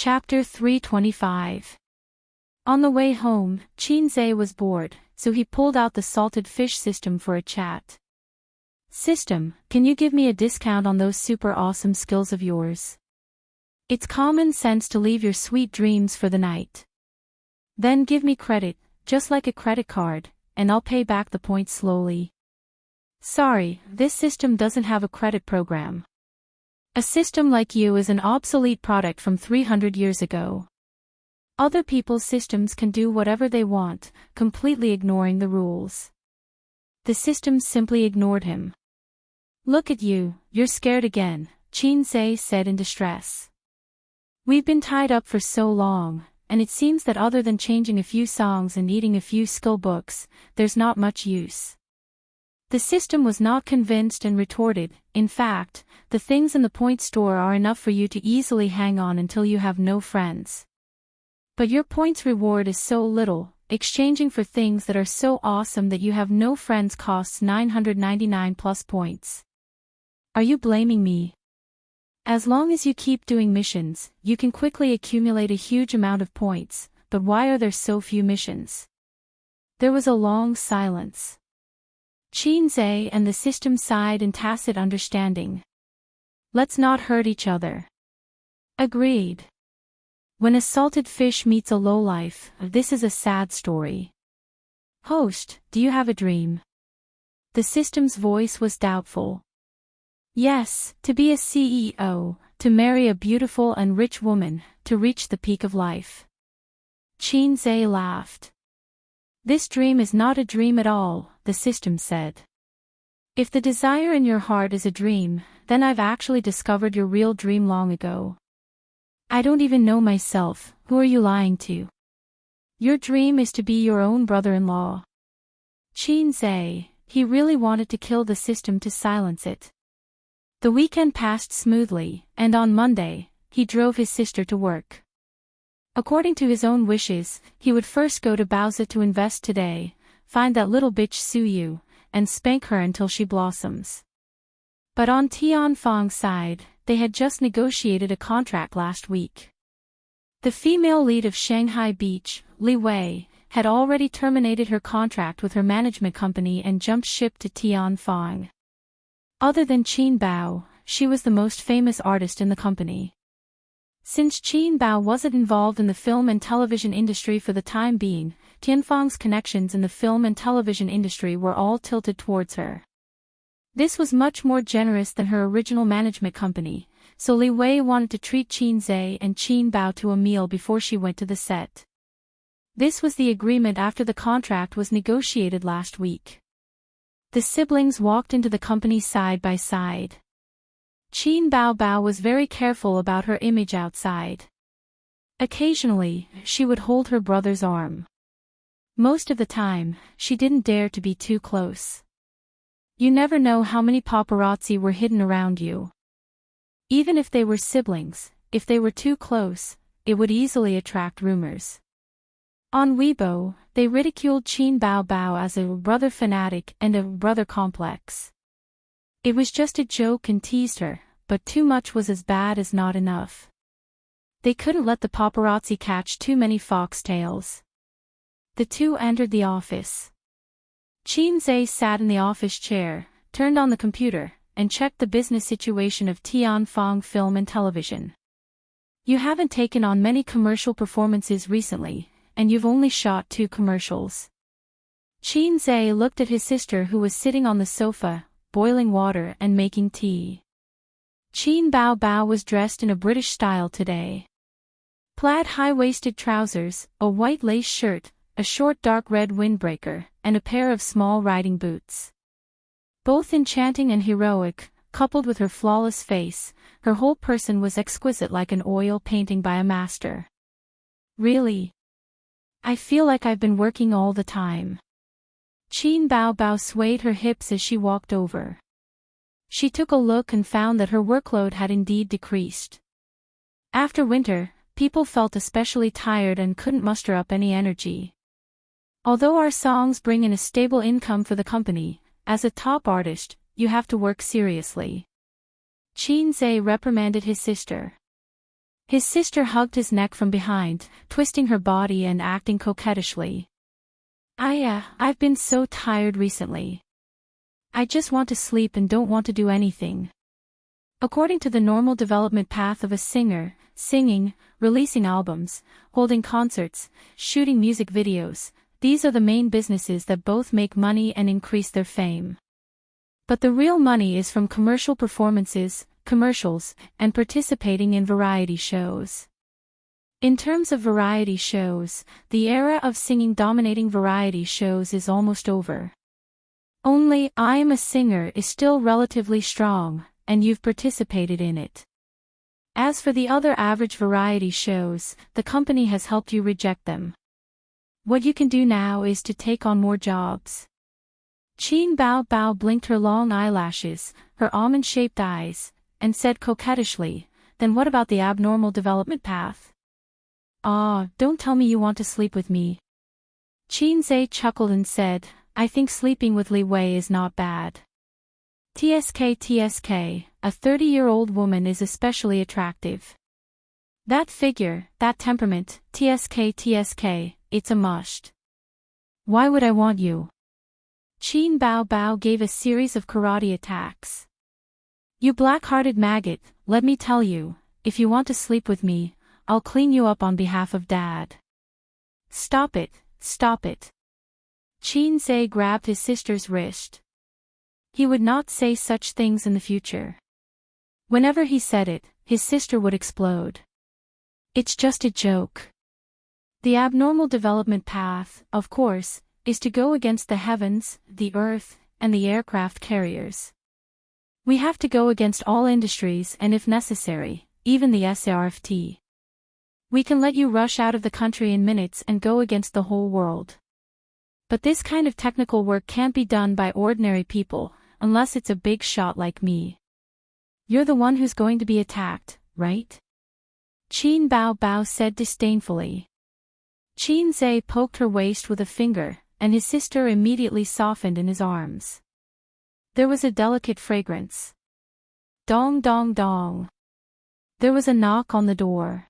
Chapter 325. On the way home, Chinze was bored, so he pulled out the salted fish system for a chat. System, can you give me a discount on those super awesome skills of yours? It's common sense to leave your sweet dreams for the night. Then give me credit, just like a credit card, and I'll pay back the points slowly. Sorry, this system doesn't have a credit program. A system like you is an obsolete product from 300 years ago. Other people's systems can do whatever they want, completely ignoring the rules. The system simply ignored him. Look at you, you're scared again, Chinze said in distress. We've been tied up for so long, and it seems that other than changing a few songs and eating a few skill books, there's not much use. The system was not convinced and retorted, in fact, the things in the point store are enough for you to easily hang on until you have no friends. But your points reward is so little, exchanging for things that are so awesome that you have no friends costs 999 plus points. Are you blaming me? As long as you keep doing missions, you can quickly accumulate a huge amount of points, but why are there so few missions? There was a long silence. Chinze and the system sighed in tacit understanding. Let's not hurt each other. Agreed. When a salted fish meets a lowlife, this is a sad story. Host, do you have a dream? The system's voice was doubtful. Yes, to be a CEO, to marry a beautiful and rich woman, to reach the peak of life. Chinze laughed. This dream is not a dream at all, the system said. If the desire in your heart is a dream, then I've actually discovered your real dream long ago. I don't even know myself, who are you lying to? Your dream is to be your own brother-in-law. Chinze, he really wanted to kill the system to silence it. The weekend passed smoothly, and on Monday, he drove his sister to work. According to his own wishes, he would first go to Bowser to invest today, find that little bitch Suyu, and spank her until she blossoms. But on Tianfang's side, they had just negotiated a contract last week. The female lead of Shanghai Beach, Li Wei, had already terminated her contract with her management company and jumped ship to Tianfang. Other than Qin Bao, she was the most famous artist in the company. Since Qin Bao wasn't involved in the film and television industry for the time being, Tianfang's connections in the film and television industry were all tilted towards her. This was much more generous than her original management company, so Li Wei wanted to treat Chinze and Qin Bao to a meal before she went to the set. This was the agreement after the contract was negotiated last week. The siblings walked into the company side by side. Qin Bao was very careful about her image outside. Occasionally, she would hold her brother's arm. Most of the time, she didn't dare to be too close. You never know how many paparazzi were hidden around you. Even if they were siblings, if they were too close, it would easily attract rumors. On Weibo, they ridiculed Qin Bao as a brother fanatic and a brother complex. It was just a joke and teased her, but too much was as bad as not enough. They couldn't let the paparazzi catch too many foxtails. The two entered the office. Chinze sat in the office chair, turned on the computer, and checked the business situation of Tianfang Film and Television. You haven't taken on many commercial performances recently, and you've only shot 2 commercials. Chinze looked at his sister who was sitting on the sofa, boiling water and making tea. Qin Bao was dressed in a British style today. Plaid high-waisted trousers, a white lace shirt, a short dark red windbreaker, and a pair of small riding boots. Both enchanting and heroic, coupled with her flawless face, her whole person was exquisite like an oil painting by a master. Really? I feel like I've been working all the time. Qin Bao swayed her hips as she walked over. She took a look and found that her workload had indeed decreased. After winter, people felt especially tired and couldn't muster up any energy. Although our songs bring in a stable income for the company, as a top artist, you have to work seriously. Chinze reprimanded his sister. His sister hugged his neck from behind, twisting her body and acting coquettishly. I've been so tired recently. I just want to sleep and don't want to do anything. According to the normal development path of a singer, singing, releasing albums, holding concerts, shooting music videos, these are the main businesses that both make money and increase their fame. But the real money is from commercial performances, commercials, and participating in variety shows. In terms of variety shows, the era of singing dominating variety shows is almost over. Only I Am a Singer is still relatively strong, and you've participated in it. As for the other average variety shows, the company has helped you reject them. What you can do now is to take on more jobs. Qin Bao Bao blinked her long eyelashes, her almond-shaped eyes, and said coquettishly, "Then what about the abnormal development path?" Don't tell me you want to sleep with me." Qin Zhe chuckled and said, "I think sleeping with Li Wei is not bad. TSK, a 30-year-old woman is especially attractive. That figure, that temperament, TSK, it's a must. Why would I want you?" Qin Bao Bao gave a series of karate attacks. "You black-hearted maggot, let me tell you, if you want to sleep with me, I'll clean you up on behalf of Dad." Stop it. Qin Zhe grabbed his sister's wrist. He would not say such things in the future. Whenever he said it, his sister would explode. It's just a joke. The abnormal development path, of course, is to go against the heavens, the earth, and the aircraft carriers. We have to go against all industries and if necessary, even the SARFT. We can let you rush out of the country in minutes and go against the whole world. But this kind of technical work can't be done by ordinary people, unless it's a big shot like me. You're the one who's going to be attacked, right? Qin Bao Bao said disdainfully. Qin Zhe poked her waist with a finger, and his sister immediately softened in his arms. There was a delicate fragrance. Dong dong dong. There was a knock on the door.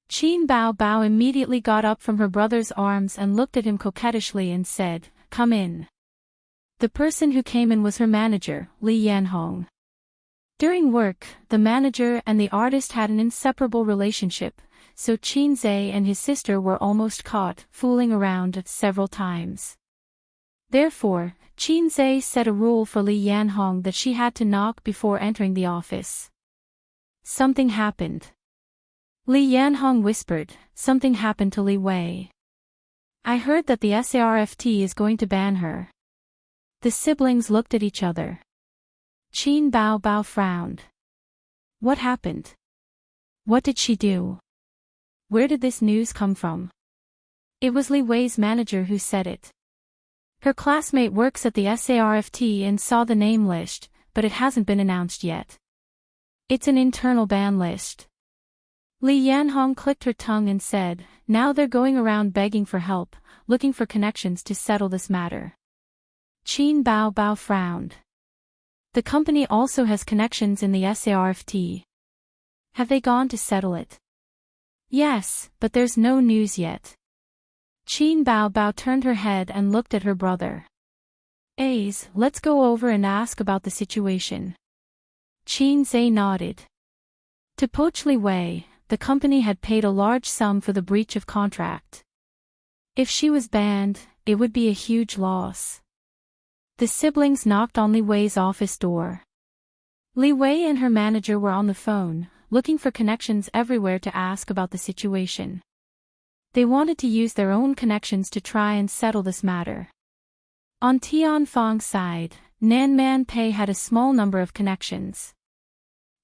Qin Bao Bao immediately got up from her brother's arms and looked at him coquettishly and said, "Come in." The person who came in was her manager, Li Yanhong. During work, the manager and the artist had an inseparable relationship, so Qin Zhe and his sister were almost caught fooling around several times. Therefore, Qin Zhe set a rule for Li Yanhong that she had to knock before entering the office. Something happened. Li Yanhong whispered, "Something happened to Li Wei. I heard that the SARFT is going to ban her." The siblings looked at each other. Qin Bao Bao frowned. What happened? What did she do? Where did this news come from? It was Li Wei's manager who said it. Her classmate works at the SARFT and saw the name list, but it hasn't been announced yet. It's an internal ban list. Li Yanhong clicked her tongue and said, "Now they're going around begging for help, looking for connections to settle this matter." Qin Bao Bao frowned. The company also has connections in the SARFT. Have they gone to settle it? Yes, but there's no news yet. Qin Bao Bao turned her head and looked at her brother. Let's go over and ask about the situation. Qin Zhe nodded. To poach Li Wei, the company had paid a large sum for the breach of contract. If she was banned, it would be a huge loss. The siblings knocked on Li Wei's office door. Li Wei and her manager were on the phone, looking for connections everywhere to ask about the situation. They wanted to use their own connections to try and settle this matter. On Tianfang's side, Nanman Pei had a small number of connections.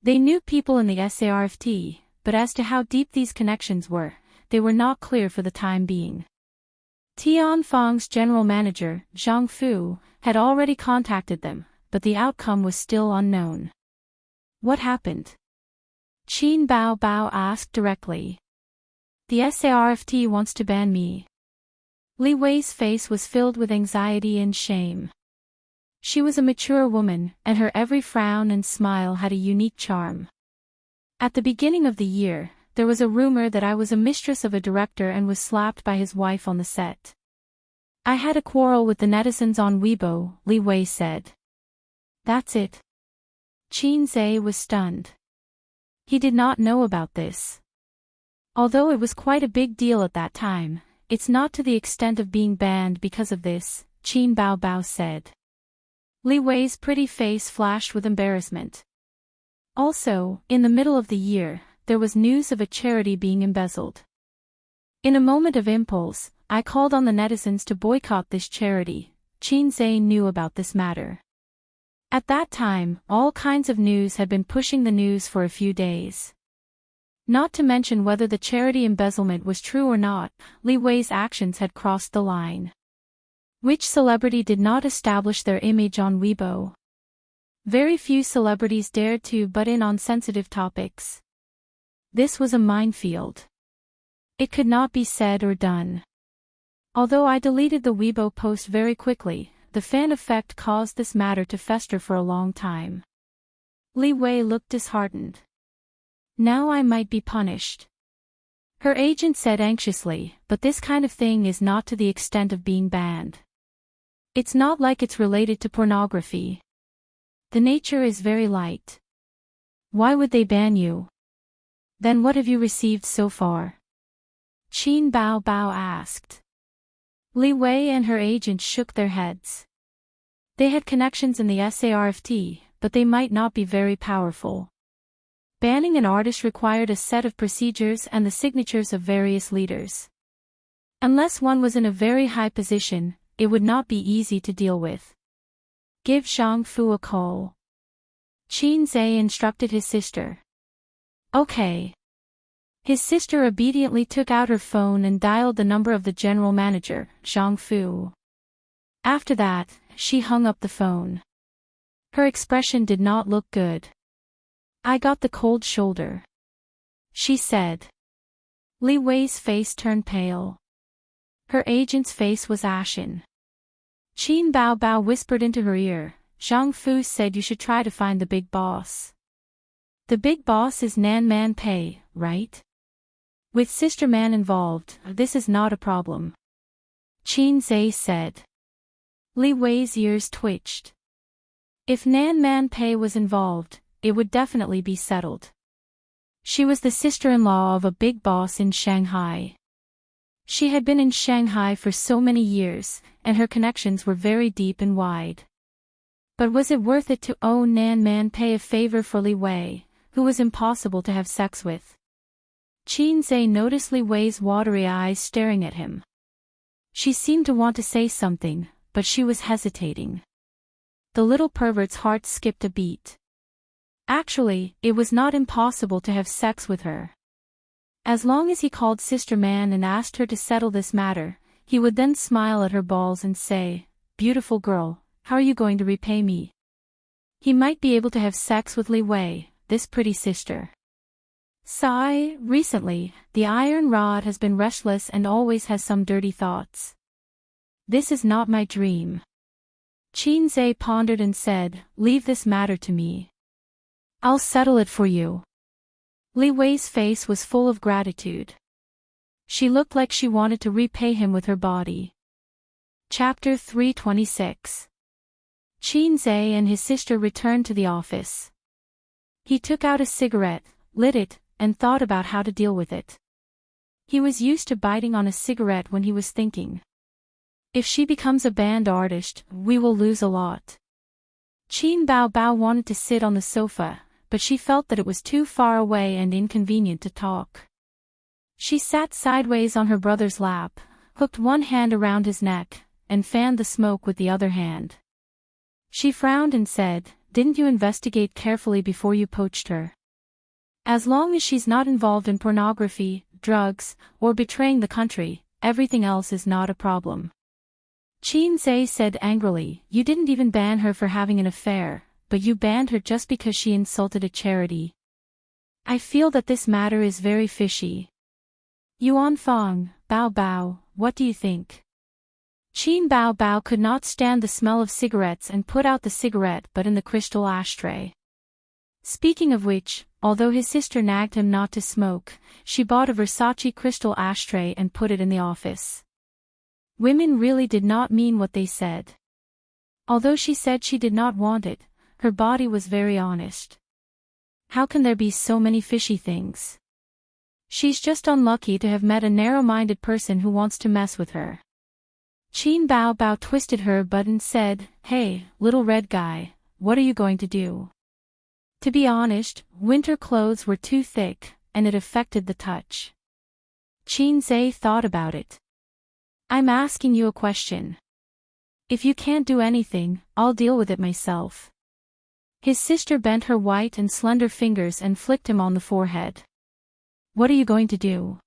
They knew people in the SARFT, but as to how deep these connections were, they were not clear for the time being. Tianfang's general manager, Zhang Fu, had already contacted them, but the outcome was still unknown. What happened? Qin Bao Bao asked directly. The SARFT wants to ban me. Li Wei's face was filled with anxiety and shame. She was a mature woman, and her every frown and smile had a unique charm. At the beginning of the year, there was a rumor that I was a mistress of a director and was slapped by his wife on the set. I had a quarrel with the netizens on Weibo, Li Wei said. That's it. Qin Zhe was stunned. He did not know about this. Although it was quite a big deal at that time, it's not to the extent of being banned because of this, Qin Bao said. Li Wei's pretty face flashed with embarrassment. Also, in the middle of the year, there was news of a charity being embezzled. In a moment of impulse, I called on the netizens to boycott this charity. Qin Zhe knew about this matter. At that time, all kinds of news had been pushing the news for a few days. Not to mention whether the charity embezzlement was true or not, Li Wei's actions had crossed the line. Which celebrity did not establish their image on Weibo? Very few celebrities dared to butt in on sensitive topics. This was a minefield. It could not be said or done. Although I deleted the Weibo post very quickly, the fan effect caused this matter to fester for a long time. Li Wei looked disheartened. Now I might be punished. Her agent said anxiously, but this kind of thing is not to the extent of being banned. It's not like it's related to pornography. The nature is very light. Why would they ban you? Then what have you received so far? Qin Bao asked. Li Wei and her agent shook their heads. They had connections in the SARFT, but they might not be very powerful. Banning an artist required a set of procedures and the signatures of various leaders. Unless one was in a very high position, it would not be easy to deal with. Give Zhang Fu a call. Qin Zhe instructed his sister. Okay. His sister obediently took out her phone and dialed the number of the general manager, Zhang Fu. After that, she hung up the phone. Her expression did not look good. I got the cold shoulder, she said. Li Wei's face turned pale. Her agent's face was ashen. Qin Bao whispered into her ear, Zhang Fu said you should try to find the big boss. The big boss is Nan Man Pei, right? With Sister Man involved, this is not a problem. Qin Zhe said. Li Wei's ears twitched. If Nan Man Pei was involved, it would definitely be settled. She was the sister-in-law of a big boss in Shanghai. She had been in Shanghai for so many years, and her connections were very deep and wide. But was it worth it to owe Nan Man Pei a favor for Li Wei, who was impossible to have sex with? Qin Zhe noticed Li Wei's watery eyes staring at him. She seemed to want to say something, but she was hesitating. The little pervert's heart skipped a beat. Actually, it was not impossible to have sex with her. As long as he called Sister Man and asked her to settle this matter, he would then smile at her balls and say, "Beautiful girl, how are you going to repay me?" He might be able to have sex with Li Wei, this pretty sister. Sigh, recently, the iron rod has been restless and always has some dirty thoughts. This is not my dream. Qin Zhe pondered and said, leave this matter to me. I'll settle it for you. Li Wei's face was full of gratitude. She looked like she wanted to repay him with her body. Chapter 326. Qin Zhe and his sister returned to the office. He took out a cigarette, lit it, and thought about how to deal with it. He was used to biting on a cigarette when he was thinking. If she becomes a band artist, we will lose a lot. Qin Bao wanted to sit on the sofa, but she felt that it was too far away and inconvenient to talk. She sat sideways on her brother's lap, hooked one hand around his neck, and fanned the smoke with the other hand. She frowned and said, "Didn't you investigate carefully before you poached her? As long as she's not involved in pornography, drugs, or betraying the country, everything else is not a problem." Qin Zhe said angrily, "You didn't even ban her for having an affair, but you banned her just because she insulted a charity. I feel that this matter is very fishy." Yuan Fong, Bao, what do you think? Qin Bao could not stand the smell of cigarettes and put out the cigarette but in the crystal ashtray. Speaking of which, although his sister nagged him not to smoke, she bought a Versace crystal ashtray and put it in the office. Women really did not mean what they said. Although she said she did not want it, her body was very honest. How can there be so many fishy things? She's just unlucky to have met a narrow-minded person who wants to mess with her. Qin Bao Bao twisted her butt and said, "Hey, little red guy, what are you going to do?" To be honest, winter clothes were too thick, and it affected the touch. Qin Zhe thought about it. "I'm asking you a question. If you can't do anything, I'll deal with it myself." His sister bent her white and slender fingers and flicked him on the forehead. "What are you going to do?"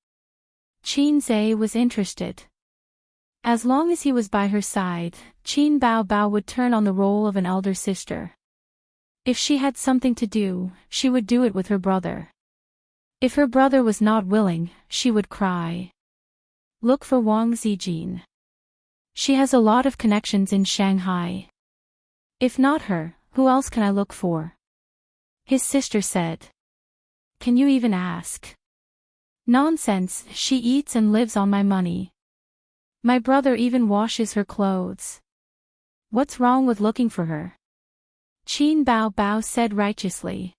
Qin Zhe was interested. As long as he was by her side, Qin Bao Bao would turn on the role of an elder sister. If she had something to do, she would do it with her brother. If her brother was not willing, she would cry. Look for Wang Zijin. She has a lot of connections in Shanghai. If not her, who else can I look for? His sister said. Can you even ask? Nonsense, she eats and lives on my money. My brother even washes her clothes. What's wrong with looking for her? Qin Bao Bao said righteously.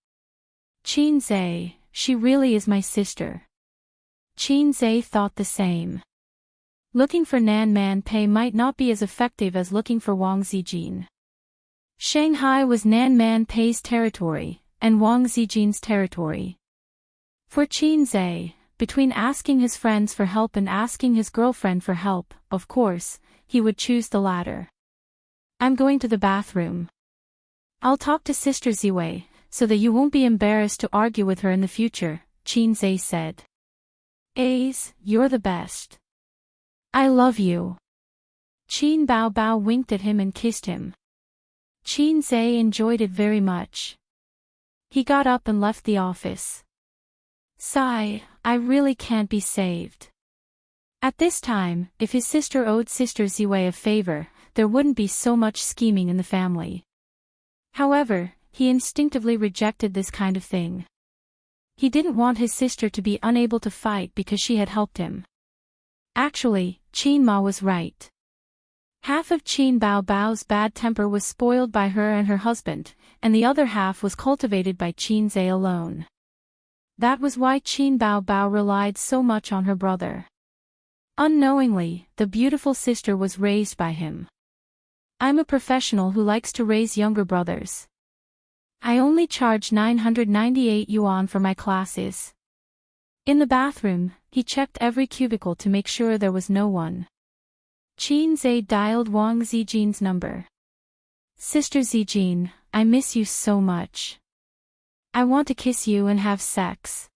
Qin Zhe, she really is my sister. Qin Zhe thought the same. Looking for Nan Man Pei might not be as effective as looking for Wang Zijin. Shanghai was Nan Man Pei's territory, and Wang Zijin's territory. For Qin Zhe, between asking his friends for help and asking his girlfriend for help, of course, he would choose the latter. I'm going to the bathroom. I'll talk to Sister Ziwei, so that you won't be embarrassed to argue with her in the future, Qin Zhe said. Ace, you're the best. I love you. Qin Bao Bao winked at him and kissed him. Qin Zhe enjoyed it very much. He got up and left the office. Sigh, I really can't be saved. At this time, if his sister owed Sister Ziwei a favor, there wouldn't be so much scheming in the family. However, he instinctively rejected this kind of thing. He didn't want his sister to be unable to fight because she had helped him. Actually, Qin Ma was right. Half of Qin Bao Bao's bad temper was spoiled by her and her husband, and the other half was cultivated by Qin Zhe alone. That was why Qin Bao Bao relied so much on her brother. Unknowingly, the beautiful sister was raised by him. I'm a professional who likes to raise younger brothers. I only charge 998 yuan for my classes. In the bathroom, he checked every cubicle to make sure there was no one. Qin Zhe dialed Wang Zijin's number. Sister Zijin, I miss you so much. I want to kiss you and have sex.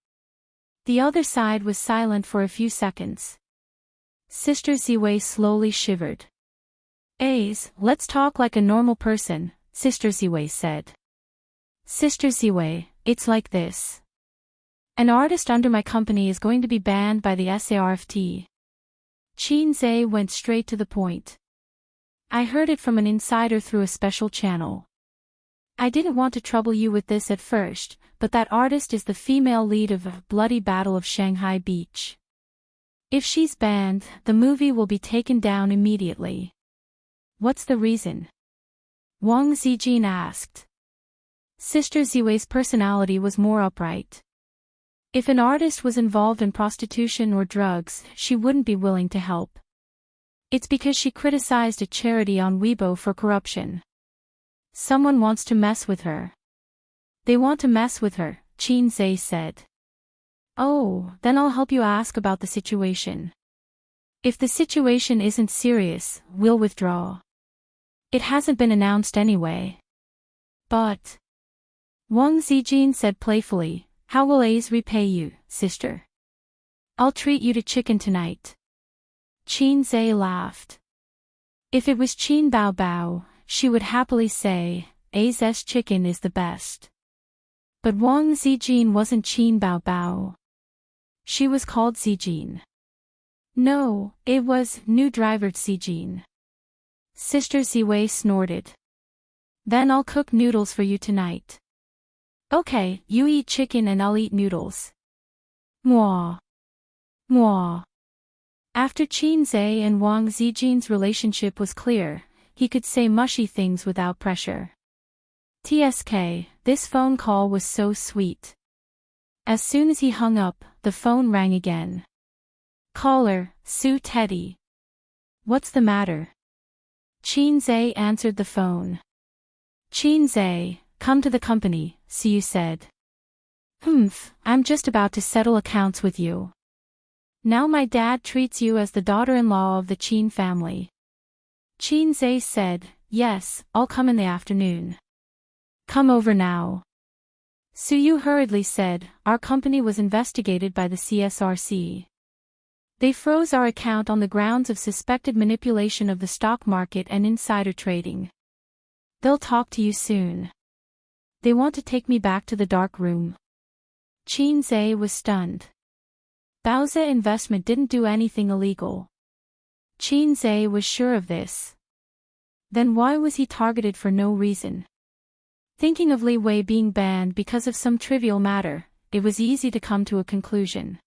The other side was silent for a few seconds. Sister Ziwei slowly shivered. Ace, let's talk like a normal person, Sister Ziwei said. Sister Ziwei, it's like this. An artist under my company is going to be banned by the SARFT. Qin Zhe went straight to the point. I heard it from an insider through a special channel. I didn't want to trouble you with this at first, but that artist is the female lead of a Bloody Battle of Shanghai Beach. If she's banned, the movie will be taken down immediately. What's the reason? Wang Zijin asked. Sister Ziwei's personality was more upright. If an artist was involved in prostitution or drugs, she wouldn't be willing to help. It's because she criticized a charity on Weibo for corruption. Someone wants to mess with her. They want to mess with her, Qin Zhe said. Oh, then I'll help you ask about the situation. If the situation isn't serious, we'll withdraw. It hasn't been announced anyway. But Wang Zijin said playfully, how will Ace repay you, sister? I'll treat you to chicken tonight. Qin Zhe laughed. If it was Qin Bao Bao, she would happily say, Ace's chicken is the best. But Wang Zijin wasn't Qin Bao Bao. She was called Zijin. No, it was new driver Zijin. Sister Ziwei snorted. Then I'll cook noodles for you tonight. Okay, you eat chicken and I'll eat noodles. Mwah. Mwah. After Qin Zhe and Wang Zijin's relationship was clear, he could say mushy things without pressure. TSK, this phone call was so sweet. As soon as he hung up, the phone rang again. Caller, Sue Teddy. What's the matter? Qin Zhe answered the phone. Qin Zhe, come to the company, Sue said. I'm just about to settle accounts with you. Now my dad treats you as the daughter-in-law of the Qin family. Qin Zhe said, yes, I'll come in the afternoon. Come over now. Suyu hurriedly said, our company was investigated by the CSRC. They froze our account on the grounds of suspected manipulation of the stock market and insider trading. They'll talk to you soon. They want to take me back to the dark room. Qin Zhe was stunned. Baozi Investment didn't do anything illegal. Qin Zhe was sure of this. Then why was he targeted for no reason? Thinking of Li Wei being banned because of some trivial matter, it was easy to come to a conclusion.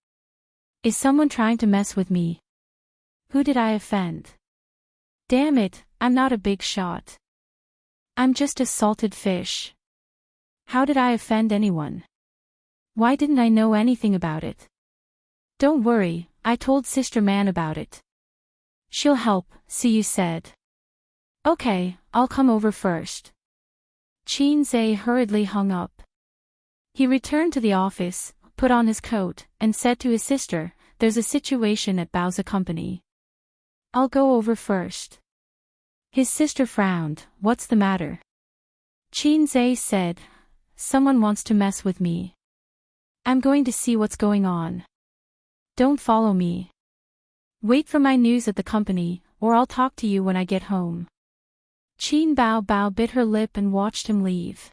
Is someone trying to mess with me? Who did I offend? Damn it, I'm not a big shot. I'm just a salted fish. How did I offend anyone? Why didn't I know anything about it? Don't worry, I told Sister Man about it. She'll help, Suyu said. Okay, I'll come over first. Qin Zhe hurriedly hung up. He returned to the office, put on his coat, and said to his sister, there's a situation at Baozi Company. I'll go over first. His sister frowned, what's the matter? Qin Zhe said, someone wants to mess with me. I'm going to see what's going on. Don't follow me. Wait for my news at the company, or I'll talk to you when I get home. Qin Bao bit her lip and watched him leave.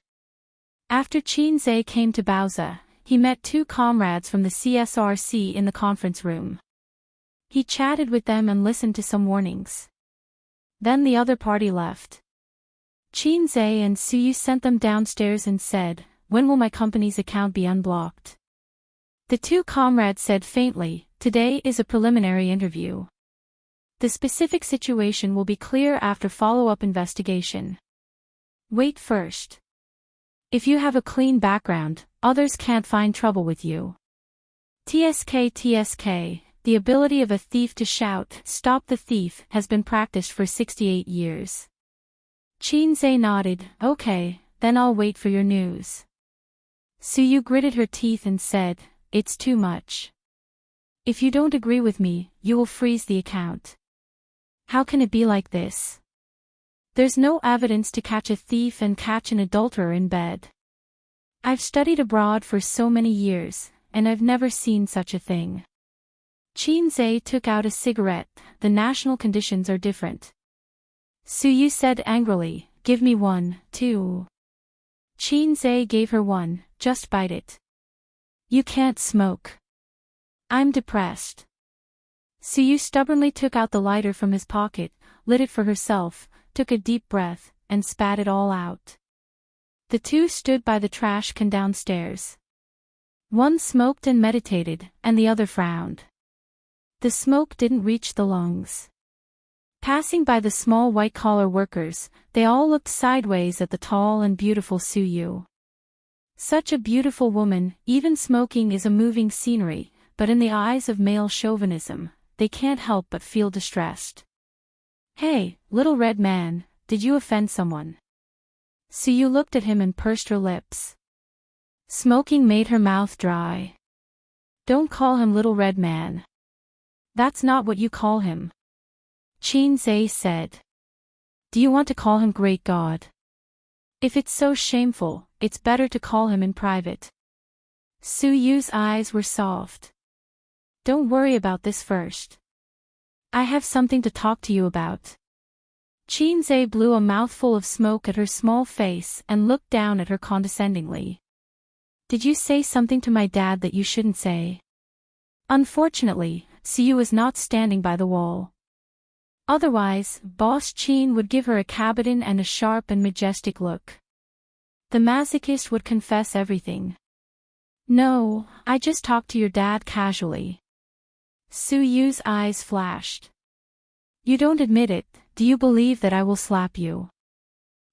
After Qin Zhe came to Baozi, he met two comrades from the CSRC in the conference room. He chatted with them and listened to some warnings. Then the other party left. Qin Zhe and Suyu sent them downstairs and said, when will my company's account be unblocked? The two comrades said faintly, today is a preliminary interview. The specific situation will be clear after follow-up investigation. Wait first. If you have a clean background, others can't find trouble with you. TSK, the ability of a thief to shout, stop the thief, has been practiced for 68 years. Qin Zhe nodded, okay, then I'll wait for your news. Suyu gritted her teeth and said, it's too much. If you don't agree with me, you will freeze the account. How can it be like this? There's no evidence to catch a thief and catch an adulterer in bed. I've studied abroad for so many years, and I've never seen such a thing. Qin Zhe took out a cigarette, the national conditions are different. Suyu said angrily, give me one, too. Qin Zhe gave her one, just bite it. You can't smoke. I'm depressed. Suyu stubbornly took out the lighter from his pocket, lit it for herself, took a deep breath, and spat it all out. The two stood by the trash can downstairs. One smoked and meditated, and the other frowned. The smoke didn't reach the lungs. Passing by the small white-collar workers, they all looked sideways at the tall and beautiful Suyu. Such a beautiful woman, even smoking is a moving scenery, but in the eyes of male chauvinism, they can't help but feel distressed. Hey, little red man, did you offend someone? Suyu looked at him and pursed her lips. Smoking made her mouth dry. Don't call him little red man. That's not what you call him. Qin Zhe said. Do you want to call him great God? If it's so shameful, it's better to call him in private. Suyu's eyes were soft. Don't worry about this first. I have something to talk to you about. Qin Zhe blew a mouthful of smoke at her small face and looked down at her condescendingly. Did you say something to my dad that you shouldn't say? Unfortunately, Suyu was not standing by the wall. Otherwise, Boss Qin would give her a cabotin and a sharp and majestic look. The masochist would confess everything. No, I just talked to your dad casually. Su Yu's eyes flashed. You don't admit it, do you believe that I will slap you?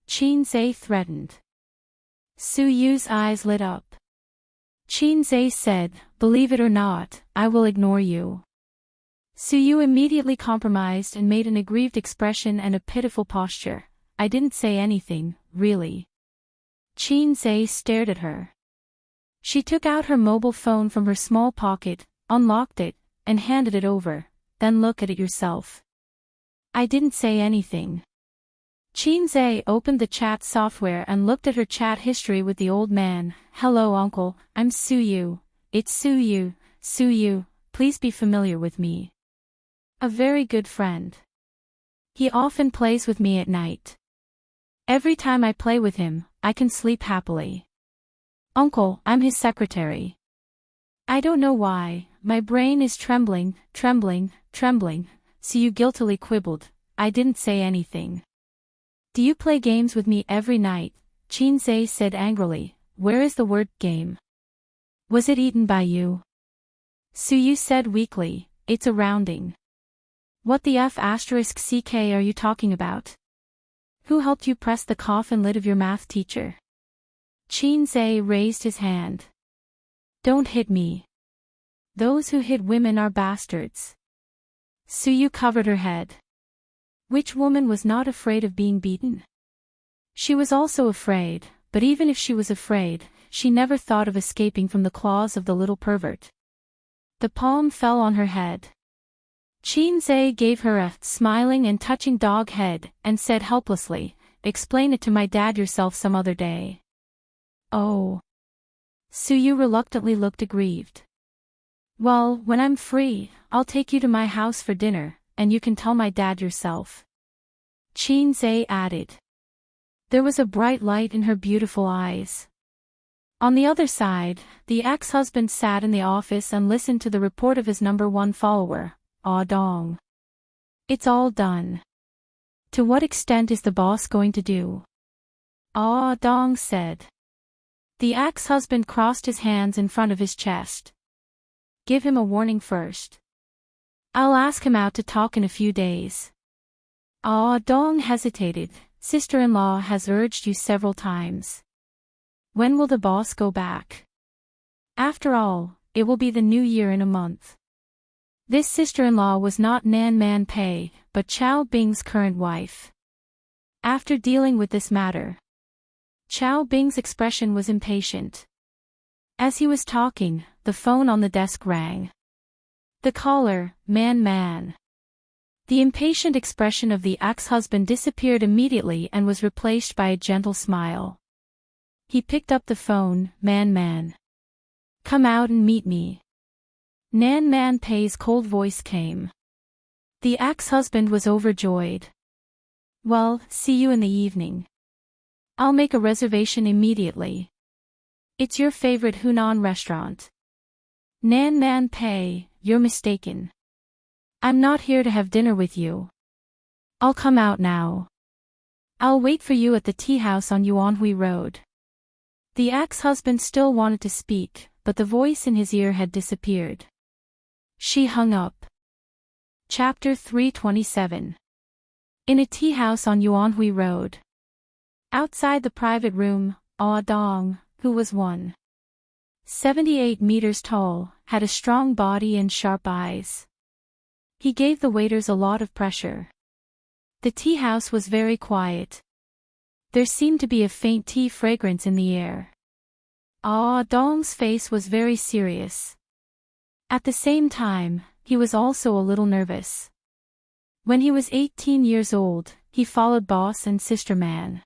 Qin Zhe threatened. Su Yu's eyes lit up. Qin Zhe said, believe it or not, I will ignore you. Su Yu immediately compromised and made an aggrieved expression and a pitiful posture. I didn't say anything, really. Qin Zhe stared at her. She took out her mobile phone from her small pocket, unlocked it, and handed it over. Then look at it yourself. I didn't say anything. Qin Zhe opened the chat software and looked at her chat history with the old man. Hello uncle, I'm Su Yu. It's Su Yu. Su Yu, please be familiar with me. A very good friend. He often plays with me at night. Every time I play with him, I can sleep happily. Uncle, I'm his secretary. I don't know why, my brain is trembling. Su Yu guiltily quibbled. I didn't say anything. Do you play games with me every night? Qin Zhe said angrily. Where is the word game? Was it eaten by you? Su Yu said weakly, it's a rounding. What the **CK are you talking about? Who helped you press the coffin lid of your math teacher? Qin Zhe raised his hand. Don't hit me. Those who hit women are bastards. Su Yu covered her head. Which woman was not afraid of being beaten? She was also afraid, but even if she was afraid, she never thought of escaping from the claws of the little pervert. The palm fell on her head. Qin Zhe gave her a smiling and touching dog head and said helplessly, explain it to my dad yourself some other day. Oh. Su Yu reluctantly looked aggrieved. Well, when I'm free, I'll take you to my house for dinner, and you can tell my dad yourself. Qin Zhe added. There was a bright light in her beautiful eyes. On the other side, the ex-husband sat in the office and listened to the report of his #1 follower, Ah Dong. It's all done. To what extent is the boss going to do? Ah Dong said. The ex-husband crossed his hands in front of his chest. Give him a warning first. I'll ask him out to talk in a few days. Ah Dong hesitated. Sister-in-law has urged you several times. When will the boss go back? After all, it will be the new year in a month. This sister-in-law was not Nan Man Pei, but Chao Bing's current wife. After dealing with this matter, Chao Bing's expression was impatient. As he was talking, the phone on the desk rang. The caller, Man. The impatient expression of the ex-husband disappeared immediately and was replaced by a gentle smile. He picked up the phone. Man. Come out and meet me. Nan Man Pei's cold voice came. The ex-husband was overjoyed. Well, see you in the evening. I'll make a reservation immediately. It's your favorite Hunan restaurant. Nan Man Pei, you're mistaken. I'm not here to have dinner with you. I'll come out now. I'll wait for you at the tea house on Yuanhui Road. The ex-husband still wanted to speak, but the voice in his ear had disappeared. She hung up. Chapter 327. In a tea house on Yuanhui Road. Outside the private room, Ah Dong, who was 1.78 meters tall, had a strong body and sharp eyes. He gave the waiters a lot of pressure. The tea house was very quiet. There seemed to be a faint tea fragrance in the air. Ah Dong's face was very serious. At the same time, he was also a little nervous. When he was 18 years old, he followed Boss and Sister Man.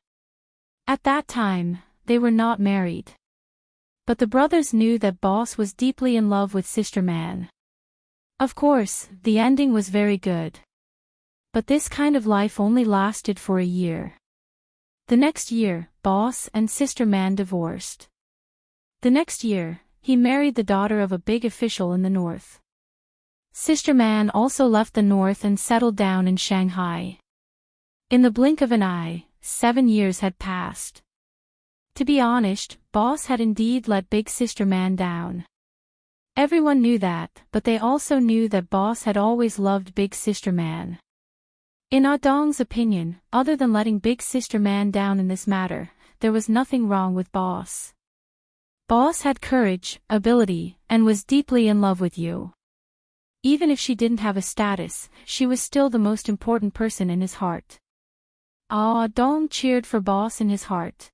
At that time, they were not married. But the brothers knew that Boss was deeply in love with Sister Man. Of course, the ending was very good. But this kind of life only lasted for a year. The next year, Boss and Sister Man divorced. The next year, he married the daughter of a big official in the north. Sister Man also left the north and settled down in Shanghai. In the blink of an eye, 7 years had passed. To be honest, Boss had indeed let Big Sister Man down. Everyone knew that, but they also knew that Boss had always loved Big Sister Man. In Ah Dong's opinion, other than letting Big Sister Man down in this matter, there was nothing wrong with Boss. Boss had courage, ability, and was deeply in love with you. Even if she didn't have a status, she was still the most important person in his heart. Ah Dong cheered for Boss in his heart.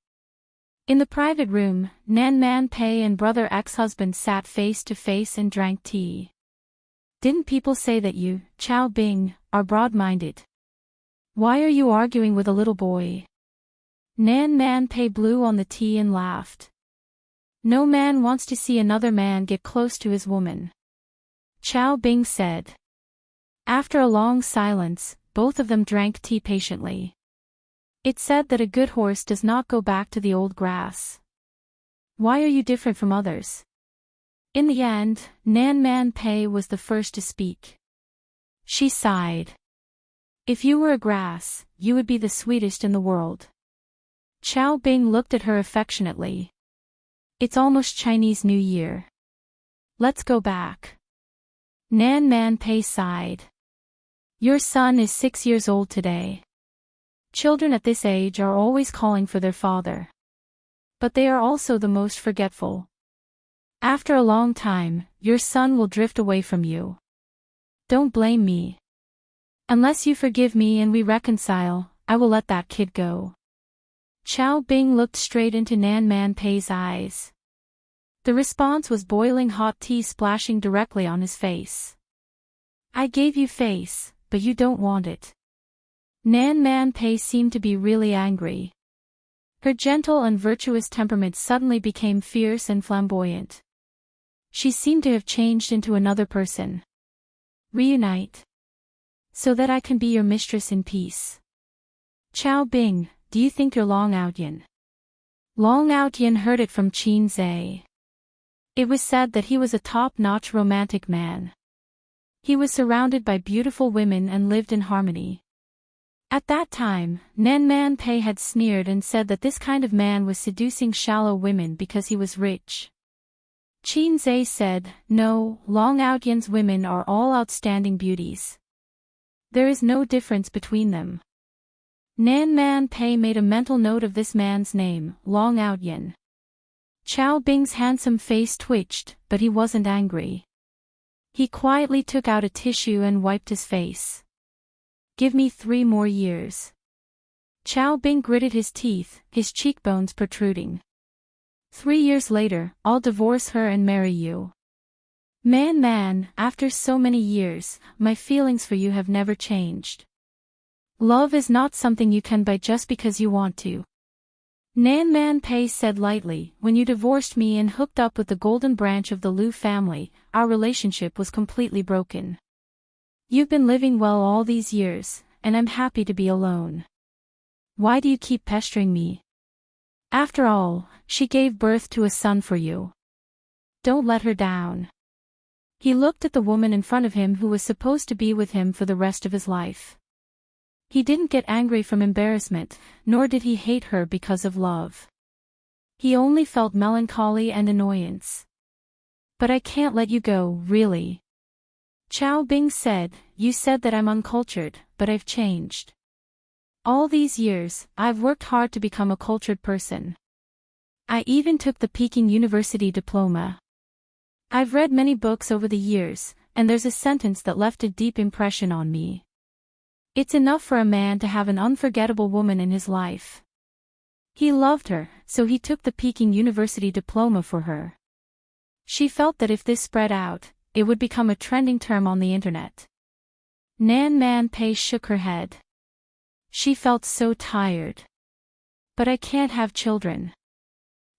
In the private room, Nan Man Pei and brother ex-husband sat face to face and drank tea. Didn't people say that you, Chao Bing, are broad-minded? Why are you arguing with a little boy? Nan Man Pei blew on the tea and laughed. No man wants to see another man get close to his woman. Chao Bing said. After a long silence, both of them drank tea patiently. It's said that a good horse does not go back to the old grass. Why are you different from others? In the end, Nan Man Pei was the first to speak. She sighed. If you were a grass, you would be the sweetest in the world. Chao Bing looked at her affectionately. It's almost Chinese New Year. Let's go back. Nan Man Pei sighed. Your son is 6 years old today. Children at this age are always calling for their father. But they are also the most forgetful. After a long time, your son will drift away from you. Don't blame me. Unless you forgive me and we reconcile, I will let that kid go. Chao Bing looked straight into Nan Man Pei's eyes. The response was boiling hot tea splashing directly on his face. I gave you face, but you don't want it. Nan Man Pei seemed to be really angry. Her gentle and virtuous temperament suddenly became fierce and flamboyant. She seemed to have changed into another person. Reunite. So that I can be your mistress in peace. Chao Bing, do you think you're Long Outyin? Long Outyin heard it from Qin Zhe. It was said that he was a top-notch romantic man. He was surrounded by beautiful women and lived in harmony. At that time, Nan Man Pei had sneered and said that this kind of man was seducing shallow women because he was rich. Qin Zhe said, no, Long Outyan's women are all outstanding beauties. There is no difference between them. Nan Man Pei made a mental note of this man's name, Long Outyan. Chao Bing's handsome face twitched, but he wasn't angry. He quietly took out a tissue and wiped his face. Give me 3 more years. Chao Bing gritted his teeth, his cheekbones protruding. 3 years later, I'll divorce her and marry you. Man, after so many years, my feelings for you have never changed. Love is not something you can buy just because you want to. Nan Man Pei said lightly, when you divorced me and hooked up with the golden branch of the Liu family, our relationship was completely broken. You've been living well all these years, and I'm happy to be alone. Why do you keep pestering me? After all, she gave birth to a son for you. Don't let her down. He looked at the woman in front of him who was supposed to be with him for the rest of his life. He didn't get angry from embarrassment, nor did he hate her because of love. He only felt melancholy and annoyance. But I can't let you go, really. Chao Bing said, you said that I'm uncultured, but I've changed. All these years, I've worked hard to become a cultured person. I even took the Peking University diploma. I've read many books over the years, and there's a sentence that left a deep impression on me. It's enough for a man to have an unforgettable woman in his life. He loved her, so he took the Peking University diploma for her. She felt that if this spread out, it would become a trending term on the internet. Nan Man Pei shook her head. She felt so tired. But I can't have children.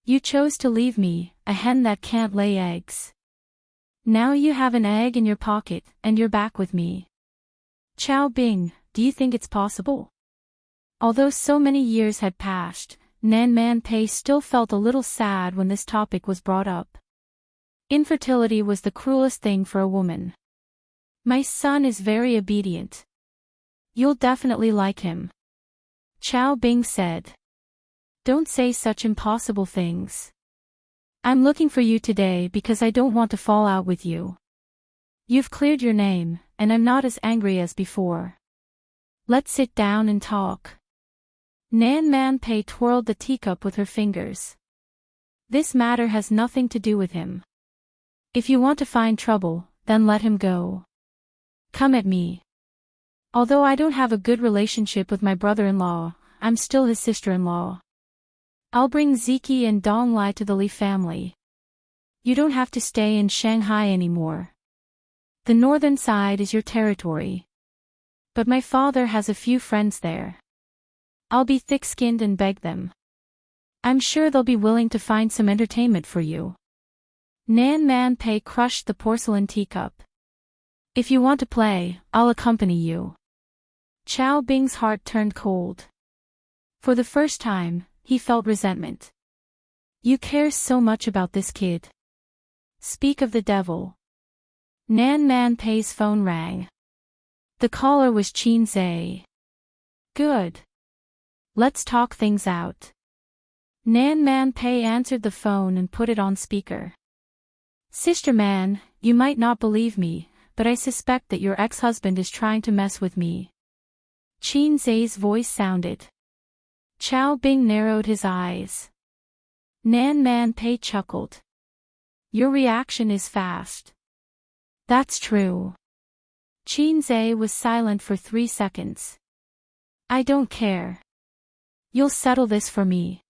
You chose to leave me, a hen that can't lay eggs. Now you have an egg in your pocket, and you're back with me. Chao Bing, do you think it's possible? Although so many years had passed, Nan Man Pei still felt a little sad when this topic was brought up. Infertility was the cruelest thing for a woman. My son is very obedient. You'll definitely like him. Chao Bing said. Don't say such impossible things. I'm looking for you today because I don't want to fall out with you. You've cleared your name, and I'm not as angry as before. Let's sit down and talk. Nan Man Pei twirled the teacup with her fingers. This matter has nothing to do with him. If you want to find trouble, then let him go. Come at me. Although I don't have a good relationship with my brother-in-law, I'm still his sister-in-law. I'll bring Ziki and Dong Lai to the Li family. You don't have to stay in Shanghai anymore. The northern side is your territory. But my father has a few friends there. I'll be thick-skinned and beg them. I'm sure they'll be willing to find some entertainment for you. Nan Man Pei crushed the porcelain teacup. If you want to play, I'll accompany you. Chao Bing's heart turned cold. For the first time, he felt resentment. You care so much about this kid. Speak of the devil. Nan Man Pei's phone rang. The caller was Qin Zhe. Good. Let's talk things out. Nan Man Pei answered the phone and put it on speaker. Sister Man, you might not believe me, but I suspect that your ex-husband is trying to mess with me. Qin Zhe's voice sounded. Chao Bing narrowed his eyes. Nan Man Pei chuckled. Your reaction is fast. That's true. Qin Zhe was silent for 3 seconds. I don't care. You'll settle this for me.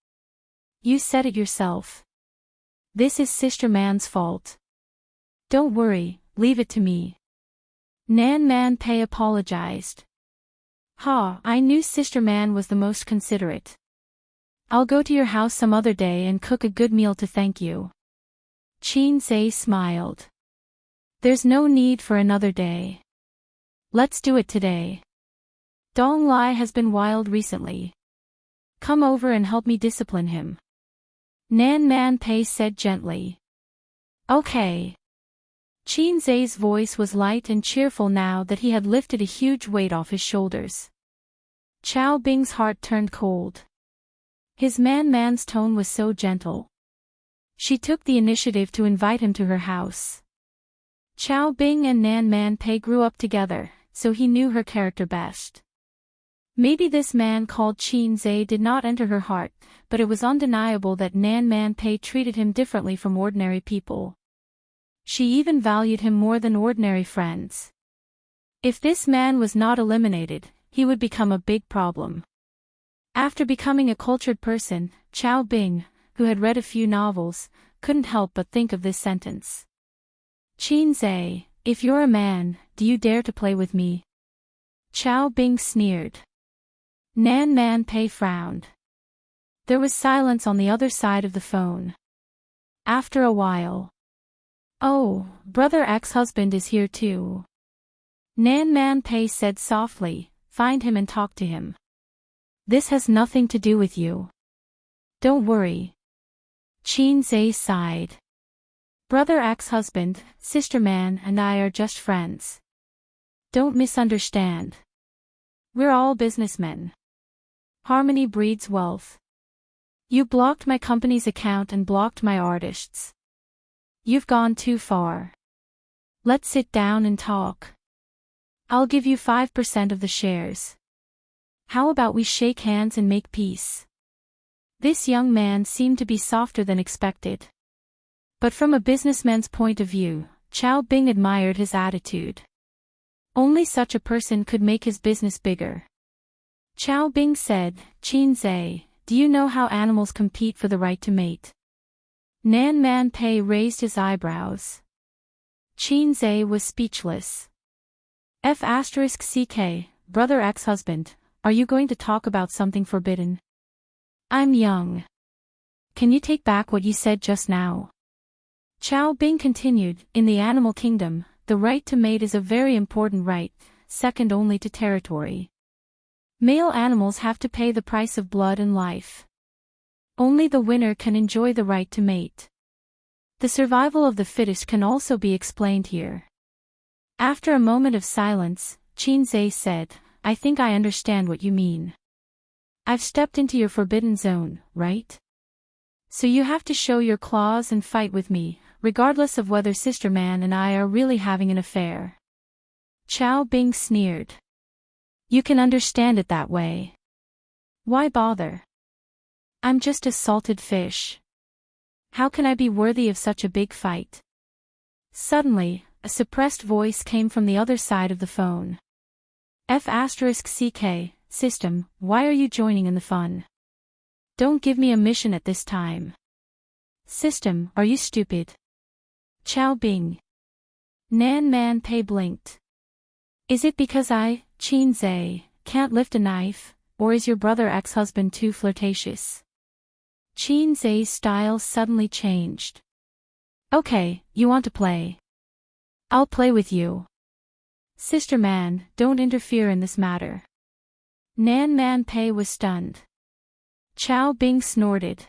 You said it yourself. This is Sister Man's fault. Don't worry, leave it to me. Nan Man Pei apologized. I knew Sister Man was the most considerate. I'll go to your house some other day and cook a good meal to thank you. Qin Zhe smiled. There's no need for another day. Let's do it today. Dong Lai has been wild recently. Come over and help me discipline him. Nan Man Pei said gently. Okay. Qin Zhe's voice was light and cheerful now that he had lifted a huge weight off his shoulders. Chao Bing's heart turned cold. His man's tone was so gentle. She took the initiative to invite him to her house. Chao Bing and Nan Man Pei grew up together, so he knew her character best. Maybe this man called Qin Zhe did not enter her heart, but it was undeniable that Nan Man Pei treated him differently from ordinary people. She even valued him more than ordinary friends. If this man was not eliminated, he would become a big problem. After becoming a cultured person, Chao Bing, who had read a few novels, couldn't help but think of this sentence. Qin Zhe, if you're a man, do you dare to play with me? Chao Bing sneered. Nan Man Pei frowned. There was silence on the other side of the phone. After a while. Oh, brother ex-husband is here too. Nan Man Pei said softly, find him and talk to him. This has nothing to do with you. Don't worry. Qin Zhe sighed. Brother ex-husband, Sister Man and I are just friends. Don't misunderstand. We're all businessmen. Harmony breeds wealth. You blocked my company's account and blocked my artists. You've gone too far. Let's sit down and talk. I'll give you 5% of the shares. How about we shake hands and make peace? This young man seemed to be softer than expected. But from a businessman's point of view, Chao Bing admired his attitude. Only such a person could make his business bigger. Chao Bing said, Qin Zhe, do you know how animals compete for the right to mate? Nan Man Pei raised his eyebrows. Qin Zhe was speechless. F***ck, brother ex-husband, are you going to talk about something forbidden? I'm young. Can you take back what you said just now? Chao Bing continued, in the animal kingdom, the right to mate is a very important right, second only to territory. Male animals have to pay the price of blood and life. Only the winner can enjoy the right to mate. The survival of the fittest can also be explained here. After a moment of silence, Qin Zhe said, I think I understand what you mean. I've stepped into your forbidden zone, right? So you have to show your claws and fight with me, regardless of whether Sister Man and I are really having an affair. Chao Bing sneered. You can understand it that way. Why bother? I'm just a salted fish. How can I be worthy of such a big fight? Suddenly, a suppressed voice came from the other side of the phone. F***CK, system, why are you joining in the fun? Don't give me a mission at this time. System, are you stupid? Chao Bing. Nan Man Pei blinked. Is it because I, Qin Zhe, can't lift a knife, or is your brother ex-husband too flirtatious? Qin Zhe's style suddenly changed. Okay, you want to play? I'll play with you. Sister Man, don't interfere in this matter. Nan Man Pei was stunned. Chao Bing snorted.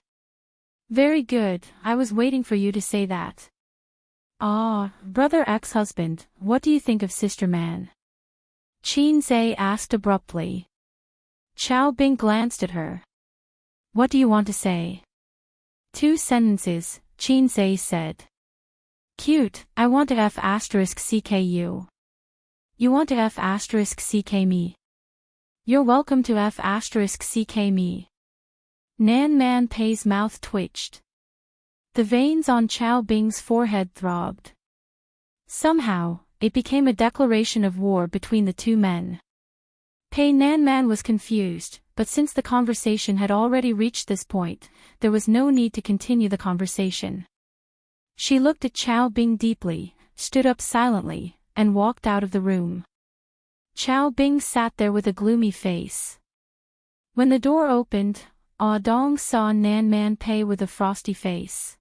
Very good, I was waiting for you to say that. Ah, brother ex-husband, what do you think of Sister Man? Qin Zhe asked abruptly. Chao Bing glanced at her. What do you want to say? 2 sentences, Qin Zhe said. Cute, I want to F***CK you. You want to F***CK me. You're welcome to F***CK me. Nan Man Pei's mouth twitched. The veins on Chao Bing's forehead throbbed. Somehow, it became a declaration of war between the two men. Pei Nan Man was confused, but since the conversation had already reached this point, there was no need to continue the conversation. She looked at Chao Bing deeply, stood up silently, and walked out of the room. Chao Bing sat there with a gloomy face. When the door opened, Dong saw Nan Man Pei with a frosty face.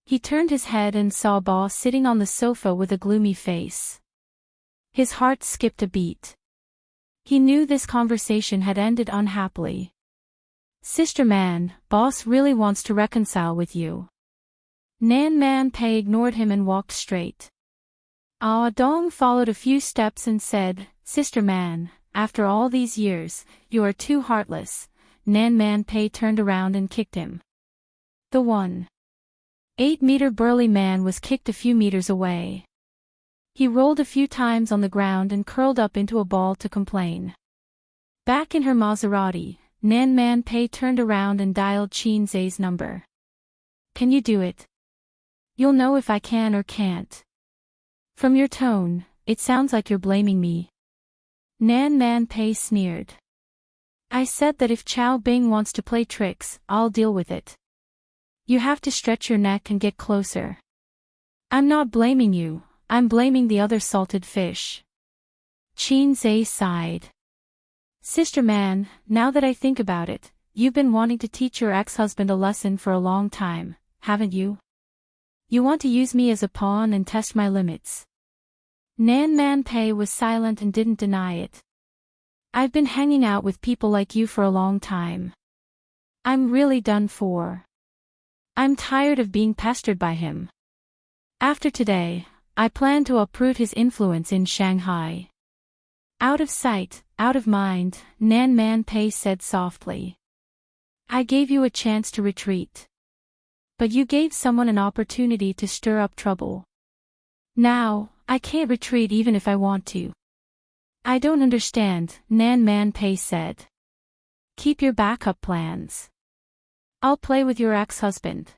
He turned his head and saw Ba sitting on the sofa with a gloomy face. His heart skipped a beat. He knew this conversation had ended unhappily. Sister Man, boss really wants to reconcile with you. Nan Man Pei ignored him and walked straight. Dong followed a few steps and said, Sister Man, after all these years, you are too heartless. Nan Man Pei turned around and kicked him. The 1.8-meter burly man was kicked a few meters away. He rolled a few times on the ground and curled up into a ball to complain. Back in her Maserati, Nan Man Pei turned around and dialed Qin Zhe's number. Can you do it? You'll know if I can or can't. From your tone, it sounds like you're blaming me. Nan Man Pei sneered. I said that if Chao Bing wants to play tricks, I'll deal with it. You have to stretch your neck and get closer. I'm not blaming you, I'm blaming the other salted fish. Qin Zhe sighed. Sister Man, now that I think about it, you've been wanting to teach your ex-husband a lesson for a long time, haven't you? You want to use me as a pawn and test my limits. Nan Man Pei was silent and didn't deny it. I've been hanging out with people like you for a long time. I'm really done for. I'm tired of being pestered by him. After today, I plan to uproot his influence in Shanghai. Out of sight, out of mind, Nan Man Pei said softly. I gave you a chance to retreat. But you gave someone an opportunity to stir up trouble. Now, I can't retreat even if I want to. I don't understand, Nan Man Pei said. Keep your backup plans. I'll play with your ex-husband.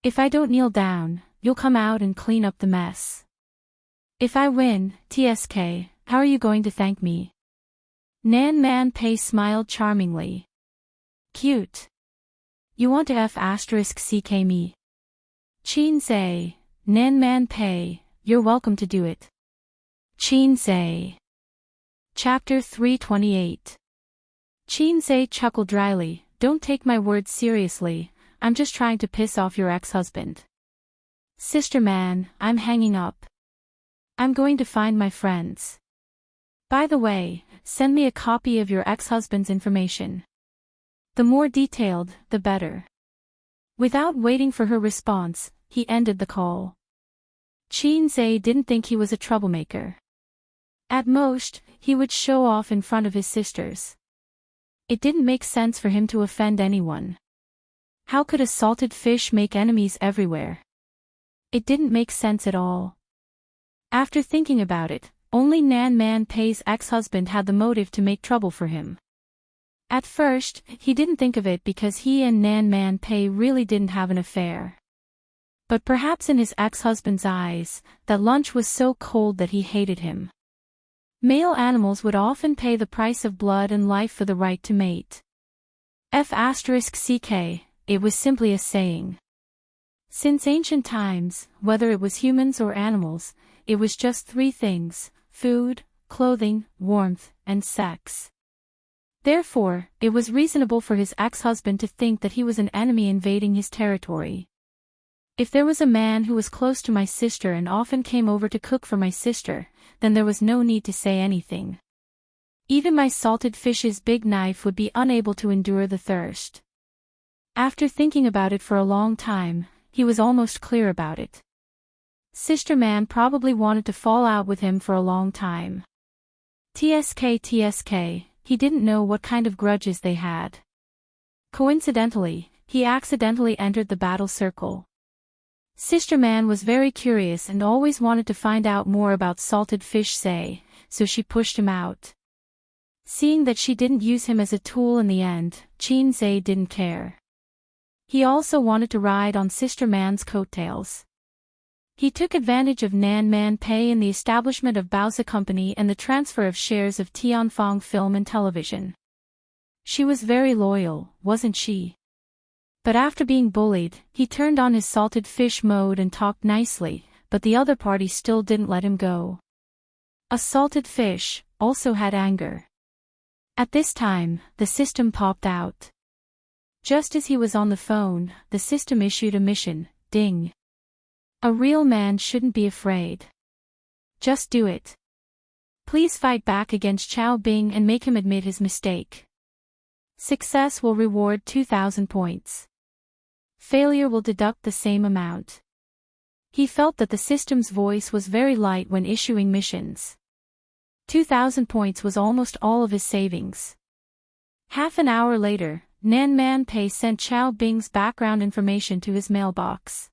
If I don't kneel down, you'll come out and clean up the mess. If I win, TSK, how are you going to thank me? Nan Man Pei smiled charmingly. Cute. You want to F***CK me? Qin Zhe, Nan Man Pei, you're welcome to do it. Qin Zhe. Chapter 328. Qin Zhe chuckled dryly, don't take my words seriously, I'm just trying to piss off your ex-husband. Sister Man, I'm hanging up. I'm going to find my friends. By the way, send me a copy of your ex-husband's information. The more detailed, the better. Without waiting for her response, he ended the call. Qin Zhe didn't think he was a troublemaker. At most, he would show off in front of his sisters. It didn't make sense for him to offend anyone. How could a salted fish make enemies everywhere? It didn't make sense at all. After thinking about it, only Nan Man Pei's ex-husband had the motive to make trouble for him. At first, he didn't think of it because he and Nan Man Pei really didn't have an affair. But perhaps in his ex-husband's eyes, that lunch was so cold that he hated him. Male animals would often pay the price of blood and life for the right to mate. F***ck, it was simply a saying. Since ancient times, whether it was humans or animals, it was just three things: food, clothing, warmth, and sex. Therefore, it was reasonable for his ex-husband to think that he was an enemy invading his territory. If there was a man who was close to my sister and often came over to cook for my sister, then there was no need to say anything. Even my salted fish's big knife would be unable to endure the thirst. After thinking about it for a long time, he was almost clear about it. Sister Man probably wanted to fall out with him for a long time. TSK, he didn't know what kind of grudges they had. Coincidentally, he accidentally entered the battle circle. Sister Man was very curious and always wanted to find out more about salted fish Say, so she pushed him out. Seeing that she didn't use him as a tool in the end, Qin Zhe didn't care. He also wanted to ride on Sister Man's coattails. He took advantage of Nan Man Pei in the establishment of Baozi Company and the transfer of shares of Tianfang Film and Television. She was very loyal, wasn't she? But after being bullied, he turned on his salted fish mode and talked nicely, but the other party still didn't let him go. A salted fish also had anger. At this time, the system popped out. Just as he was on the phone, the system issued a mission: ding. A real man shouldn't be afraid. Just do it. Please fight back against Xiao Bing and make him admit his mistake. Success will reward 2,000 points. Failure will deduct the same amount. He felt that the system's voice was very light when issuing missions. 2,000 points was almost all of his savings. Half an hour later, Nan Man Pei sent Xiao Bing's background information to his mailbox.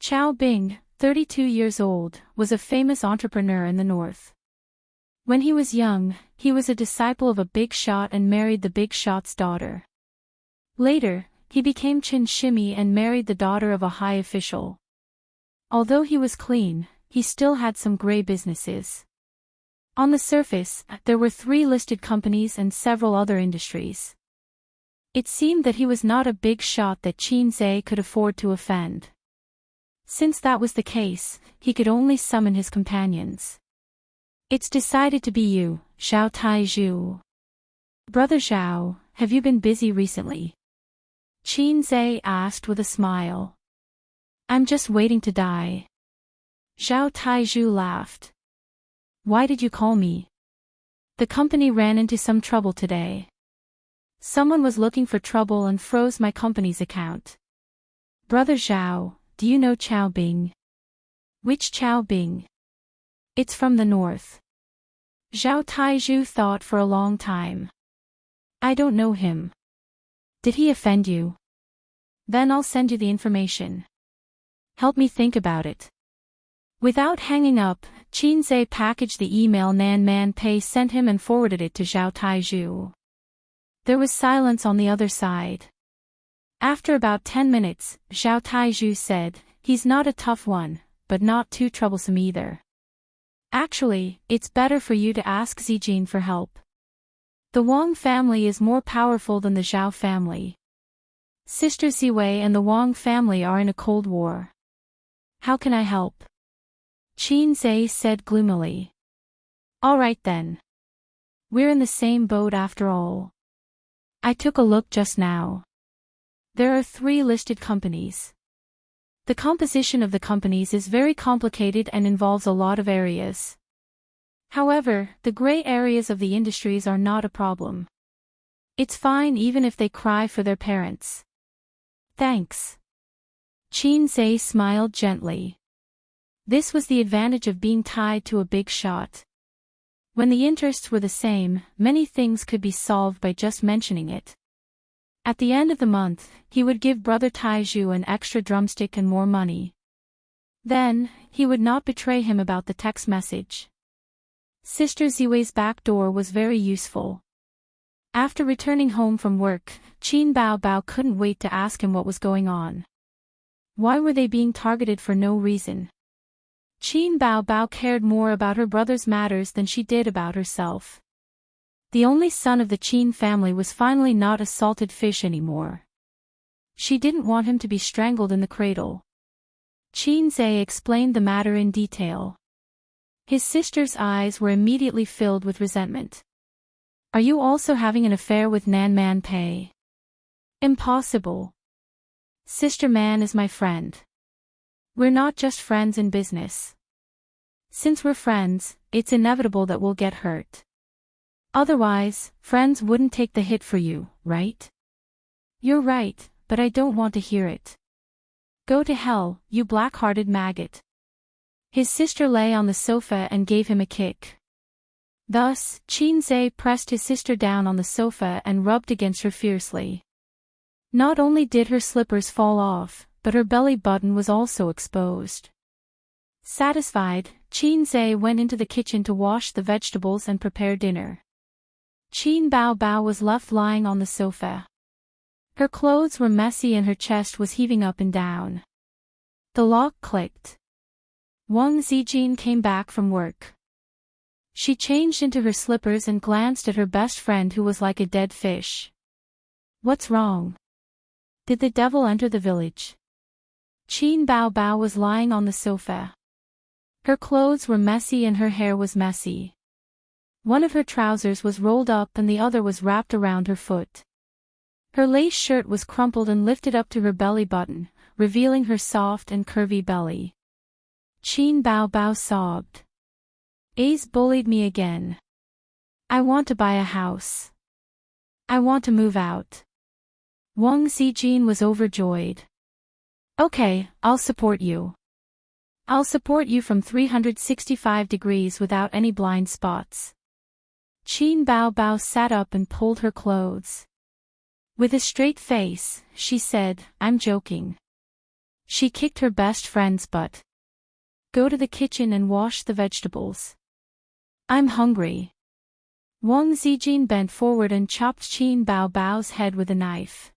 Xiao Bing, 32 years old, was a famous entrepreneur in the north. When he was young, he was a disciple of a big shot and married the big shot's daughter. Later, he became Qin Shimi and married the daughter of a high official. Although he was clean, he still had some gray businesses. On the surface, there were 3 listed companies and several other industries. It seemed that he was not a big shot that Qin Zhe could afford to offend. Since that was the case, he could only summon his companions. It's decided to be you, Zhao Taizhu. Brother Zhao, have you been busy recently? Qin Zhe asked with a smile. I'm just waiting to die. Zhao Taizhu laughed. Why did you call me? The company ran into some trouble today. Someone was looking for trouble and froze my company's account. Brother Zhao, do you know Xiao Bing? Which Xiao Bing? It's from the north. Zhao Taizhu thought for a long time. I don't know him. Did he offend you? Then I'll send you the information. Help me think about it. Without hanging up, Qin Zhe packaged the email Nan Man Pei sent him and forwarded it to Zhao Taizhu. There was silence on the other side. After about 10 minutes, Zhao Taizhu said, he's not a tough one, but not too troublesome either. Actually, it's better for you to ask Zijin for help. The Wang family is more powerful than the Zhao family. Sister Ziwei and the Wang family are in a cold war. How can I help? Qin Zhe said gloomily. All right then. We're in the same boat after all. I took a look just now. There are 3 listed companies. The composition of the companies is very complicated and involves a lot of areas. However, the gray areas of the industries are not a problem. It's fine even if they cry for their parents. Thanks. Qin Zhe smiled gently. This was the advantage of being tied to a big shot. When the interests were the same, many things could be solved by just mentioning it. At the end of the month, he would give brother Taiju an extra drumstick and more money. Then, he would not betray him about the text message. Sister Ziwei's back door was very useful. After returning home from work, Qin Bao Bao couldn't wait to ask him what was going on. Why were they being targeted for no reason? Qin Bao Bao cared more about her brother's matters than she did about herself. The only son of the Qin family was finally not a salted fish anymore. She didn't want him to be strangled in the cradle. Qin Zhe explained the matter in detail. His sister's eyes were immediately filled with resentment. Are you also having an affair with Nan Man Pei? Impossible. Sister Man is my friend. We're not just friends in business. Since we're friends, it's inevitable that we'll get hurt. Otherwise, friends wouldn't take the hit for you, right? You're right, but I don't want to hear it. Go to hell, you black-hearted maggot. His sister lay on the sofa and gave him a kick. Thus, Qin Zhe pressed his sister down on the sofa and rubbed against her fiercely. Not only did her slippers fall off, but her belly button was also exposed. Satisfied, Qin Zhe went into the kitchen to wash the vegetables and prepare dinner. Qin Bao Bao was left lying on the sofa. Her clothes were messy and her chest was heaving up and down. The lock clicked. Wang Zijin came back from work. She changed into her slippers and glanced at her best friend who was like a dead fish. What's wrong? Did the devil enter the village? Qin Bao Bao was lying on the sofa. Her clothes were messy and her hair was messy. One of her trousers was rolled up and the other was wrapped around her foot. Her lace shirt was crumpled and lifted up to her belly button, revealing her soft and curvy belly. Qin Bao Bao sobbed. A's bullied me again. I want to buy a house. I want to move out. Wang Zijin was overjoyed. Okay, I'll support you. I'll support you from 365 degrees without any blind spots. Qin Bao Bao sat up and pulled her clothes. With a straight face, she said, I'm joking. She kicked her best friend's butt. Go to the kitchen and wash the vegetables. I'm hungry. Wang Zijin bent forward and chopped Qin Bao Bao's head with a knife.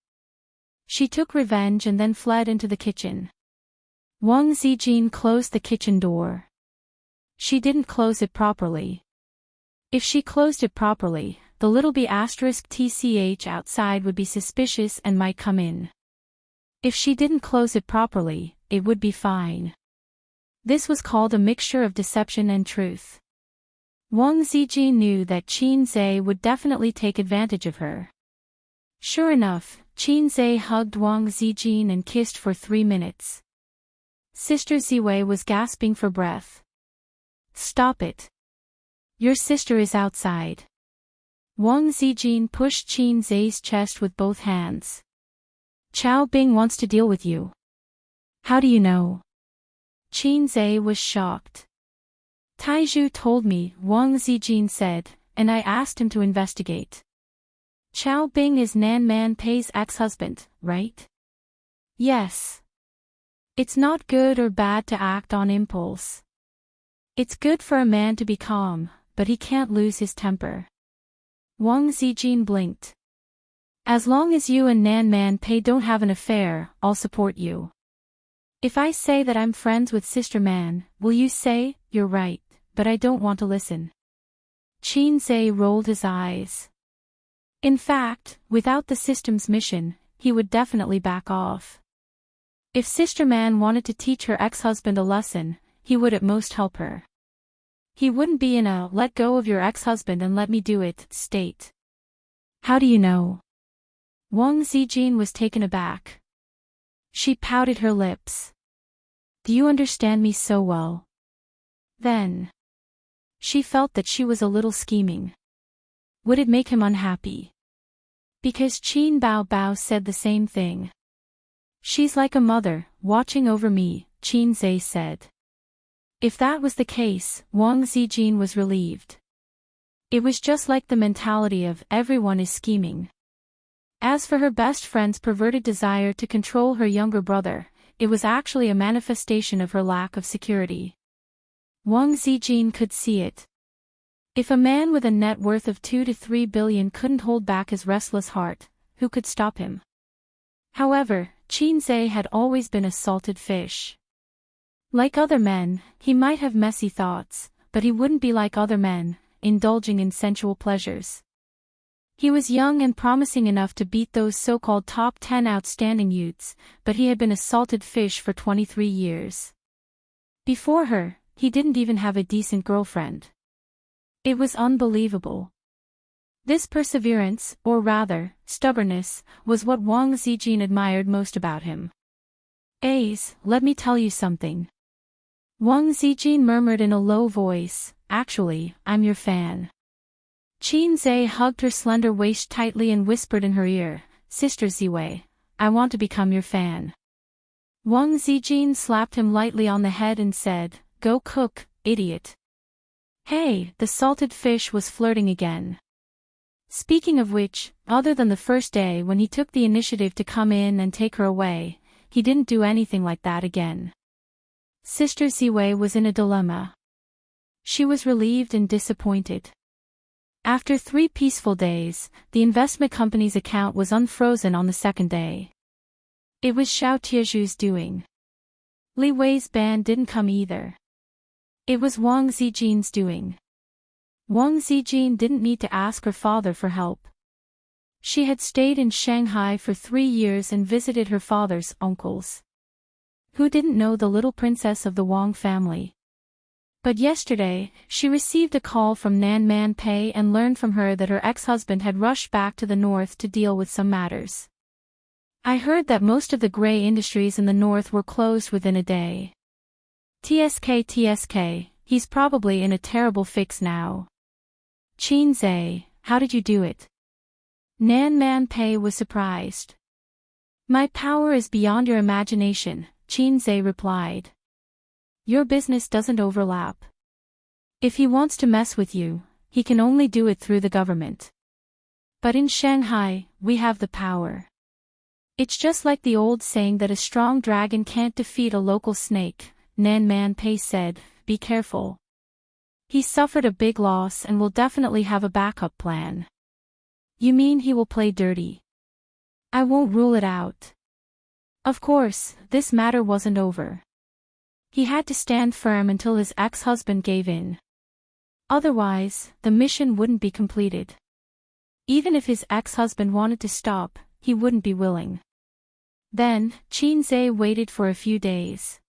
She took revenge and then fled into the kitchen. Wang Zijin closed the kitchen door. She didn't close it properly. If she closed it properly, the little b** tch outside would be suspicious and might come in. If she didn't close it properly, it would be fine. This was called a mixture of deception and truth. Wang Zijin knew that Qin Zhe would definitely take advantage of her. Sure enough, Qin Zhe hugged Wang Zijin and kissed for 3 minutes. Sister Ziwei was gasping for breath. Stop it. Your sister is outside. Wang Zijin pushed Qin Zhe's chest with both hands. Chao Bing wants to deal with you. How do you know? Qin Zhe was shocked. Taiju told me, Wang Zijin said, and I asked him to investigate. Chao Bing is Nan Man Pei's ex-husband, right? Yes. It's not good or bad to act on impulse. It's good for a man to be calm, but he can't lose his temper. Wang Zijin blinked. As long as you and Nan Man Pei don't have an affair, I'll support you. If I say that I'm friends with Sister Man, will you say, you're right, but I don't want to listen? Qin Zhe rolled his eyes. In fact, without the system's mission, he would definitely back off. If Sister Man wanted to teach her ex-husband a lesson, he would at most help her. He wouldn't be in a let go of your ex-husband and let me do it state. How do you know? Wang Zijin was taken aback. She pouted her lips. Do you understand me so well? Then. She felt that she was a little scheming. Would it make him unhappy? Because Qin Bao Bao said the same thing. She's like a mother, watching over me, Qin Zhe said. If that was the case, Wang Zijin was relieved. It was just like the mentality of everyone is scheming. As for her best friend's perverted desire to control her younger brother, it was actually a manifestation of her lack of security. Wang Zijin could see it. If a man with a net worth of 2 to 3 billion couldn't hold back his restless heart, who could stop him? However, Qin Zhe had always been a salted fish. Like other men, he might have messy thoughts, but he wouldn't be like other men, indulging in sensual pleasures. He was young and promising enough to beat those so-called top 10 outstanding youths, but he had been a salted fish for 23 years. Before her, he didn't even have a decent girlfriend. It was unbelievable. This perseverance, or rather, stubbornness, was what Wang Zijin admired most about him. "Ace, let me tell you something." Wang Zijin murmured in a low voice, "Actually, I'm your fan." Qin Zhe hugged her slender waist tightly and whispered in her ear, "Sister Ziwei, I want to become your fan." Wang Zijin slapped him lightly on the head and said, "Go cook, idiot." Hey, the salted fish was flirting again. Speaking of which, other than the first day when he took the initiative to come in and take her away, he didn't do anything like that again. Sister Ziwei was in a dilemma. She was relieved and disappointed. After 3 peaceful days, the investment company's account was unfrozen on the second day. It was Xiao Tieju's doing. Li Wei's band didn't come either. It was Wang Zijin's doing. Wang Zijin didn't need to ask her father for help. She had stayed in Shanghai for 3 years and visited her father's uncles. Who didn't know the little princess of the Wang family? But yesterday, she received a call from Nan Man Pei and learned from her that her ex-husband had rushed back to the north to deal with some matters. "I heard that most of the gray industries in the north were closed within a day. TSK, he's probably in a terrible fix now." "Qin Zhe, how did you do it?" Nan Man Pei was surprised. "My power is beyond your imagination," Qin Zhe replied. "Your business doesn't overlap. If he wants to mess with you, he can only do it through the government. But in Shanghai, we have the power. It's just like the old saying that a strong dragon can't defeat a local snake," Nan Man Pei said, "Be careful. He suffered a big loss and will definitely have a backup plan." "You mean he will play dirty?" "I won't rule it out." Of course, this matter wasn't over. He had to stand firm until his ex-husband gave in. Otherwise, the mission wouldn't be completed. Even if his ex-husband wanted to stop, he wouldn't be willing. Then, Qin Zhe waited for a few days.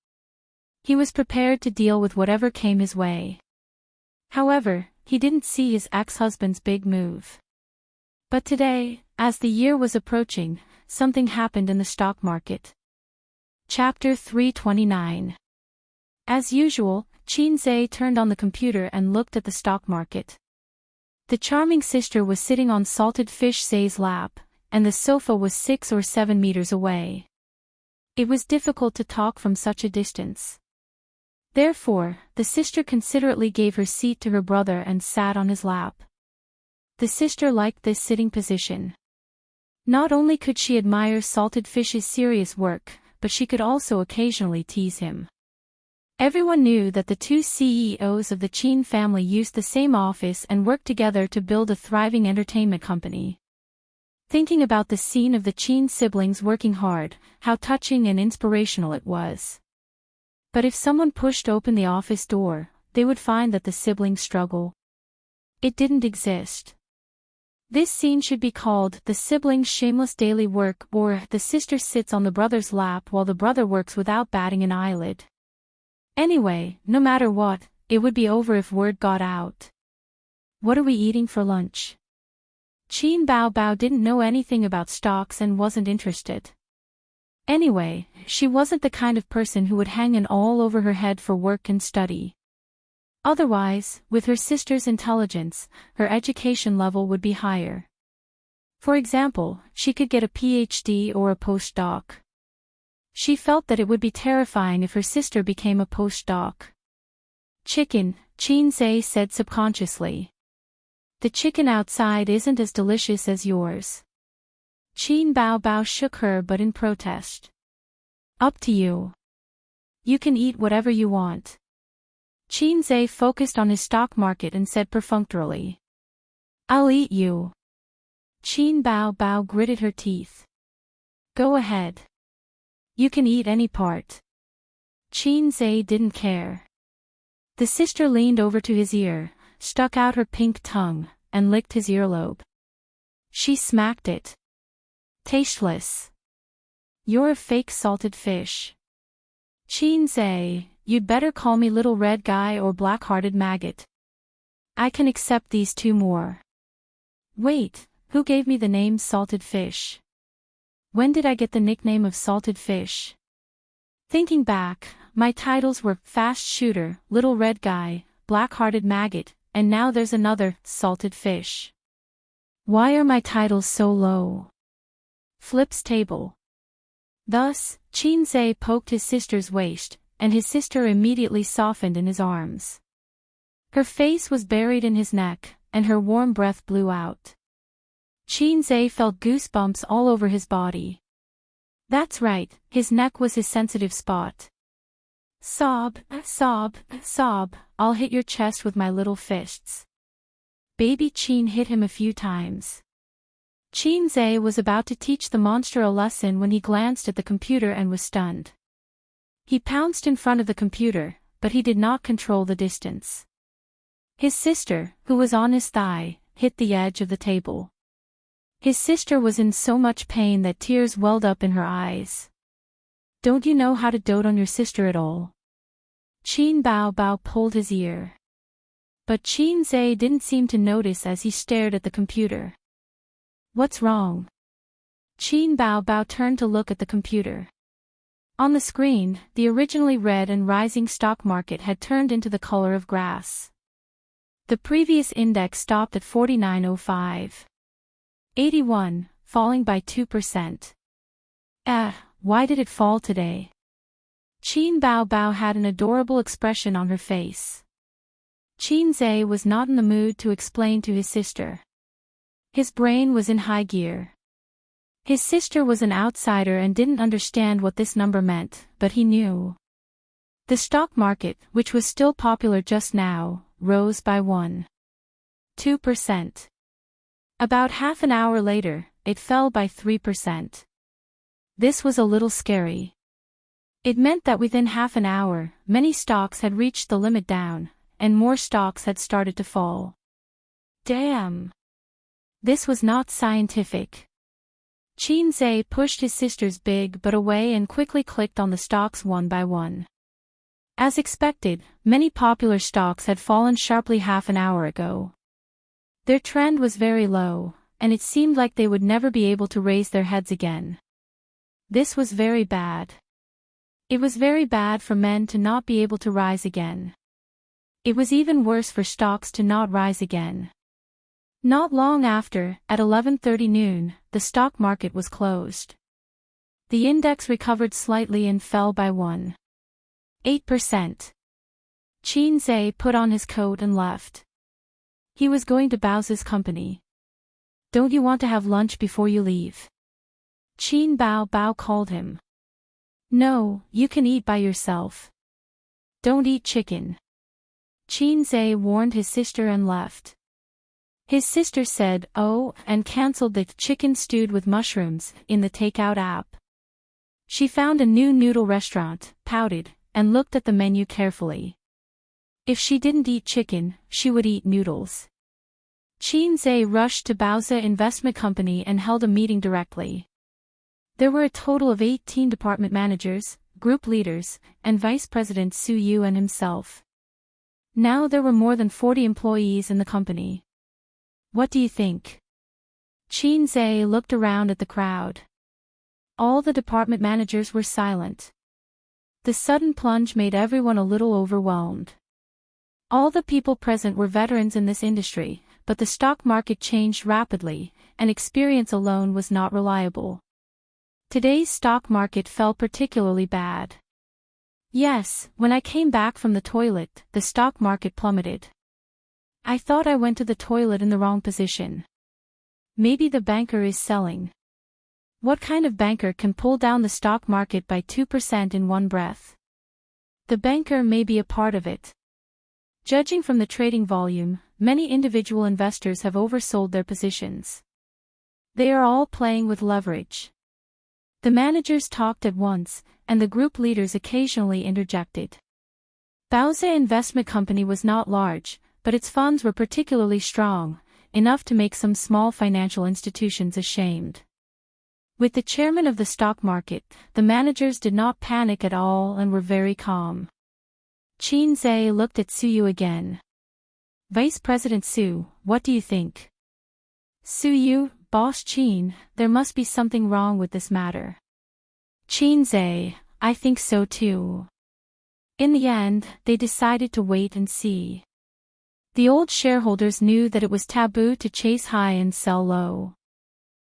He was prepared to deal with whatever came his way. However, he didn't see his ex-husband's big move. But today, as the year was approaching, something happened in the stock market. Chapter 329. As usual, Qin Zhe turned on the computer and looked at the stock market. The charming sister was sitting on salted fish Zhe's lap, and the sofa was 6 or 7 meters away. It was difficult to talk from such a distance. Therefore, the sister considerately gave her seat to her brother and sat on his lap. The sister liked this sitting position. Not only could she admire salted fish's serious work, but she could also occasionally tease him. Everyone knew that the 2 CEOs of the Qin family used the same office and worked together to build a thriving entertainment company. Thinking about the scene of the Qin siblings working hard, how touching and inspirational it was. But if someone pushed open the office door, they would find that the siblings' struggle. It didn't exist. This scene should be called the siblings' shameless daily work, or the sister sits on the brother's lap while the brother works without batting an eyelid. Anyway, no matter what, it would be over if word got out. "What are we eating for lunch?" Qin Bao didn't know anything about stocks and wasn't interested. Anyway, she wasn't the kind of person who would hang an all over her head for work and study. Otherwise, with her sister's intelligence, her education level would be higher. For example, she could get a PhD or a postdoc. She felt that it would be terrifying if her sister became a postdoc. "Chicken," Qin Zhe said subconsciously. The chicken outside isn't as delicious as yours. Qin Bao Bao shook her butt in protest. Up to you. You can eat whatever you want. Qin Zhe focused on his stock market and said perfunctorily. I'll eat you. Qin Bao Bao gritted her teeth. Go ahead. You can eat any part. Qin Zhe didn't care. The sister leaned over to his ear, stuck out her pink tongue, and licked his earlobe. She smacked it. Tasteless. You're a fake salted fish. Qin Zhe, you'd better call me little red guy or black-hearted maggot. I can accept these two more. Wait, who gave me the name salted fish? When did I get the nickname of salted fish? Thinking back, my titles were fast shooter, little red guy, black-hearted maggot, and now there's another, salted fish. Why are my titles so low? Flips table. Thus, Qin Zhe poked his sister's waist, and his sister immediately softened in his arms. Her face was buried in his neck, and her warm breath blew out. Qin Zhe felt goosebumps all over his body. That's right, his neck was his sensitive spot. Sob, sob, sob, I'll hit your chest with my little fists. Baby Qin hit him a few times. Qin Zhe was about to teach the monster a lesson when he glanced at the computer and was stunned. He pounced in front of the computer, but he did not control the distance. His sister, who was on his thigh, hit the edge of the table. His sister was in so much pain that tears welled up in her eyes. Don't you know how to dote on your sister at all? Qin Bao Bao pulled his ear. But Qin Zhe didn't seem to notice as he stared at the computer. What's wrong? Qin Bao Bao turned to look at the computer. On the screen, the originally red and rising stock market had turned into the color of grass. The previous index stopped at 49.05. 81, falling by 2%. Why did it fall today? Qin Bao Bao had an adorable expression on her face. Qin Zhe was not in the mood to explain to his sister. His brain was in high gear. His sister was an outsider and didn't understand what this number meant, but he knew. The stock market, which was still popular just now, rose by 1.2%. About half an hour later, it fell by 3%. This was a little scary. It meant that within half an hour, many stocks had reached the limit down, and more stocks had started to fall. Damn! This was not scientific. Qin Zhe pushed his sister's big butt away and quickly clicked on the stocks one by one. As expected, many popular stocks had fallen sharply half an hour ago. Their trend was very low, and it seemed like they would never be able to raise their heads again. This was very bad. It was very bad for men to not be able to rise again. It was even worse for stocks to not rise again. Not long after, at 11:30 noon, the stock market was closed. The index recovered slightly and fell by 1.8%. Qin Zhe put on his coat and left. He was going to Bao's company. Don't you want to have lunch before you leave? Qin Bao Bao called him. No, you can eat by yourself. Don't eat chicken. Qin Zhe warned his sister and left. His sister said, "Oh," and cancelled the chicken stewed with mushrooms in the takeout app. She found a new noodle restaurant, pouted, and looked at the menu carefully. If she didn't eat chicken, she would eat noodles. Qin Zhe rushed to Bao's investment company and held a meeting directly. There were a total of 18 department managers, group leaders, and Vice President Su Yu and himself. Now there were more than 40 employees in the company. What do you think? Qin Zhe looked around at the crowd. All the department managers were silent. The sudden plunge made everyone a little overwhelmed. All the people present were veterans in this industry, but the stock market changed rapidly, and experience alone was not reliable. Today's stock market fell particularly bad. Yes, when I came back from the toilet, the stock market plummeted. I thought I went to the toilet in the wrong position. Maybe the banker is selling. What kind of banker can pull down the stock market by 2% in one breath? The banker may be a part of it. Judging from the trading volume, many individual investors have oversold their positions. They are all playing with leverage. The managers talked at once, and the group leaders occasionally interjected. Bauza Investment Company was not large, but its funds were particularly strong, enough to make some small financial institutions ashamed. With the chairman of the stock market, the managers did not panic at all and were very calm. Qin Zhe looked at Su Yu again. Vice President Su, what do you think? Su Yu, Boss Qin, there must be something wrong with this matter. Qin Zhe, I think so too. In the end, they decided to wait and see. The old shareholders knew that it was taboo to chase high and sell low.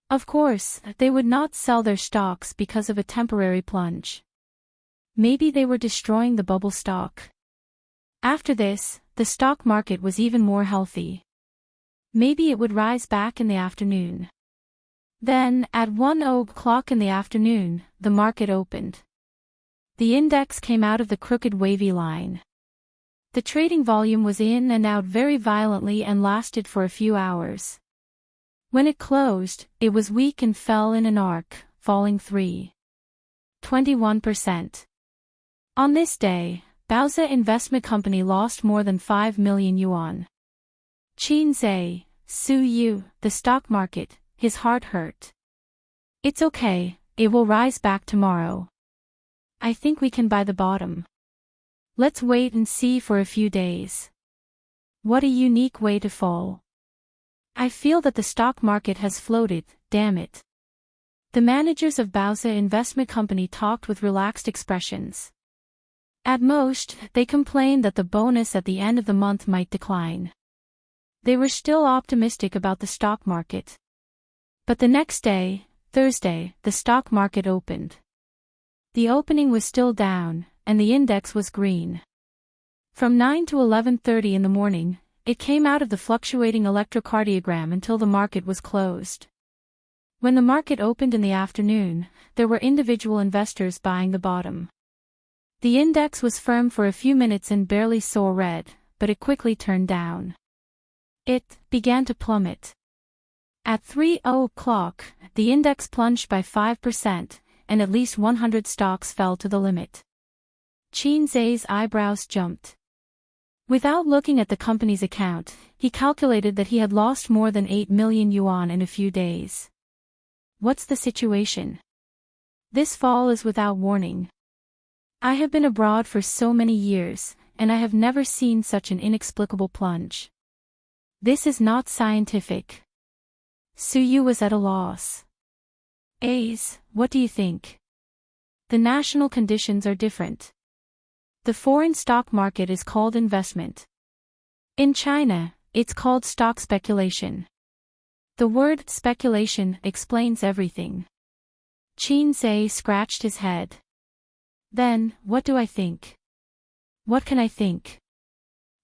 Of course, they would not sell their stocks because of a temporary plunge. Maybe they were destroying the bubble stock. After this, the stock market was even more healthy. Maybe it would rise back in the afternoon. Then, at 1:00 in the afternoon, the market opened. The index came out of the crooked wavy line. The trading volume was in and out very violently and lasted for a few hours. When it closed, it was weak and fell in an arc, falling 3.21%. On this day, Bauza Investment Company lost more than 5 million yuan. Qin Zhe, Su Yu, the stock market, his heart hurt. It's okay, it will rise back tomorrow. I think we can buy the bottom. Let's wait and see for a few days. What a unique way to fall. I feel that the stock market has floated, damn it. The managers of Bauza Investment Company talked with relaxed expressions. At most, they complained that the bonus at the end of the month might decline. They were still optimistic about the stock market. But the next day, Thursday, the stock market opened. The opening was still down, and the index was green. From 9 to 11:30 in the morning, it came out of the fluctuating electrocardiogram until the market was closed. When the market opened in the afternoon, there were individual investors buying the bottom. The index was firm for a few minutes and barely saw red, but it quickly turned down. It began to plummet. At 3:00, the index plunged by 5%, and at least 100 stocks fell to the limit. Qin Zhe's eyebrows jumped. Without looking at the company's account, he calculated that he had lost more than 8 million yuan in a few days. What's the situation? This fall is without warning. I have been abroad for so many years, and I have never seen such an inexplicable plunge. This is not scientific. Su Yu was at a loss. Ace, what do you think? The national conditions are different. The foreign stock market is called investment. In China, it's called stock speculation. The word speculation explains everything. Qin Zhe scratched his head. Then, what do I think? What can I think?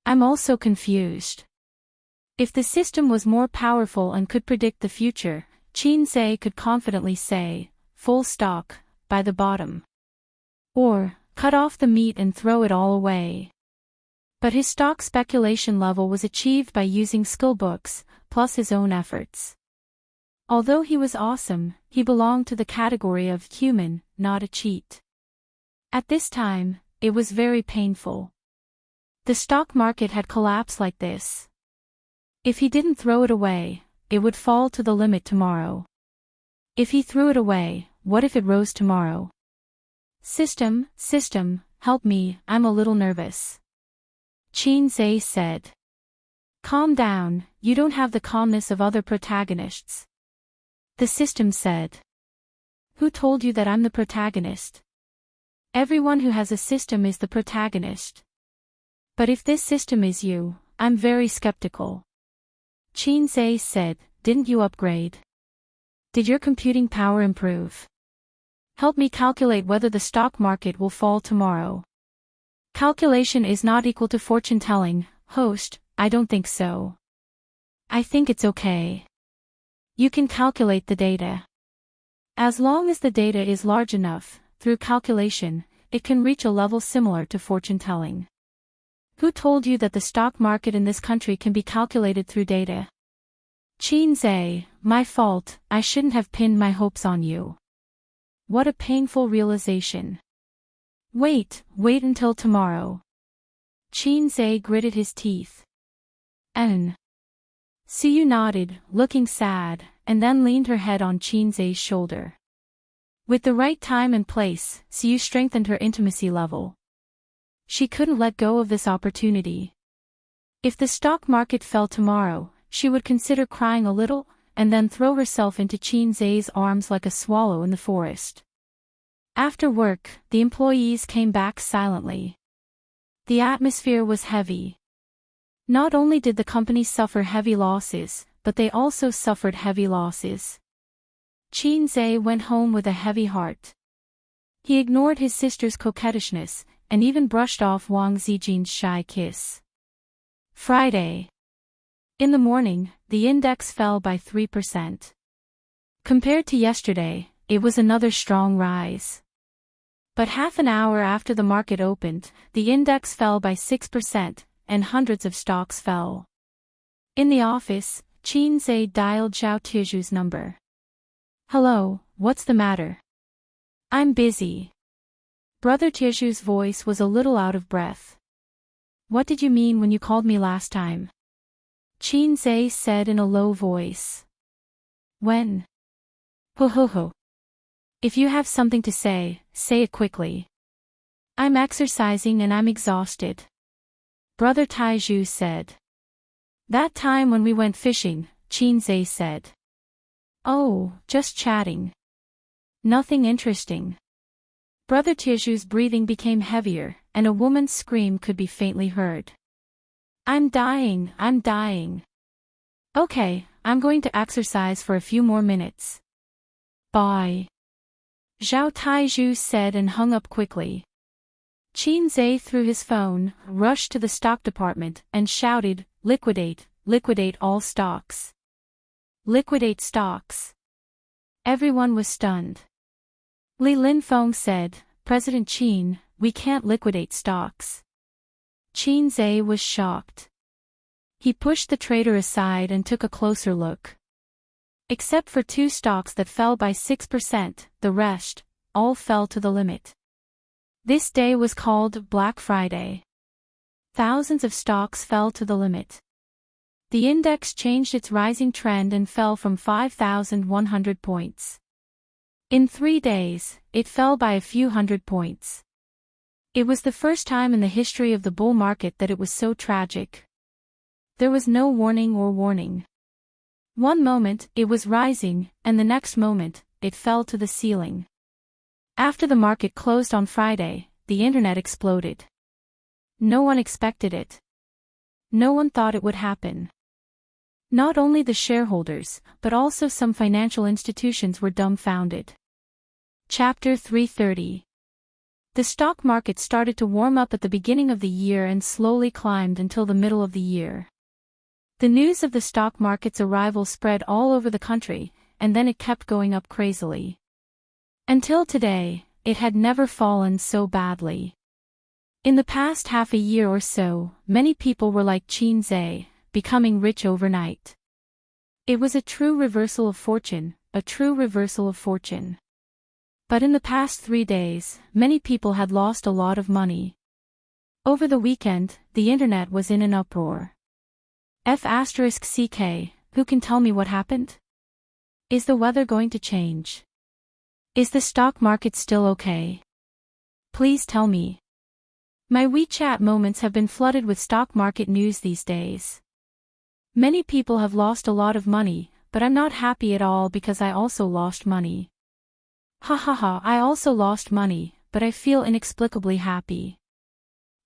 I'm also confused. If the system was more powerful and could predict the future, Qin Zhe could confidently say, full stock, buy the bottom. Or, cut off the meat and throw it all away. But his stock speculation level was achieved by using skill books, plus his own efforts. Although he was awesome, he belonged to the category of human, not a cheat. At this time, it was very painful. The stock market had collapsed like this. If he didn't throw it away, it would fall to the limit tomorrow. If he threw it away, what if it rose tomorrow? System, help me, I'm a little nervous. Qin Zhe said. Calm down, you don't have the calmness of other protagonists. The system said. Who told you that I'm the protagonist? Everyone who has a system is the protagonist. But if this system is you, I'm very skeptical. Qin Zhe said, didn't you upgrade? Did your computing power improve? Help me calculate whether the stock market will fall tomorrow. Calculation is not equal to fortune telling, host, I don't think so. I think it's okay. You can calculate the data. As long as the data is large enough, through calculation, it can reach a level similar to fortune-telling. Who told you that the stock market in this country can be calculated through data? Qin, my fault, I shouldn't have pinned my hopes on you. What a painful realization. Wait until tomorrow. Qin gritted his teeth. Suyu nodded, looking sad, and then leaned her head on Qin's shoulder. With the right time and place, Suyu strengthened her intimacy level. She couldn't let go of this opportunity. If the stock market fell tomorrow, she would consider crying a little, and then throw herself into Qin's arms like a swallow in the forest. After work, the employees came back silently. The atmosphere was heavy. Not only did the company suffer heavy losses, but they also suffered heavy losses. Qin went home with a heavy heart. He ignored his sister's coquettishness, and even brushed off Wang Zijin's shy kiss. Friday. In the morning, the index fell by 3%. Compared to yesterday, it was another strong rise. But half an hour after the market opened, the index fell by 6%, and hundreds of stocks fell. In the office, Qin dialed Zhao Tiju's number. Hello, what's the matter? I'm busy. Brother Tiju's voice was a little out of breath. What did you mean when you called me last time? Qin said in a low voice. When? Ho. If you have something to say it quickly. I'm exercising and I'm exhausted. Brother Taiju said. That time when we went fishing, Qin said. Oh, just chatting. Nothing interesting. Brother Tiju's breathing became heavier, and a woman's scream could be faintly heard. I'm dying. Okay, I'm going to exercise for a few more minutes. Bye. Zhao Taiju said and hung up quickly. Qin threw his phone, rushed to the stock department, and shouted, liquidate all stocks. Liquidate stocks. Everyone was stunned. Li Linfeng said, President Qin, we can't liquidate stocks. Qin was shocked. He pushed the trader aside and took a closer look. Except for 2 stocks that fell by 6%, the rest, all fell to the limit. This day was called Black Friday. Thousands of stocks fell to the limit. The index changed its rising trend and fell from 5,100 points. In 3 days, it fell by a few hundred points. It was the first time in the history of the bull market that it was so tragic. There was no warning. One moment, it was rising, and the next moment, it fell to the ceiling. After the market closed on Friday, the internet exploded. No one expected it. No one thought it would happen. Not only the shareholders, but also some financial institutions were dumbfounded. Chapter 330. The stock market started to warm up at the beginning of the year and slowly climbed until the middle of the year. The news of the stock market's arrival spread all over the country, and then it kept going up crazily. Until today, it had never fallen so badly. In the past half a year or so, many people were like Qin, becoming rich overnight. It was a true reversal of fortune. But in the past 3 days, many people had lost a lot of money. Over the weekend, the internet was in an uproar. F***ck, who can tell me what happened? Is the weather going to change? Is the stock market still okay? Please tell me. My WeChat moments have been flooded with stock market news these days. Many people have lost a lot of money, but I'm not happy at all because I also lost money. I also lost money, but I feel inexplicably happy.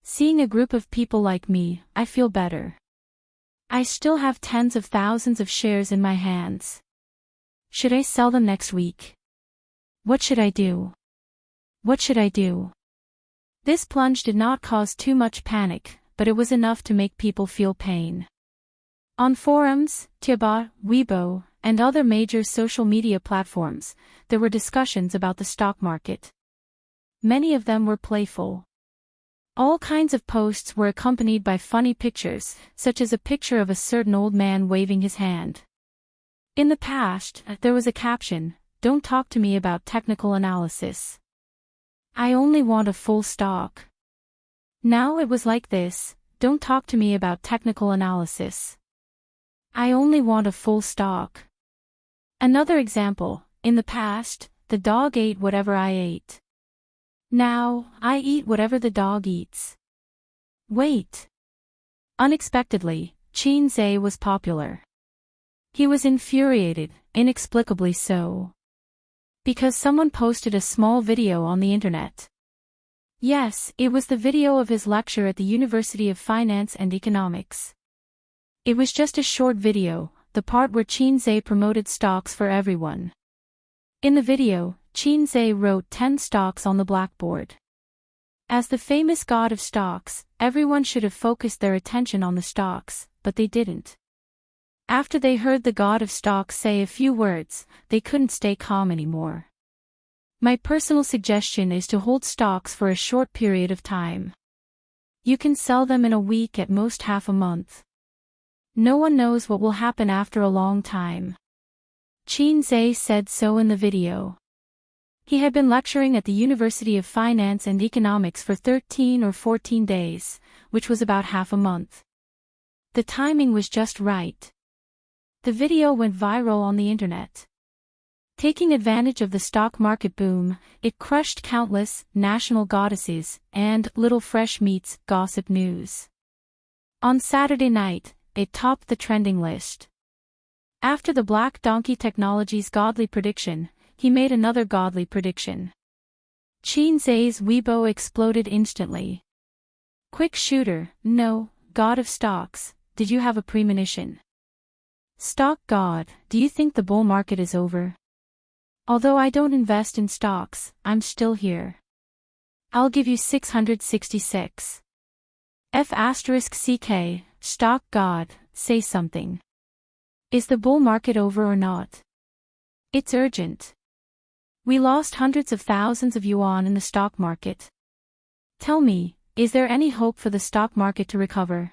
Seeing a group of people like me, I feel better. I still have tens of thousands of shares in my hands. Should I sell them next week? What should I do? This plunge did not cause too much panic, but it was enough to make people feel pain. On forums, Tieba, Weibo, and other major social media platforms, there were discussions about the stock market. Many of them were playful. All kinds of posts were accompanied by funny pictures, such as a picture of a certain old man waving his hand. In the past, there was a caption, "Don't talk to me about technical analysis. I only want a full stock." Now it was like this, "Don't talk to me about technical analysis. I only want a full stock." Another example, in the past, "The dog ate whatever I ate. Now, I eat whatever the dog eats." Wait. Unexpectedly, Chinze was popular. He was infuriated, inexplicably so. Because someone posted a small video on the internet. Yes, it was the video of his lecture at the University of Finance and Economics. It was just a short video, the part where Chinze promoted stocks for everyone. In the video, Chinze wrote 10 stocks on the blackboard. As the famous god of stocks, everyone should have focused their attention on the stocks, but they didn't. After they heard the god of stocks say a few words, they couldn't stay calm anymore. My personal suggestion is to hold stocks for a short period of time. You can sell them in a week, at most half a month. No one knows what will happen after a long time. Chinze said so in the video. He had been lecturing at the University of Finance and Economics for 13 or 14 days, which was about half a month. The timing was just right. The video went viral on the internet. Taking advantage of the stock market boom, it crushed countless national goddesses and Little Fresh Meat's gossip news. On Saturday night, it topped the trending list. After the Black Donkey Technologies godly prediction, he made another godly prediction. Chinze's Weibo exploded instantly. "Quick shooter, no, god of stocks, did you have a premonition? Stock god, do you think the bull market is over? Although I don't invest in stocks, I'm still here. I'll give you 666. F***ck, stock god, say something. Is the bull market over or not? It's urgent. We lost hundreds of thousands of yuan in the stock market. Tell me, is there any hope for the stock market to recover?"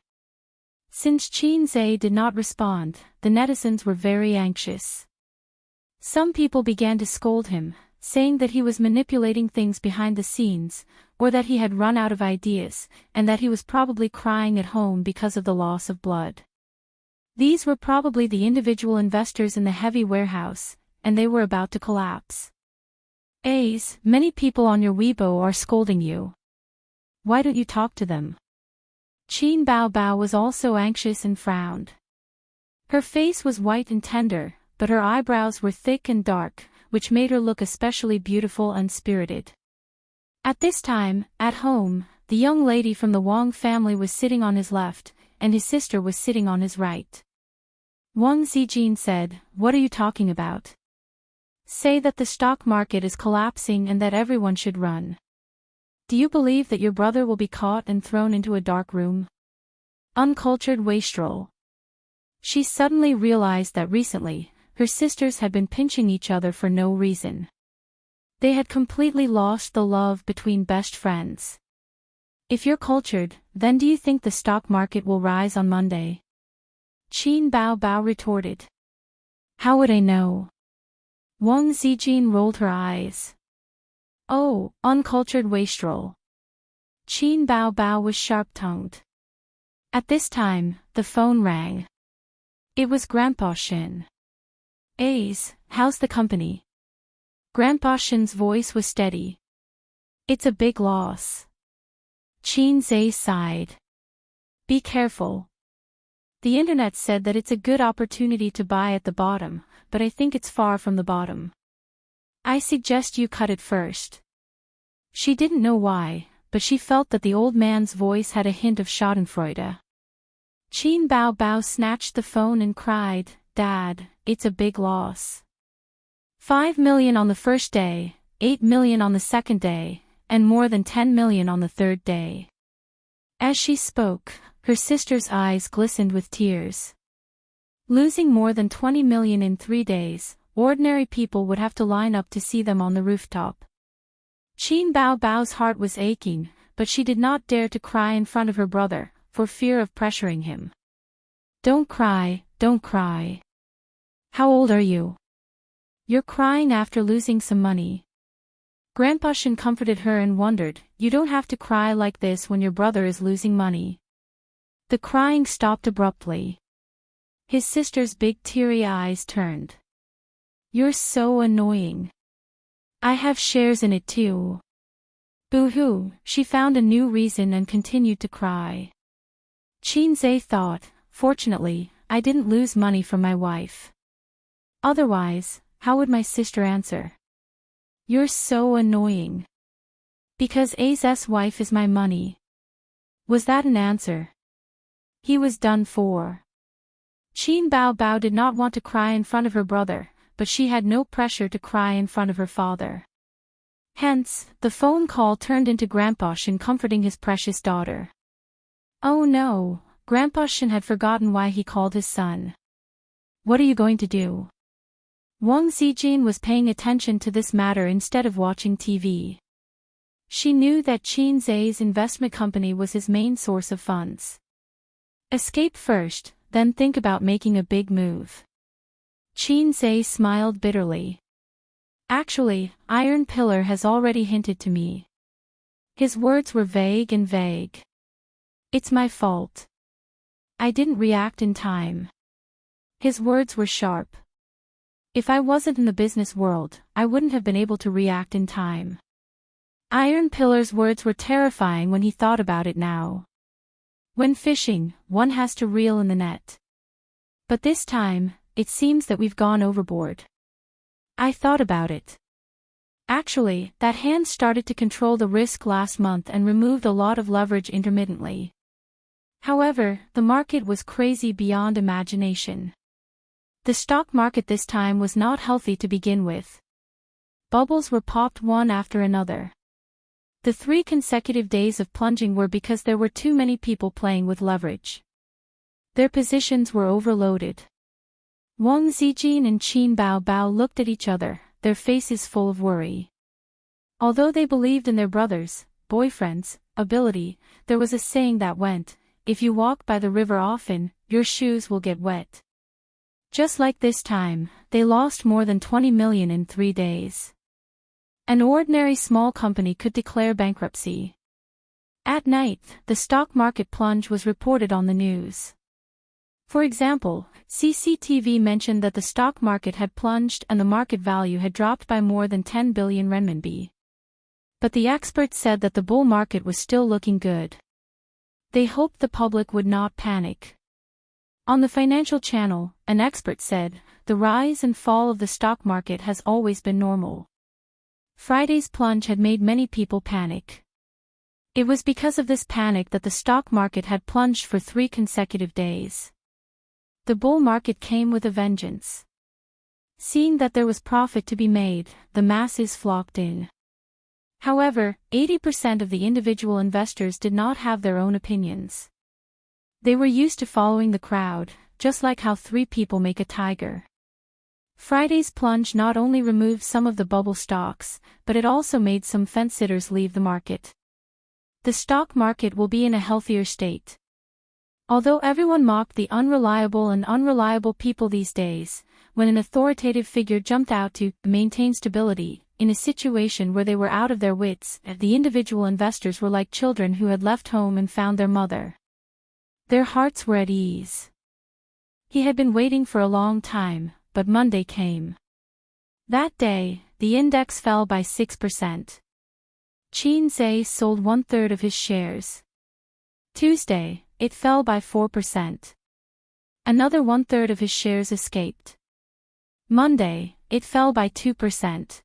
Since Chinze did not respond, the netizens were very anxious. Some people began to scold him, saying that he was manipulating things behind the scenes, or that he had run out of ideas, and that he was probably crying at home because of the loss of blood. These were probably the individual investors in the heavy warehouse, and they were about to collapse. Many people on your Weibo are scolding you. Why don't you talk to them? Qin Bao was also anxious and frowned. Her face was white and tender, but her eyebrows were thick and dark, which made her look especially beautiful and spirited. At this time, at home, the young lady from the Wang family was sitting on his left, and his sister was sitting on his right. Wang Zijin said, "What are you talking about? Say that the stock market is collapsing and that everyone should run. Do you believe that your brother will be caught and thrown into a dark room? Uncultured wastrel." She suddenly realized that recently, her sisters had been pinching each other for no reason. They had completely lost the love between best friends. "If you're cultured, then do you think the stock market will rise on Monday?" Qin Bao retorted. "How would I know?" Wang Zijin rolled her eyes. "Oh, uncultured wastrel." Qin Bao was sharp-tongued. At this time, the phone rang. It was Grandpa Shin. How's the company?" Grandpa Shin's voice was steady. "It's a big loss." Chinze sighed. "Be careful. The internet said that it's a good opportunity to buy at the bottom, but I think it's far from the bottom. I suggest you cut it first." She didn't know why, but she felt that the old man's voice had a hint of schadenfreude. Qin Bao snatched the phone and cried, "Dad, it's a big loss. 5 million on the first day, 8 million on the second day, and more than 10 million on the third day." As she spoke, her sister's eyes glistened with tears. Losing more than 20 million in 3 days, ordinary people would have to line up to see them on the rooftop. Qin Bao's heart was aching, but she did not dare to cry in front of her brother, for fear of pressuring him. Don't cry, don't cry. How old are you? You're crying after losing some money. Grandpa Shin comforted her and wondered, you don't have to cry like this when your brother is losing money. The crying stopped abruptly. His sister's big teary eyes turned. You're so annoying. I have shares in it too. Boo-hoo, she found a new reason and continued to cry. Qinze thought, fortunately, I didn't lose money from my wife. Otherwise, how would my sister answer? You're so annoying. Because A's wife is my money. Was that an answer? He was done for. Qin Bao did not want to cry in front of her brother, but she had no pressure to cry in front of her father. Hence, the phone call turned into Grandpa Shin comforting his precious daughter. Oh no, Grandpa Shin had forgotten why he called his son. What are you going to do? Wang Zijin was paying attention to this matter instead of watching TV. She knew that Qin Zhe's investment company was his main source of funds. Escape first, then think about making a big move. Qin Zhe smiled bitterly. Actually, Iron Pillar has already hinted to me. His words were vague and vague. It's my fault. I didn't react in time. His words were sharp. If I wasn't in the business world, I wouldn't have been able to react in time. Iron Pillar's words were terrifying when he thought about it now. When fishing, one has to reel in the net. But this time, it seems that we've gone overboard. I thought about it. Actually, that hand started to control the risk last month and removed a lot of leverage intermittently. However, the market was crazy beyond imagination. The stock market this time was not healthy to begin with. Bubbles were popped one after another. The 3 consecutive days of plunging were because there were too many people playing with leverage. Their positions were overloaded. Wang Zijin and Qin Bao looked at each other, their faces full of worry. Although they believed in their brothers' boyfriends' ability, there was a saying that went, if you walk by the river often, your shoes will get wet. Just like this time, they lost more than 20 million in 3 days. An ordinary small company could declare bankruptcy. At night, the stock market plunge was reported on the news. For example, CCTV mentioned that the stock market had plunged and the market value had dropped by more than 10 billion renminbi. But the experts said that the bull market was still looking good. They hoped the public would not panic. On the financial channel, an expert said, the rise and fall of the stock market has always been normal. Friday's plunge had made many people panic. It was because of this panic that the stock market had plunged for 3 consecutive days. The bull market came with a vengeance. Seeing that there was profit to be made, the masses flocked in. However, 80% of the individual investors did not have their own opinions. They were used to following the crowd, just like how 3 people make a tiger. Friday's plunge not only removed some of the bubble stocks, but it also made some fence-sitters leave the market. The stock market will be in a healthier state. Although everyone mocked the unreliable people these days, when an authoritative figure jumped out to maintain stability, in a situation where they were out of their wits, the individual investors were like children who had left home and found their mother. Their hearts were at ease. He had been waiting for a long time, but Monday came. That day, the index fell by 6%. Qin Zhe sold 1/3 of his shares. Tuesday, it fell by 4%. Another 1/3 of his shares escaped. Monday, it fell by 2%.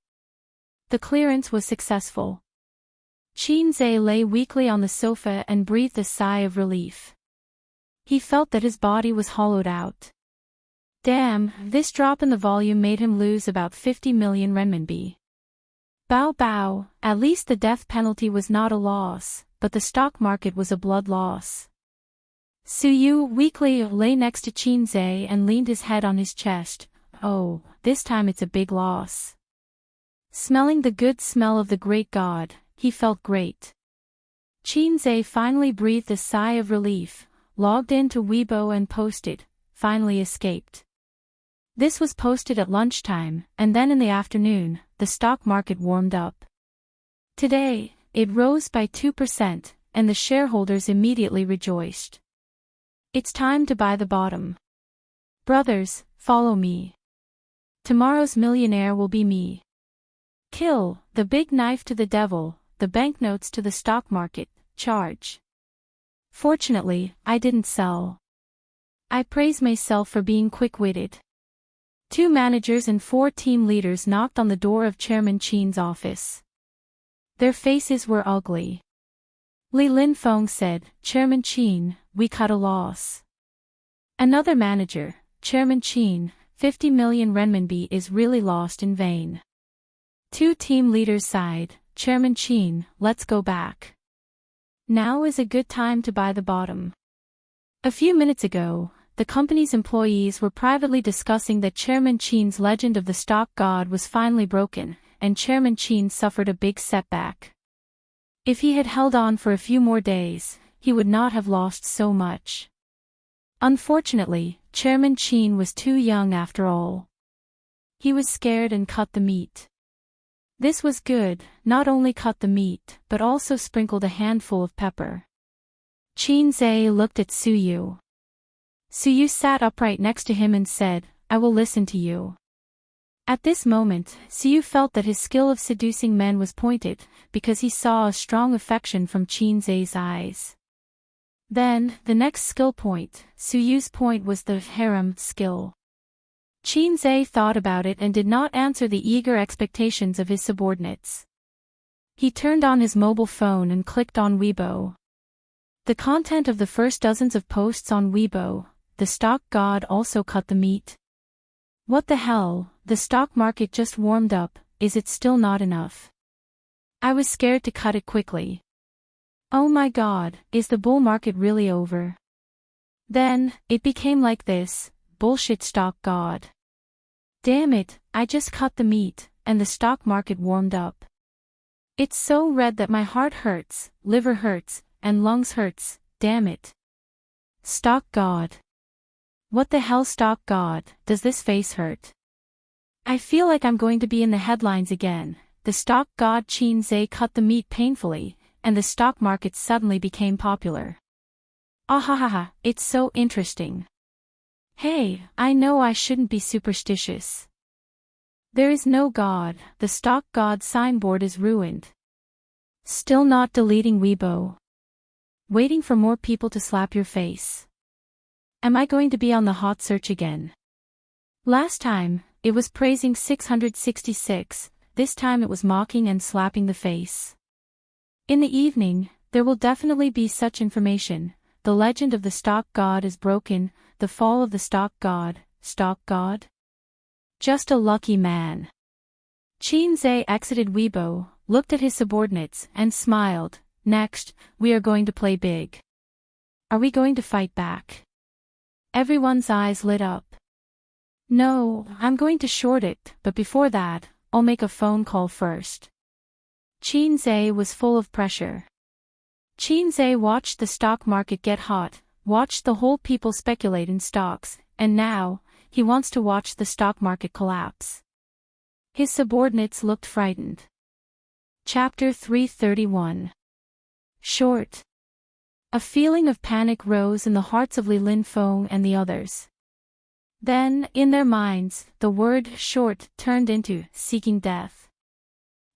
The clearance was successful. Qin Zhe lay weakly on the sofa and breathed a sigh of relief. He felt that his body was hollowed out. Damn, this drop in the volume made him lose about 50 million renminbi. Bao, at least the death penalty was not a loss, but the stock market was a blood loss. Suyu weakly lay next to Qinze and leaned his head on his chest. Oh, this time it's a big loss. Smelling the good smell of the great god, he felt great. Qinze finally breathed a sigh of relief, logged into Weibo and posted, finally escaped. This was posted at lunchtime, and then in the afternoon, the stock market warmed up. Today, it rose by 2%, and the shareholders immediately rejoiced. It's time to buy the bottom. Brothers, follow me. Tomorrow's millionaire will be me. Kill, the big knife to the devil, the banknotes to the stock market, charge. Fortunately, I didn't sell. I praise myself for being quick-witted. 2 managers and 4 team leaders knocked on the door of Chairman Qin's office. Their faces were ugly. Li Linfeng said, Chairman Qin, we cut a loss. Another manager, Chairman Qin, 50 million renminbi is really lost in vain. 2 team leaders sighed, Chairman Qin, let's go back. Now is a good time to buy the bottom. A few minutes ago, the company's employees were privately discussing that Chairman Qin's legend of the stock god was finally broken, and Chairman Qin suffered a big setback. If he had held on for a few more days, he would not have lost so much. Unfortunately, Chairman Qin was too young after all. He was scared and cut the meat. This was good, not only cut the meat, but also sprinkled a handful of pepper. Qinze looked at Suyu. Suyu sat upright next to him and said, I will listen to you. At this moment, Suyu felt that his skill of seducing men was pointed, because he saw a strong affection from Qinze's eyes. Then, the next skill point, Suyu's point was the harem skill. Qinze thought about it and did not answer the eager expectations of his subordinates. He turned on his mobile phone and clicked on Weibo. The content of the first dozens of posts on Weibo, the stock god also cut the meat. What the hell, the stock market just warmed up, is it still not enough? I was scared to cut it quickly. Oh my god, is the bull market really over? Then, it became like this, bullshit stock god. Damn it, I just cut the meat, and the stock market warmed up. It's so red that my heart hurts, liver hurts, and lungs hurts, damn it. Stock god. What the hell stock god, does this face hurt? I feel like I'm going to be in the headlines again. The stock god Qinze cut the meat painfully, and the stock market suddenly became popular. Ahahaha, it's so interesting. Hey, I know I shouldn't be superstitious. There is no god, the stock god signboard is ruined. Still not deleting Weibo. Waiting for more people to slap your face. Am I going to be on the hot search again? Last time, it was praising 666, this time it was mocking and slapping the face. In the evening, there will definitely be such information. The legend of the stock god is broken, the fall of the stock god. Just a lucky man. Qinze exited Weibo, looked at his subordinates, and smiled. Next, we are going to play big. Are we going to fight back? Everyone's eyes lit up. No, I'm going to short it, but before that, I'll make a phone call first. Qinze was full of pressure. Qinze watched the stock market get hot, watched the whole people speculate in stocks, and now, he wants to watch the stock market collapse. His subordinates looked frightened. Chapter 331. Short. A feeling of panic rose in the hearts of Li Linfeng and the others. Then, in their minds, the word short turned into seeking death.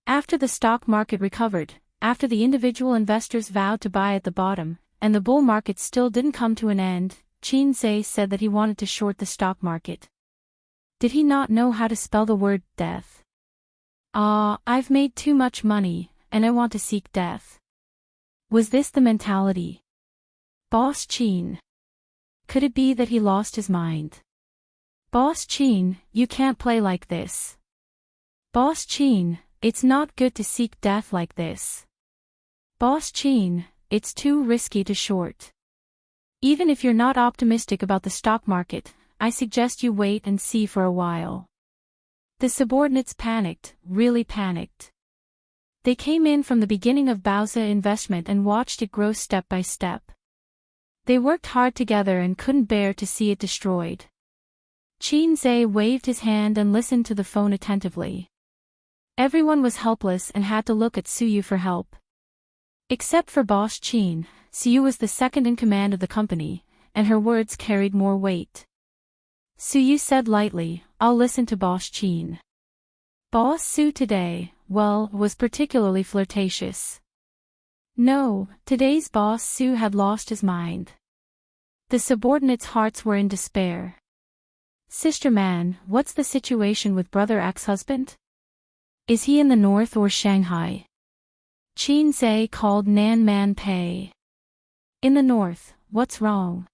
After the stock market recovered, after the individual investors vowed to buy at the bottom, and the bull market still didn't come to an end, Qinze said that he wanted to short the stock market. Did he not know how to spell the word death? I've made too much money, and I want to seek death. Was this the mentality? Boss Qin. Could it be that he lost his mind? Boss Qin, you can't play like this. Boss Qin, it's not good to seek death like this. Boss Qin, it's too risky to short. Even if you're not optimistic about the stock market, I suggest you wait and see for a while. The subordinates panicked, really panicked. They came in from the beginning of Bauza investment and watched it grow step by step. They worked hard together and couldn't bear to see it destroyed. Qin Zhe waved his hand and listened to the phone attentively. Everyone was helpless and had to look at Suyu for help. Except for boss Qin, Suyu was the second in command of the company, and her words carried more weight. Suyu said lightly, "I'll listen to boss Qin." Boss Su today, well, was particularly flirtatious. No, today's boss Su had lost his mind. The subordinates' hearts were in despair. "Sister man, what's the situation with brother ex-husband? Is he in the north or Shanghai?" Qin Zhe called Nan Man Pei. "In the north, what's wrong?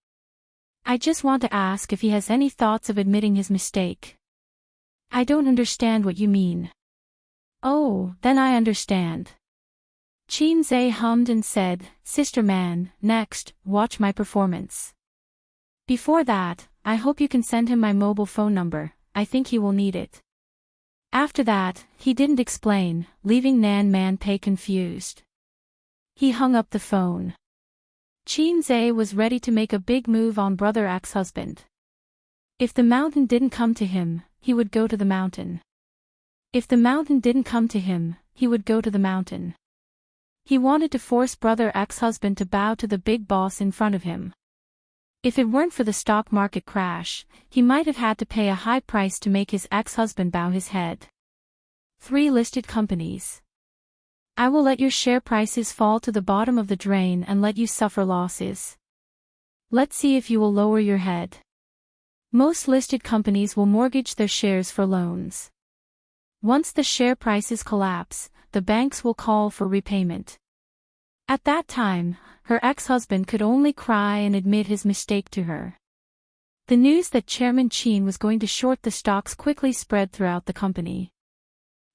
I just want to ask if he has any thoughts of admitting his mistake." "I don't understand what you mean." "Oh, then I understand." Qin Zhe hummed and said, "Sister man, next, watch my performance. Before that, I hope you can send him my mobile phone number, I think he will need it." After that, he didn't explain, leaving Nan Man Pei confused. He hung up the phone. Qin Zhe was ready to make a big move on brother ex-husband. If the mountain didn't come to him, he would go to the mountain. If the mountain didn't come to him, he would go to the mountain. He wanted to force brother ex-husband to bow to the big boss in front of him. If it weren't for the stock market crash, he might have had to pay a high price to make his ex-husband bow his head. 3 listed companies. I will let your share prices fall to the bottom of the drain and let you suffer losses. Let's see if you will lower your head. Most listed companies will mortgage their shares for loans. Once the share prices collapse, the banks will call for repayment. At that time, her ex-husband could only cry and admit his mistake to her. The news that Chairman Qin was going to short the stocks quickly spread throughout the company.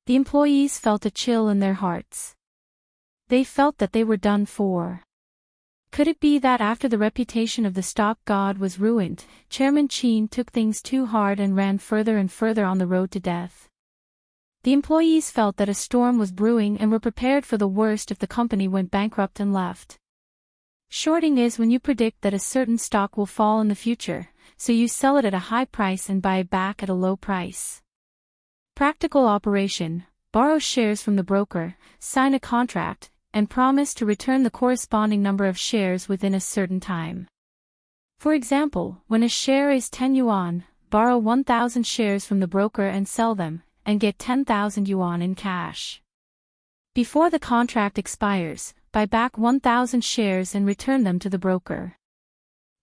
The employees felt a chill in their hearts. They felt that they were done for. Could it be that after the reputation of the stock god was ruined, Chairman Qin took things too hard and ran further and further on the road to death? The employees felt that a storm was brewing and were prepared for the worst if the company went bankrupt and left. Shorting is when you predict that a certain stock will fall in the future, so you sell it at a high price and buy it back at a low price. Practical operation: borrow shares from the broker, sign a contract, and promise to return the corresponding number of shares within a certain time. For example, when a share is 10 yuan, borrow 1,000 shares from the broker and sell them, and get 10,000 yuan in cash. Before the contract expires, buy back 1,000 shares and return them to the broker.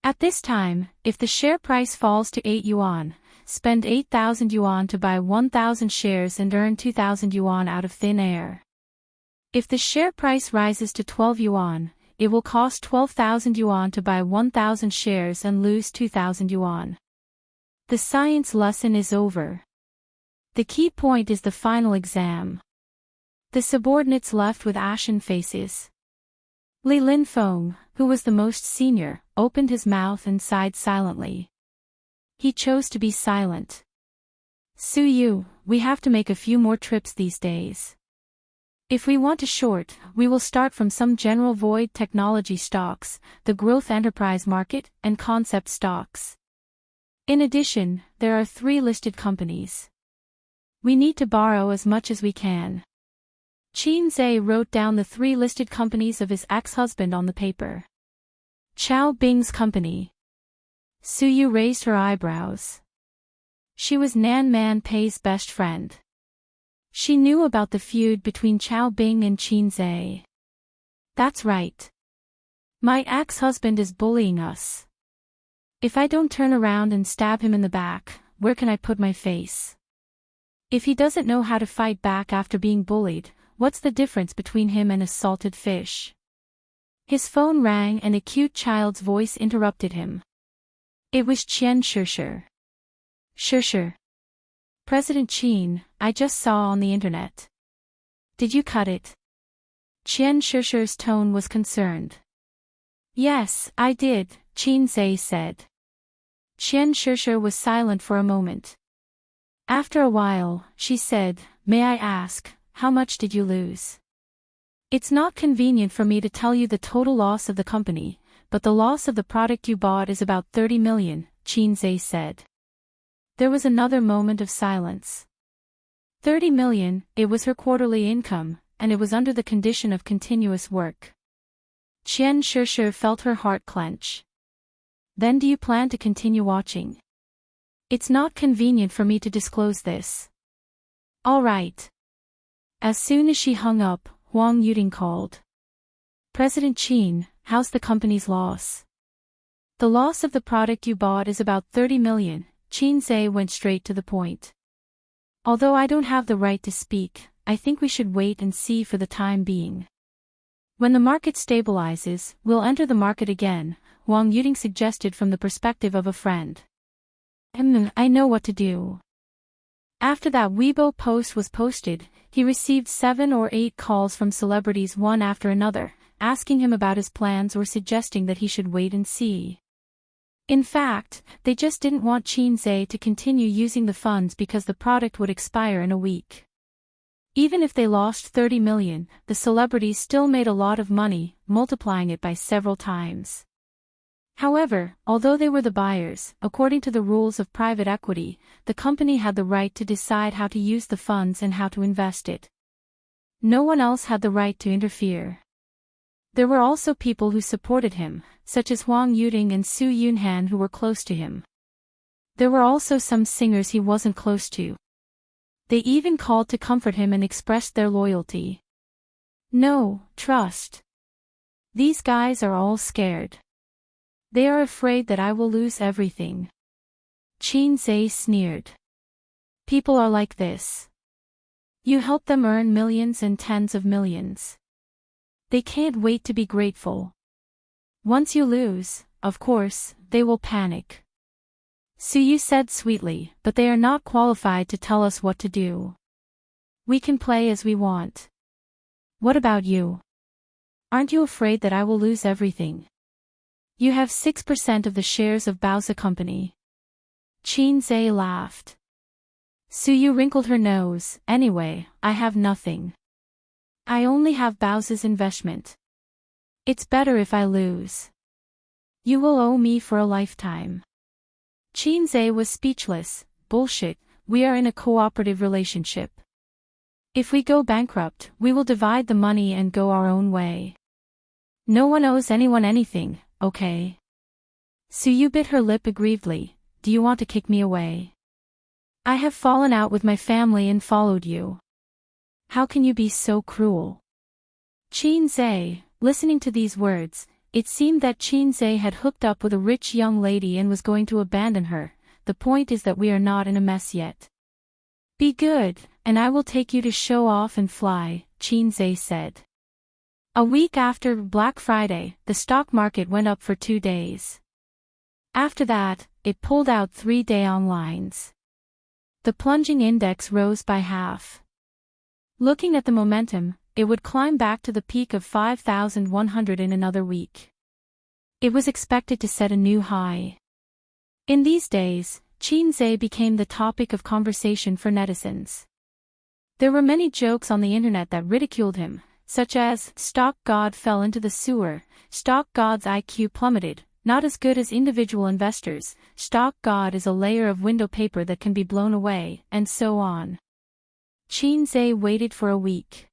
At this time, if the share price falls to 8 yuan, spend 8,000 yuan to buy 1,000 shares and earn 2,000 yuan out of thin air. If the share price rises to 12 yuan, it will cost 12,000 yuan to buy 1,000 shares and lose 2,000 yuan. The science lesson is over. The key point is the final exam. The subordinates left with ashen faces. Li Linfeng, who was the most senior, opened his mouth and sighed silently. He chose to be silent. "Suyu, we have to make a few more trips these days. If we want to short, we will start from some general void technology stocks, the growth enterprise market, and concept stocks. In addition, there are 3 listed companies. We need to borrow as much as we can." Qin Zhe wrote down the 3 listed companies of his ex-husband on the paper. Chao Bing's company. Suyu raised her eyebrows. She was Nan Man Pei's best friend. She knew about the feud between Chao Bing and Qin Zhe. "That's right. My ex-husband is bullying us. If I don't turn around and stab him in the back, where can I put my face? If he doesn't know how to fight back after being bullied, what's the difference between him and a salted fish?" His phone rang and a cute child's voice interrupted him. It was Qian Shishir. "Shishir. President Qin, I just saw on the internet. Did you cut it?" Qian Shishir's tone was concerned. Yes, I did, Qin Zhe said. Qian Shishir was silent for a moment. After a while, she said, "May I ask, how much did you lose?" "It's not convenient for me to tell you the total loss of the company, but the loss of the product you bought is about 30 million, Qin Zhe said. There was another moment of silence. 30 million, it was her quarterly income, and it was under the condition of continuous work. Qian Shishir felt her heart clench. "Then do you plan to continue watching?" "It's not convenient for me to disclose this." "All right." As soon as she hung up, Huang Yuding called. "President Qin, how's the company's loss?" "The loss of the product you bought is about 30 million, Qin Zhe went straight to the point. "Although I don't have the right to speak, I think we should wait and see for the time being. When the market stabilizes, we'll enter the market again," Huang Yuding suggested from the perspective of a friend. I know what to do." After that Weibo post was posted, he received 7 or 8 calls from celebrities one after another, asking him about his plans or suggesting that he should wait and see. In fact, they just didn't want Qin Zhe to continue using the funds because the product would expire in a week. Even if they lost 30 million, the celebrities still made a lot of money, multiplying it by several times. However, although they were the buyers, according to the rules of private equity, the company had the right to decide how to use the funds and how to invest it. No one else had the right to interfere. There were also people who supported him, such as Huang Yuding and Su Yunhan, who were close to him. There were also some singers he wasn't close to. They even called to comfort him and expressed their loyalty. "No, trust. These guys are all scared. They are afraid that I will lose everything." Qin Zhe sneered. "People are like this. You help them earn millions and tens of millions. They can't wait to be grateful. Once you lose, of course, they will panic." Suyu said sweetly, "But they are not qualified to tell us what to do. We can play as we want. What about you? Aren't you afraid that I will lose everything? You have 6% of the shares of Baozi Company." Qin Zhe laughed. Suyu wrinkled her nose. "Anyway, I have nothing. I only have Baozi's investment. It's better if I lose. You will owe me for a lifetime." Qin Zhe was speechless. "Bullshit, we are in a cooperative relationship. If we go bankrupt, we will divide the money and go our own way. No one owes anyone anything, okay?" Suyu bit her lip aggrievedly. "Do you want to kick me away? I have fallen out with my family and followed you. How can you be so cruel?" Qin Zhe, listening to these words, it seemed that Qin Zhe had hooked up with a rich young lady and was going to abandon her. "The point is that we are not in a mess yet. Be good, and I will take you to show off and fly," Qin Zhe said. A week after Black Friday, the stock market went up for 2 days. After that, it pulled out 3-day onlines. The plunging index rose by half. Looking at the momentum, it would climb back to the peak of 5,100 in another week. It was expected to set a new high. In these days, Qin Zhe became the topic of conversation for netizens. There were many jokes on the internet that ridiculed him, such as, "Stock god fell into the sewer," "Stock god's IQ plummeted, not as good as individual investors," "Stock god is a layer of window paper that can be blown away," and so on. Qin Zhe waited for a week.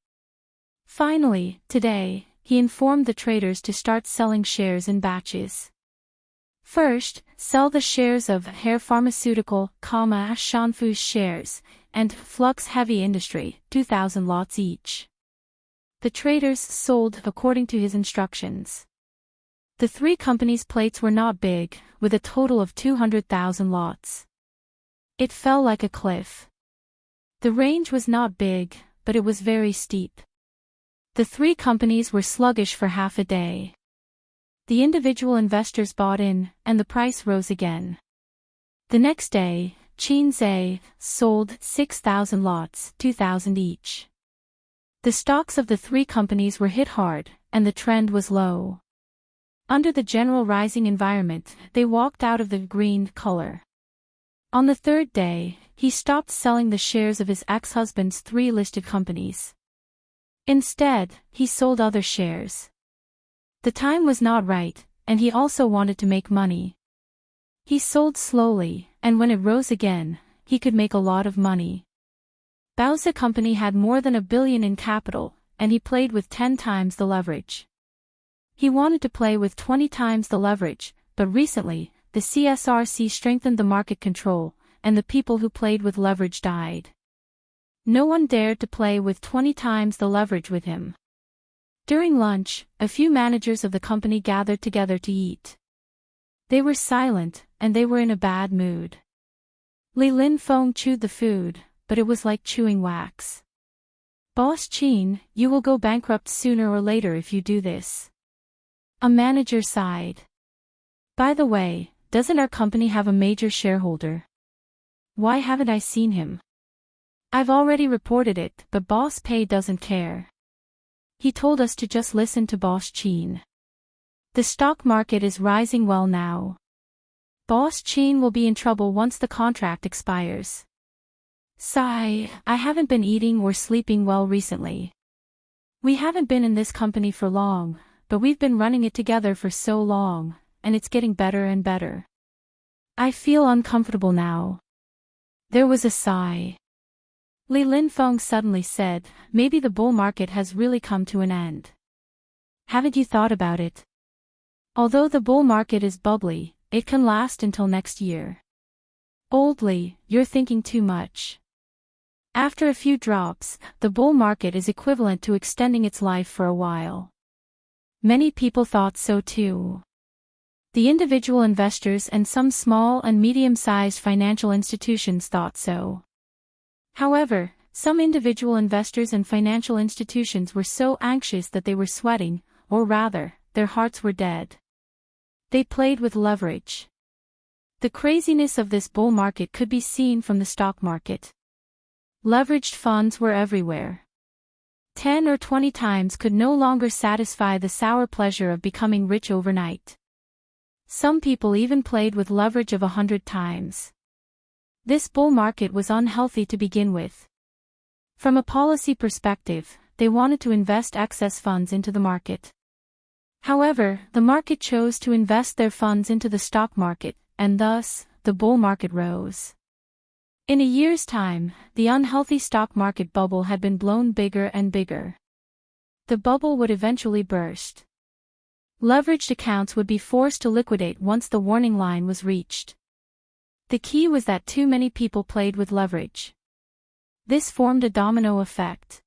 Finally, today, he informed the traders to start selling shares in batches. First, sell the shares of Hair Pharmaceutical, Shanfu's shares, and Flux Heavy Industry, 2,000 lots each. The traders sold according to his instructions. The 3 companies' plates were not big, with a total of 200,000 lots. It fell like a cliff. The range was not big, but it was very steep. The 3 companies were sluggish for half a day. The individual investors bought in, and the price rose again. The next day, Qin Zhe sold 6,000 lots, 2,000 each. The stocks of the 3 companies were hit hard, and the trend was low. Under the general rising environment, they walked out of the green color. On the third day, he stopped selling the shares of his ex-husband's 3 listed companies. Instead, he sold other shares. The time was not right, and he also wanted to make money. He sold slowly, and when it rose again, he could make a lot of money. Bao's company had more than $1 billion in capital, and he played with 10 times the leverage. He wanted to play with 20 times the leverage, but recently, the CSRC strengthened the market control, and the people who played with leverage died. No one dared to play with 20 times the leverage with him. During lunch, a few managers of the company gathered together to eat. They were silent, and they were in a bad mood. Li Linfeng chewed the food, but it was like chewing wax. "Boss Qin, you will go bankrupt sooner or later if you do this." A manager sighed. "By the way, doesn't our company have a major shareholder? Why haven't I seen him? I've already reported it, but Boss Pei doesn't care. He told us to just listen to Boss Qin. The stock market is rising well now. Boss Qin will be in trouble once the contract expires." Sigh, "I haven't been eating or sleeping well recently. We haven't been in this company for long, but we've been running it together for so long, and it's getting better and better. I feel uncomfortable now." There was a sigh. Li Linfeng suddenly said, "Maybe the bull market has really come to an end. Haven't you thought about it? Although the bull market is bubbly, it can last until next year. Old Li, you're thinking too much. After a few drops, the bull market is equivalent to extending its life for a while." Many people thought so too. The individual investors and some small and medium-sized financial institutions thought so. However, some individual investors and financial institutions were so anxious that they were sweating, or rather, their hearts were dead. They played with leverage. The craziness of this bull market could be seen from the stock market. Leveraged funds were everywhere. 10 or 20 times could no longer satisfy the sour pleasure of becoming rich overnight. Some people even played with leverage of 100 times. This bull market was unhealthy to begin with. From a policy perspective, they wanted to invest excess funds into the market. However, the market chose to invest their funds into the stock market, and thus, the bull market rose. In a year's time, the unhealthy stock market bubble had been blown bigger and bigger. The bubble would eventually burst. Leveraged accounts would be forced to liquidate once the warning line was reached. The key was that too many people played with leverage. This formed a domino effect.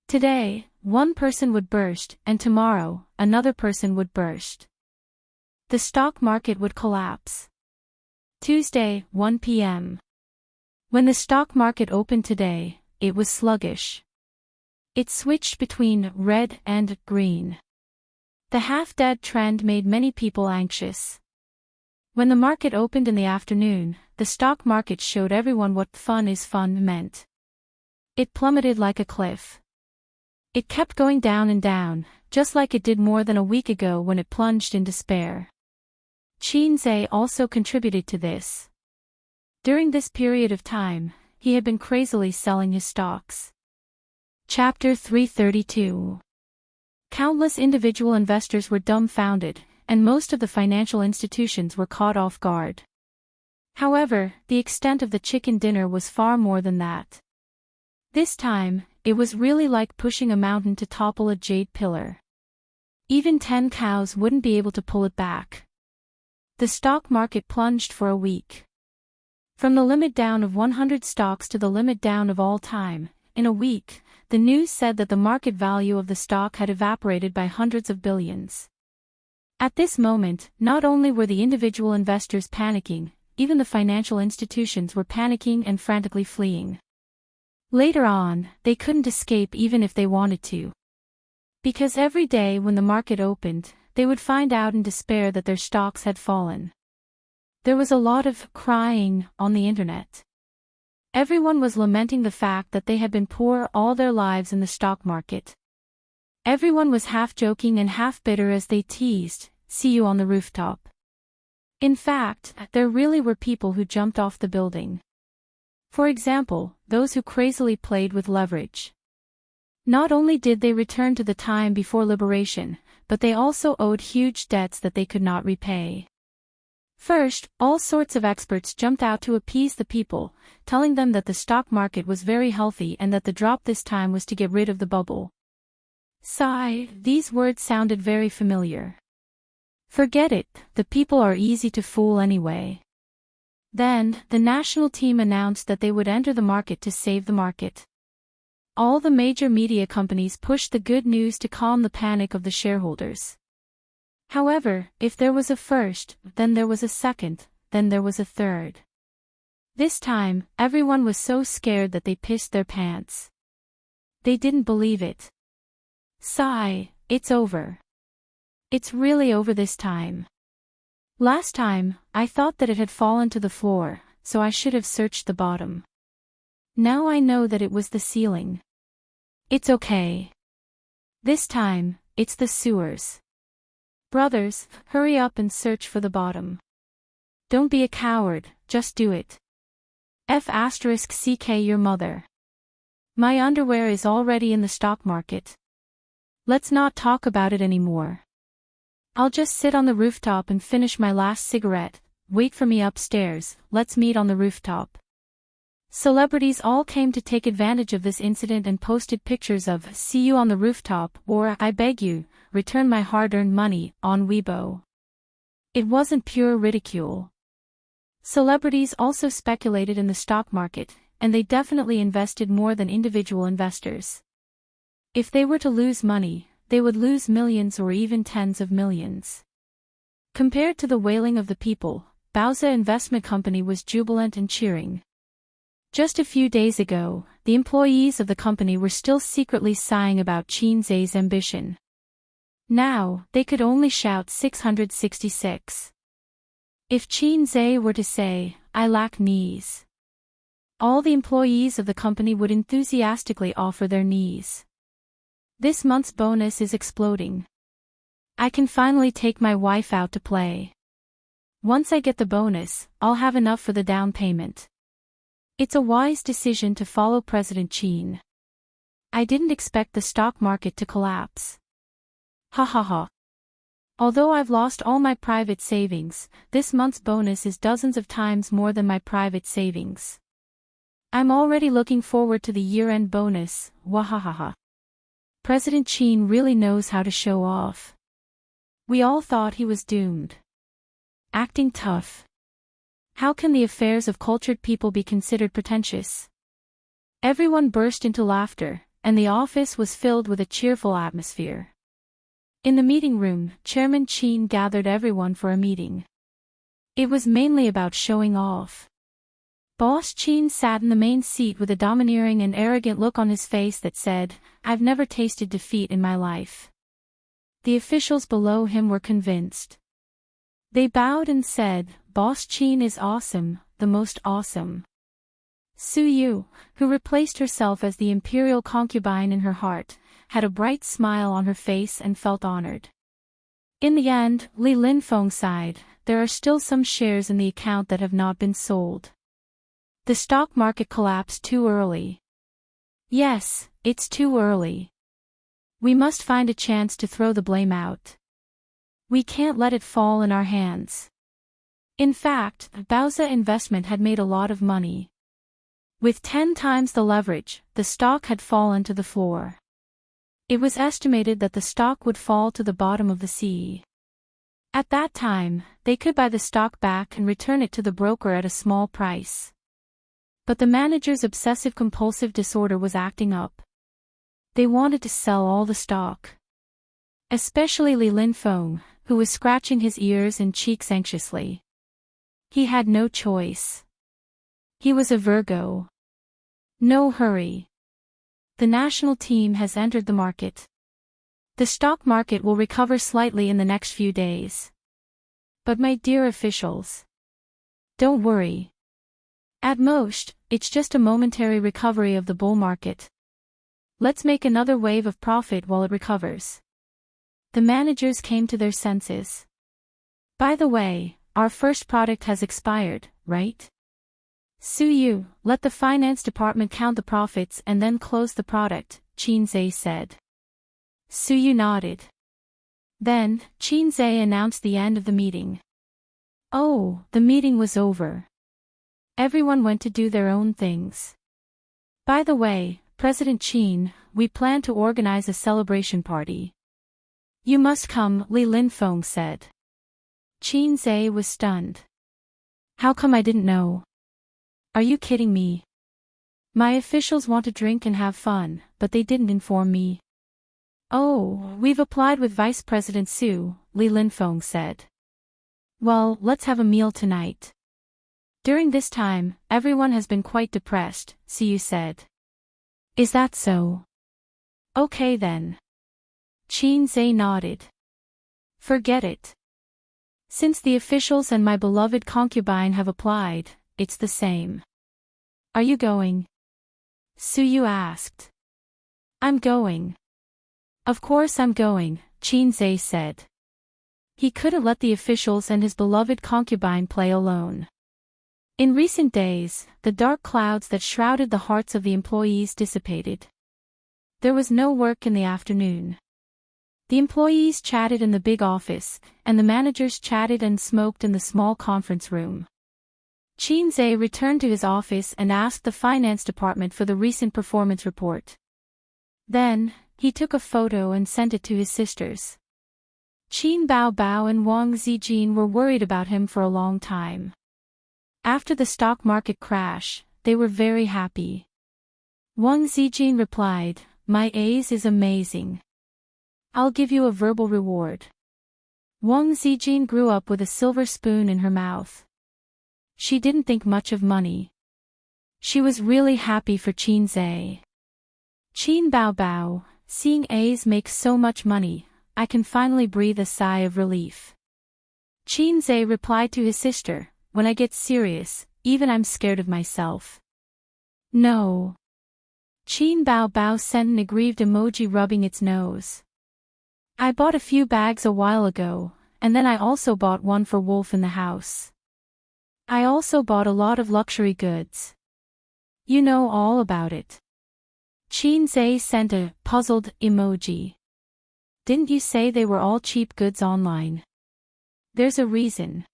Today, one person would burst, and tomorrow, another person would burst. The stock market would collapse. Tuesday, 1 p.m. When the stock market opened today, it was sluggish. It switched between red and green. The half-dead trend made many people anxious. When the market opened in the afternoon, the stock market showed everyone what fun is fun meant. It plummeted like a cliff. It kept going down and down, just like it did more than a week ago when it plunged in despair. Qin Zhe also contributed to this. During this period of time, he had been crazily selling his stocks. Chapter 332. Countless individual investors were dumbfounded, and most of the financial institutions were caught off guard. However, the extent of the chicken dinner was far more than that. This time, it was really like pushing a mountain to topple a jade pillar. Even 10 cows wouldn't be able to pull it back. The stock market plunged for a week. From the limit down of 100 stocks to the limit down of all time, in a week, the news said that the market value of the stock had evaporated by hundreds of billions. At this moment, not only were the individual investors panicking, even the financial institutions were panicking and frantically fleeing. Later on, they couldn't escape even if they wanted to. Because every day when the market opened, they would find out in despair that their stocks had fallen. There was a lot of crying on the internet. Everyone was lamenting the fact that they had been poor all their lives in the stock market. Everyone was half joking and half bitter as they teased, see you on the rooftop. In fact, there really were people who jumped off the building. For example, those who crazily played with leverage. Not only did they return to the time before liberation, but they also owed huge debts that they could not repay. First, all sorts of experts jumped out to appease the people, telling them that the stock market was very healthy and that the drop this time was to get rid of the bubble. Sigh, these words sounded very familiar. Forget it, the people are easy to fool anyway. Then, the national team announced that they would enter the market to save the market. All the major media companies pushed the good news to calm the panic of the shareholders. However, if there was a first, then there was a second, then there was a third. This time, everyone was so scared that they pissed their pants. They didn't believe it. Sigh, it's over. It's really over this time. Last time, I thought that it had fallen to the floor, so I should have searched the bottom. Now I know that it was the ceiling. It's okay. This time, it's the sewers. Brothers, hurry up and search for the bottom. Don't be a coward, just do it. F***ck your mother. My underwear is already in the stock market. Let's not talk about it anymore. I'll just sit on the rooftop and finish my last cigarette. Wait for me upstairs, let's meet on the rooftop. Celebrities all came to take advantage of this incident and posted pictures of "see you on the rooftop" or "I beg you, return my hard-earned money" on Weibo. It wasn't pure ridicule. Celebrities also speculated in the stock market, and they definitely invested more than individual investors. If they were to lose money, they would lose millions or even tens of millions. Compared to the wailing of the people, Bauza Investment Company was jubilant and cheering. Just a few days ago, the employees of the company were still secretly sighing about Qin Zai's ambition. Now, they could only shout 666. If Qin Zai were to say, "I lack knees," all the employees of the company would enthusiastically offer their knees. This month's bonus is exploding. I can finally take my wife out to play. Once I get the bonus, I'll have enough for the down payment. It's a wise decision to follow President Qin. I didn't expect the stock market to collapse. Ha ha ha. Although I've lost all my private savings, this month's bonus is dozens of times more than my private savings. I'm already looking forward to the year-end bonus, wahahaha. President Qin really knows how to show off. We all thought he was doomed. Acting tough. How can the affairs of cultured people be considered pretentious? Everyone burst into laughter, and the office was filled with a cheerful atmosphere. In the meeting room, Chairman Qin gathered everyone for a meeting. It was mainly about showing off. Boss Qin sat in the main seat with a domineering and arrogant look on his face that said, "I've never tasted defeat in my life." The officials below him were convinced. They bowed and said, "Boss Qin is awesome, the most awesome." Su Yu, who replaced herself as the imperial concubine in her heart, had a bright smile on her face and felt honored. In the end, Li Linfeng sighed, "There are still some shares in the account that have not been sold. The stock market collapsed too early." Yes, it's too early. We must find a chance to throw the blame out. We can't let it fall in our hands. In fact, Bauza Investment had made a lot of money. With 10 times the leverage, the stock had fallen to the floor. It was estimated that the stock would fall to the bottom of the sea. At that time, they could buy the stock back and return it to the broker at a small price. But the manager's obsessive-compulsive disorder was acting up. They wanted to sell all the stock. Especially Li Linfeng, who was scratching his ears and cheeks anxiously. He had no choice. He was a Virgo. No hurry. The national team has entered the market. The stock market will recover slightly in the next few days. But my dear officials, don't worry. At most, it's just a momentary recovery of the bull market. Let's make another wave of profit while it recovers. The managers came to their senses. By the way, our first product has expired, right? Suyu, let the finance department count the profits and then close the product, Chinze said. Suyu nodded. Then, Chinze announced the end of the meeting. Oh, the meeting was over. Everyone went to do their own things. By the way, President Qin, we plan to organize a celebration party. You must come, Li Linfeng said. Chinze was stunned. How come I didn't know? Are you kidding me? My officials want to drink and have fun, but they didn't inform me. Oh, we've applied with Vice President Su, Li Linfeng said. Well, let's have a meal tonight. During this time, everyone has been quite depressed, Su said. Is that so? Okay then. Chinze nodded. Forget it. Since the officials and my beloved concubine have applied, it's the same. Are you going? Suyu asked. I'm going. Of course I'm going, Chinze said. He couldn't let the officials and his beloved concubine play alone. In recent days, the dark clouds that shrouded the hearts of the employees dissipated. There was no work in the afternoon. The employees chatted in the big office, and the managers chatted and smoked in the small conference room. Chinze returned to his office and asked the finance department for the recent performance report. Then, he took a photo and sent it to his sisters. Qin Baobao and Wang Zijin were worried about him for a long time. After the stock market crash, they were very happy. Wang Zijin replied, "My A's is amazing. I'll give you a verbal reward." Wang Zijin grew up with a silver spoon in her mouth. She didn't think much of money. She was really happy for Chinze. Qin Baobao, seeing A's make so much money, I can finally breathe a sigh of relief. Chinze replied to his sister, when I get serious, even I'm scared of myself. No. Qin Baobao sent an aggrieved emoji rubbing its nose. I bought a few bags a while ago, and then I also bought one for Wolf in the house. I also bought a lot of luxury goods. You know all about it. Chinze sent a puzzled emoji. Didn't you say they were all cheap goods online? There's a reason.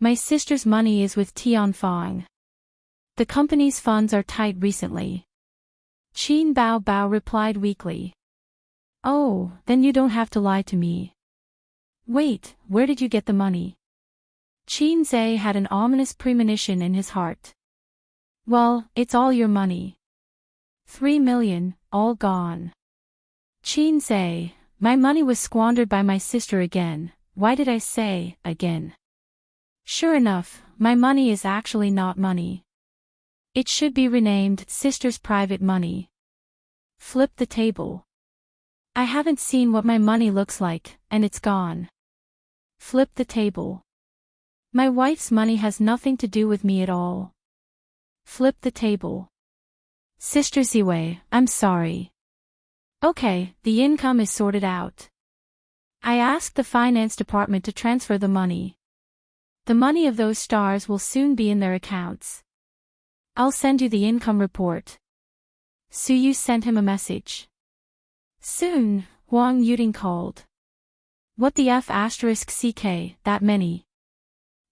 My sister's money is with Tianfang. The company's funds are tight recently. Qin Baobao replied weakly. Oh, then you don't have to lie to me. Wait, where did you get the money? Chinze had an ominous premonition in his heart. Well, it's all your money. 3 million, all gone. Chinze, my money was squandered by my sister again. Why did I say, again? Sure enough, my money is actually not money. It should be renamed sister's private money. Flip the table. I haven't seen what my money looks like, and it's gone. Flip the table. My wife's money has nothing to do with me at all. Flip the table. Sister Ziwei, I'm sorry. Okay, the income is sorted out. I asked the finance department to transfer the money. The money of those stars will soon be in their accounts. I'll send you the income report. Suyu sent him a message. Soon, Huang Yuding called. What the F *CK, that many?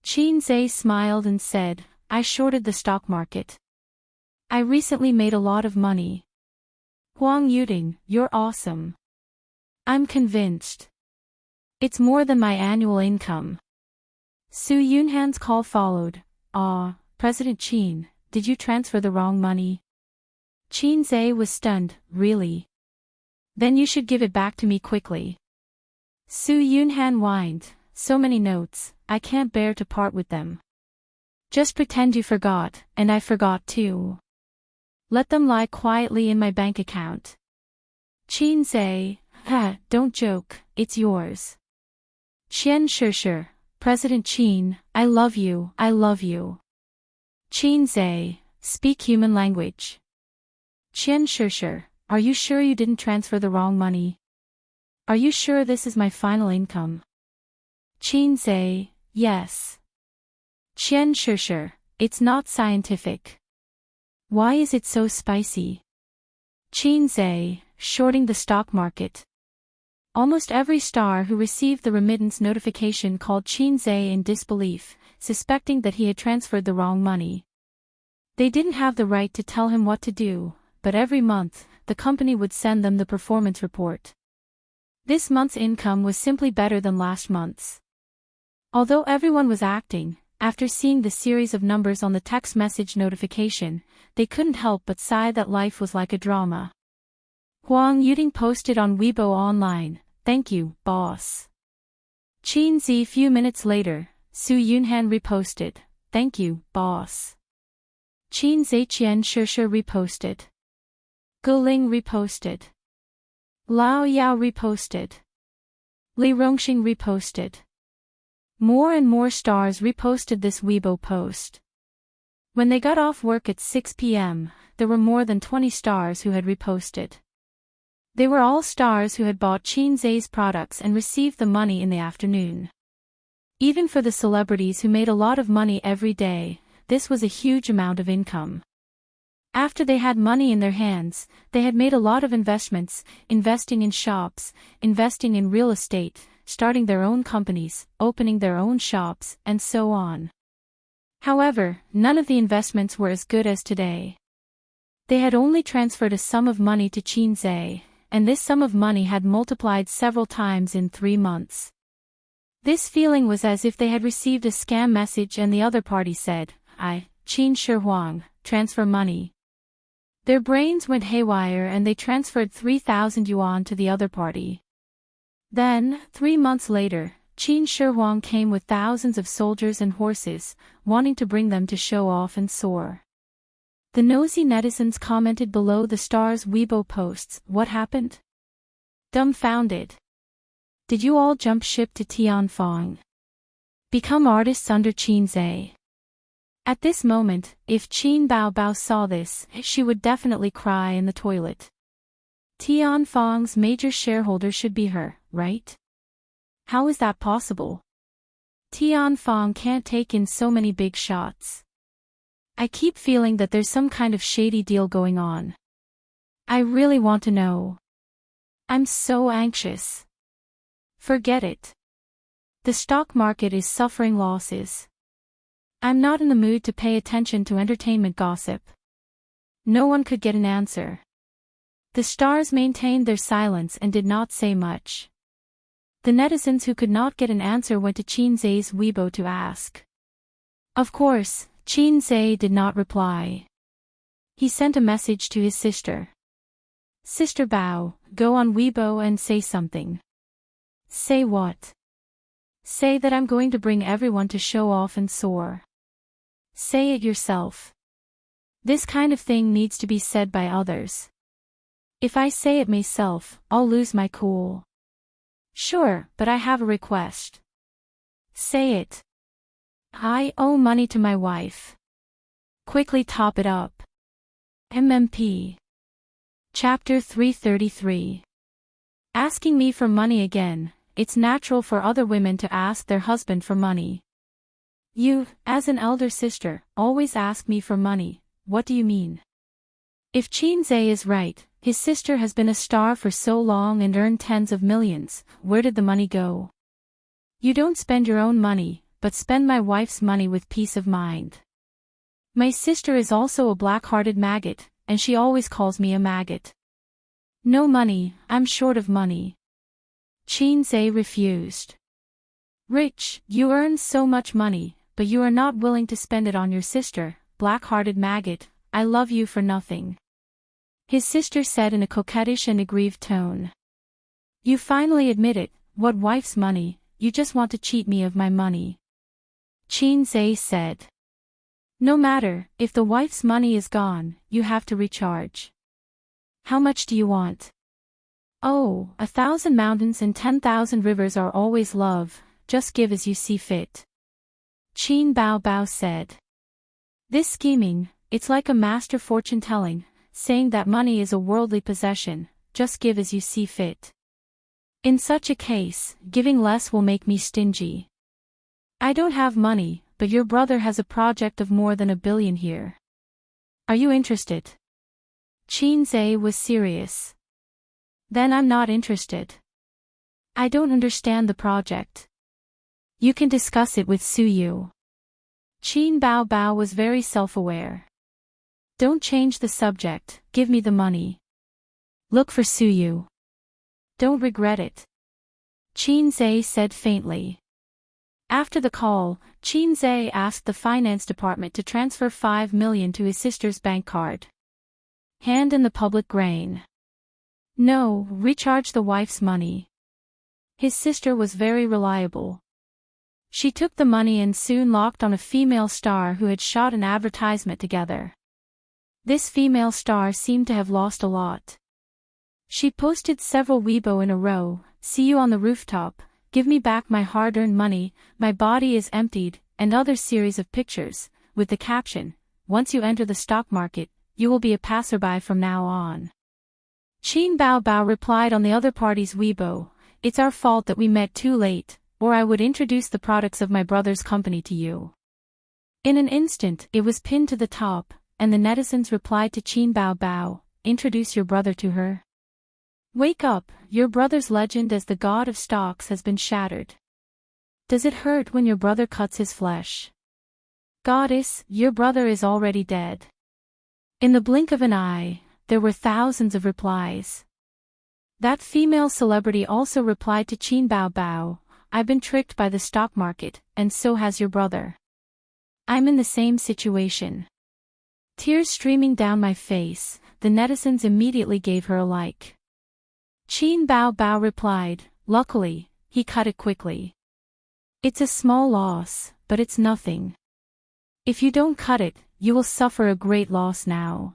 Chinze smiled and said, I shorted the stock market. I recently made a lot of money. Huang Yuding, you're awesome. I'm convinced. It's more than my annual income. Su Yunhan's call followed. President Qin, did you transfer the wrong money? Chinze was stunned, really? Then you should give it back to me quickly. Su Yunhan whined, so many notes, I can't bear to part with them. Just pretend you forgot, and I forgot too. Let them lie quietly in my bank account. Chinze, don't joke, it's yours. Qian Shishir, President Qin, I love you, I love you. Chinze, speak human language. Qian Shishir, are you sure you didn't transfer the wrong money? Are you sure this is my final income? Qin Zhe, yes. Qian Shishir, it's not scientific. Why is it so spicy? Qin Zhe, shorting the stock market. Almost every star who received the remittance notification called Qin Zhe in disbelief, suspecting that he had transferred the wrong money. They didn't have the right to tell him what to do, but every month, the company would send them the performance report. This month's income was simply better than last month's. Although everyone was acting, after seeing the series of numbers on the text message notification, they couldn't help but sigh that life was like a drama. Huang Yuding posted on Weibo online, "Thank you, boss." Qin Zi few minutes later, Su Yunhan reposted, "Thank you, boss." Qin Zaiqian Shishir reposted. Gu Ling reposted. Lao Yao reposted. Li Rongxing reposted. More and more stars reposted this Weibo post. When they got off work at 6 p.m., there were more than 20 stars who had reposted. They were all stars who had bought Qin Zhe's products and received the money in the afternoon. Even for the celebrities who made a lot of money every day, this was a huge amount of income. After they had money in their hands, they had made a lot of investments, investing in shops, investing in real estate, starting their own companies, opening their own shops, and so on. However, none of the investments were as good as today. They had only transferred a sum of money to Qin Zhe, and this sum of money had multiplied several times in 3 months. This feeling was as if they had received a scam message and the other party said, Qin Shi Huang, transfer money. Their brains went haywire and they transferred 3,000 yuan to the other party. Then, 3 months later, Qin Shi Huang came with thousands of soldiers and horses, wanting to bring them to show off and soar. The nosy netizens commented below the stars' Weibo posts, "What happened? Dumbfounded. Did you all jump ship to Tianfang? Become artists under Qin Zhe?" At this moment, if Qin Baobao saw this, she would definitely cry in the toilet. Tianfang's major shareholder should be her, right? How is that possible? Tianfang can't take in so many big shots. I keep feeling that there's some kind of shady deal going on. I really want to know. I'm so anxious. Forget it. The stock market is suffering losses. I'm not in the mood to pay attention to entertainment gossip. No one could get an answer. The stars maintained their silence and did not say much. The netizens who could not get an answer went to Qin Zhe's Weibo to ask. Of course, Qin Zhe did not reply. He sent a message to his sister. "Sister Bao, go on Weibo and say something." "Say what?" "Say that I'm going to bring everyone to show off and soar." "Say it yourself. This kind of thing needs to be said by others. If I say it myself, I'll lose my cool." "Sure, but I have a request." "Say it." "I owe money to my wife. Quickly top it up." MMP. Chapter 333. Asking me for money again. It's natural for other women to ask their husband for money. You, as an elder sister, always ask me for money. What do you mean? If Qin Zhe is right, his sister has been a star for so long and earned tens of millions, where did the money go? You don't spend your own money, but spend my wife's money with peace of mind. My sister is also a black-hearted maggot, and she always calls me a maggot. No money, I'm short of money. Qin Zhe refused. Rich, you earn so much money, but you are not willing to spend it on your sister, black-hearted maggot, I love you for nothing. His sister said in a coquettish and aggrieved tone. You finally admit it, what wife's money, you just want to cheat me of my money. Qin Zhe said. No matter, if the wife's money is gone, you have to recharge. How much do you want? Oh, 1,000 mountains and 10,000 rivers are always love, just give as you see fit. Qin Baobao said. This scheming, it's like a master fortune-telling, saying that money is a worldly possession, just give as you see fit. In such a case, giving less will make me stingy. I don't have money, but your brother has a project of more than 1 billion here. Are you interested? Chinze was serious. Then I'm not interested. I don't understand the project. You can discuss it with Suyu. Qin Bao Bao was very self-aware. Don't change the subject, give me the money. Look for Suyu. Don't regret it. Chinze said faintly. After the call, Chinze asked the finance department to transfer 5 million to his sister's bank card. Hand in the public grain. No, recharge the wife's money. His sister was very reliable. She took the money and soon locked on a female star who had shot an advertisement together. This female star seemed to have lost a lot. She posted several Weibo in a row, "See you on the rooftop, give me back my hard-earned money, my body is emptied," and other series of pictures, with the caption, "Once you enter the stock market, you will be a passerby from now on." Qin Bao Bao replied on the other party's Weibo, "It's our fault that we met too late, or I would introduce the products of my brother's company to you." In an instant it was pinned to the top, and the netizens replied to Qin Bao Bao, "Introduce your brother to her. Wake up, your brother's legend as the god of stocks has been shattered. Does it hurt when your brother cuts his flesh? Goddess, your brother is already dead." In the blink of an eye, there were thousands of replies. That female celebrity also replied to Qin Bao Bao, "I've been tricked by the stock market, and so has your brother. I'm in the same situation. Tears streaming down my face, the netizens immediately gave her a like." Qin Bao Bao replied, "Luckily, he cut it quickly. It's a small loss, but it's nothing. If you don't cut it, you will suffer a great loss now."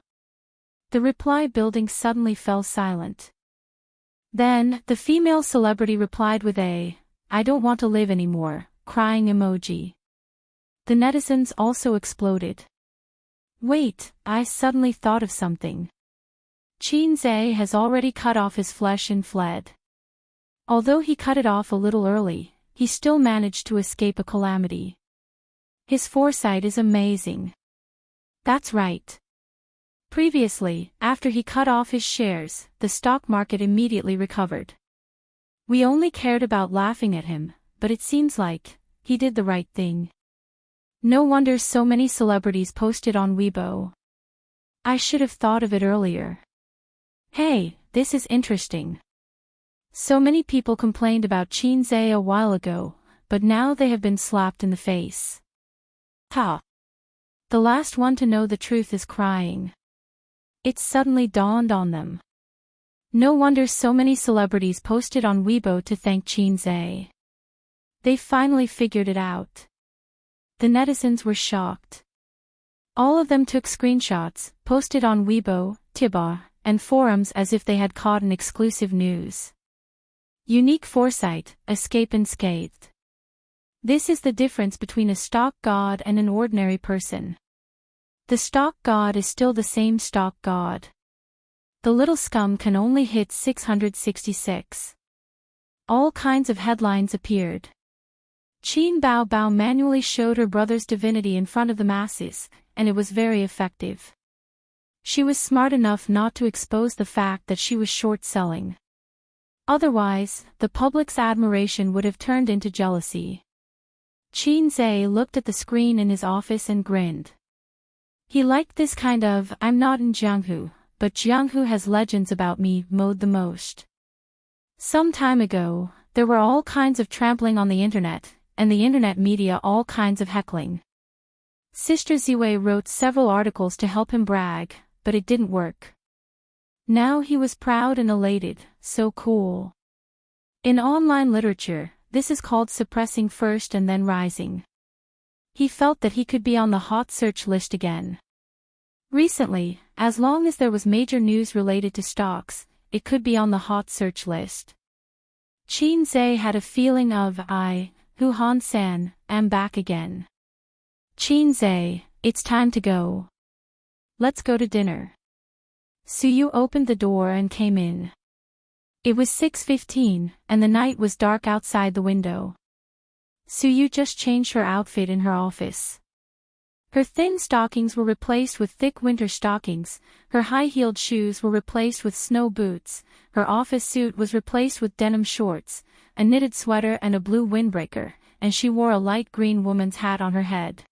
The reply building suddenly fell silent. Then, the female celebrity replied with a, "I don't want to live anymore," crying emoji. The netizens also exploded. Wait, I suddenly thought of something. Chinze has already cut off his flesh and fled. Although he cut it off a little early, he still managed to escape a calamity. His foresight is amazing. That's right. Previously, after he cut off his shares, the stock market immediately recovered. We only cared about laughing at him, but it seems like he did the right thing. No wonder so many celebrities posted on Weibo. I should have thought of it earlier. Hey, this is interesting. So many people complained about Chinze a while ago, but now they have been slapped in the face. Ha! The last one to know the truth is crying. It suddenly dawned on them. No wonder so many celebrities posted on Weibo to thank Chinze. They finally figured it out. The netizens were shocked. All of them took screenshots, posted on Weibo, Tiba, and forums as if they had caught an exclusive news. Unique foresight, escape unscathed. This is the difference between a stock god and an ordinary person. The stock god is still the same stock god. The little scum can only hit 666. All kinds of headlines appeared. Qin Bao Bao manually showed her brother's divinity in front of the masses, and it was very effective. She was smart enough not to expose the fact that she was short-selling. Otherwise, the public's admiration would have turned into jealousy. Chinze looked at the screen in his office and grinned. He liked this kind of "I'm not in Jianghu, but Jianghu has legends about me" mode the most. Some time ago, there were all kinds of trampling on the internet, and the internet media all kinds of heckling. Sister Ziwei wrote several articles to help him brag, but it didn't work. Now he was proud and elated, so cool. In online literature, this is called suppressing first and then rising. He felt that he could be on the hot search list again. Recently, as long as there was major news related to stocks, it could be on the hot search list. Chinze had a feeling of Hu Han-san, am back again. Chinze, it's time to go. Let's go to dinner. Suyu opened the door and came in. It was 6:15, and the night was dark outside the window. Suyu just changed her outfit in her office. Her thin stockings were replaced with thick winter stockings, her high-heeled shoes were replaced with snow boots, her office suit was replaced with denim shorts, a knitted sweater and a blue windbreaker, and she wore a light green woman's hat on her head.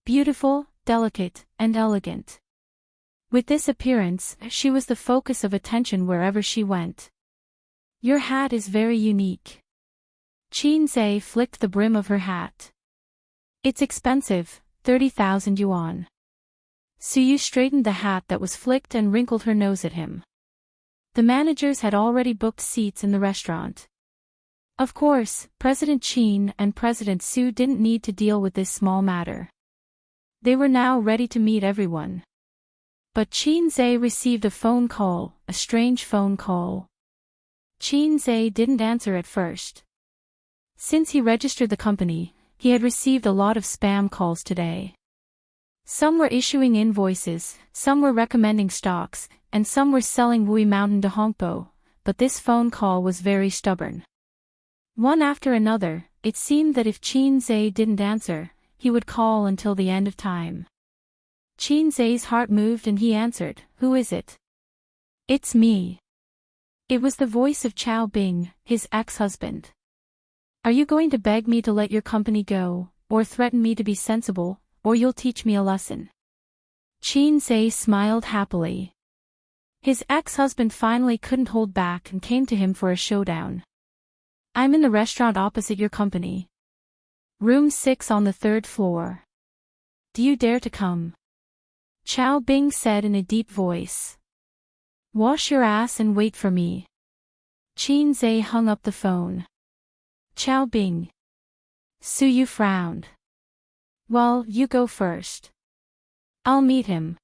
Beautiful, delicate, and elegant. With this appearance, she was the focus of attention wherever she went. Your hat is very unique. Qin flicked the brim of her hat. It's expensive, 30,000 yuan. Suyu straightened the hat that was flicked and wrinkled her nose at him. The managers had already booked seats in the restaurant. Of course, President Qin and President Su didn't need to deal with this small matter. They were now ready to meet everyone. But Qin received a phone call, a strange phone call. Qin didn't answer at first. Since he registered the company, he had received a lot of spam calls today. Some were issuing invoices, some were recommending stocks, and some were selling Wui Mountain to Hongbo, but this phone call was very stubborn. One after another, it seemed that if Qin didn't answer, he would call until the end of time. Qin heart moved and he answered, "Who is it?" "It's me." It was the voice of Chao Bing, his ex-husband. "Are you going to beg me to let your company go, or threaten me to be sensible, or you'll teach me a lesson?" Qin smiled happily. His ex-husband finally couldn't hold back and came to him for a showdown. "I'm in the restaurant opposite your company. Room 6 on the 3rd floor. Do you dare to come?" Chao Bing said in a deep voice. "Wash your ass and wait for me." Qin hung up the phone. "Chao Bing." Suyu frowned. "Well, you go first. I'll meet him."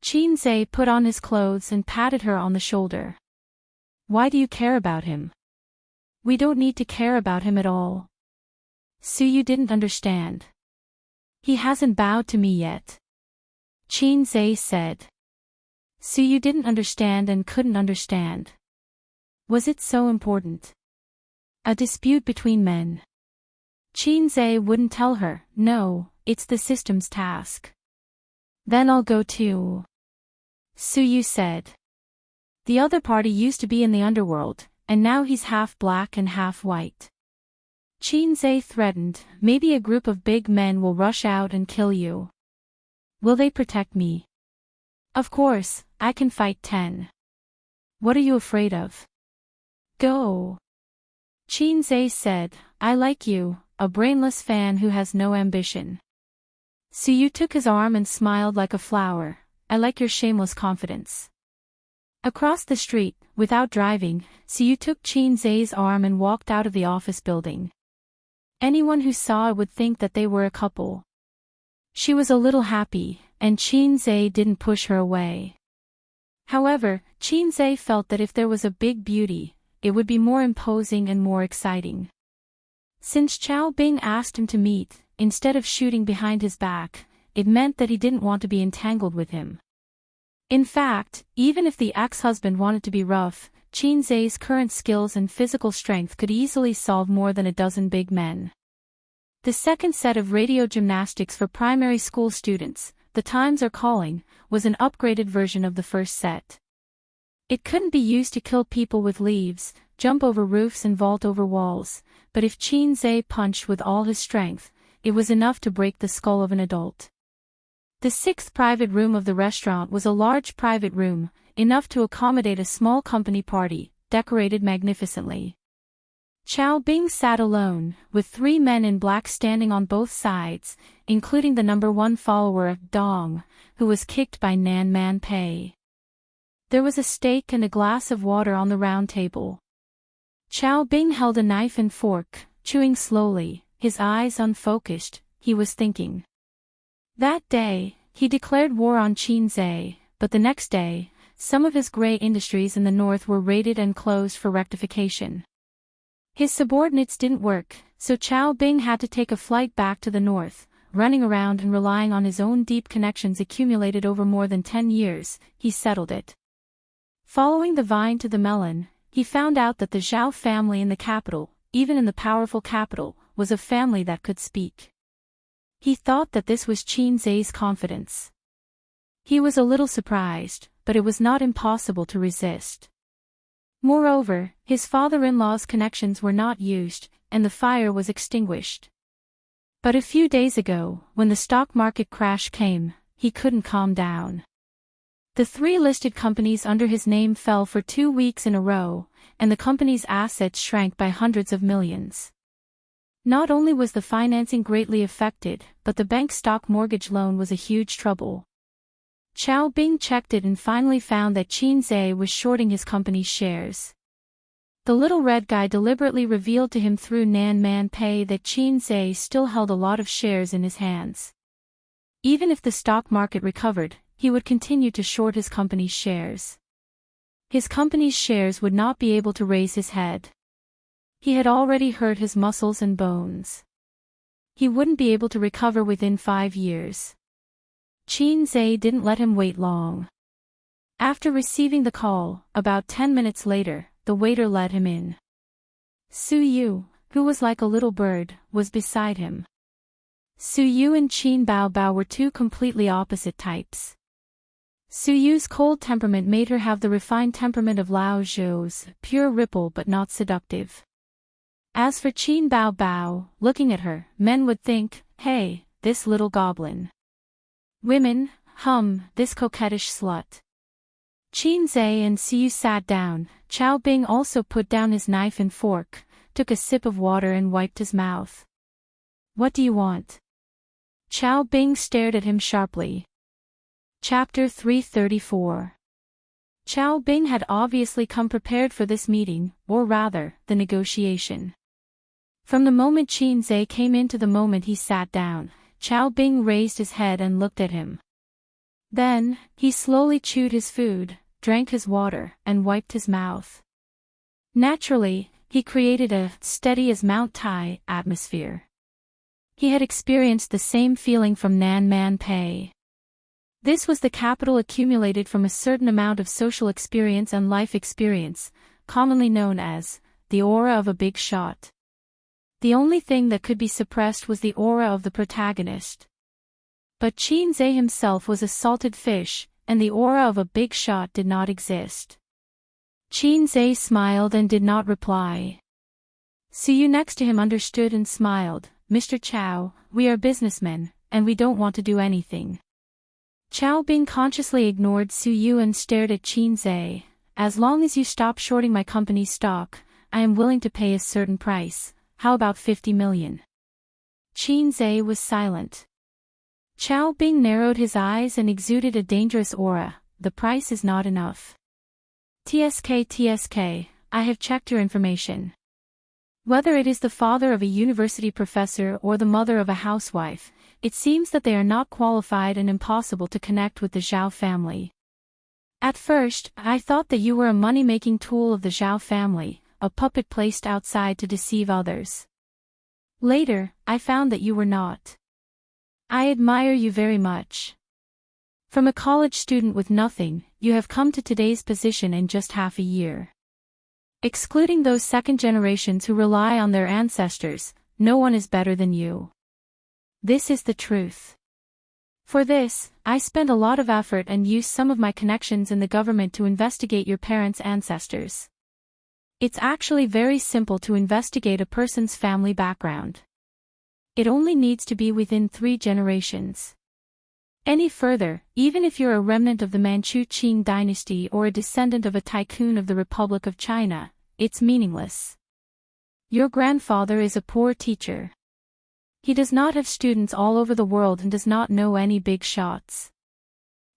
Qin put on his clothes and patted her on the shoulder. "Why do you care about him?" "We don't need to care about him at all." Suyu didn't understand. "He hasn't bowed to me yet," Qin said. Suyu didn't understand and couldn't understand. Was it so important? A dispute between men. Qin wouldn't tell her, "No, it's the system's task." "Then I'll go too," Suyu said. The other party used to be in the underworld, and now he's half black and half white. Qin threatened, "Maybe a group of big men will rush out and kill you. Will they protect me?" "Of course, I can fight 10. What are you afraid of? Go." Qin said, "I like you, a brainless fan who has no ambition." Suyu took his arm and smiled like a flower. "I like your shameless confidence." Across the street, without driving, Suyu took Qin's arm and walked out of the office building. Anyone who saw it would think that they were a couple. She was a little happy, and Qin didn't push her away. However, Qin felt that if there was a big beauty, it would be more imposing and more exciting. Since Chao Bing asked him to meet, instead of shooting behind his back, it meant that he didn't want to be entangled with him. In fact, even if the ex-husband wanted to be rough, Qin's current skills and physical strength could easily solve more than a dozen big men. The second set of radio gymnastics for primary school students, The Times Are Calling, was an upgraded version of the first set. It couldn't be used to kill people with leaves, jump over roofs and vault over walls, but if Qin punched with all his strength, it was enough to break the skull of an adult. The 6th private room of the restaurant was a large private room, enough to accommodate a small company party, decorated magnificently. Chao Bing sat alone, with 3 men in black standing on both sides, including the number 1 follower of Dong, who was kicked by Nan Man Pei. There was a steak and a glass of water on the round table. Chao Bing held a knife and fork, chewing slowly, his eyes unfocused. He was thinking. That day, he declared war on Qin, but the next day, some of his gray industries in the north were raided and closed for rectification. His subordinates didn't work, so Chao Bing had to take a flight back to the north, running around and relying on his own deep connections accumulated over more than 10 years, he settled it. Following the vine to the melon, he found out that the Zhao family in the capital, even in the powerful capital, was a family that could speak. He thought that this was Qin Zai's confidence. He was a little surprised, but it was not impossible to resist. Moreover, his father-in-law's connections were not used, and the fire was extinguished. But a few days ago, when the stock market crash came, he couldn't calm down. The 3 listed companies under his name fell for 2 weeks in a row, and the company's assets shrank by hundreds of millions. Not only was the financing greatly affected, but the bank stock mortgage loan was a huge trouble. Chao Bing checked it and finally found that Qin Zai was shorting his company's shares. The little red guy deliberately revealed to him through Nan Man Pei that Qin Zai still held a lot of shares in his hands. Even if the stock market recovered, he would continue to short his company's shares. His company's shares would not be able to raise his head. He had already hurt his muscles and bones. He wouldn't be able to recover within 5 years. Qin Zai didn't let him wait long. After receiving the call, about 10 minutes later, the waiter let him in. Su Yu, who was like a little bird, was beside him. Su Yu and Qin Bao Bao were 2 completely opposite types. Su Yu's cold temperament made her have the refined temperament of Lao Zhou's, pure ripple but not seductive. As for Qin Bao Bao, looking at her, men would think, hey, this little goblin. Women, this coquettish slut. Qin Zai and Su Yu sat down. Chao Bing also put down his knife and fork, took a sip of water and wiped his mouth. What do you want? Chao Bing stared at him sharply. Chapter 334. Chao Bing had obviously come prepared for this meeting, or rather, the negotiation. From the moment Qin Zai came in to the moment he sat down, Chao Bing raised his head and looked at him. Then, he slowly chewed his food, drank his water, and wiped his mouth. Naturally, he created a steady as Mount Tai atmosphere. He had experienced the same feeling from Nan Man Pei. This was the capital accumulated from a certain amount of social experience and life experience, commonly known as the aura of a big shot. The only thing that could be suppressed was the aura of the protagonist. But Qin Zai himself was a salted fish, and the aura of a big shot did not exist. Qin Zai smiled and did not reply. Su Yu next to him understood and smiled. Mr. Chao, we are businessmen, and we don't want to do anything. Chao Bing consciously ignored Su Yu and stared at Qin Zai. As long as you stop shorting my company's stock, I am willing to pay a certain price. How about 50 million? Qin Zai was silent. Chao Bing narrowed his eyes and exuded a dangerous aura. The price is not enough. TSK, I have checked your information. Whether it is the father of a university professor or the mother of a housewife, it seems that they are not qualified and impossible to connect with the Zhao family. At first, I thought that you were a money-making tool of the Zhao family, a puppet placed outside to deceive others. Later, I found that you were not. I admire you very much. From a college student with nothing, you have come to today's position in just half a year. Excluding those second generations who rely on their ancestors, no one is better than you. This is the truth. For this, I spent a lot of effort and used some of my connections in the government to investigate your parents' ancestors. It's actually very simple to investigate a person's family background. It only needs to be within 3 generations. Any further, even if you're a remnant of the Manchu Qing dynasty or a descendant of a tycoon of the Republic of China, it's meaningless. Your grandfather is a poor teacher. He does not have students all over the world and does not know any big shots.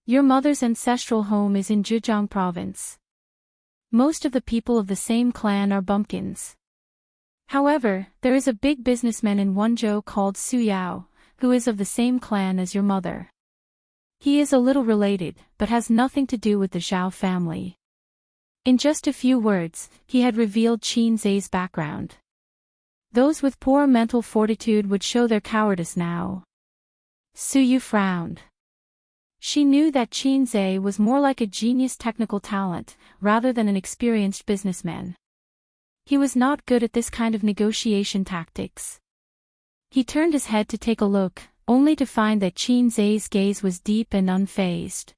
Your mother's ancestral home is in Zhejiang province. Most of the people of the same clan are bumpkins. However, there is a big businessman in Wenzhou called Su Yao, who is of the same clan as your mother. He is a little related, but has nothing to do with the Zhao family. In just a few words, he had revealed Qin Zai's background. Those with poor mental fortitude would show their cowardice now. Su Yu frowned. She knew that Qin Zai was more like a genius technical talent, rather than an experienced businessman. He was not good at this kind of negotiation tactics. He turned his head to take a look, only to find that Qin Zai's gaze was deep and unfazed.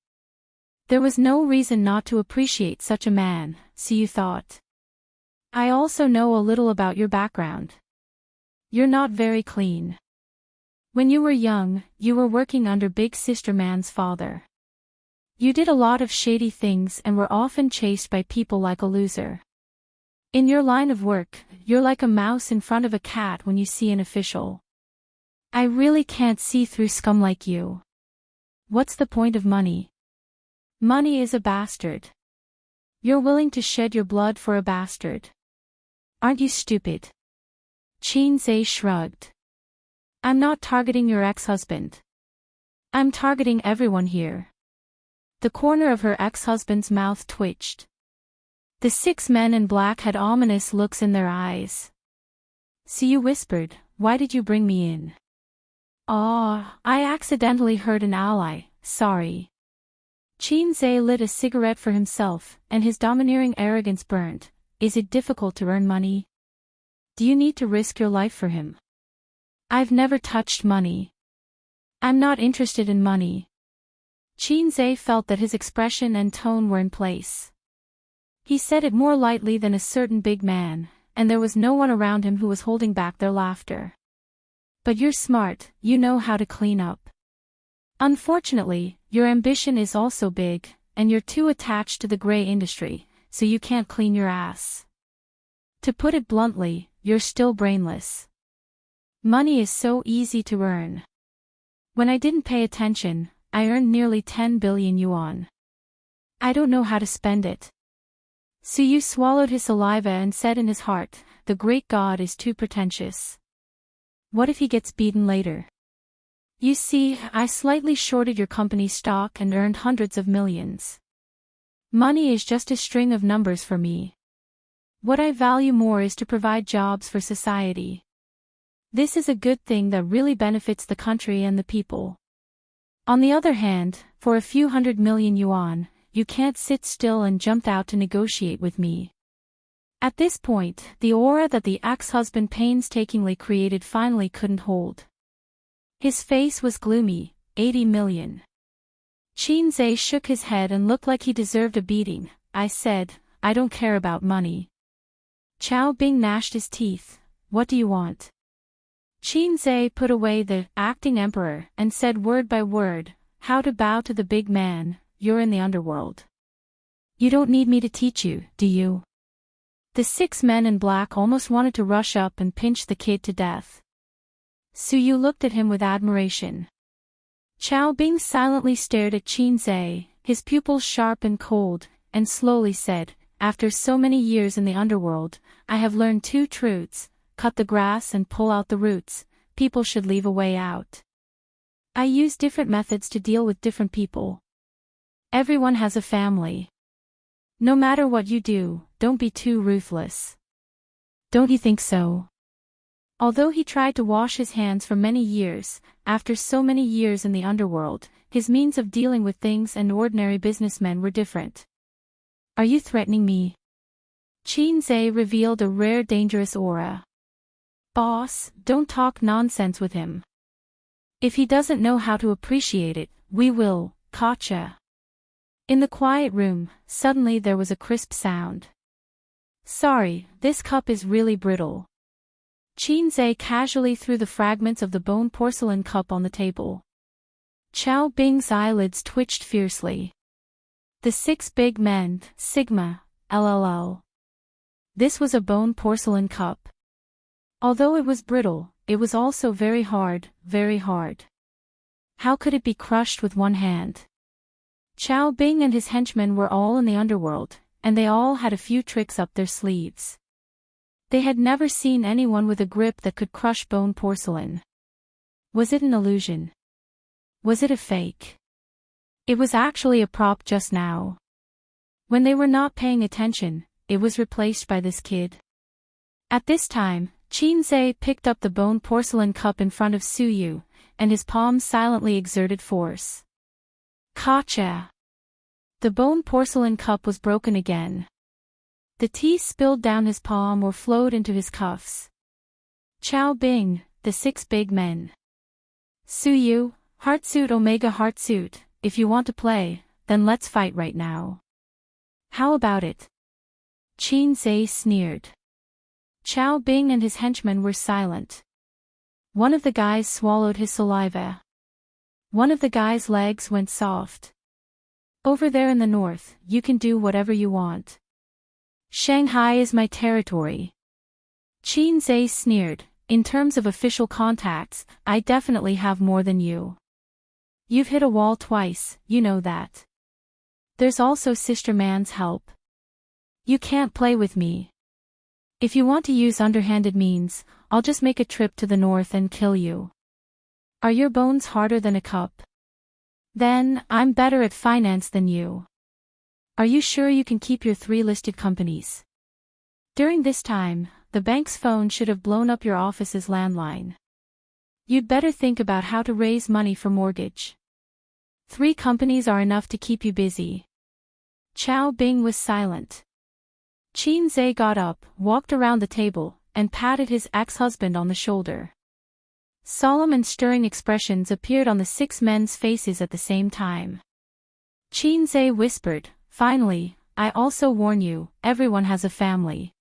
There was no reason not to appreciate such a man, Siyu thought. I also know a little about your background. You're not very clean. When you were young, you were working under Big Sister Man's father. You did a lot of shady things and were often chased by people like a loser. In your line of work, you're like a mouse in front of a cat when you see an official. I really can't see through scum like you. What's the point of money? Money is a bastard. You're willing to shed your blood for a bastard. Aren't you stupid? Qin Zai shrugged. I'm not targeting your ex-husband. I'm targeting everyone here. The corner of her ex-husband's mouth twitched. The 6 men in black had ominous looks in their eyes. Siyu whispered, why did you bring me in? I accidentally hurt an ally, sorry. Qin Zai lit a cigarette for himself, and his domineering arrogance burned. Is it difficult to earn money? Do you need to risk your life for him? I've never touched money. I'm not interested in money. Qin Zai felt that his expression and tone were in place. He said it more lightly than a certain big man, and there was no one around him who was holding back their laughter. But you're smart, you know how to clean up. Unfortunately, your ambition is also big, and you're too attached to the gray industry, so you can't clean your ass. To put it bluntly, you're still brainless. Money is so easy to earn. When I didn't pay attention, I earned nearly 10 billion yuan. I don't know how to spend it. Siyu swallowed his saliva and said in his heart, the great god is too pretentious. What if he gets beaten later? You see, I slightly shorted your company's stock and earned hundreds of millions. Money is just a string of numbers for me. What I value more is to provide jobs for society. This is a good thing that really benefits the country and the people. On the other hand, for a few 100 million yuan, you can't sit still and jump out to negotiate with me. At this point, the aura that the ex-husband painstakingly created finally couldn't hold. His face was gloomy. 80 million. Qin Zai shook his head and looked like he deserved a beating. I said, I don't care about money. Chao Bing gnashed his teeth. What do you want? Qin Zai put away the acting emperor and said word by word, how to bow to the big man. You're in the underworld. You don't need me to teach you, do you? The 6 men in black almost wanted to rush up and pinch the kid to death. Siyu looked at him with admiration. Chao Bing silently stared at Qin Zai, his pupils sharp and cold, and slowly said, after so many years in the underworld, I have learned 2 truths, cut the grass and pull out the roots, people should leave a way out. I use different methods to deal with different people. Everyone has a family. No matter what you do, don't be too ruthless. Don't you think so? Although he tried to wash his hands for many years, after so many years in the underworld, his means of dealing with things and ordinary businessmen were different. Are you threatening me? Qin Zai revealed a rare dangerous aura. Boss, don't talk nonsense with him. If he doesn't know how to appreciate it, we will, gotcha. In the quiet room, suddenly there was a crisp sound. Sorry, this cup is really brittle. Qin Zai casually threw the fragments of the bone porcelain cup on the table. Chao Bing's eyelids twitched fiercely. The 6 big men, Sigma, LLL. This was a bone porcelain cup. Although it was brittle, it was also very hard, very hard. How could it be crushed with one hand? Chao Bing and his henchmen were all in the underworld, and they all had a few tricks up their sleeves. They had never seen anyone with a grip that could crush bone porcelain. Was it an illusion? Was it a fake? It was actually a prop just now. When they were not paying attention, it was replaced by this kid. At this time, Qin Zai picked up the bone porcelain cup in front of Siyu, and his palm silently exerted force. Gotcha! The bone porcelain cup was broken again. The tea spilled down his palm or flowed into his cuffs. Chao Bing, the 6 big men. Suyu, Heartsuit Omega Heartsuit, if you want to play, then let's fight right now. How about it? Qin Zhe sneered. Chao Bing and his henchmen were silent. One of the guys swallowed his saliva. One of the guy's legs went soft. Over there in the north, you can do whatever you want. Shanghai is my territory. Qin Zhe sneered. In terms of official contacts, I definitely have more than you. You've hit a wall twice, you know that. There's also Sister Man's help. You can't play with me. If you want to use underhanded means, I'll just make a trip to the north and kill you. Are your bones harder than a cup? Then, I'm better at finance than you. Are you sure you can keep your 3 listed companies? During this time, the bank's phone should have blown up your office's landline. You'd better think about how to raise money for mortgage. 3 companies are enough to keep you busy. Chao Bing was silent. Qin Zhe got up, walked around the table, and patted his ex-husband on the shoulder. Solemn and stirring expressions appeared on the 6 men's faces at the same time. Qin Zhe whispered, "Finally, I also warn you, everyone has a family.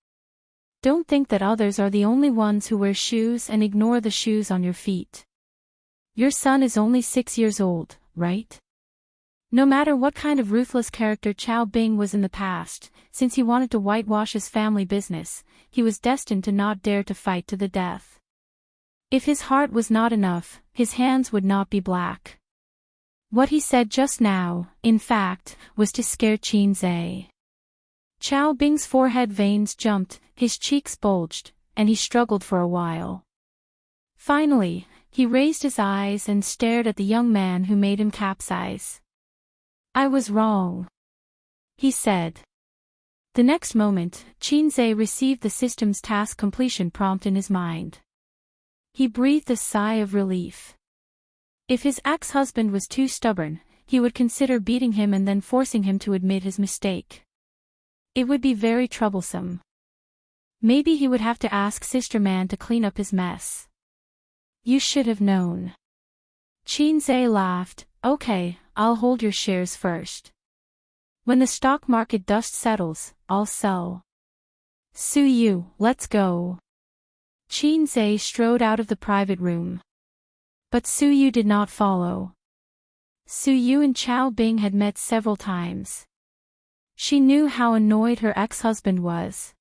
Don't think that others are the only ones who wear shoes and ignore the shoes on your feet. Your son is only 6 years old, right?" No matter what kind of ruthless character Chao Bing was in the past, since he wanted to whitewash his family business, he was destined to not dare to fight to the death. If his heart was not enough, his hands would not be black. What he said just now, in fact, was to scare Qin Zhe. Chao Bing's forehead veins jumped, his cheeks bulged, and he struggled for a while. Finally, he raised his eyes and stared at the young man who made him capsize. "I was wrong," he said. The next moment, Qin Zhe received the system's task completion prompt in his mind. He breathed a sigh of relief. If his ex-husband was too stubborn, he would consider beating him and then forcing him to admit his mistake. It would be very troublesome. Maybe he would have to ask Sister Man to clean up his mess. "You should have known." Qin Zhe laughed. "Okay, I'll hold your shares first. When the stock market dust settles, I'll sell. Suyu, let's go." Qin Zhe strode out of the private room. But Suyu did not follow. Suyu and Chao Bing had met several times. She knew how annoyed her ex-husband was.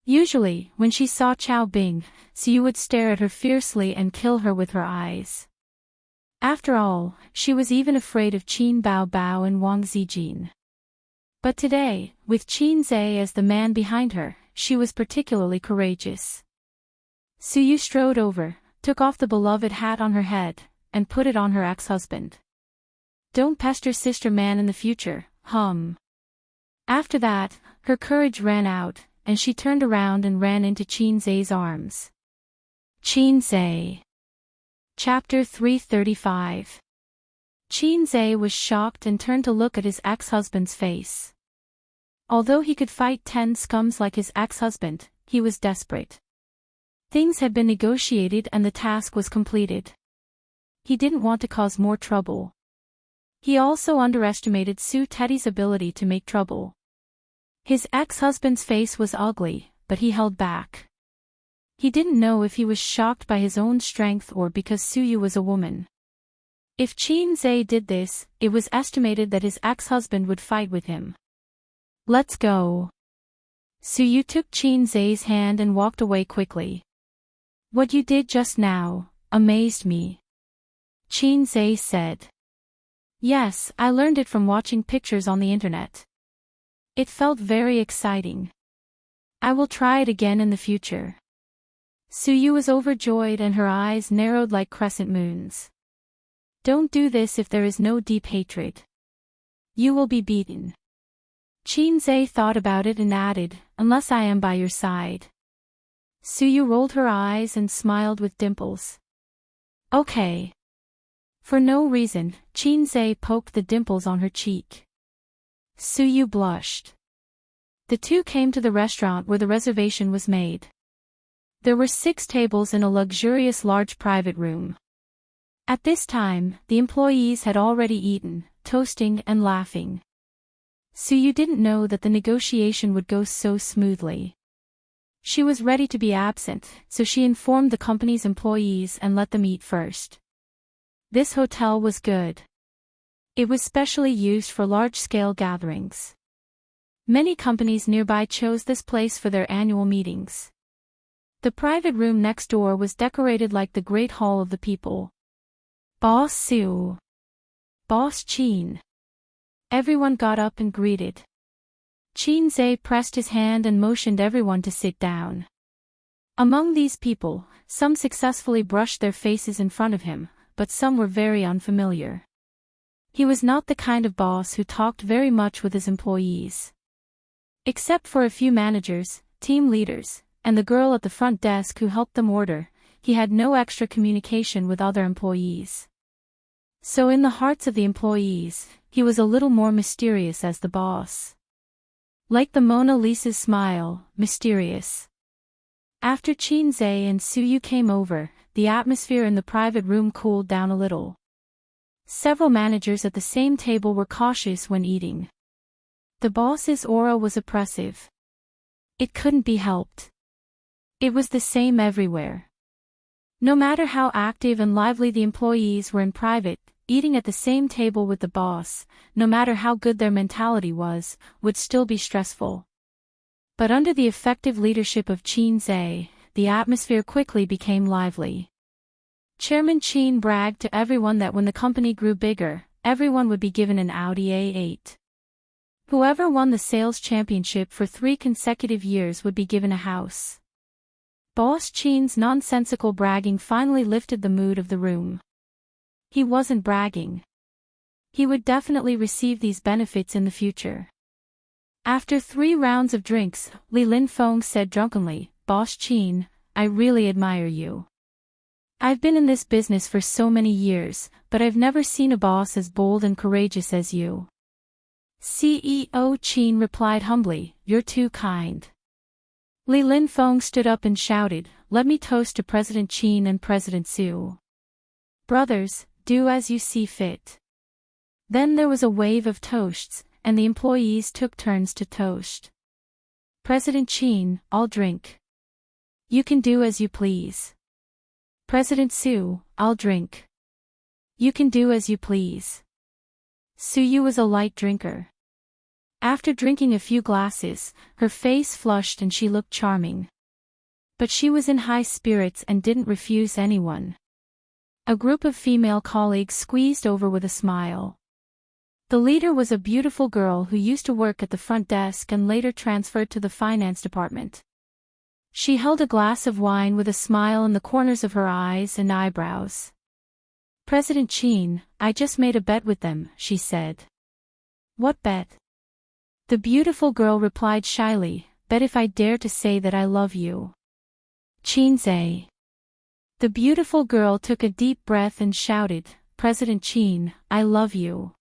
Usually, when she saw Chao Bing, Suyu would stare at her fiercely and kill her with her eyes. After all, she was even afraid of Qin Bao Bao and Wang Zijin. But today, with Qin Zhe as the man behind her, she was particularly courageous. Suyu strode over, took off the beloved hat on her head, and put it on her ex-husband. "Don't pester Sister Man in the future, hum." After that, her courage ran out, and she turned around and ran into Qin Zhe's arms. Qin Zhe. Chapter 335. Qin Zhe was shocked and turned to look at his ex-husband's face. Although he could fight 10 scums like his ex-husband, he was desperate. Things had been negotiated and the task was completed. He didn't want to cause more trouble. He also underestimated Su Teddy's ability to make trouble. His ex-husband's face was ugly, but he held back. He didn't know if he was shocked by his own strength or because Suyu was a woman. If Qin Zhe did this, it was estimated that his ex-husband would fight with him. "Let's go." Suyu took Qin Zhe's hand and walked away quickly. "What you did just now amazed me," Qin Zhe said. "Yes, I learned it from watching pictures on the internet. It felt very exciting. I will try it again in the future." Suyu was overjoyed and her eyes narrowed like crescent moons. "Don't do this if there is no deep hatred. You will be beaten." Qin Zhe thought about it and added, "Unless I am by your side." Suyu rolled her eyes and smiled with dimples. "Okay." For no reason, Qin Zhe poked the dimples on her cheek. Suyu blushed. The two came to the restaurant where the reservation was made. There were 6 tables in a luxurious large private room. At this time, the employees had already eaten, toasting and laughing. Suyu didn't know that the negotiation would go so smoothly. She was ready to be absent, so she informed the company's employees and let them eat first. This hotel was good. It was specially used for large-scale gatherings. Many companies nearby chose this place for their annual meetings. The private room next door was decorated like the Great Hall of the People. Boss Su. Boss Chin. Everyone got up and greeted. Chin Zhe pressed his hand and motioned everyone to sit down. Among these people, some successfully brushed their faces in front of him, but some were very unfamiliar. He was not the kind of boss who talked very much with his employees. Except for a few managers, team leaders, and the girl at the front desk who helped them order, he had no extra communication with other employees. So in the hearts of the employees, he was a little more mysterious as the boss. Like the Mona Lisa's smile, mysterious. After Chin Zhe and Suyu came over, the atmosphere in the private room cooled down a little. Several managers at the same table were cautious when eating. The boss's aura was oppressive. It couldn't be helped. It was the same everywhere. No matter how active and lively the employees were in private, eating at the same table with the boss, no matter how good their mentality was, would still be stressful. But under the effective leadership of Chin Zhe, the atmosphere quickly became lively. Chairman Chin bragged to everyone that when the company grew bigger, everyone would be given an Audi A8. Whoever won the sales championship for 3 consecutive years would be given a house. Boss Chin's nonsensical bragging finally lifted the mood of the room. He wasn't bragging. He would definitely receive these benefits in the future. After 3 rounds of drinks, Li Linfeng said drunkenly, "Boss Chin, I really admire you. I've been in this business for so many years, but I've never seen a boss as bold and courageous as you." CEO Chin replied humbly, "You're too kind." Li Linfeng stood up and shouted, "Let me toast to President Chin and President Su. Brothers, do as you see fit." Then there was a wave of toasts, and the employees took turns to toast. President Chin, I'll drink. You can do as you please. President Su, I'll drink. You can do as you please. Suyu was a light drinker. After drinking a few glasses, her face flushed and she looked charming. But she was in high spirits and didn't refuse anyone. A group of female colleagues squeezed over with a smile. The leader was a beautiful girl who used to work at the front desk and later transferred to the finance department. She held a glass of wine with a smile in the corners of her eyes and eyebrows. "President Chin, I just made a bet with them," she said. "What bet?" The beautiful girl replied shyly, "Bet if I dare to say that I love you." Chin Zhe. The beautiful girl took a deep breath and shouted, "President Chin, I love you."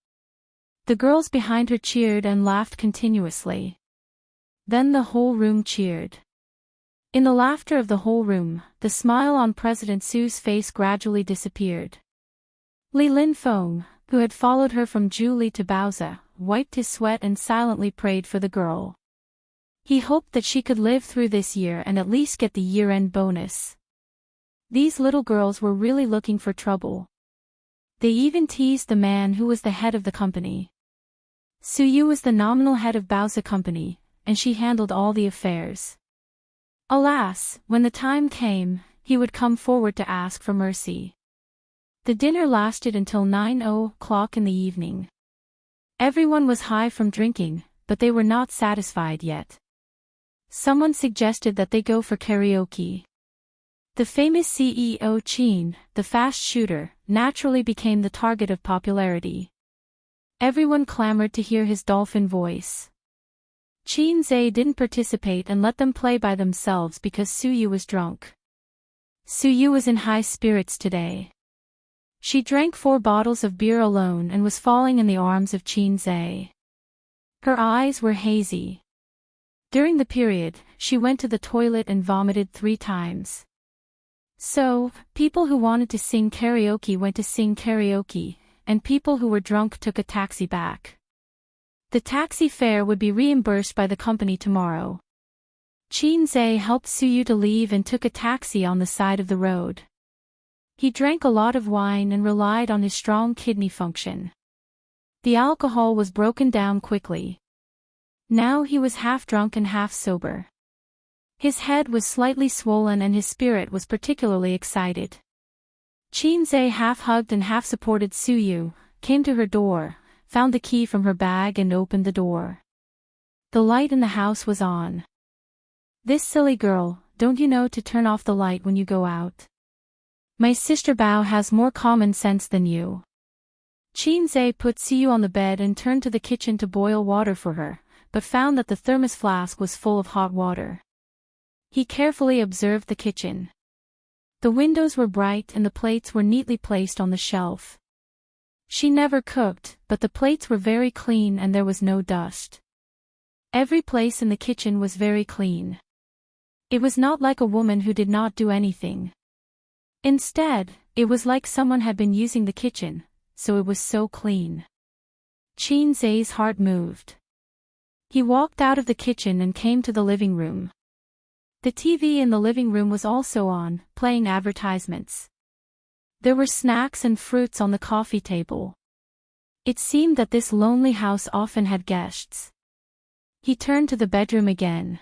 The girls behind her cheered and laughed continuously. Then the whole room cheered. In the laughter of the whole room, the smile on President Su's face gradually disappeared. Li Linfeng, who had followed her from Julie to Baozi, wiped his sweat and silently prayed for the girl. He hoped that she could live through this year and at least get the year-end bonus. These little girls were really looking for trouble. They even teased the man who was the head of the company. Suyu was the nominal head of Baozi company, and she handled all the affairs. Alas, when the time came, he would come forward to ask for mercy. The dinner lasted until 9 o'clock in the evening. Everyone was high from drinking, but they were not satisfied yet. Someone suggested that they go for karaoke. The famous CEO Chin, the fast shooter, naturally became the target of popularity. Everyone clamored to hear his dolphin voice. Chin Zhe didn't participate and let them play by themselves because Suyu was drunk. Suyu was in high spirits today. She drank 4 bottles of beer alone and was falling in the arms of Chin Zhe. Her eyes were hazy. During the period, she went to the toilet and vomited 3 times. So, people who wanted to sing karaoke went to sing karaoke, and people who were drunk took a taxi back. The taxi fare would be reimbursed by the company tomorrow. Chin-zae helped Suyu to leave and took a taxi on the side of the road. He drank a lot of wine and relied on his strong kidney function. The alcohol was broken down quickly. Now he was half drunk and half sober. His head was slightly swollen and his spirit was particularly excited. Chin-zae half hugged and half supported Suyu, came to her door, found the key from her bag and opened the door. The light in the house was on. "This silly girl, don't you know to turn off the light when you go out? My sister Bao has more common sense than you." Chin-zae put Suyu on the bed and turned to the kitchen to boil water for her, but found that the thermos flask was full of hot water. He carefully observed the kitchen. The windows were bright and the plates were neatly placed on the shelf. She never cooked, but the plates were very clean and there was no dust. Every place in the kitchen was very clean. It was not like a woman who did not do anything. Instead, it was like someone had been using the kitchen, so it was so clean. Chin-zae's heart moved. He walked out of the kitchen and came to the living room. The TV in the living room was also on, playing advertisements. There were snacks and fruits on the coffee table. It seemed that this lonely house often had guests. He turned to the bedroom again.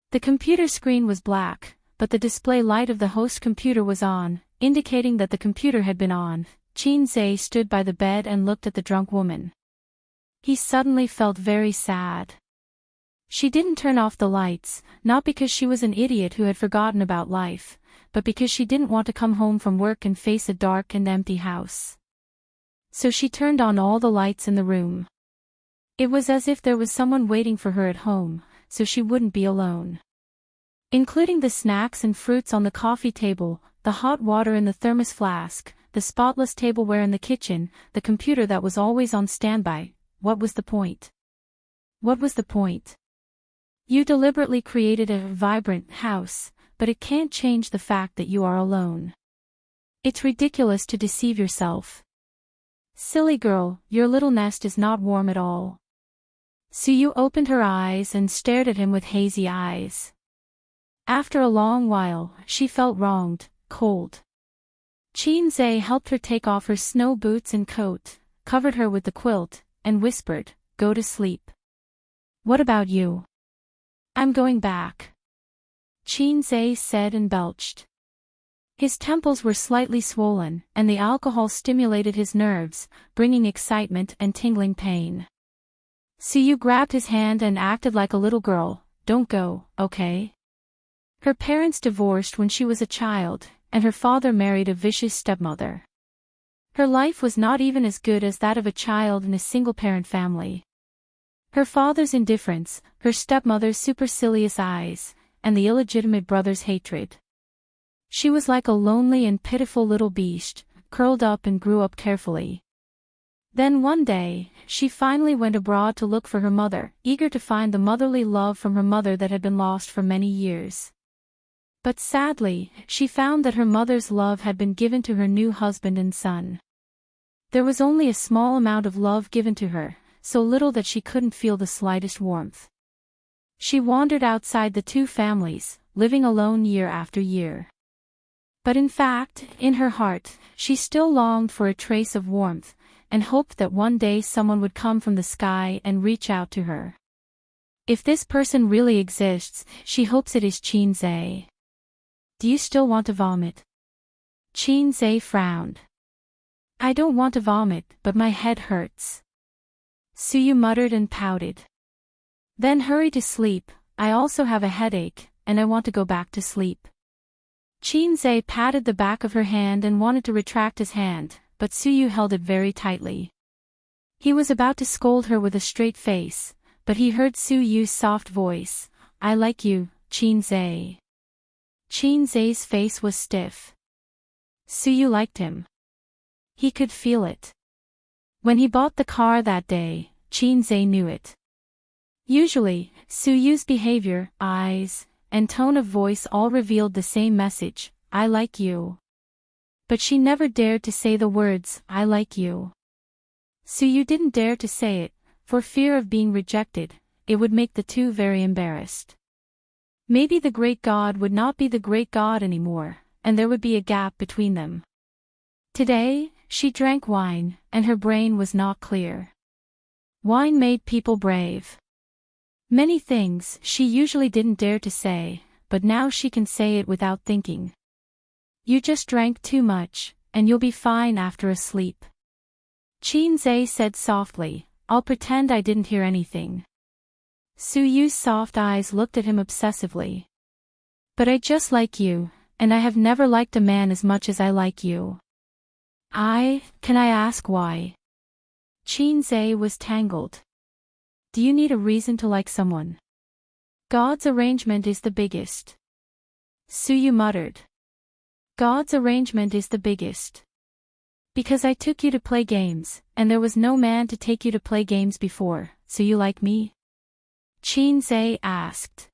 The computer screen was black, but the display light of the host computer was on, indicating that the computer had been on. Chin-zae stood by the bed and looked at the drunk woman. He suddenly felt very sad. She didn't turn off the lights, not because she was an idiot who had forgotten about life, but because she didn't want to come home from work and face a dark and empty house. So she turned on all the lights in the room. It was as if there was someone waiting for her at home, so she wouldn't be alone. Including the snacks and fruits on the coffee table, the hot water in the thermos flask, the spotless tableware in the kitchen, the computer that was always on standby. What was the point? What was the point? You deliberately created a vibrant house, but it can't change the fact that you are alone. It's ridiculous to deceive yourself. Silly girl, your little nest is not warm at all. Suyu opened her eyes and stared at him with hazy eyes. After a long while, she felt wronged, cold. Chin-zae helped her take off her snow boots and coat, covered her with the quilt, and whispered, "Go to sleep." "What about you?" "I'm going back," Chin-zae said and belched. His temples were slightly swollen, and the alcohol stimulated his nerves, bringing excitement and tingling pain. Suyu grabbed his hand and acted like a little girl. "Don't go, okay?" Her parents divorced when she was a child, and her father married a vicious stepmother. Her life was not even as good as that of a child in a single-parent family. Her father's indifference, her stepmother's supercilious eyes, and the illegitimate brother's hatred. She was like a lonely and pitiful little beast, curled up and grew up carefully. Then one day, she finally went abroad to look for her mother, eager to find the motherly love from her mother that had been lost for many years. But sadly, she found that her mother's love had been given to her new husband and son. There was only a small amount of love given to her, so little that she couldn't feel the slightest warmth. She wandered outside the two families, living alone year after year. But in fact, in her heart, she still longed for a trace of warmth, and hoped that one day someone would come from the sky and reach out to her. If this person really exists, she hopes it is Chin-zae. "Do you still want to vomit?" Chin-zae frowned. "I don't want to vomit, but my head hurts." Suyu muttered and pouted. "Then hurry to sleep, I also have a headache, and I want to go back to sleep." Chin-zae patted the back of her hand and wanted to retract his hand, but Suyu held it very tightly. He was about to scold her with a straight face, but he heard Suyu's soft voice, "I like you, Chin-zae." Chin-zae's face was stiff. Suyu liked him. He could feel it. When he bought the car that day, Chin-zae knew it. Usually, Suyu's behavior, eyes, and tone of voice all revealed the same message, I like you. But she never dared to say the words, I like you. Suyu didn't dare to say it, for fear of being rejected. It would make the two very embarrassed. Maybe the great god would not be the great god anymore, and there would be a gap between them. Today, she drank wine, and her brain was not clear. Wine made people brave. Many things she usually didn't dare to say, but now she can say it without thinking. You just drank too much, and you'll be fine after a sleep. Qin said softly, I'll pretend I didn't hear anything. Suyu's soft eyes looked at him obsessively. But I just like you, and I have never liked a man as much as I like you. Can I ask why? Qin was tangled. Do you need a reason to like someone? God's arrangement is the biggest. Suyu muttered. God's arrangement is the biggest. Because I took you to play games, and there was no man to take you to play games before, so you like me? Qin asked.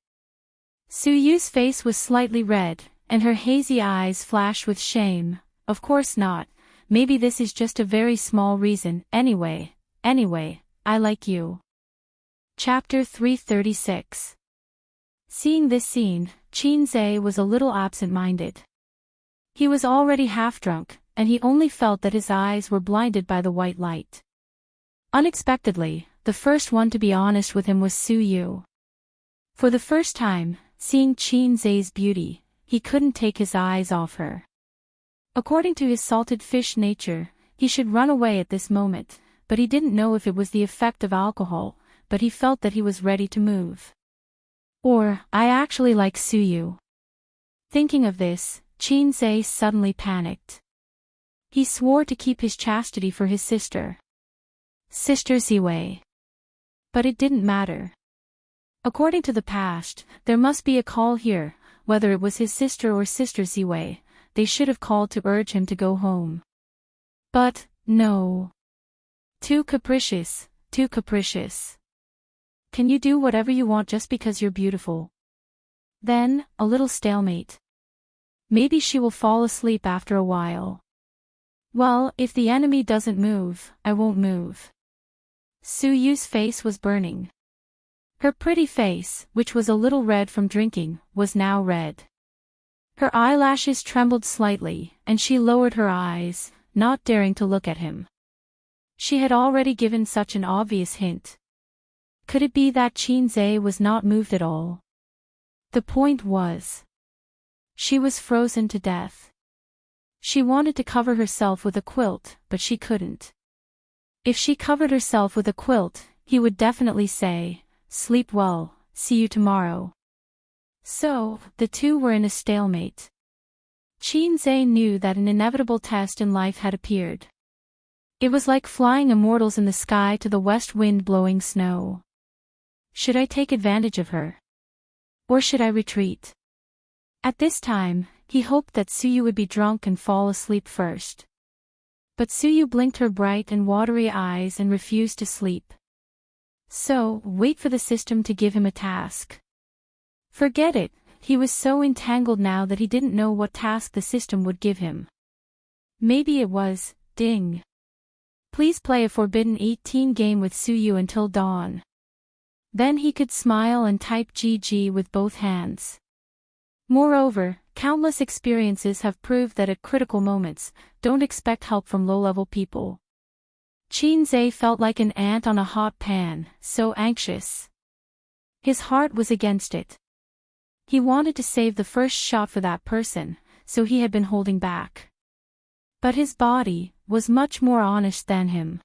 Suyu's face was slightly red, and her hazy eyes flashed with shame. Of course not, maybe this is just a very small reason. Anyway, I like you. Chapter 336. Seeing this scene, Qin was a little absent-minded. He was already half-drunk, and he only felt that his eyes were blinded by the white light. Unexpectedly, the first one to be honest with him was Suyu. For the first time, seeing Qin's beauty, he couldn't take his eyes off her. According to his salted fish nature, he should run away at this moment, but he didn't know if it was the effect of alcohol, but he felt that he was ready to move. Or, I actually like Suyu. Thinking of this, Qin suddenly panicked. He swore to keep his chastity for his sister. Sister Ziwei. But it didn't matter. According to the past, there must be a call here, whether it was his sister or Sister Ziwei, they should have called to urge him to go home. But, no. Too capricious, too capricious. Can you do whatever you want just because you're beautiful? Then, a little stalemate. Maybe she will fall asleep after a while. Well, if the enemy doesn't move, I won't move. Suyu's face was burning. Her pretty face, which was a little red from drinking, was now red. Her eyelashes trembled slightly, and she lowered her eyes, not daring to look at him. She had already given such an obvious hint. Could it be that Qin was not moved at all? The point was, she was frozen to death. She wanted to cover herself with a quilt, but she couldn't. If she covered herself with a quilt, he would definitely say, sleep well, see you tomorrow. So, the two were in a stalemate. Qin knew that an inevitable test in life had appeared. It was like flying immortals in the sky to the west wind blowing snow. Should I take advantage of her? Or should I retreat? At this time, he hoped that Suyu would be drunk and fall asleep first. But Suyu blinked her bright and watery eyes and refused to sleep. So, wait for the system to give him a task. Forget it, he was so entangled now that he didn't know what task the system would give him. Maybe it was, ding. Please play a Forbidden 18 game with Suyu until dawn. Then he could smile and type GG with both hands. Moreover, countless experiences have proved that at critical moments, don't expect help from low-level people. Qin felt like an ant on a hot pan, so anxious. His heart was against it. He wanted to save the first shot for that person, so he had been holding back. But his body was much more honest than him.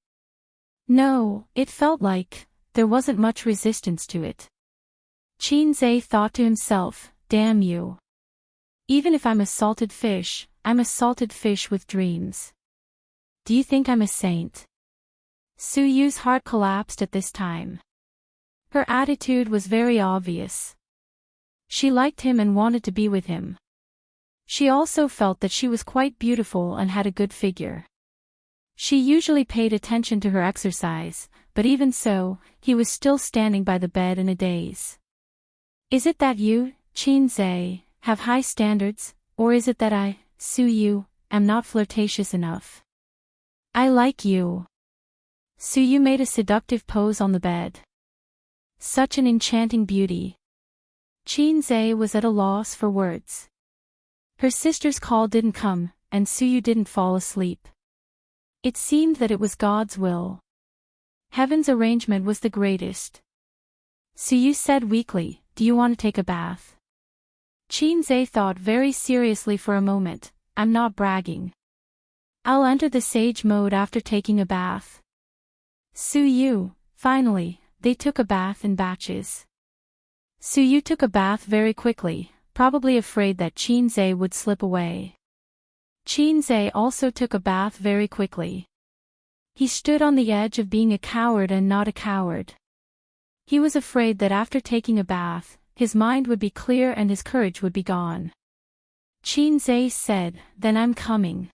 No, it felt like there wasn't much resistance to it. Qin thought to himself, damn you. Even if I'm a salted fish, I'm a salted fish with dreams. Do you think I'm a saint? Suyu's heart collapsed at this time. Her attitude was very obvious. She liked him and wanted to be with him. She also felt that she was quite beautiful and had a good figure. She usually paid attention to her exercise, but even so, he was still standing by the bed in a daze. Is it that you, Chin-zae, have high standards, or is it that I, Su-yu, am not flirtatious enough? I like you. Su-yu made a seductive pose on the bed. Such an enchanting beauty. Chin-zae was at a loss for words. Her sister's call didn't come, and Su-yu didn't fall asleep. It seemed that it was God's will. Heaven's arrangement was the greatest. Su-yu said weakly, "Do you want to take a bath?" Chin-zae thought very seriously for a moment. "I'm not bragging. I'll enter the sage mode after taking a bath." Su-yu, finally, they took a bath in batches. Su-yu took a bath very quickly, probably afraid that Chin-zae would slip away. Chin-zae also took a bath very quickly. He stood on the edge of being a coward and not a coward. He was afraid that after taking a bath, his mind would be clear and his courage would be gone. Chin-zae said, "Then I'm coming."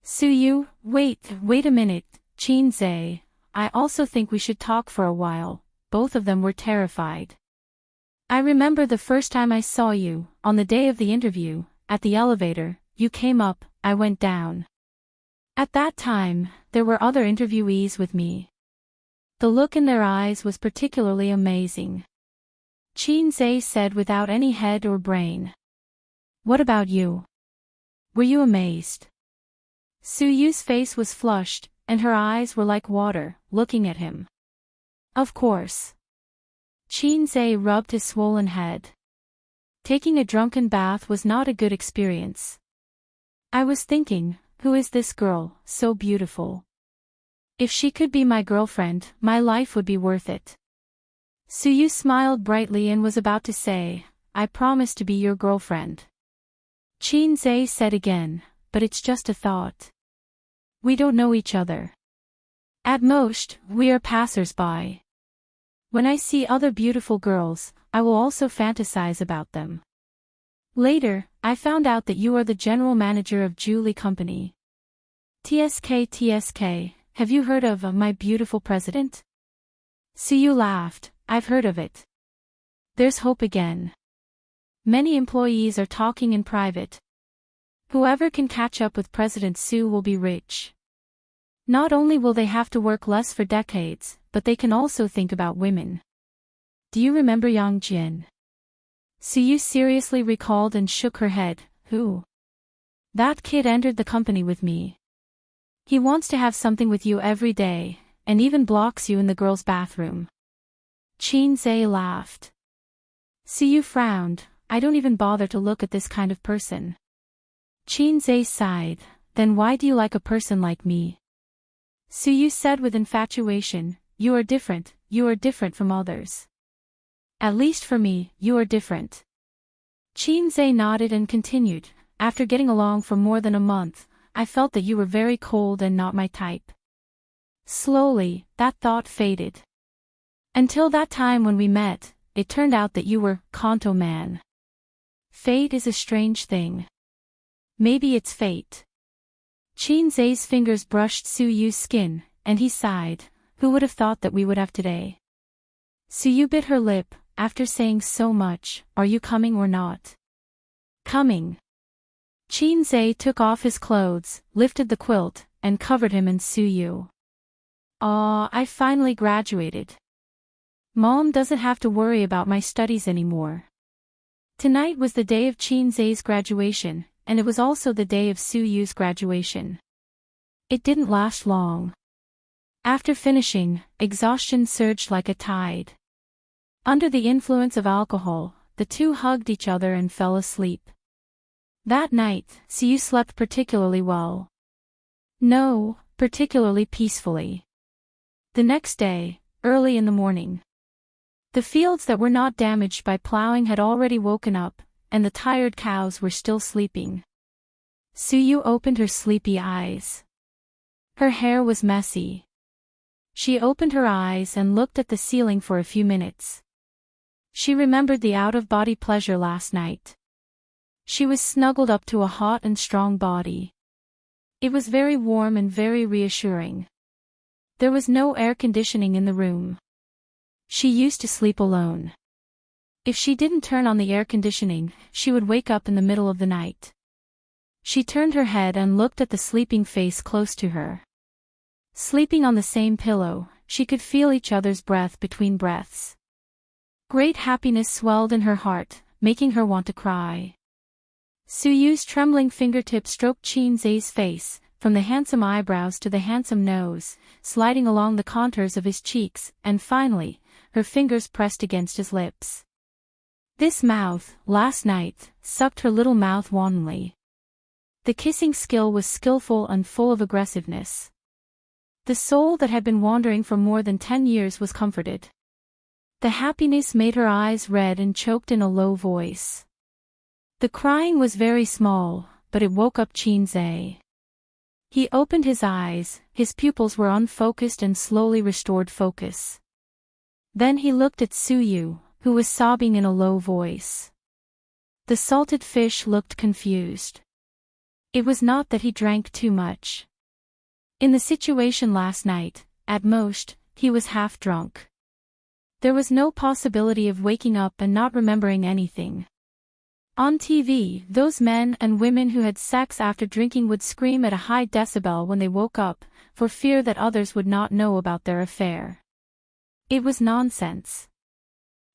Su-yu, wait a minute, Chin-zae, I also think we should talk for a while. Both of them were terrified. I remember the first time I saw you, on the day of the interview, at the elevator, you came up, I went down. At that time, there were other interviewees with me. The look in their eyes was particularly amazing. Chin-zae said without any head or brain. What about you? Were you amazed? Su-yu's face was flushed, and her eyes were like water, looking at him. Of course. Chin-zae rubbed his swollen head. Taking a drunken bath was not a good experience. I was thinking, who is this girl, so beautiful? If she could be my girlfriend, my life would be worth it. Su-yu smiled brightly and was about to say, I promise to be your girlfriend. Chin-zae said again, but it's just a thought. We don't know each other. At most, we are passers-by. When I see other beautiful girls, I will also fantasize about them. Later, I found out that you are the general manager of Julie Company. TSK, have you heard of My Beautiful President? Su-yu laughed, I've heard of it. There's hope again. Many employees are talking in private. Whoever can catch up with President Su will be rich. Not only will they have to work less for decades, but they can also think about women. Do you remember Yang Jin? Su-yu seriously recalled and shook her head. Who? That kid entered the company with me. He wants to have something with you every day, and even blocks you in the girls' bathroom. Chin-zae laughed. Su-yu frowned. I don't even bother to look at this kind of person. Chin-zae sighed. Then why do you like a person like me? Su-yu said with infatuation, you are different from others. At least for me, you are different. Chin-zae nodded and continued, after getting along for more than a month, I felt that you were very cold and not my type. Slowly, that thought faded. Until that time when we met, it turned out that you were Kanto man. Fate is a strange thing. Maybe it's fate. Chin-zae's fingers brushed Su-yu's skin, and he sighed, who would have thought that we would have today? Su-yu bit her lip, after saying so much, are you coming or not? Coming. Chin-zae took off his clothes, lifted the quilt, and covered him in Su-yu. I finally graduated. Mom doesn't have to worry about my studies anymore. Tonight was the day of Chin-zae's graduation, and it was also the day of Su-yu's graduation. It didn't last long. After finishing, exhaustion surged like a tide. Under the influence of alcohol, the two hugged each other and fell asleep. That night, Su-yu slept particularly well. No, particularly peacefully. The next day, early in the morning, the fields that were not damaged by plowing had already woken up, and the tired cows were still sleeping. Su-yu opened her sleepy eyes. Her hair was messy. She opened her eyes and looked at the ceiling for a few minutes. She remembered the out-of-body pleasure last night. She was snuggled up to a hot and strong body. It was very warm and very reassuring. There was no air conditioning in the room. She used to sleep alone. If she didn't turn on the air conditioning, she would wake up in the middle of the night. She turned her head and looked at the sleeping face close to her. Sleeping on the same pillow, she could feel each other's breath between breaths. Great happiness swelled in her heart, making her want to cry. Suyu's trembling fingertips stroked Qin Zai's face, from the handsome eyebrows to the handsome nose, sliding along the contours of his cheeks, and finally, her fingers pressed against his lips. This mouth, last night, sucked her little mouth wantonly. The kissing skill was skillful and full of aggressiveness. The soul that had been wandering for more than 10 years was comforted. The happiness made her eyes red and choked in a low voice. The crying was very small, but it woke up Qin Zai. He opened his eyes, his pupils were unfocused and slowly restored focus. Then he looked at Suyu, who was sobbing in a low voice. The salted fish looked confused. It was not that he drank too much. In the situation last night, at most, he was half drunk. There was no possibility of waking up and not remembering anything. On TV, those men and women who had sex after drinking would scream at a high decibel when they woke up, for fear that others would not know about their affair. It was nonsense.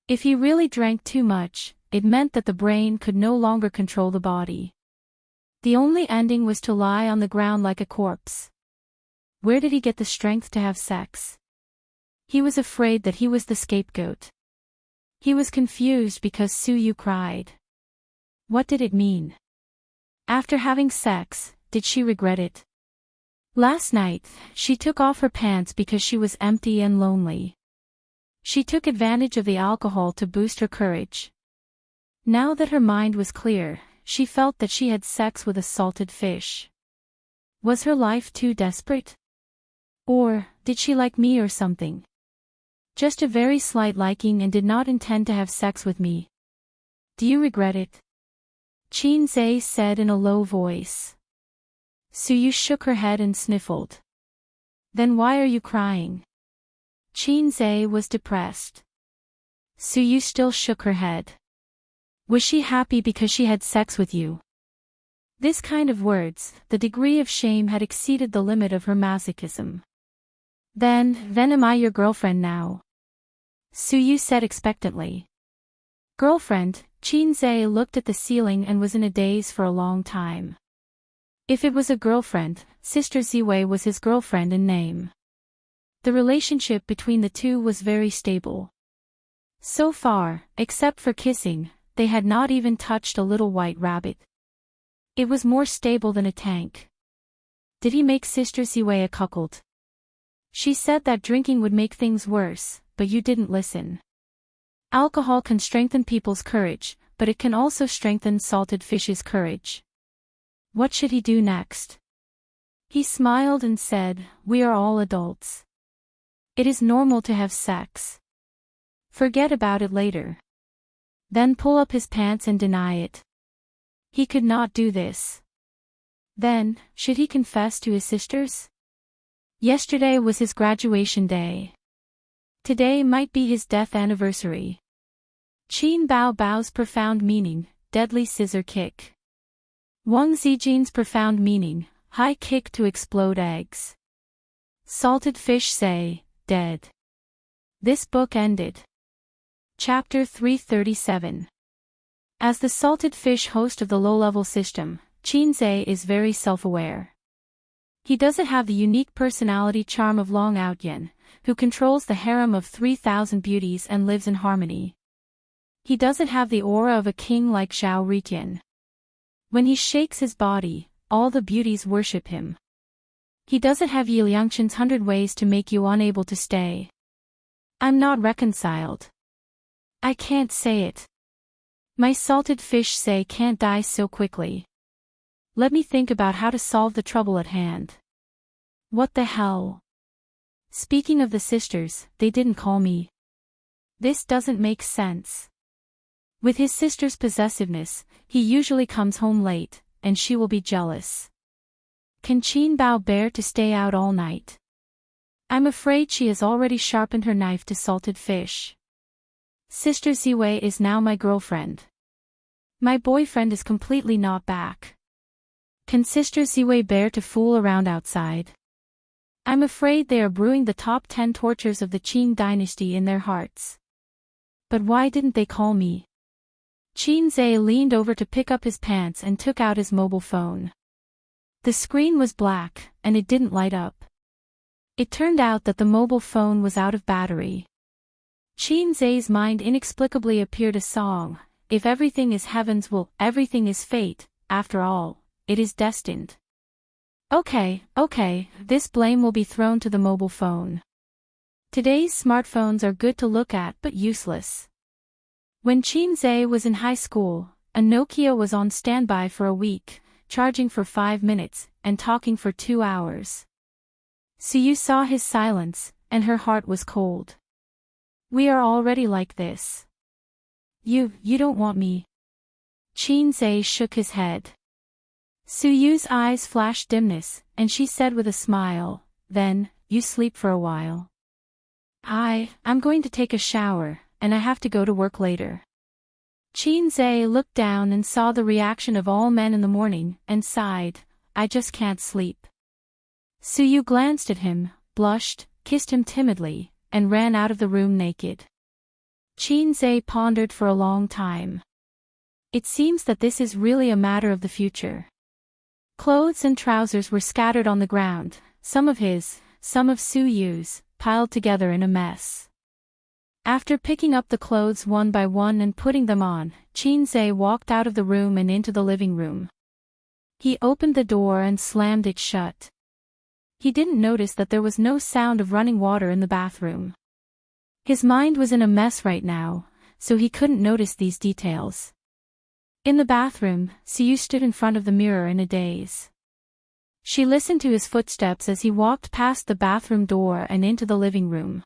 If he really drank too much, it meant that the brain could no longer control the body. The only ending was to lie on the ground like a corpse. Where did he get the strength to have sex? He was afraid that he was the scapegoat. He was confused because Suyu cried. What did it mean? After having sex, did she regret it? Last night, she took off her pants because she was empty and lonely. She took advantage of the alcohol to boost her courage. Now that her mind was clear, she felt that she had sex with a salted fish. Was her life too desperate? Or, did she like me or something? Just a very slight liking and did not intend to have sex with me. Do you regret it? Qin Zai said in a low voice. Suyu shook her head and sniffled. Then why are you crying? Qin Zai was depressed. Suyu still shook her head. Was she happy because she had sex with you? This kind of words, the degree of shame had exceeded the limit of her masochism. Then am I your girlfriend now? Suyu said expectantly. Girlfriend? Qin Zai looked at the ceiling and was in a daze for a long time. If it was a girlfriend, Sister Ziwei was his girlfriend in name. The relationship between the two was very stable. So far, except for kissing, they had not even touched a little white rabbit. It was more stable than a tank. Did he make Sister Ziwei a cuckold? She said that drinking would make things worse, but you didn't listen. Alcohol can strengthen people's courage, but it can also strengthen salted fish's courage. What should he do next? He smiled and said, we are all adults. It is normal to have sex. Forget about it later. Then pull up his pants and deny it. He could not do this. Then, should he confess to his sisters? Yesterday was his graduation day. Today might be his death anniversary. Qin Bao Bao's profound meaning, deadly scissor kick. Wang Zijin's profound meaning, high kick to explode eggs. Salted fish say, dead. This book ended. Chapter 337. As the salted fish host of the low-level system, Qin Zai is very self-aware. He doesn't have the unique personality charm of Long Outyen, who controls the harem of 3,000 beauties and lives in harmony. He doesn't have the aura of a king like Zhao Ritian. When he shakes his body, all the beauties worship him. He doesn't have Yi Liangchen's 100 ways to make you unable to stay. I'm not reconciled. I can't say it. My salted fish say can't die so quickly. Let me think about how to solve the trouble at hand. What the hell? Speaking of the sisters, they didn't call me. This doesn't make sense. With his sister's possessiveness, he usually comes home late, and she will be jealous. Can Qin Bao bear to stay out all night? I'm afraid she has already sharpened her knife to salted fish. Sister Ziwei is now my girlfriend. My boyfriend is completely not back. Can Sister Ziwei bear to fool around outside? I'm afraid they are brewing the top 10 tortures of the Qin dynasty in their hearts. But why didn't they call me? Qin Zhe leaned over to pick up his pants and took out his mobile phone. The screen was black, and it didn't light up. It turned out that the mobile phone was out of battery. Qin Zhe's mind inexplicably appeared a song, if everything is heaven's will, everything is fate, after all, it is destined. Okay, this blame will be thrown to the mobile phone. Today's smartphones are good to look at but useless. When Qin Zhe was in high school, a Nokia was on standby for a week, charging for 5 minutes, and talking for 2 hours. Suyu saw his silence, and her heart was cold. We are already like this. You don't want me. Qin Zhe shook his head. Suyu's eyes flashed dimness, and she said with a smile, then, you sleep for a while. I'm going to take a shower, and I have to go to work later. Qin Zhe looked down and saw the reaction of all men in the morning, and sighed, I just can't sleep. Suyu glanced at him, blushed, kissed him timidly, and ran out of the room naked. Qin Zhe pondered for a long time. It seems that this is really a matter of the future. Clothes and trousers were scattered on the ground, some of his, some of Suyu's, piled together in a mess. After picking up the clothes one by one and putting them on, Qin Zhe walked out of the room and into the living room. He opened the door and slammed it shut. He didn't notice that there was no sound of running water in the bathroom. His mind was in a mess right now, so he couldn't notice these details. In the bathroom, Suyu stood in front of the mirror in a daze. She listened to his footsteps as he walked past the bathroom door and into the living room.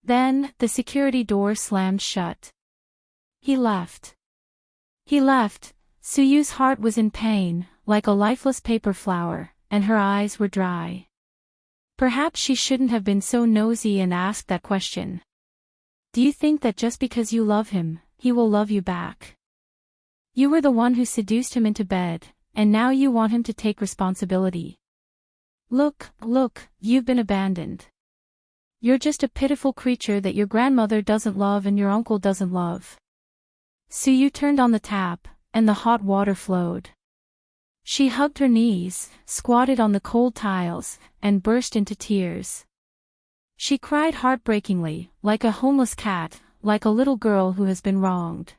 Then, the security door slammed shut. He left. Suyu's heart was in pain, like a lifeless paper flower, and her eyes were dry. Perhaps she shouldn't have been so nosy and asked that question. Do you think that just because you love him, he will love you back? You were the one who seduced him into bed, and now you want him to take responsibility. Look, you've been abandoned. You're just a pitiful creature that your grandmother doesn't love and your uncle doesn't love. Suyu turned on the tap, and the hot water flowed. She hugged her knees, squatted on the cold tiles, and burst into tears. She cried heartbreakingly, like a homeless cat, like a little girl who has been wronged.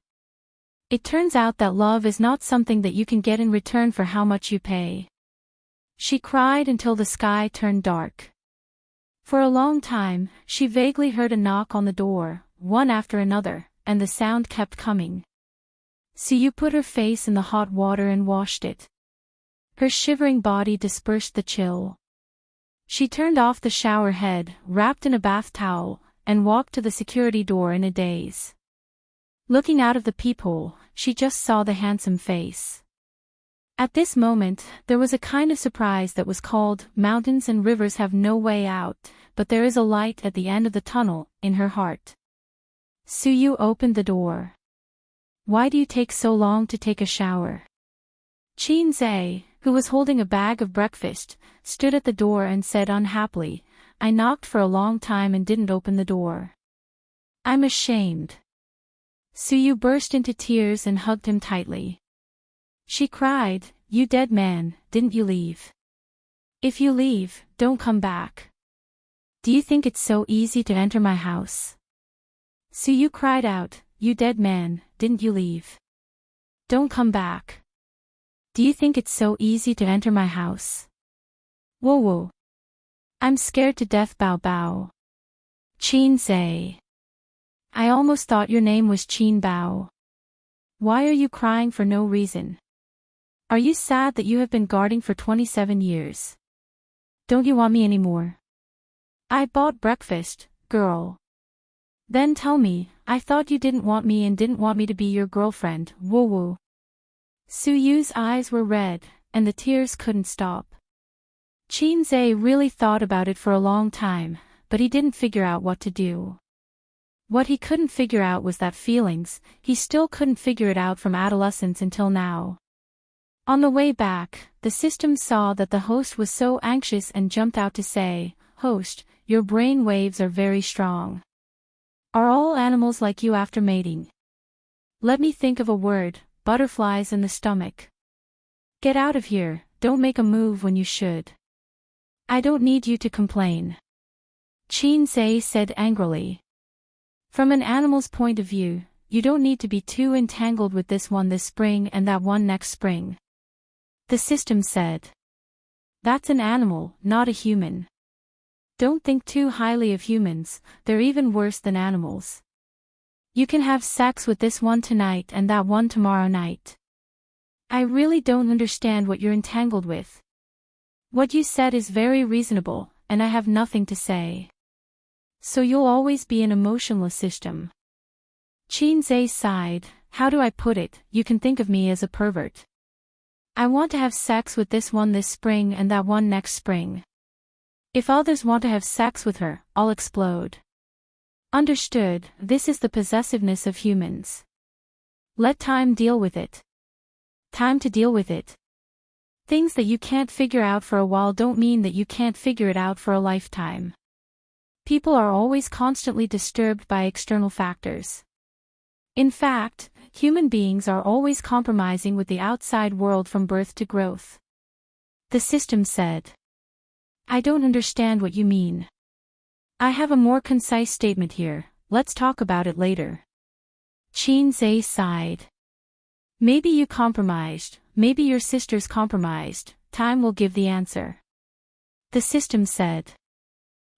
It turns out that love is not something that you can get in return for how much you pay. She cried until the sky turned dark. For a long time, she vaguely heard a knock on the door, one after another, and the sound kept coming. Suyu put her face in the hot water and washed it. Her shivering body dispersed the chill. She turned off the shower head, wrapped in a bath towel, and walked to the security door in a daze. Looking out of the peephole, she just saw the handsome face. At this moment, there was a kind of surprise that was called, mountains and rivers have no way out, but there is a light at the end of the tunnel, in her heart. Suyu opened the door. Why do you take so long to take a shower? Qin Zhe, who was holding a bag of breakfast, stood at the door and said unhappily, I knocked for a long time and didn't open the door. I'm ashamed. Suyu burst into tears and hugged him tightly. She cried, you dead man, didn't you leave? If you leave, don't come back. Do you think it's so easy to enter my house? Suyu cried out, you dead man, didn't you leave? Don't come back. Do you think it's so easy to enter my house? Whoa. I'm scared to death Bao Bao. Qin Zhe. I almost thought your name was Qin Bao. Why are you crying for no reason? Are you sad that you have been guarding for 27 years? Don't you want me anymore? I bought breakfast, girl. Then tell me, I thought you didn't want me and didn't want me to be your girlfriend, woo. Suyu's eyes were red, and the tears couldn't stop. Qinze really thought about it for a long time, but he didn't figure out what to do. What he couldn't figure out was that feelings, he still couldn't figure it out from adolescence until now. On the way back, the system saw that the host was so anxious and jumped out to say, "Host, your brain waves are very strong. Are all animals like you after mating? Let me think of a word, butterflies in the stomach. Get out of here, don't make a move when you should. I don't need you to complain." Qinze said angrily. From an animal's point of view, you don't need to be too entangled with this one this spring and that one next spring. The system said. That's an animal, not a human. Don't think too highly of humans, they're even worse than animals. You can have sex with this one tonight and that one tomorrow night. I really don't understand what you're entangled with. What you said is very reasonable, and I have nothing to say. So you'll always be an emotionless system. Qinze sighed. How do I put it? You can think of me as a pervert. I want to have sex with this one this spring and that one next spring. If others want to have sex with her, I'll explode. Understood, this is the possessiveness of humans. Let time deal with it. Time to deal with it. Things that you can't figure out for a while don't mean that you can't figure it out for a lifetime. People are always constantly disturbed by external factors. In fact, human beings are always compromising with the outside world from birth to growth. The system said. I don't understand what you mean. I have a more concise statement here, let's talk about it later. Qinze sighed. Maybe you compromised, maybe your sister's compromised, time will give the answer. The system said.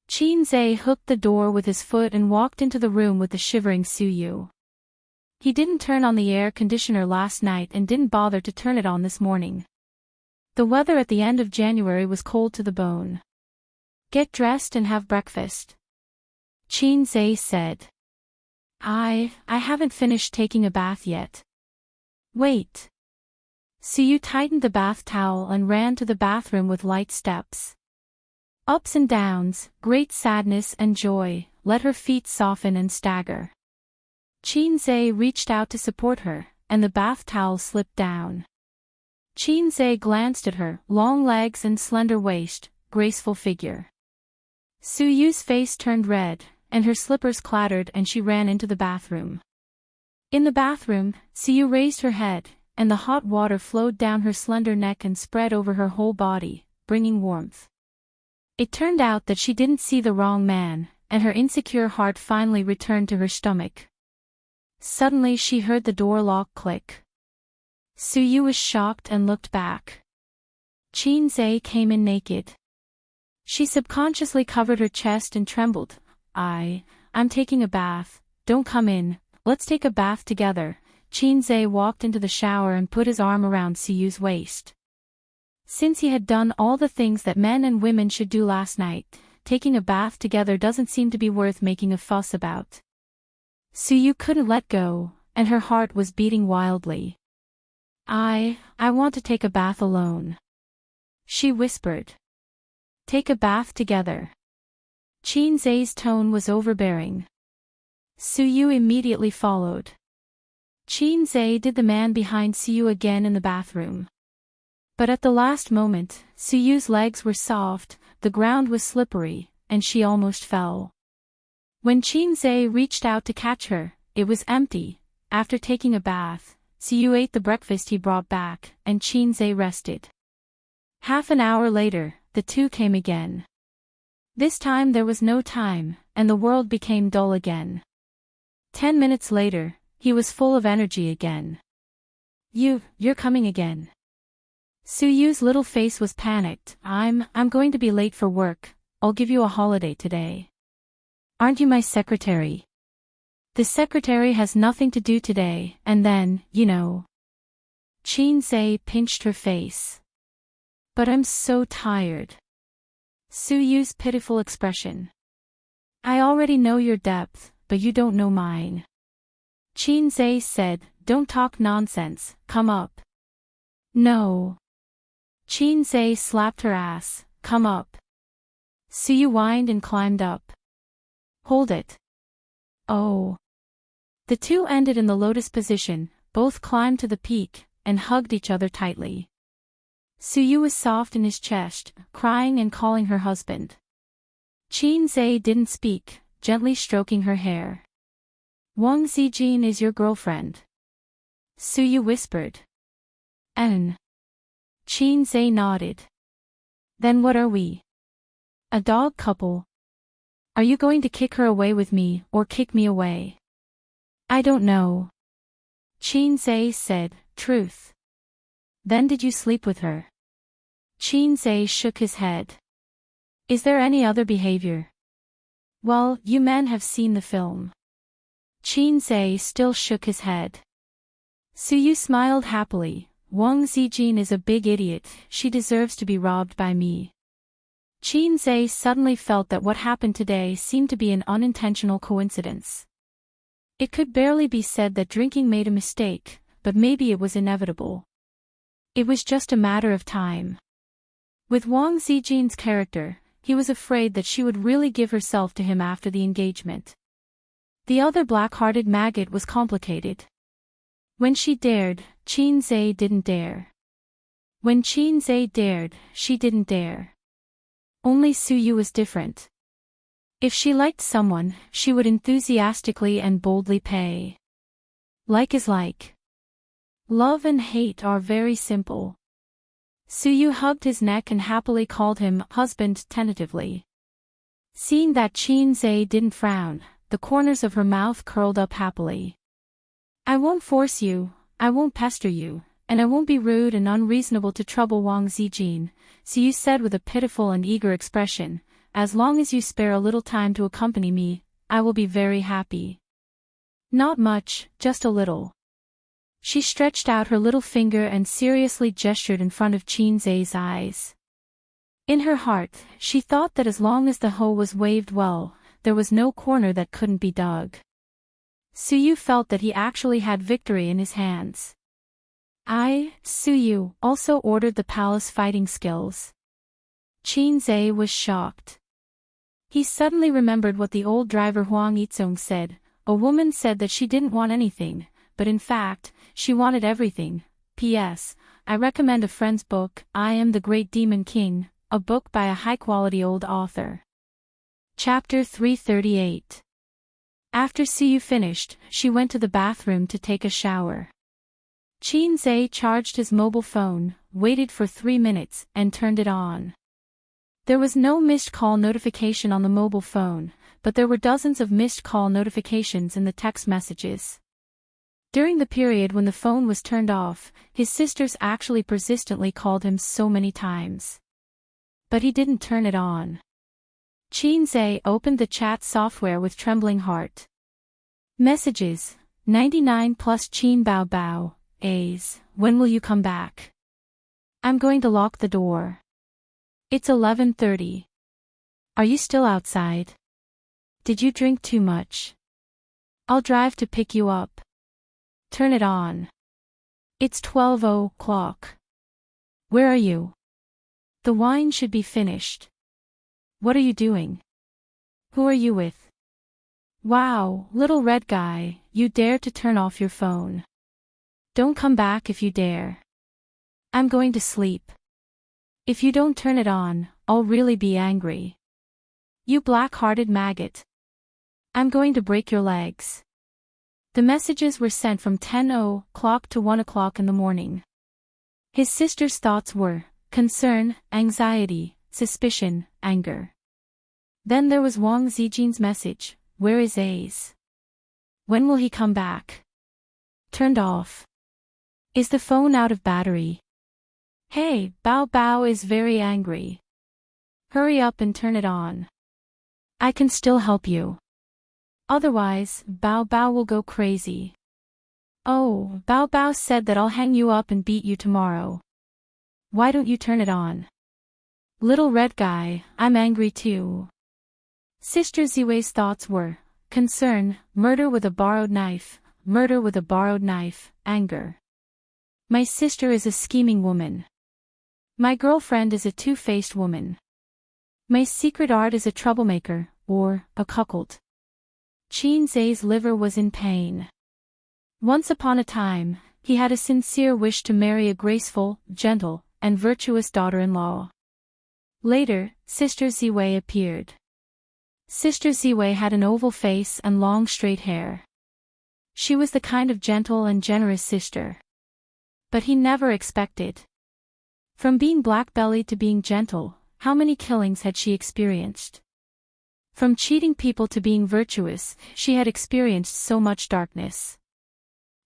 Qinze hooked the door with his foot and walked into the room with the shivering Suyu. He didn't turn on the air conditioner last night and didn't bother to turn it on this morning. The weather at the end of January was cold to the bone. Get dressed and have breakfast. Qinze said. I haven't finished taking a bath yet. Wait. Suyu tightened the bath towel and ran to the bathroom with light steps. Ups and downs, great sadness and joy, let her feet soften and stagger. Qinze reached out to support her, and the bath towel slipped down. Qinze glanced at her, long legs and slender waist, graceful figure. Suyu's face turned red, and her slippers clattered and she ran into the bathroom. In the bathroom, Suyu raised her head, and the hot water flowed down her slender neck and spread over her whole body, bringing warmth. It turned out that she didn't see the wrong man, and her insecure heart finally returned to her stomach. Suddenly she heard the door lock click. Suyu was shocked and looked back. Qinze came in naked. She subconsciously covered her chest and trembled. I'm taking a bath, don't come in, let's take a bath together. Qinze walked into the shower and put his arm around Suyu's waist. Since he had done all the things that men and women should do last night, taking a bath together doesn't seem to be worth making a fuss about. Suyu couldn't let go, and her heart was beating wildly. I want to take a bath alone. She whispered. Take a bath together. Qinze's tone was overbearing. Suyu immediately followed. Qinze did the man behind Suyu again in the bathroom. But at the last moment, Suyu's legs were soft, the ground was slippery, and she almost fell. When Qinze reached out to catch her, it was empty. After taking a bath, Suyu ate the breakfast he brought back, and Qinze rested. Half an hour later, the two came again. This time there was no time, and the world became dull again. 10 minutes later, he was full of energy again. You're coming again. Suyu's little face was panicked. I'm going to be late for work, I'll give you a holiday today. Aren't you my secretary? The secretary has nothing to do today, and then, Qinze pinched her face. But I'm so tired. Suyu's pitiful expression. I already know your depth, but you don't know mine. Qinze said, don't talk nonsense, come up. No. Qinze slapped her ass. come up. Suyu whined and climbed up. Hold it. Oh. The two ended in the lotus position, both climbed to the peak, and hugged each other tightly. Suyu was soft in his chest, crying and calling her husband. Qin didn't speak, gently stroking her hair. Wang Zijin is your girlfriend. Suyu whispered. Qin nodded. Then what are we? A dog couple. Are you going to kick her away with me, or kick me away? I don't know. Qin said, truth. Then did you sleep with her? Qin shook his head. Is there any other behavior? Well, you men have seen the film. Qin still shook his head. Suyu smiled happily. Wang Zijin is a big idiot, she deserves to be robbed by me. Qin suddenly felt that what happened today seemed to be an unintentional coincidence. It could barely be said that drinking made a mistake, but maybe it was inevitable. It was just a matter of time. With Wang Zijin's character, he was afraid that she would really give herself to him after the engagement. The other black-hearted maggot was complicated. When she dared, Qin didn't dare. When Qin dared, she didn't dare. Only Suyu was different. If she liked someone, she would enthusiastically and boldly pay. Like is like. Love and hate are very simple. Suyu hugged his neck and happily called him husband tentatively. Seeing that Qin didn't frown, the corners of her mouth curled up happily. I won't force you, I won't pester you, and I won't be rude and unreasonable to trouble Wang Zijin, Suyu said with a pitiful and eager expression. As long as you spare a little time to accompany me, I will be very happy. Not much, just a little. She stretched out her little finger and seriously gestured in front of Qin's eyes. In her heart, she thought that as long as the hoe was waved well, there was no corner that couldn't be dug. Suyu felt that he actually had victory in his hands. Suyu, also ordered the palace fighting skills. Qin was shocked. He suddenly remembered what the old driver Huang Yizong said. A woman said that she didn't want anything, but in fact, she wanted everything. P.S. I recommend a friend's book, I Am the Great Demon King, a book by a high-quality old author. Chapter 338. After Suyu finished, she went to the bathroom to take a shower. Qin charged his mobile phone, waited for 3 minutes, and turned it on. There was no missed call notification on the mobile phone, but there were dozens of missed call notifications in the text messages. During the period when the phone was turned off, his sisters actually persistently called him so many times. But he didn't turn it on. Qin opened the chat software with trembling heart. Messages, 99 plus Qin Bao Bao, A's, when will you come back? I'm going to lock the door. It's 11:30. Are you still outside? Did you drink too much? I'll drive to pick you up. Turn it on. It's 12 o'clock. Where are you? The wine should be finished. What are you doing? Who are you with? Wow, little red guy, you dare to turn off your phone. Don't come back if you dare. I'm going to sleep. If you don't turn it on, I'll really be angry. You black-hearted maggot. I'm going to break your legs. The messages were sent from 10 o'clock to 1 o'clock in the morning. His sister's thoughts were concern, anxiety, suspicion, anger. Then there was Wang Zijin's message, where is Ace? When will he come back? Turned off. Is the phone out of battery? Hey, Bao Bao is very angry. Hurry up and turn it on. I can still help you. Otherwise, Bao Bao will go crazy. Oh, Bao Bao said that I'll hang you up and beat you tomorrow. Why don't you turn it on? Little red guy, I'm angry too. Sister Ziwei's thoughts were concern, murder with a borrowed knife, murder with a borrowed knife, anger. My sister is a scheming woman. My girlfriend is a two-faced woman. My secret art is a troublemaker, or a cuckold. Qin Zai's liver was in pain. Once upon a time, he had a sincere wish to marry a graceful, gentle, and virtuous daughter-in-law. Later, Sister Ziwei appeared. Sister Ziwei had an oval face and long straight hair. She was the kind of gentle and generous sister. But he never expected. From being black-bellied to being gentle, how many killings had she experienced? From cheating people to being virtuous, she had experienced so much darkness.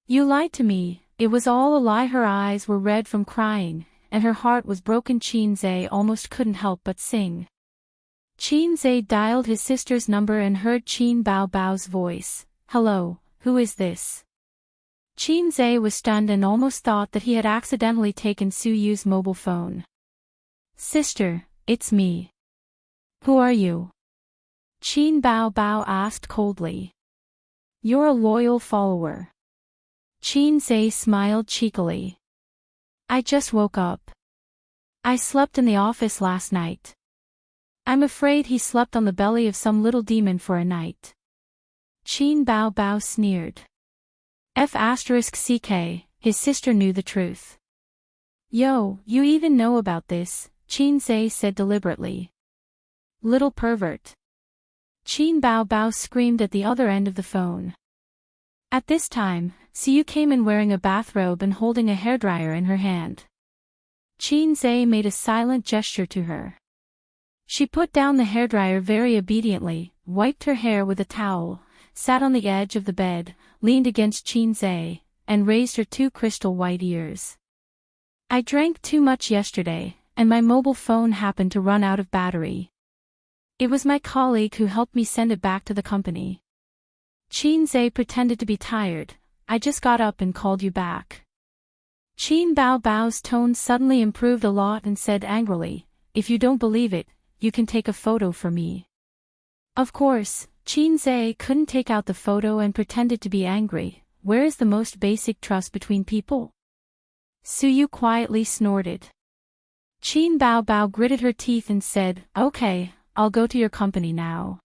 You lied to me, it was all a lie. Her eyes were red from crying, and her heart was broken. Qin Zai almost couldn't help but sing. Qin Zai dialed his sister's number and heard Qin Bao Bao's voice. Hello, who is this? Qin Zai was stunned and almost thought that he had accidentally taken Su Yu's mobile phone. Sister, it's me. Who are you? Qin Bao Bao asked coldly. You're a loyal follower. Qin Zai smiled cheekily. I just woke up. I slept in the office last night. I'm afraid he slept on the belly of some little demon for a night. Qin Bao Bao sneered. F***ck, his sister knew the truth. Yo, you even know about this, Qin Zai said deliberately. Little pervert. Qin Bao Bao screamed at the other end of the phone. At this time, Siyu came in wearing a bathrobe and holding a hairdryer in her hand. Qin Zai made a silent gesture to her. She put down the hairdryer very obediently, wiped her hair with a towel, sat on the edge of the bed, leaned against Qin Zai, and raised her two crystal white ears. I drank too much yesterday, and my mobile phone happened to run out of battery. It was my colleague who helped me send it back to the company. Qin Zai pretended to be tired. I just got up and called you back. Qin Bao Bao's tone suddenly improved a lot and said angrily, if you don't believe it, you can take a photo for me. Of course, Qin Zai couldn't take out the photo and pretended to be angry. Where is the most basic trust between people? Su Yu quietly snorted. Qin Bao Bao gritted her teeth and said, okay, I'll go to your company now.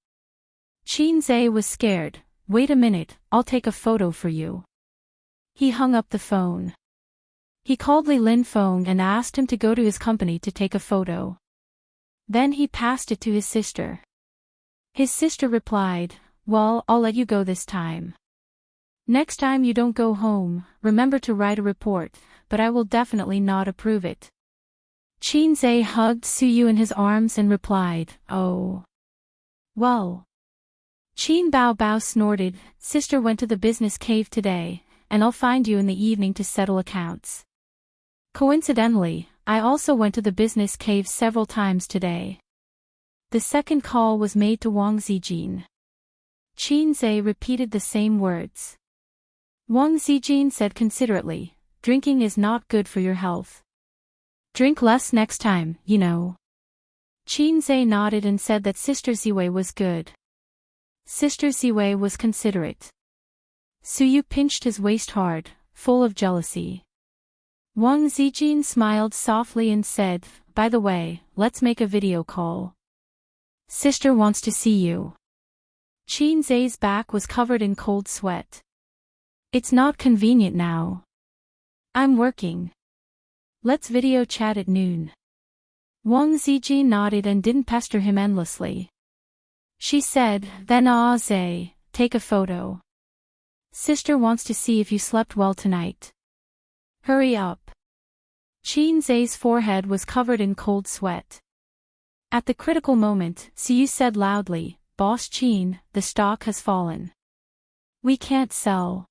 Qin Zai was scared. Wait a minute, I'll take a photo for you. He hung up the phone. He called Li Linfeng and asked him to go to his company to take a photo. Then he passed it to his sister. His sister replied, well, I'll let you go this time. Next time you don't go home, remember to write a report, but I will definitely not approve it. Qin Zai hugged Su Yu in his arms and replied, oh. Well. Qin Bao Bao snorted, sister went to the business cave today, and I'll find you in the evening to settle accounts. Coincidentally, I also went to the business cave several times today. The second call was made to Wang Zijin. Qin Zai repeated the same words. Wang Zijin said considerately, drinking is not good for your health. Drink less next time, you know. Qin Zai nodded and said that Sister Ziwei was good. Sister Ziwei was considerate. Su Yu pinched his waist hard, full of jealousy. Wang Zijin smiled softly and said, by the way, let's make a video call. Sister wants to see you. Qin Zai's back was covered in cold sweat. It's not convenient now. I'm working. Let's video chat at noon. Wang Zijin nodded and didn't pester him endlessly. She said, then Zai, take a photo. Sister wants to see if you slept well tonight. Hurry up. Qin Zai's forehead was covered in cold sweat. At the critical moment, Siyu said loudly, Boss Qin, the stock has fallen. We can't sell.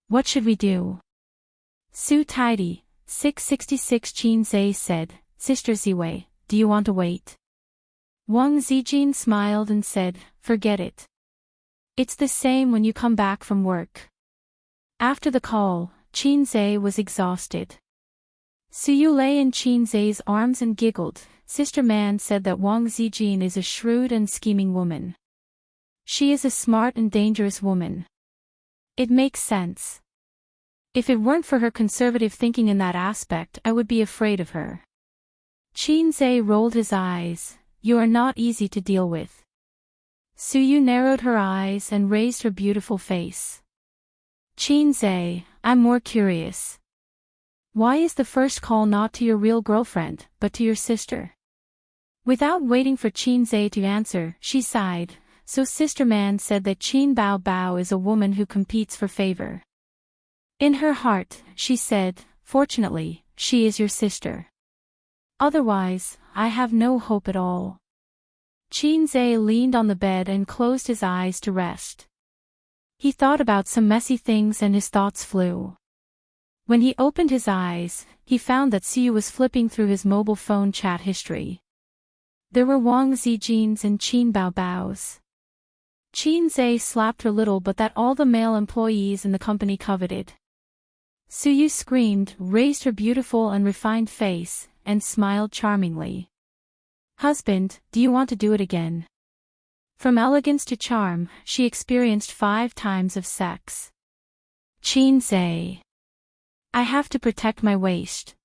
What should we do? Su Tidy, 666 Qin Zai said, Sister Ziwei, do you want to wait? Wang Zijin smiled and said, forget it. It's the same when you come back from work. After the call, Qin Zai was exhausted. Su Yu lay in Qin Zai's arms and giggled. Sister Man said that Wang Zijin is a shrewd and scheming woman. She is a smart and dangerous woman. It makes sense. If it weren't for her conservative thinking in that aspect, I would be afraid of her. Qin Zai rolled his eyes. you are not easy to deal with. Suyu narrowed her eyes and raised her beautiful face. Qinze, I'm more curious. Why is the first call not to your real girlfriend, but to your sister? Without waiting for Qinze to answer, she sighed. So Sister Man said that Qin Bao Bao is a woman who competes for favor. In her heart, she said, fortunately, she is your sister. Otherwise, I have no hope at all. Qinze leaned on the bed and closed his eyes to rest. He thought about some messy things and his thoughts flew. When he opened his eyes, he found that Suyu was flipping through his mobile phone chat history. There were Wang Zijin's and Qin Baobao's. Qinze slapped her little but that all the male employees in the company coveted. Suyu screamed, raised her beautiful and refined face, and smiled charmingly. Husband, do you want to do it again? From elegance to charm, she experienced 5 times of sex. Qinze. I have to protect my waist.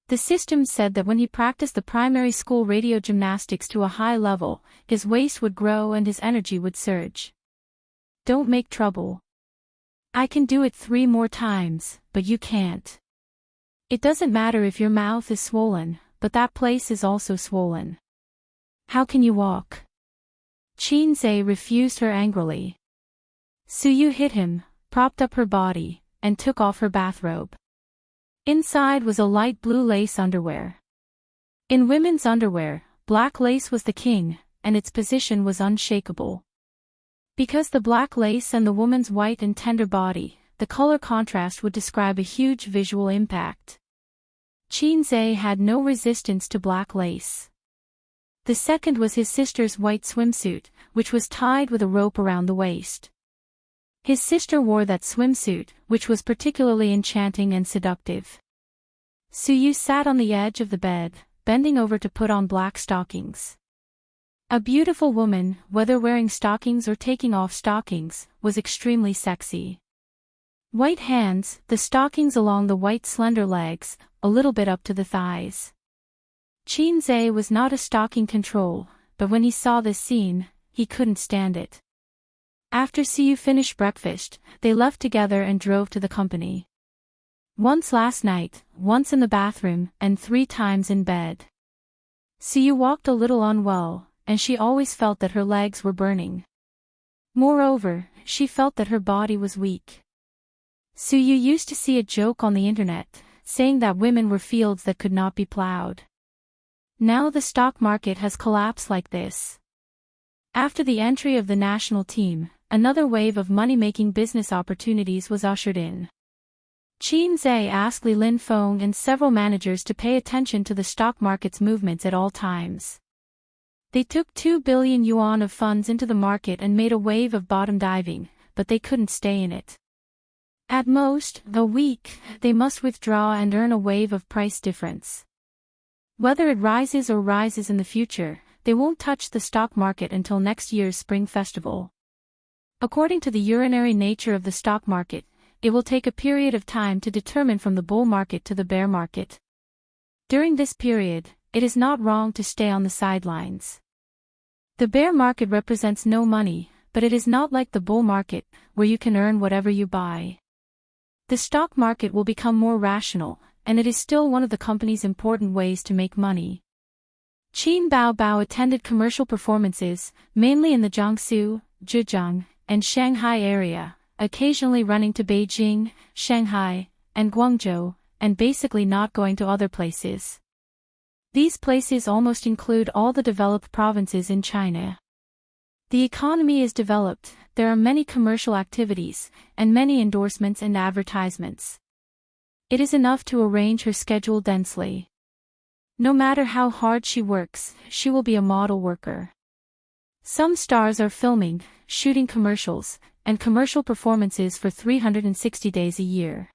The system said that when he practiced the primary school radio gymnastics to a high level, his waist would grow and his energy would surge. Don't make trouble. I can do it 3 more times, but you can't. It doesn't matter if your mouth is swollen, but that place is also swollen. How can you walk? Qinze refused her angrily. Suyu hit him, propped up her body, and took off her bathrobe. Inside was a light blue lace underwear. In women's underwear, black lace was the king, and its position was unshakable. Because the black lace and the woman's white and tender body, the color contrast would describe a huge visual impact. Qinze had no resistance to black lace. The second was his sister's white swimsuit, which was tied with a rope around the waist. His sister wore that swimsuit, which was particularly enchanting and seductive. Suyu sat on the edge of the bed, bending over to put on black stockings. A beautiful woman, whether wearing stockings or taking off stockings, was extremely sexy. White hands, the stockings along the white slender legs, a little bit up to the thighs. Qinze was not a stocking control, but when he saw this scene, he couldn't stand it. After Suyu finished breakfast, they left together and drove to the company. Once last night, once in the bathroom, and 3 times in bed. Suyu walked a little unwell, and she always felt that her legs were burning. Moreover, she felt that her body was weak. Suyu used to see a joke on the internet, saying that women were fields that could not be plowed. Now the stock market has collapsed like this. After the entry of the national team, another wave of money-making business opportunities was ushered in. Qinze asked Li Linfeng and several managers to pay attention to the stock market's movements at all times. They took 2 billion yuan of funds into the market and made a wave of bottom diving, but they couldn't stay in it. At most, a week, they must withdraw and earn a wave of price difference. Whether it rises or rises in the future, they won't touch the stock market until next year's Spring Festival. According to the urinary nature of the stock market, it will take a period of time to determine from the bull market to the bear market. During this period, it is not wrong to stay on the sidelines. The bear market represents no money, but it is not like the bull market, where you can earn whatever you buy. The stock market will become more rational, and it is still one of the company's important ways to make money. Qin Baobao attended commercial performances, mainly in the Jiangsu, Zhejiang, and Shanghai area, occasionally running to Beijing, Shanghai, and Guangzhou, and basically not going to other places. These places almost include all the developed provinces in China. The economy is developed, there are many commercial activities, and many endorsements and advertisements. It is enough to arrange her schedule densely. No matter how hard she works, she will be a model worker. Some stars are filming, shooting commercials, and commercial performances for 360 days a year.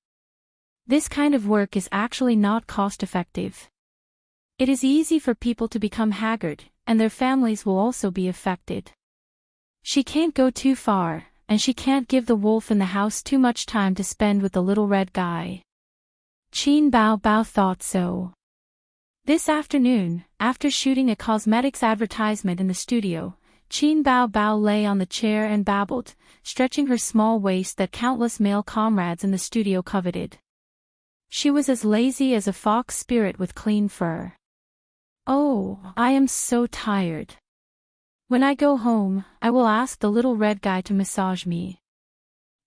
This kind of work is actually not cost-effective. It is easy for people to become haggard, and their families will also be affected. She can't go too far, and she can't give the wolf in the house too much time to spend with the little red guy. Qin Bao Bao thought so. This afternoon, after shooting a cosmetics advertisement in the studio, Qin Bao Bao lay on the chair and babbled, stretching her small waist that countless male comrades in the studio coveted. She was as lazy as a fox spirit with clean fur. "Oh, I am so tired. When I go home, I will ask the little red guy to massage me."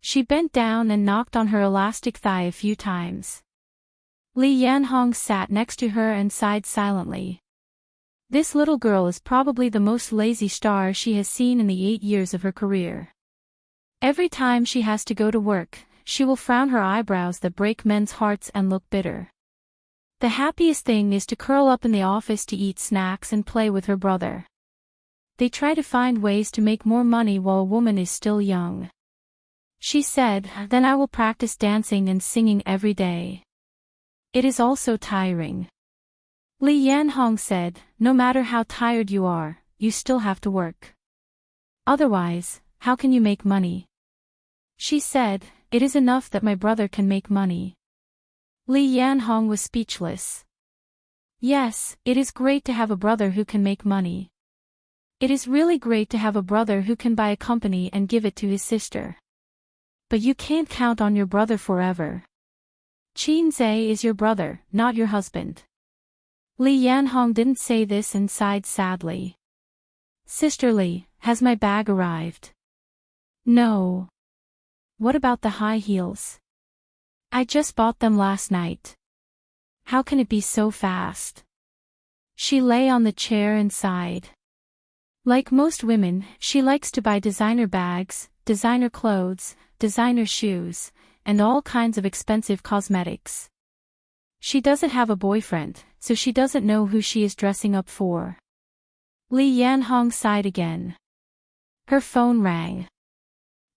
She bent down and knocked on her elastic thigh a few times. Li Yanhong sat next to her and sighed silently. This little girl is probably the most lazy star she has seen in the 8 years of her career. Every time she has to go to work, she will frown her eyebrows that break men's hearts and look bitter. The happiest thing is to curl up in the office to eat snacks and play with her brother. They try to find ways to make more money while a woman is still young. She said, "Then I will practice dancing and singing every day." It is also tiring. Li Yanhong said, "No matter how tired you are, you still have to work. Otherwise, how can you make money?" She said, "It is enough that my brother can make money." Li Yanhong was speechless. Yes, it is great to have a brother who can make money. It is really great to have a brother who can buy a company and give it to his sister. But you can't count on your brother forever. Qin Zhe is your brother, not your husband. Li Yanhong didn't say this and sighed sadly. "Sister Li, has my bag arrived?" "No." "What about the high heels?" "I just bought them last night." "How can it be so fast?" She lay on the chair and sighed. Like most women, she likes to buy designer bags, designer clothes, designer shoes, and all kinds of expensive cosmetics. She doesn't have a boyfriend, so she doesn't know who she is dressing up for. Li Yanhong sighed again. Her phone rang.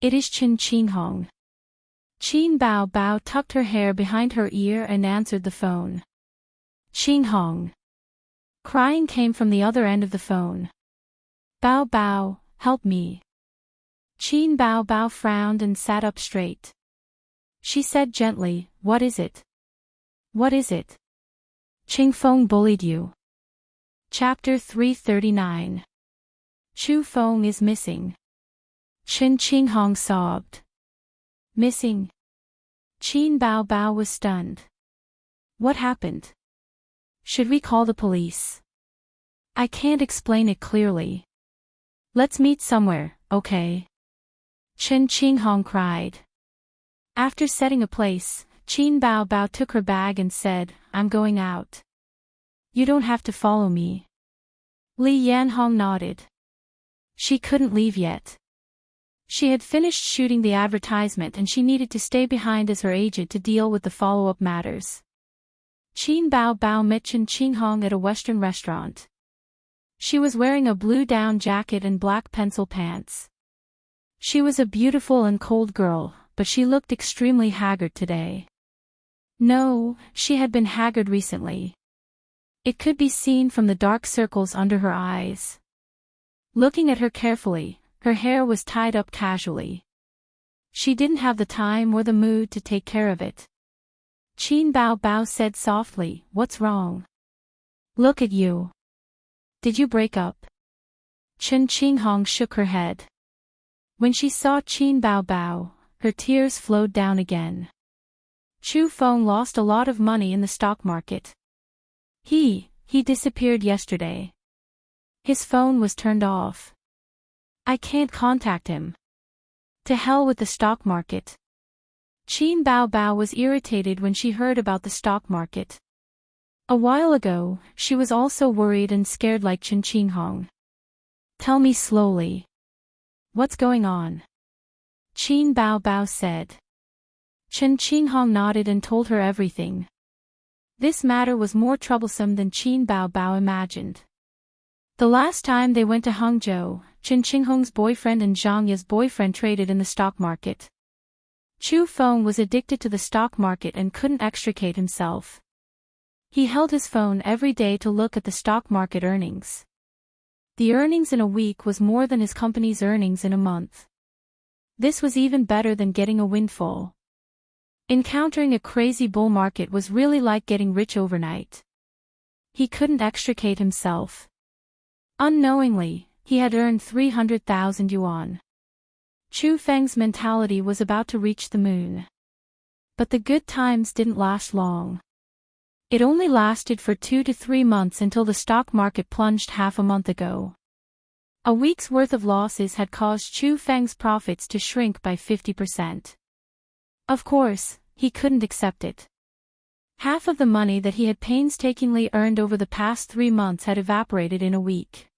It is Qin Qinghong. Qin Bao Bao tucked her hair behind her ear and answered the phone. "Qinghong." Crying came from the other end of the phone. "Bao Bao, help me." Qin Bao Bao frowned and sat up straight. She said gently, "What is it?" "What is it?" "Qing Feng bullied you." Chapter 339. Chu Feng is missing. Qin Qinghong sobbed. "Missing?" Qin Bao Bao was stunned. "What happened? Should we call the police?" "I can't explain it clearly. Let's meet somewhere, okay?" Qin Qinghong cried. After setting a place, Qin Bao Bao took her bag and said, "I'm going out. You don't have to follow me." Li Yanhong nodded. She couldn't leave yet. She had finished shooting the advertisement and she needed to stay behind as her agent to deal with the follow-up matters. Qin Bao Bao met Qin Qinghong at a Western restaurant. She was wearing a blue down jacket and black pencil pants. She was a beautiful and cold girl, but she looked extremely haggard today. No, she had been haggard recently. It could be seen from the dark circles under her eyes. Looking at her carefully, her hair was tied up casually. She didn't have the time or the mood to take care of it. Qin Bao Bao said softly, "What's wrong? Look at you. Did you break up?" Qin Qinghong shook her head. When she saw Qin Bao Bao, her tears flowed down again. Chu Feng lost a lot of money in the stock market. He disappeared yesterday. His phone was turned off. I can't contact him. To hell with the stock market. Qin Bao Bao was irritated when she heard about the stock market. A while ago, she was also worried and scared like Qin Qinghong. "Tell me slowly. What's going on?" Qin Bao Bao said. Qin Qinghong nodded and told her everything. This matter was more troublesome than Qin Bao Bao imagined. The last time they went to Hangzhou, Qin Qinghong's boyfriend and Zhang Ya's boyfriend traded in the stock market. Chu Feng was addicted to the stock market and couldn't extricate himself. He held his phone every day to look at the stock market earnings. The earnings in a week was more than his company's earnings in a month. This was even better than getting a windfall. Encountering a crazy bull market was really like getting rich overnight. He couldn't extricate himself. Unknowingly, he had earned 300,000 yuan. Chu Feng's mentality was about to reach the moon. But the good times didn't last long. It only lasted for 2 to 3 months until the stock market plunged half a month ago. A week's worth of losses had caused Chu Feng's profits to shrink by 50%. Of course, he couldn't accept it. Half of the money that he had painstakingly earned over the past 3 months had evaporated in a week.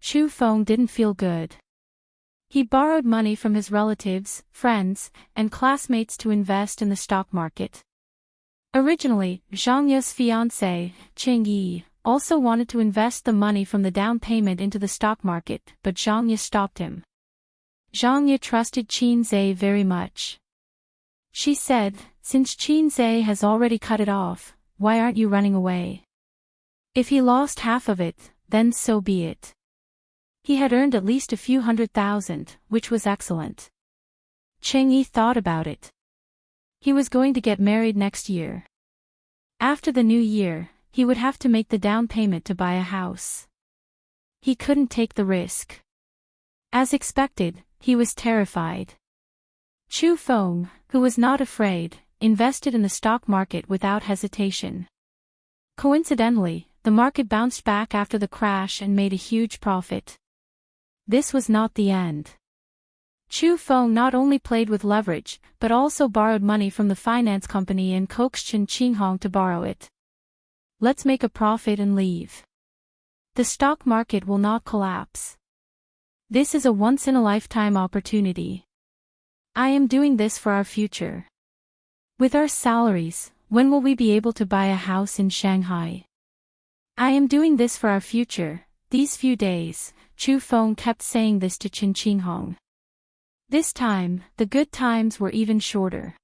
Chu Feng didn't feel good. He borrowed money from his relatives, friends, and classmates to invest in the stock market. Originally, Zhang Ye's fiancé, Qing Yi, also wanted to invest the money from the down payment into the stock market, but Zhang Ye stopped him. Zhang Ye trusted Qin Zhe very much. She said, "Since Qin Zhe has already cut it off, why aren't you running away? If he lost half of it, then so be it." He had earned at least a few 100,000, which was excellent. Qing Yi thought about it. He was going to get married next year. After the new year, he would have to make the down payment to buy a house. He couldn't take the risk. As expected, he was terrified. Chu Feng, who was not afraid, invested in the stock market without hesitation. Coincidentally, the market bounced back after the crash and made a huge profit. This was not the end. Chu Feng not only played with leverage, but also borrowed money from the finance company and coaxed Chen Qinghong to borrow it. "Let's make a profit and leave. The stock market will not collapse. This is a once-in-a-lifetime opportunity. I am doing this for our future. With our salaries, when will we be able to buy a house in Shanghai? I am doing this for our future." These few days, Chu Feng kept saying this to Chen Qinghong. This time, the good times were even shorter.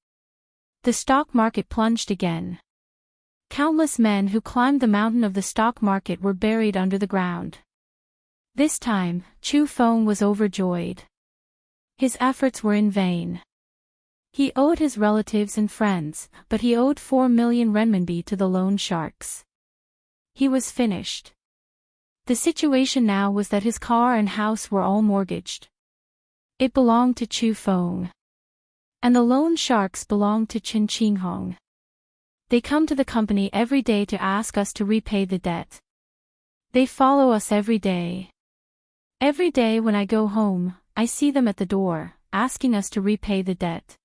The stock market plunged again. Countless men who climbed the mountain of the stock market were buried under the ground. This time, Chu Feng was overjoyed. His efforts were in vain. He owed his relatives and friends, but he owed 4 million renminbi to the loan sharks. He was finished. The situation now was that his car and house were all mortgaged. It belonged to Chu Feng. And the loan sharks belonged to Chen Qinghong. They come to the company every day to ask us to repay the debt. They follow us every day. Every day when I go home, I see them at the door, asking us to repay the debt.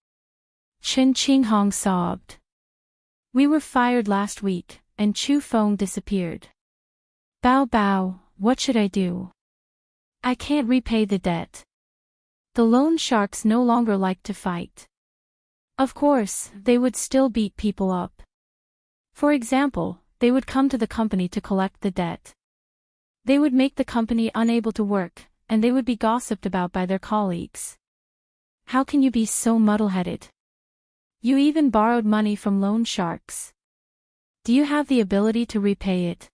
Chen Qinghong sobbed. "We were fired last week, and Chu Feng disappeared. Bao Bao, what should I do? I can't repay the debt." The loan sharks no longer liked to fight. Of course, they would still beat people up. For example, they would come to the company to collect the debt. They would make the company unable to work, and they would be gossiped about by their colleagues. How can you be so muddle-headed? You even borrowed money from loan sharks. Do you have the ability to repay it?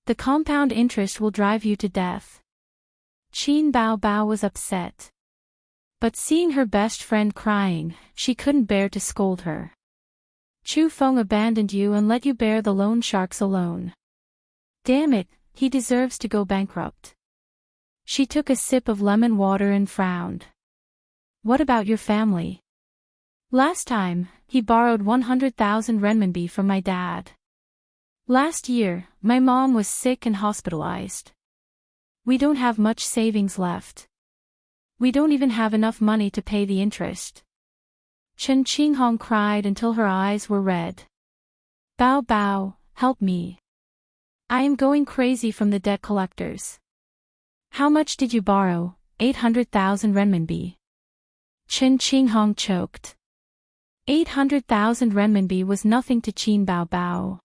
The compound interest will drive you to death. Qin Bao Bao was upset. But seeing her best friend crying, she couldn't bear to scold her. "Chu Feng abandoned you and let you bear the loan sharks alone. Damn it, he deserves to go bankrupt." She took a sip of lemon water and frowned. "What about your family? Last time, he borrowed 100,000 renminbi from my dad. Last year, my mom was sick and hospitalized. We don't have much savings left. We don't even have enough money to pay the interest." Chen Qinghong cried until her eyes were red. "Bao Bao, help me. I am going crazy from the debt collectors." "How much did you borrow?" 800,000 renminbi. Chen Qinghong choked. 800,000 renminbi was nothing to Qin Bao Bao.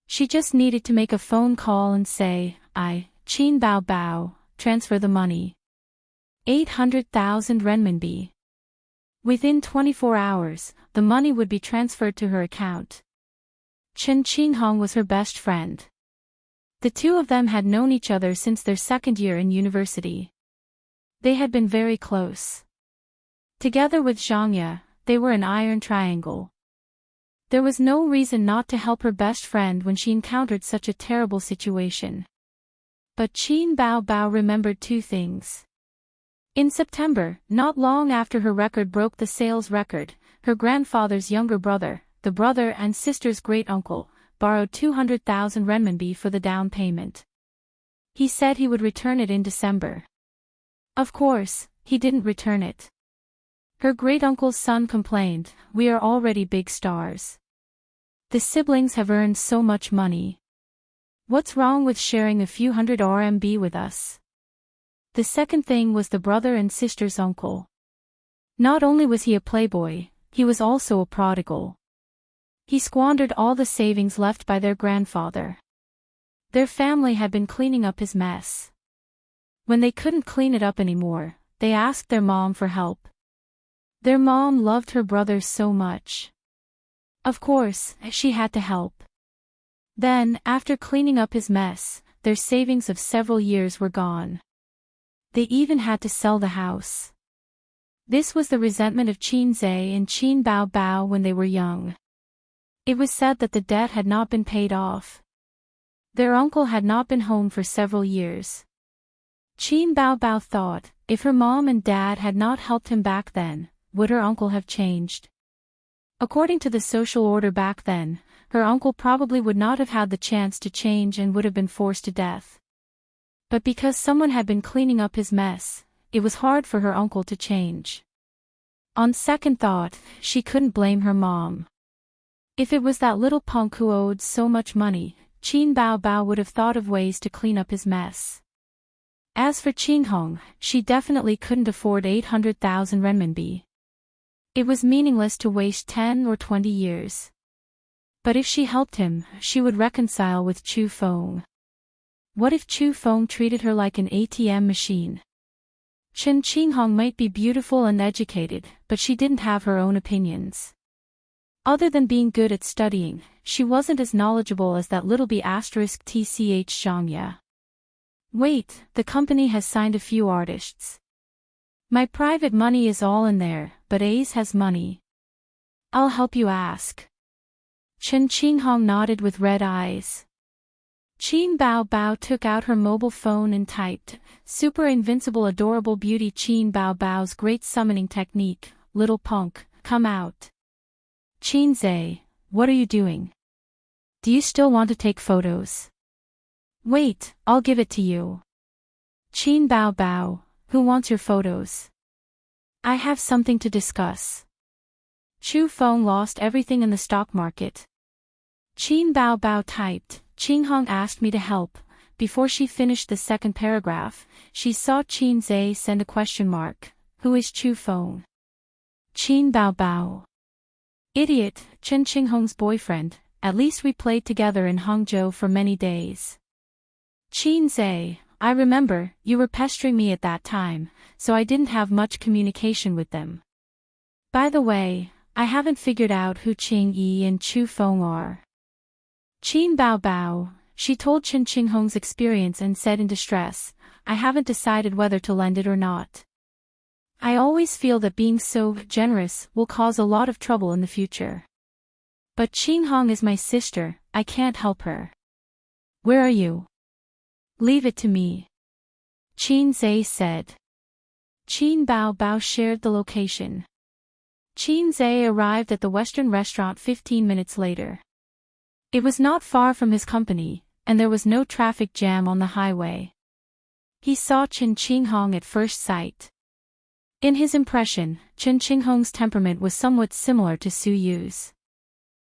She just needed to make a phone call and say, Qin Bao Bao, transfer the money. 800,000 renminbi. Within 24 hours, the money would be transferred to her account. Chen Qinghong was her best friend. The two of them had known each other since their second year in university. They had been very close. Together with Zhang Ye, they were an iron triangle. There was no reason not to help her best friend when she encountered such a terrible situation. But Qin Bao Bao remembered two things. In September, not long after her record broke the sales record, her grandfather's younger brother, the brother and sister's great-uncle, borrowed 200,000 renminbi for the down payment. He said he would return it in December. Of course, he didn't return it. Her great-uncle's son complained, "We are already big stars. The siblings have earned so much money. What's wrong with sharing a few hundred RMB with us?" The second thing was the brother and sister's uncle. Not only was he a playboy, he was also a prodigal. He squandered all the savings left by their grandfather. Their family had been cleaning up his mess. When they couldn't clean it up anymore, they asked their mom for help. Their mom loved her brother so much. Of course, she had to help. Then, after cleaning up his mess, their savings of several years were gone. They even had to sell the house. This was the resentment of Qin Zhe and Qin Bao Bao when they were young. It was said that the debt had not been paid off. Their uncle had not been home for several years. Qin Bao Bao thought, if her mom and dad had not helped him back then, would her uncle have changed? According to the social order back then, her uncle probably would not have had the chance to change and would have been forced to death. But because someone had been cleaning up his mess, it was hard for her uncle to change. On second thought, she couldn't blame her mom. If it was that little punk who owed so much money, Qin Bao Bao would have thought of ways to clean up his mess. As for Qin Hong, she definitely couldn't afford 800,000 renminbi. It was meaningless to waste 10 or 20 years. But if she helped him, she would reconcile with Chu Feng. What if Chu Feng treated her like an ATM machine? Chen Qinghong might be beautiful and educated, but she didn't have her own opinions. Other than being good at studying, she wasn't as knowledgeable as that little b*tch Zhangya. Wait, the company has signed a few artists. My private money is all in there, but Ace has money. I'll help you ask. Chen Qinghong nodded with red eyes. Qin Bao Bao took out her mobile phone and typed, "Super invincible adorable beauty Qin Bao Bao's great summoning technique, little punk, come out." "Qin Zhe, what are you doing? Do you still want to take photos?" "Wait, I'll give it to you." "Qin Bao Bao, who wants your photos?" "I have something to discuss." Chu Feng lost everything in the stock market. Qin Bao Bao typed, "Qinghong asked me to help." Before she finished the second paragraph, she saw Qin Zhe send a question mark. "Who is Chu Feng?" "Qin Bao Bao." "Idiot, Chen Qinghong's boyfriend. At least we played together in Hangzhou for many days." "Qin Zhe, I remember, you were pestering me at that time, so I didn't have much communication with them. By the way, I haven't figured out who Qing Yi and Chu Feng are." Qin Bao Bao, she told Chen Qinghong's experience and said in distress, "I haven't decided whether to lend it or not. I always feel that being so generous will cause a lot of trouble in the future. But Qinghong is my sister, I can't help her." "Where are you?" "Leave it to me," Qin Zhe said. Qin Bao Bao shared the location. Qin Zhe arrived at the Western restaurant 15 minutes later. It was not far from his company, and there was no traffic jam on the highway. He saw Chen Qinghong at first sight. In his impression, Chen Qinghong's temperament was somewhat similar to Su Yu's.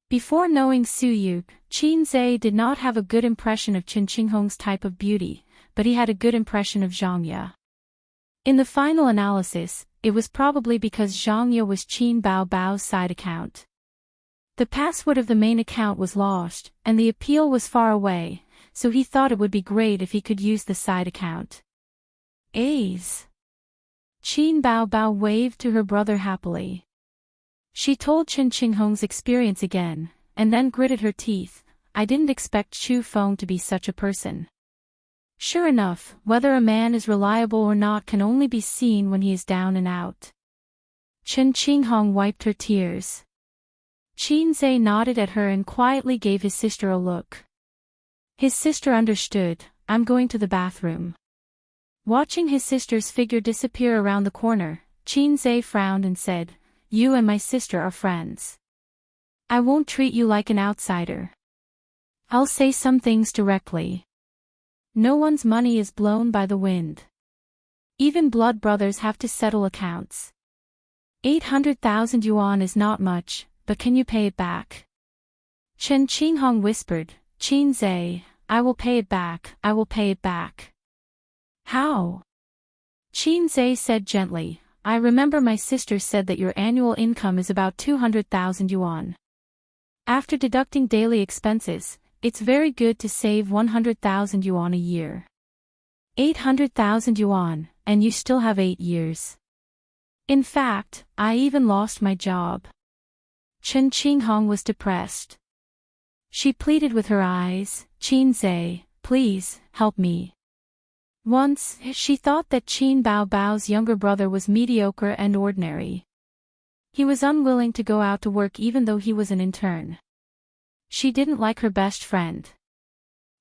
Before knowing Su Yu, Qin Zhe did not have a good impression of Chen Qinghong's type of beauty, but he had a good impression of Zhangya. In the final analysis, it was probably because Zhangya was Qin Bao Bao's side account. The password of the main account was lost, and the appeal was far away, so he thought it would be great if he could use the side account. A's. Qin Bao Bao waved to her brother happily. She told Chen Qinghong's experience again, and then gritted her teeth. "I didn't expect Chu Feng to be such a person." Sure enough, whether a man is reliable or not can only be seen when he is down and out. Chen Qinghong wiped her tears. Qinze nodded at her and quietly gave his sister a look. His sister understood. I'm going to the bathroom. Watching his sister's figure disappear around the corner, Qinze frowned and said, You and my sister are friends. I won't treat you like an outsider. I'll say some things directly. No one's money is blown by the wind. Even blood brothers have to settle accounts. 800,000 yuan is not much, but can you pay it back? Chen Qinghong whispered, Qinze, I will pay it back, I will pay it back. How? Qinze said gently, I remember my sister said that your annual income is about 200,000 yuan. After deducting daily expenses, it's very good to save 100,000 yuan a year. 800,000 yuan, and you still have 8 years. In fact, I even lost my job. Chen Qinghong was depressed. She pleaded with her eyes, Qinze, please, help me. Once, she thought that Qin Baobao's younger brother was mediocre and ordinary. He was unwilling to go out to work even though he was an intern. She didn't like her best friend.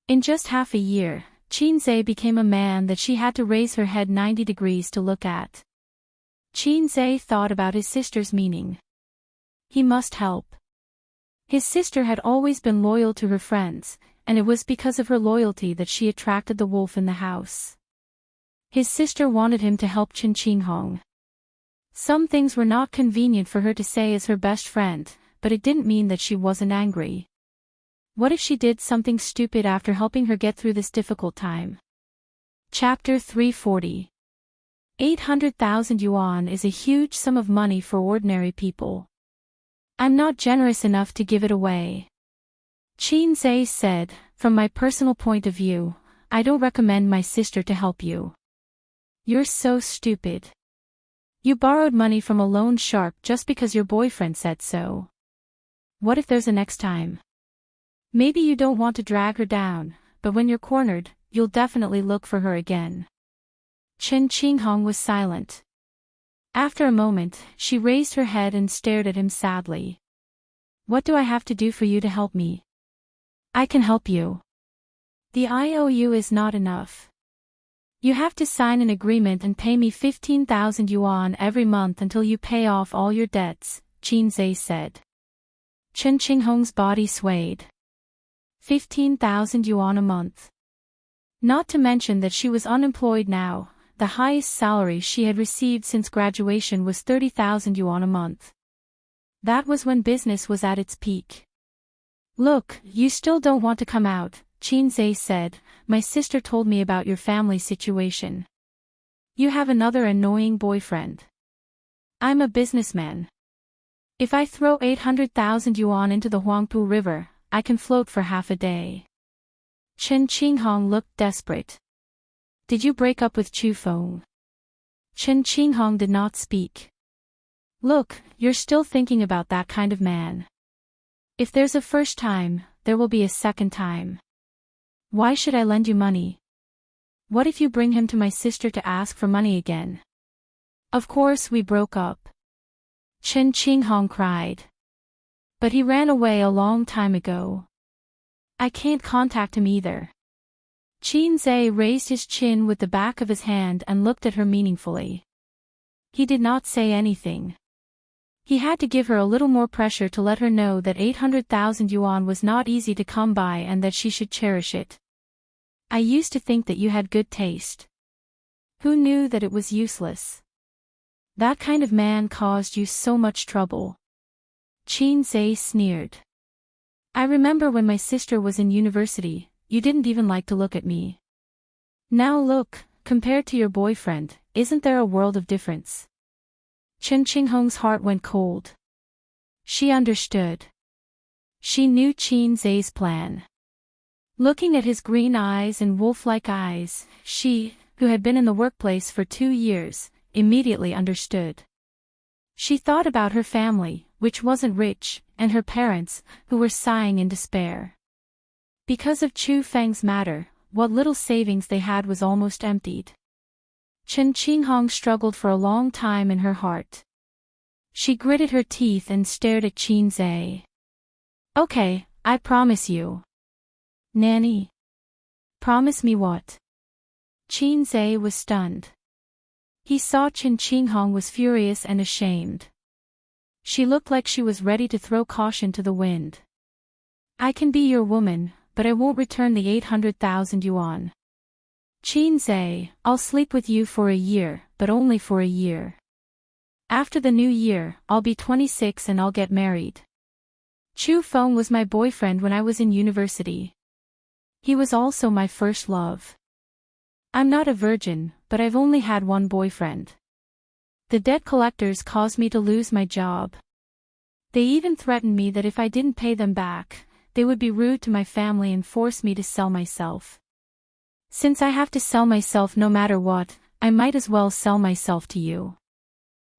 In just half a year, Qinze became a man that she had to raise her head 90 degrees to look at. Qinze thought about his sister's meaning. He must help. His sister had always been loyal to her friends, and it was because of her loyalty that she attracted the wolf in the house. His sister wanted him to help Chen Qinghong. Some things were not convenient for her to say as her best friend, but it didn't mean that she wasn't angry. What if she did something stupid after helping her get through this difficult time? Chapter 340. 800,000 yuan is a huge sum of money for ordinary people. I'm not generous enough to give it away. Qinze said, from my personal point of view, I don't recommend my sister to help you. You're so stupid. You borrowed money from a loan shark just because your boyfriend said so. What if there's a next time? Maybe you don't want to drag her down, but when you're cornered, you'll definitely look for her again. Chen Qinghong was silent. After a moment, she raised her head and stared at him sadly. What do I have to do for you to help me? I can help you. The IOU is not enough. You have to sign an agreement and pay me 15,000 yuan every month until you pay off all your debts, Qinze said. Chen Qinghong's body swayed. 15,000 yuan a month. Not to mention that she was unemployed now. The highest salary she had received since graduation was 30,000 yuan a month. That was when business was at its peak. Look, you still don't want to come out, Qinze said. My sister told me about your family situation. You have another annoying boyfriend. I'm a businessman. If I throw 800,000 yuan into the Huangpu River, I can float for half a day. Chen Qinghong looked desperate. Did you break up with Chu Feng? Chen Qinghong did not speak. Look, you're still thinking about that kind of man. If there's a first time, there will be a second time. Why should I lend you money? What if you bring him to my sister to ask for money again? Of course we broke up. Chen Qinghong cried. But he ran away a long time ago. I can't contact him either. Qinze raised his chin with the back of his hand and looked at her meaningfully. He did not say anything. He had to give her a little more pressure to let her know that 800,000 yuan was not easy to come by and that she should cherish it. I used to think that you had good taste. Who knew that it was useless? That kind of man caused you so much trouble. Qinze sneered. I remember when my sister was in university, you didn't even like to look at me. Now look, compared to your boyfriend, isn't there a world of difference? Chen Qinghong's heart went cold. She understood. She knew Qinze's plan. Looking at his green eyes and wolf-like eyes, she, who had been in the workplace for 2 years, immediately understood. She thought about her family, which wasn't rich, and her parents, who were sighing in despair. Because of Chu Feng's matter, what little savings they had was almost emptied. Chen Qinghong struggled for a long time in her heart. She gritted her teeth and stared at Qin Zhe. Okay, I promise you. Nanny. Promise me what? Qin Zhe was stunned. He saw Chen Qinghong was furious and ashamed. She looked like she was ready to throw caution to the wind. I can be your woman, but I won't return the 800,000 yuan. Qin Zhe, I'll sleep with you for a year, but only for a year. After the new year, I'll be 26 and I'll get married. Chu Feng was my boyfriend when I was in university. He was also my first love. I'm not a virgin, but I've only had one boyfriend. The debt collectors caused me to lose my job. They even threatened me that if I didn't pay them back, they would be rude to my family and force me to sell myself. Since I have to sell myself no matter what, I might as well sell myself to you.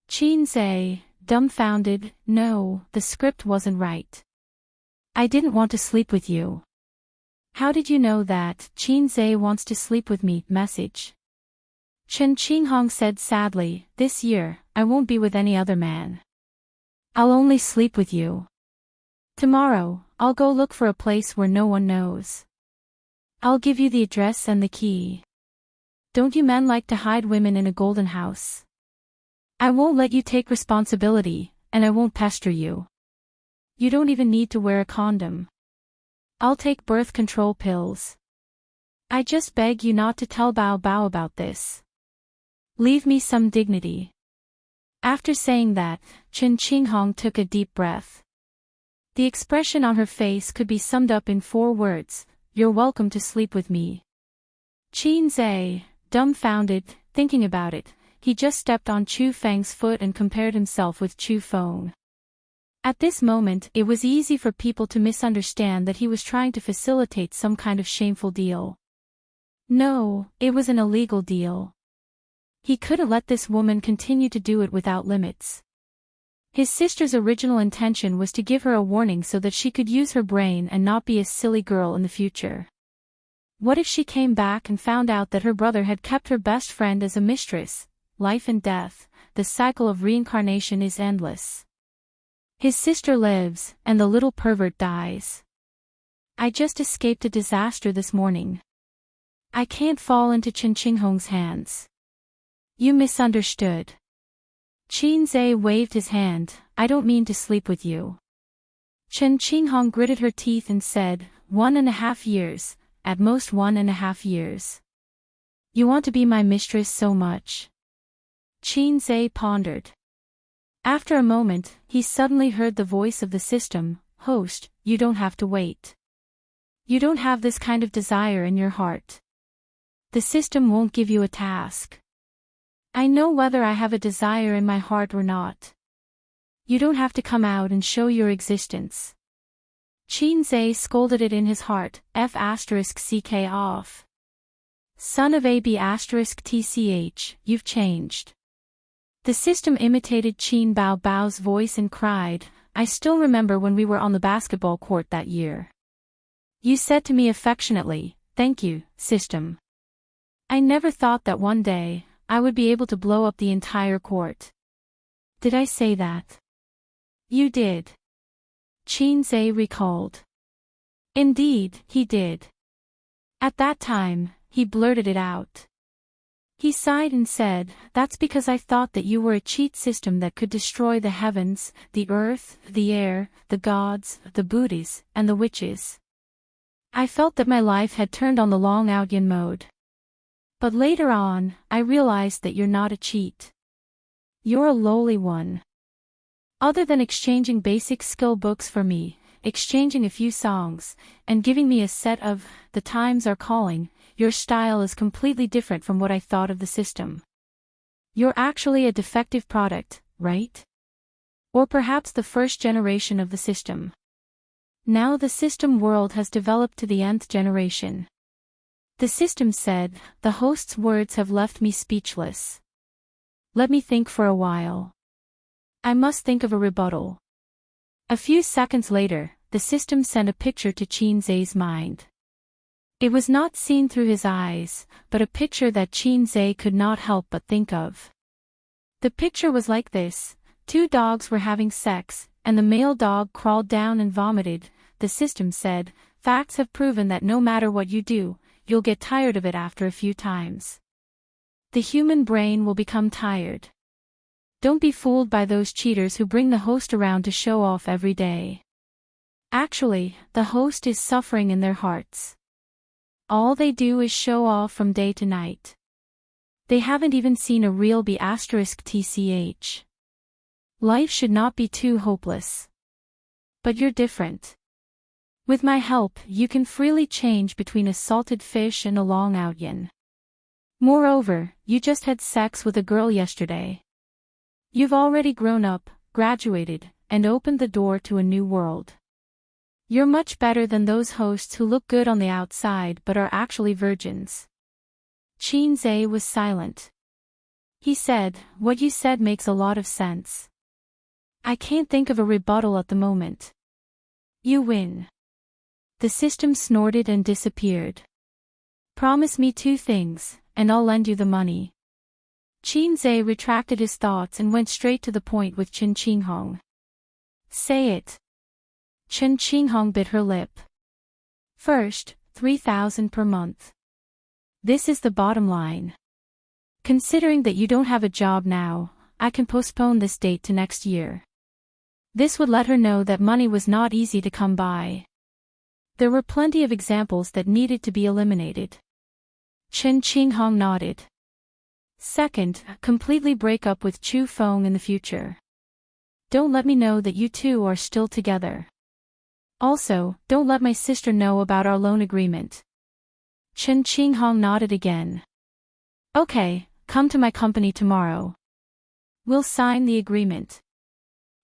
Qin Zhe, dumbfounded, no, the script wasn't right. I didn't want to sleep with you. How did you know that? Qin Zhe wants to sleep with me. Message. Chen Qinghong said sadly, this year, I won't be with any other man. I'll only sleep with you. Tomorrow, I'll go look for a place where no one knows. I'll give you the address and the key. Don't you men like to hide women in a golden house? I won't let you take responsibility, and I won't pester you. You don't even need to wear a condom. I'll take birth control pills. I just beg you not to tell Bao Bao about this. Leave me some dignity. After saying that, Chen Qinghong took a deep breath. The expression on her face could be summed up in 4 words, you're welcome to sleep with me. Qin Zhe, dumbfounded, thinking about it, he just stepped on Chu Feng's foot and compared himself with Chu Feng. At this moment, it was easy for people to misunderstand that he was trying to facilitate some kind of shameful deal. No, it was an illegal deal. He couldn't let this woman continue to do it without limits. His sister's original intention was to give her a warning so that she could use her brain and not be a silly girl in the future. What if she came back and found out that her brother had kept her best friend as a mistress? Life and death, the cycle of reincarnation is endless. His sister lives, and the little pervert dies. I just escaped a disaster this morning. I can't fall into Chen Qinghong's hands. You misunderstood. Qin Zhe waved his hand, I don't mean to sleep with you. Chen Qinghong gritted her teeth and said, 1.5 years, at most 1.5 years. You want to be my mistress so much? Qin Zhe pondered. After a moment, he suddenly heard the voice of the system, host, you don't have to wait. You don't have this kind of desire in your heart. The system won't give you a task. I know whether I have a desire in my heart or not. You don't have to come out and show your existence. Qin Zhe scolded it in his heart, F***ck off. Son of AB***tch, you've changed. The system imitated Qin Bao Bao's voice and cried, I still remember when we were on the basketball court that year. You said to me affectionately, thank you, system. I never thought that one day, I would be able to blow up the entire court. Did I say that? You did. Qin Zhe recalled. Indeed, he did. At that time, he blurted it out. He sighed and said, that's because I thought that you were a cheat system that could destroy the heavens, the earth, the air, the gods, the Buddhas, and the witches. I felt that my life had turned on the long out yin mode. But later on, I realized that you're not a cheat. You're a lowly one. Other than exchanging basic skill books for me, exchanging a few songs, and giving me a set of, the times are calling, your style is completely different from what I thought of the system. You're actually a defective product, right? Or perhaps the first generation of the system. Now the system world has developed to the nth generation. The system said, the host's words have left me speechless. Let me think for a while. I must think of a rebuttal. A few seconds later, the system sent a picture to Qin Zhe's mind. It was not seen through his eyes, but a picture that Qin Zhe could not help but think of. The picture was like this, Two dogs were having sex, and the male dog crawled down and vomited. The system said, facts have proven that no matter what you do, you'll get tired of it after a few times. The human brain will become tired. Don't be fooled by those cheaters who bring the host around to show off every day. Actually, the host is suffering in their hearts. All they do is show off from day to night. They haven't even seen a real B***tch. Life should not be too hopeless. But you're different. With my help, you can freely change between a salted fish and a long out yin. Moreover, you just had sex with a girl yesterday. You've already grown up, graduated, and opened the door to a new world. You're much better than those hosts who look good on the outside but are actually virgins. Qin was silent. He said, "What you said makes a lot of sense. I can't think of a rebuttal at the moment." You win. The system snorted and disappeared. Promise me two things, and I'll lend you the money. Qin retracted his thoughts and went straight to the point with Chen Qinghong. Say it. Chen Qinghong bit her lip. First, 3,000 per month. This is the bottom line. Considering that you don't have a job now, I can postpone this date to next year. This would let her know that money was not easy to come by. There were plenty of examples that needed to be eliminated. Chen Qinghong nodded. Second, completely break up with Chu Feng in the future. Don't let me know that you two are still together. Also, don't let my sister know about our loan agreement. Chen Qinghong nodded again. Okay, come to my company tomorrow. We'll sign the agreement.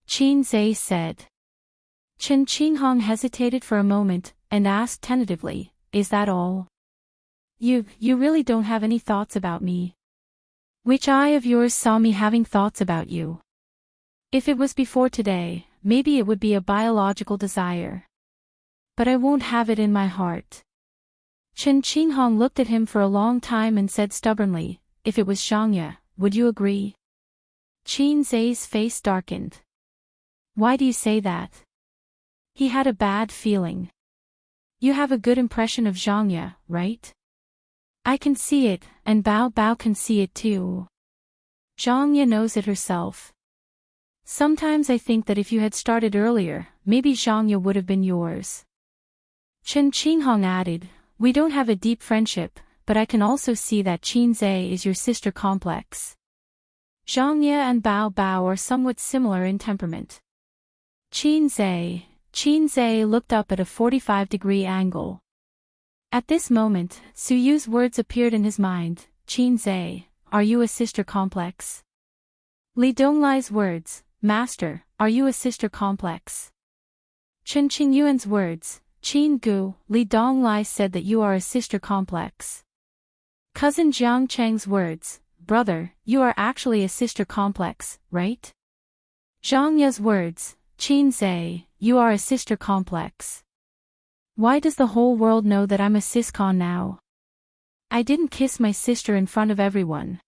Qin said. Chen Qinghong hesitated for a moment, and asked tentatively, is that all? You really don't have any thoughts about me? Which eye of yours saw me having thoughts about you? If it was before today, maybe it would be a biological desire. But I won't have it in my heart. Chen Qinghong looked at him for a long time and said stubbornly, if it was Xiangya, would you agree? Qin's face darkened. Why do you say that? He had a bad feeling. You have a good impression of Xiangya, right? I can see it, and Bao Bao can see it too. Xiangya knows it herself. Sometimes I think that if you had started earlier, maybe Xiangya would have been yours. Chen Qinghong added, we don't have a deep friendship, but I can also see that Qin's is your sister complex. Xiangya and Bao Bao are somewhat similar in temperament. Qin's looked up at a 45-degree angle. At this moment, Su Yu's words appeared in his mind. Qin's, are you a sister complex? Li Donglai's words, Master, are you a sister complex? Chen Qingyuan's words, Qin Gu, Li Donglai said that you are a sister complex. Cousin Jiang Cheng's words, Brother, you are actually a sister complex, right? Zhang Ye's words, Qin's, you are a sister complex. Why does the whole world know that I'm a siscon now? I didn't kiss my sister in front of everyone.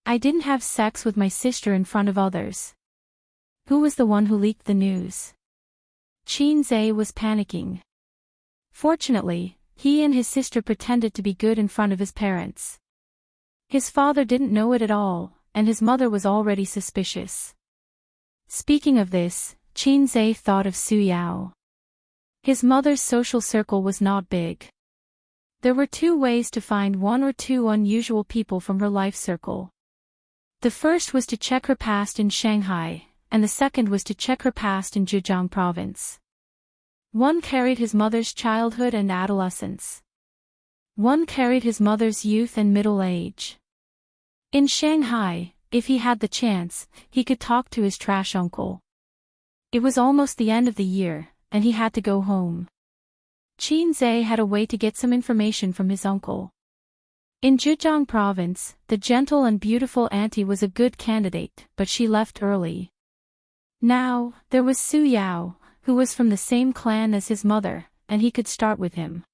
I didn't have sex with my sister in front of others. Who was the one who leaked the news? Qin's was panicking. Fortunately, he and his sister pretended to be good in front of his parents. His father didn't know it at all, and his mother was already suspicious. Speaking of this, Qin's thought of Su Yao. His mother's social circle was not big. There were two ways to find one or two unusual people from her life circle. The first was to check her past in Shanghai, and the second was to check her past in Zhejiang province. One carried his mother's childhood and adolescence. One carried his mother's youth and middle age. In Shanghai, if he had the chance, he could talk to his trash uncle. It was almost the end of the year, and he had to go home. Qin's had a way to get some information from his uncle. In Zhejiang province, the gentle and beautiful auntie was a good candidate, but she left early. Now, there was Su Yao, who was from the same clan as his mother, and he could start with him.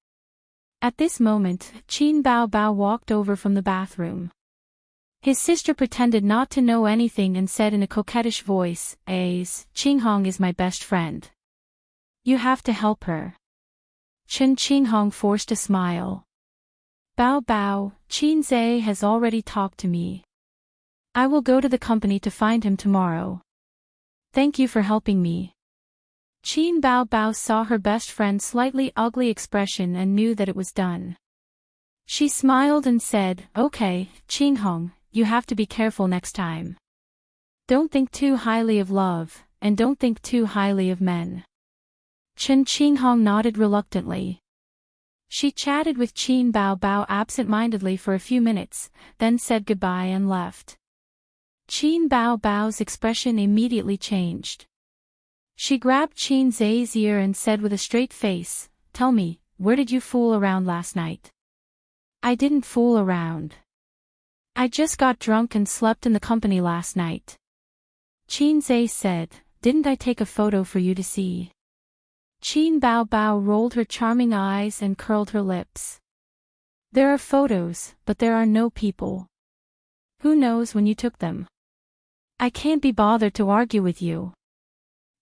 At this moment, Qin Bao Bao walked over from the bathroom. His sister pretended not to know anything and said in a coquettish voice, Qinghong is my best friend. You have to help her. Chen Qinghong forced a smile. Bao Bao, Qinzai has already talked to me. I will go to the company to find him tomorrow. Thank you for helping me. Qin Bao Bao saw her best friend's slightly ugly expression and knew that it was done. She smiled and said, Okay, Qinghong, you have to be careful next time. Don't think too highly of love, and don't think too highly of men. Chen Qinghong nodded reluctantly. She chatted with Qin Bao Bao absent-mindedly for a few minutes, then said goodbye and left. Qin Bao Bao's expression immediately changed. She grabbed Qin Zai's ear and said with a straight face, Tell me, where did you fool around last night? I didn't fool around. I just got drunk and slept in the company last night. Qin Zai said, Didn't I take a photo for you to see? Qin Bao Bao rolled her charming eyes and curled her lips. There are photos, but there are no people. Who knows when you took them? I can't be bothered to argue with you.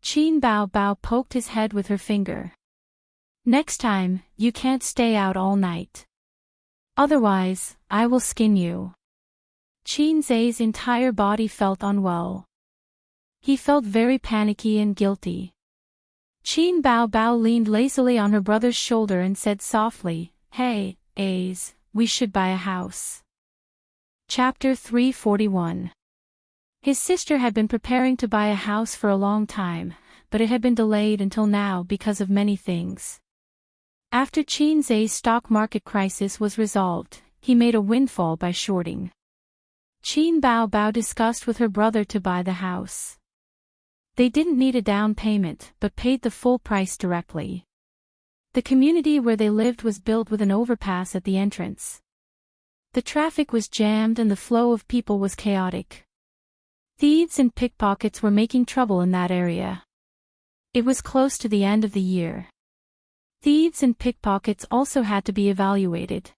Qin Bao Bao poked his head with her finger. Next time, you can't stay out all night. Otherwise, I will skin you. Qin Zai's entire body felt unwell. He felt very panicky and guilty. Qin Bao Bao leaned lazily on her brother's shoulder and said softly, Hey, we should buy a house. Chapter 341. His sister had been preparing to buy a house for a long time, but it had been delayed until now because of many things. After Qin Zai's stock market crisis was resolved, he made a windfall by shorting. Qin Bao Bao discussed with her brother to buy the house. They didn't need a down payment but paid the full price directly. The community where they lived was built with an overpass at the entrance. The traffic was jammed and the flow of people was chaotic. Thieves and pickpockets were making trouble in that area. It was close to the end of the year. Thieves and pickpockets also had to be evaluated.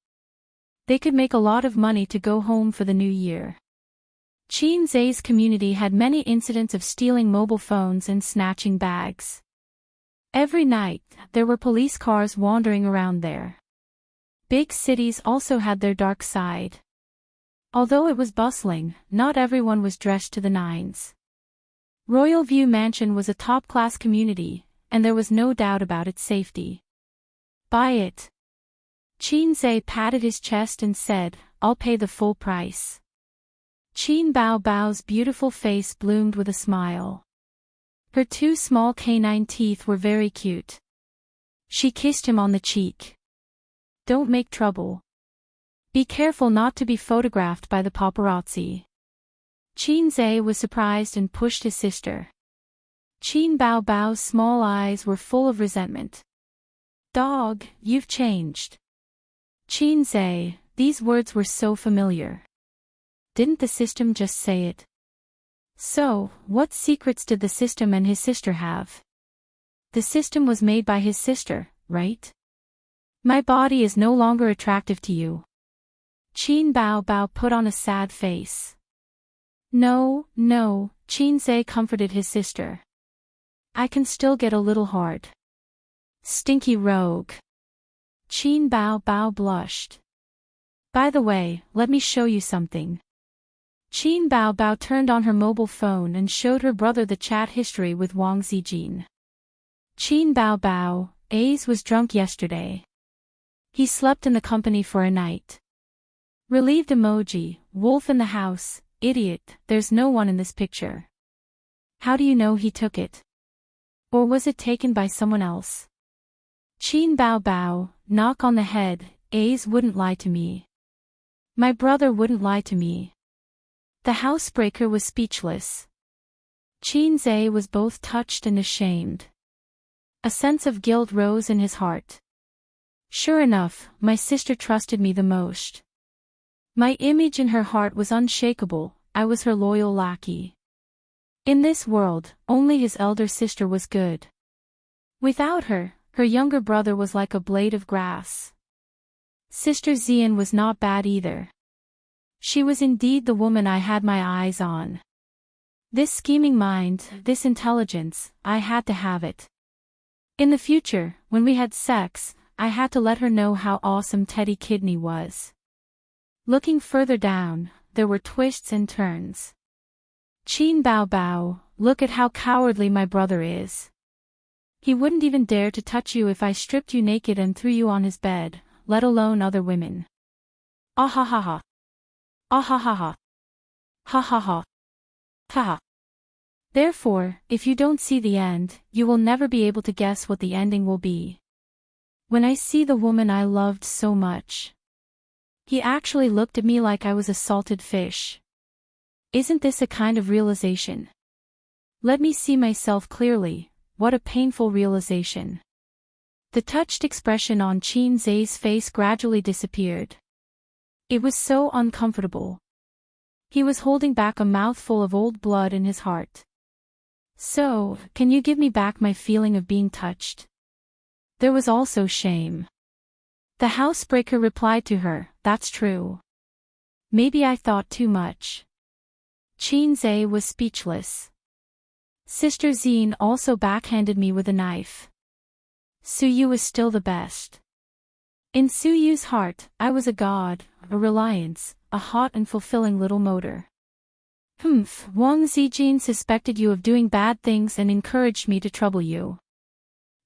They could make a lot of money to go home for the new year. Qin Zai's community had many incidents of stealing mobile phones and snatching bags. Every night, there were police cars wandering around there. Big cities also had their dark side. Although it was bustling, not everyone was dressed to the nines. Royal View Mansion was a top-class community, and there was no doubt about its safety. Buy it. Qin Zai patted his chest and said, I'll pay the full price. Qin Bao Bao's beautiful face bloomed with a smile. Her two small canine teeth were very cute. She kissed him on the cheek. Don't make trouble. Be careful not to be photographed by the paparazzi. Qin Zai was surprised and pushed his sister. Qin Bao Bao's small eyes were full of resentment. Dog, you've changed. Qin Zai, these words were so familiar. Didn't the system just say it? So, what secrets did the system and his sister have? The system was made by his sister, right? My body is no longer attractive to you. Qin Bao Bao put on a sad face. No, Qin Zai comforted his sister. I can still get a little hard. Stinky rogue. Qin Bao Bao blushed. By the way, let me show you something. Qin Bao Bao turned on her mobile phone and showed her brother the chat history with Wang Zijin. Qin Bao Bao, was drunk yesterday. He slept in the company for a night. Relieved emoji, wolf in the house, idiot, there's no one in this picture. How do you know he took it? Or was it taken by someone else? Qin Bao Bao, knock on the head, wouldn't lie to me. My brother wouldn't lie to me. The housebreaker was speechless. Qin Zai was both touched and ashamed. A sense of guilt rose in his heart. Sure enough, my sister trusted me the most. My image in her heart was unshakable, I was her loyal lackey. In this world, only his elder sister was good. Without her, her younger brother was like a blade of grass. Sister Xian was not bad either. She was indeed the woman I had my eyes on. This scheming mind, this intelligence, I had to have it. In the future, when we had sex, I had to let her know how awesome Teddy Kidney was. Looking further down, there were twists and turns. Qin Bao Bao, look at how cowardly my brother is. He wouldn't even dare to touch you if I stripped you naked and threw you on his bed, let alone other women. Ah ha ha ha. Ah ha ha ha. Ha ha ha. Ha ha. Therefore, if you don't see the end, you will never be able to guess what the ending will be. When I see the woman I loved so much. He actually looked at me like I was a salted fish. Isn't this a kind of realization? Let me see myself clearly, what a painful realization. The touched expression on Qin Zai's face gradually disappeared. It was so uncomfortable. He was holding back a mouthful of old blood in his heart. So, can you give me back my feeling of being touched? There was also shame. The housebreaker replied to her, that's true. Maybe I thought too much. Qin Zai was speechless. Sister Zine also backhanded me with a knife. Suyu was still the best. In Suyu's heart, I was a god, a reliance, a hot and fulfilling little motor. Wang Zijin suspected you of doing bad things and encouraged me to trouble you.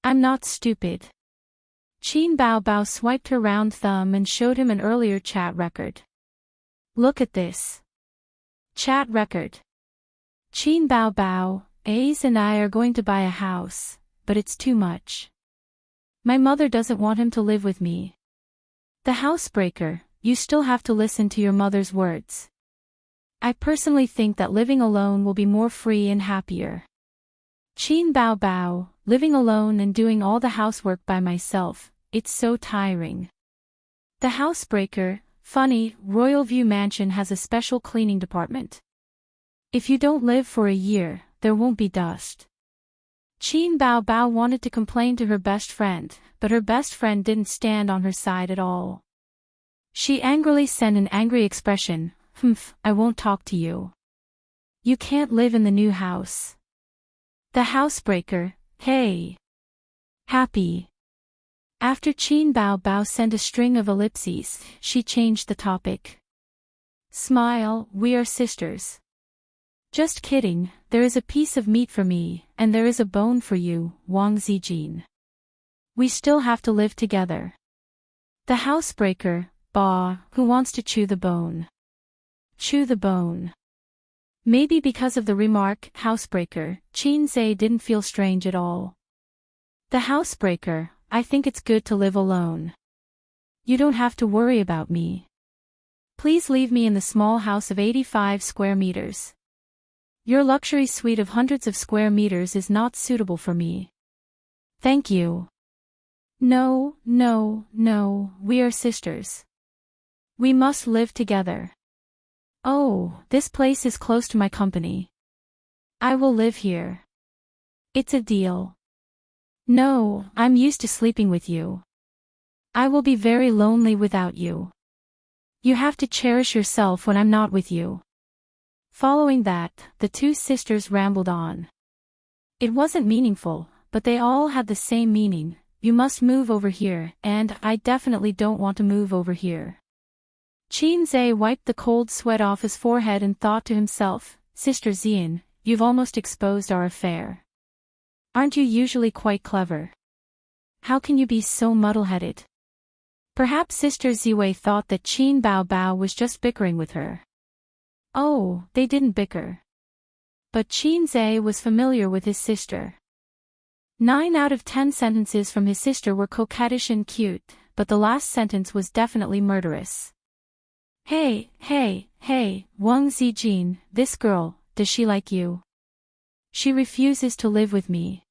I'm not stupid. Qin Bao Bao swiped her round thumb and showed him an earlier chat record. Look at this. Chat record. Qin Bao Bao, Ace and I are going to buy a house, but it's too much. My mother doesn't want him to live with me. The housebreaker, you still have to listen to your mother's words. I personally think that living alone will be more free and happier. Qin Bao Bao, living alone and doing all the housework by myself, it's so tiring. The housebreaker, funny, Royal View Mansion has a special cleaning department. If you don't live for a year, there won't be dust. Qin Bao Bao wanted to complain to her best friend, but her best friend didn't stand on her side at all. She angrily sent an angry expression, I won't talk to you. You can't live in the new house. The housebreaker, hey. Happy. After Qin Bao Bao sent a string of ellipses, she changed the topic. Smile, we are sisters. Just kidding, there is a piece of meat for me, and there is a bone for you, Wang Zijin. We still have to live together. The housebreaker, Ba, who wants to chew the bone. Chew the bone. Maybe because of the remark, housebreaker, Qin Zai didn't feel strange at all. The housebreaker, I think it's good to live alone. You don't have to worry about me. Please leave me in the small house of 85 square meters. Your luxury suite of hundreds of square meters is not suitable for me. Thank you. No, we are sisters. We must live together. Oh, this place is close to my company. I will live here. It's a deal. No, I'm used to sleeping with you. I will be very lonely without you. You have to cherish yourself when I'm not with you. Following that, the two sisters rambled on. It wasn't meaningful, but they all had the same meaning. You must move over here, and I definitely don't want to move over here. Qin Zai wiped the cold sweat off his forehead and thought to himself, Sister Xian, you've almost exposed our affair. Aren't you usually quite clever? How can you be so muddle-headed? Perhaps Sister Ziwei thought that Qin Bao Bao was just bickering with her. Oh, they didn't bicker. But Qin Zai was familiar with his sister. 9 out of 10 sentences from his sister were coquettish and cute, but the last sentence was definitely murderous. Hey, Wang Zijin, this girl, does she like you? She refuses to live with me.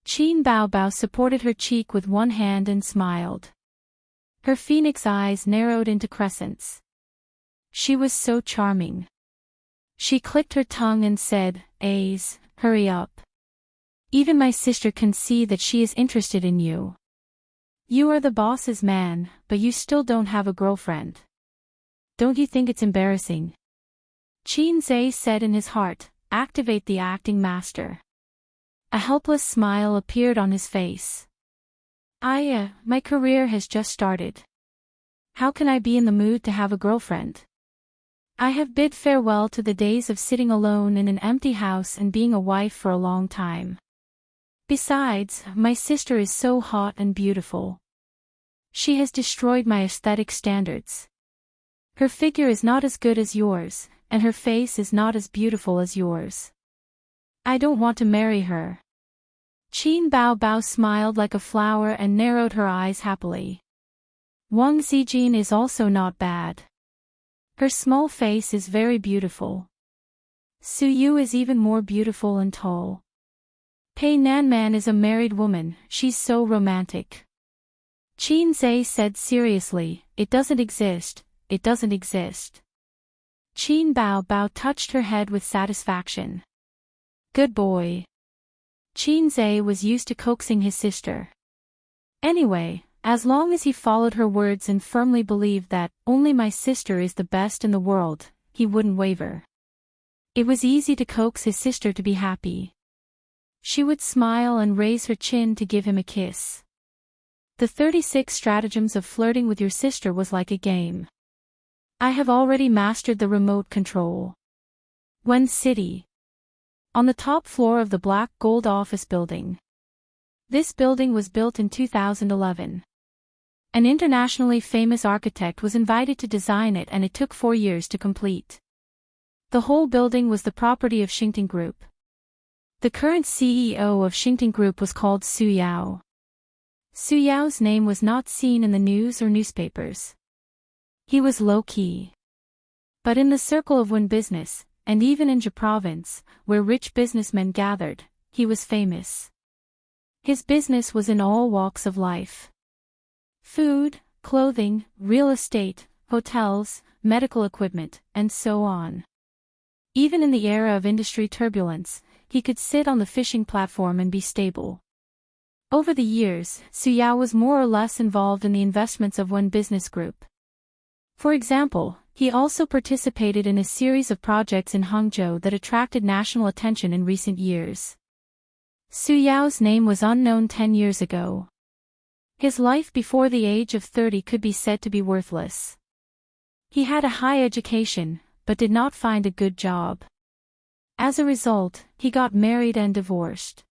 Qin Bao Bao supported her cheek with one hand and smiled. Her phoenix eyes narrowed into crescents. She was so charming. She clicked her tongue and said, Ace, hurry up. Even my sister can see that she is interested in you. You are the boss's man, but you still don't have a girlfriend. don't you think it's embarrassing? Qin Zhe said in his heart, activate the acting master. A helpless smile appeared on his face. My career has just started. How can I be in the mood to have a girlfriend? I have bid farewell to the days of sitting alone in an empty house and being a wife for a long time. Besides, my sister is so hot and beautiful. She has destroyed my aesthetic standards. Her figure is not as good as yours, and her face is not as beautiful as yours. I don't want to marry her. Qin Bao smiled like a flower and narrowed her eyes happily. Wang Zijin is also not bad. Her small face is very beautiful. Su Yu is even more beautiful and tall. Pei Nanman is a married woman, she's so romantic. Qin Zhe said seriously, it doesn't exist, it doesn't exist. Qin Bao touched her head with satisfaction. Good boy. Qin Zhe was used to coaxing his sister. Anyway, as long as he followed her words and firmly believed that only my sister is the best in the world, he wouldn't waver. It was easy to coax his sister to be happy. She would smile and raise her chin to give him a kiss. The 36 stratagems of flirting with your sister was like a game. I have already mastered the remote control. Wen City. On the top floor of the black gold office building. This building was built in 2011. An internationally famous architect was invited to design it and it took 4 years to complete. The whole building was the property of Xingting Group. The current CEO of Xingting Group was called Su Yao. Su Yao's name was not seen in the news or newspapers. He was low-key. But in the circle of Wen business, and even in Zhe province, where rich businessmen gathered, he was famous. His business was in all walks of life. Food, clothing, real estate, hotels, medical equipment, and so on. Even in the era of industry turbulence, he could sit on the fishing platform and be stable. Over the years, Su Yao was more or less involved in the investments of Wen Business Group. For example, he also participated in a series of projects in Hangzhou that attracted national attention in recent years. Su Yao's name was unknown 10 years ago. His life before the age of 30 could be said to be worthless. He had a high education, but did not find a good job. As a result, he got married and divorced.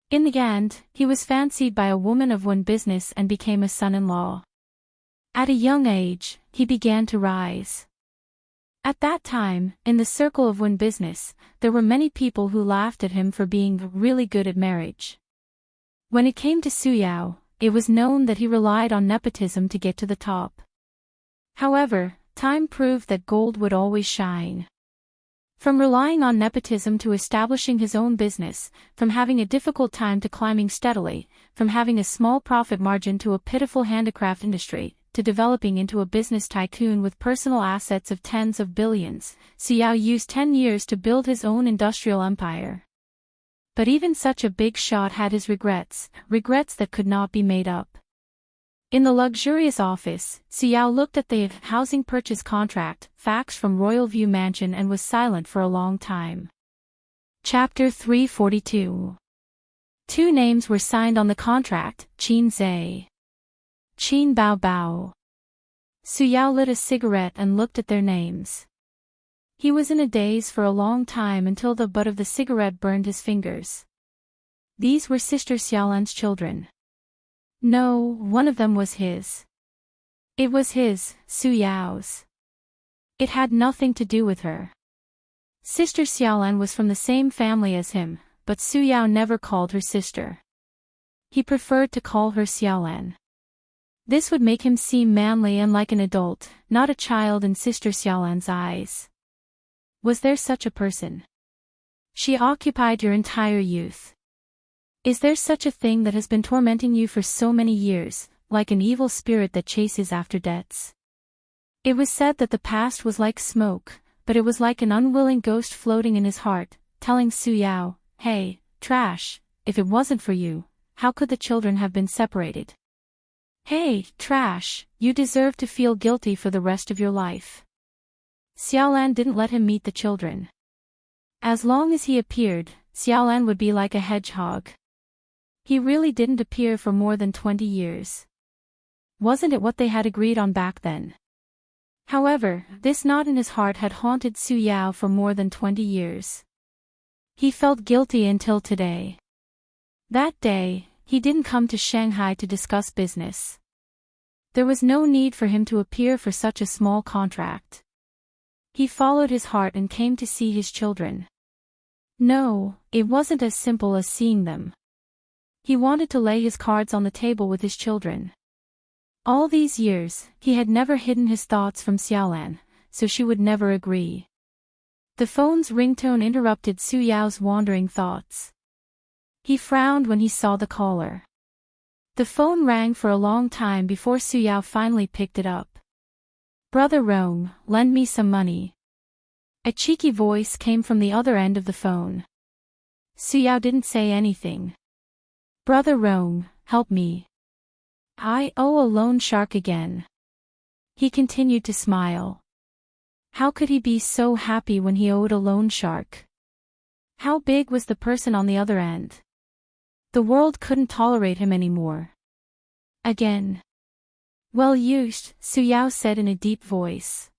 In the end, he was fancied by a woman of Wen business and became a son-in-law. At a young age, he began to rise. At that time, in the circle of Wen business, there were many people who laughed at him for being really good at marriage. When it came to Su Yao, it was known that he relied on nepotism to get to the top. However, time proved that gold would always shine. From relying on nepotism to establishing his own business, from having a difficult time to climbing steadily, from having a small profit margin to a pitiful handicraft industry, to developing into a business tycoon with personal assets of tens of billions, Su Yao used 10 years to build his own industrial empire. But even such a big shot had his regrets that could not be made up. In the luxurious office, Su Yao looked at the housing purchase contract, faxed from Royal View Mansion and was silent for a long time. Chapter 342. 2 names were signed on the contract, Qin Zhe. Qin Bao. Su Yao lit a cigarette and looked at their names. He was in a daze for a long time until the butt of the cigarette burned his fingers. These were Sister Xiaolan's children. No, one of them was his. It was his, Su Yao's. It had nothing to do with her. Sister Xiaolan was from the same family as him, but Su Yao never called her sister. He preferred to call her Xiaolan. This would make him seem manly and like an adult, not a child in Sister Xiaolan's eyes. Was there such a person? She occupied your entire youth. Is there such a thing that has been tormenting you for so many years, like an evil spirit that chases after debts? It was said that the past was like smoke, but it was like an unwilling ghost floating in his heart, telling Su Yao, "Hey, trash, if it wasn't for you, how could the children have been separated?" Hey, trash, you deserve to feel guilty for the rest of your life. Xiaolan didn't let him meet the children. As long as he appeared, Xiaolan would be like a hedgehog. He really didn't appear for more than 20 years. Wasn't it what they had agreed on back then? However, this knot in his heart had haunted Su Yao for more than 20 years. He felt guilty until today. That day, he didn't come to Shanghai to discuss business. There was no need for him to appear for such a small contract. He followed his heart and came to see his children. No, it wasn't as simple as seeing them. He wanted to lay his cards on the table with his children. All these years, he had never hidden his thoughts from Xiaolan, so she would never agree. The phone's ringtone interrupted Su Yao's wandering thoughts. He frowned when he saw the caller. The phone rang for a long time before Su Yao finally picked it up. "Brother Rome, lend me some money." A cheeky voice came from the other end of the phone. Su Yao didn't say anything. "Brother Rome, help me. I owe a loan shark again." He continued to smile. How could he be so happy when he owed a loan shark? How big was the person on the other end? The world couldn't tolerate him anymore. Again. "Well used," Su Yao said in a deep voice.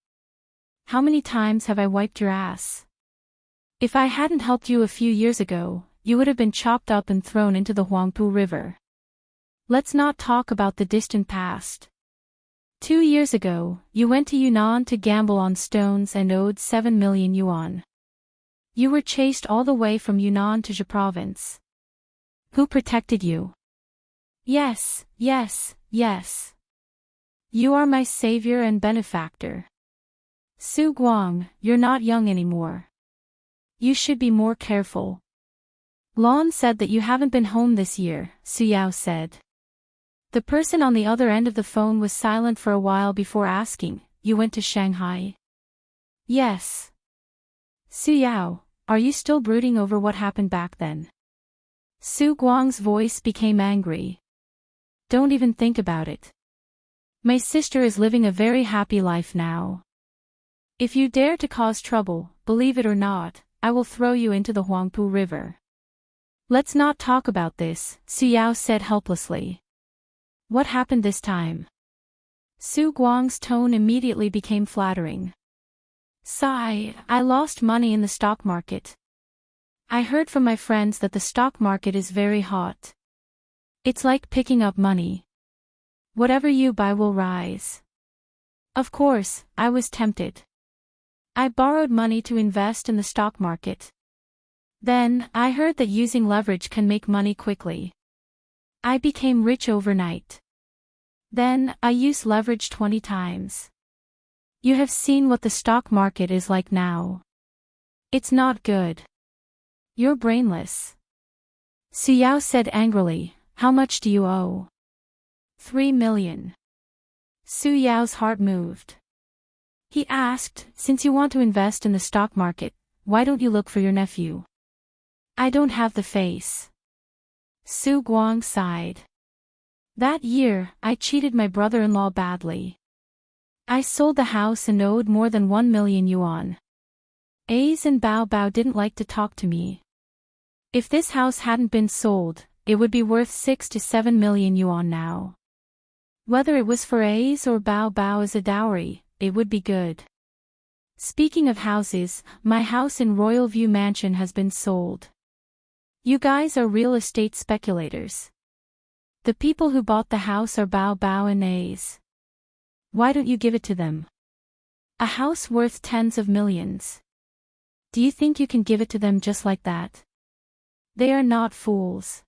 "How many times have I wiped your ass? If I hadn't helped you a few years ago, you would have been chopped up and thrown into the Huangpu River. Let's not talk about the distant past. 2 years ago, you went to Yunnan to gamble on stones and owed 7 million yuan. You were chased all the way from Yunnan to Zhe province. Who protected you? Yes, yes, yes. You are my savior and benefactor. Su Guang, you're not young anymore. You should be more careful. Lon said that you haven't been home this year," Su Yao said. The person on the other end of the phone was silent for a while before asking, "You went to Shanghai?" "Yes." "Su Yao, are you still brooding over what happened back then?" Su Guang's voice became angry. "Don't even think about it. My sister is living a very happy life now. If you dare to cause trouble, believe it or not, I will throw you into the Huangpu River." "Let's not talk about this," Su Yao said helplessly. "What happened this time?" Su Guang's tone immediately became flattering. "Sigh, I lost money in the stock market. I heard from my friends that the stock market is very hot. It's like picking up money. Whatever you buy will rise. Of course, I was tempted. I borrowed money to invest in the stock market. Then, I heard that using leverage can make money quickly. I became rich overnight. Then, I used leverage 20 times. You have seen what the stock market is like now. It's not good. You're brainless." Su Yao said angrily, "How much do you owe?" 3 million. Su Yao's heart moved. He asked, "Since you want to invest in the stock market, why don't you look for your nephew?" "I don't have the face." Su Guang sighed. "That year, I cheated my brother-in-law badly. I sold the house and owed more than 1 million yuan. A's and Bao Bao didn't like to talk to me. If this house hadn't been sold, it would be worth 6 to 7 million yuan now. Whether it was for A's or Bao Bao as a dowry, it would be good. Speaking of houses, my house in Royal View Mansion has been sold. You guys are real estate speculators. The people who bought the house are Bao Bao and A's. Why don't you give it to them? A house worth tens of millions. Do you think you can give it to them just like that? They are not fools.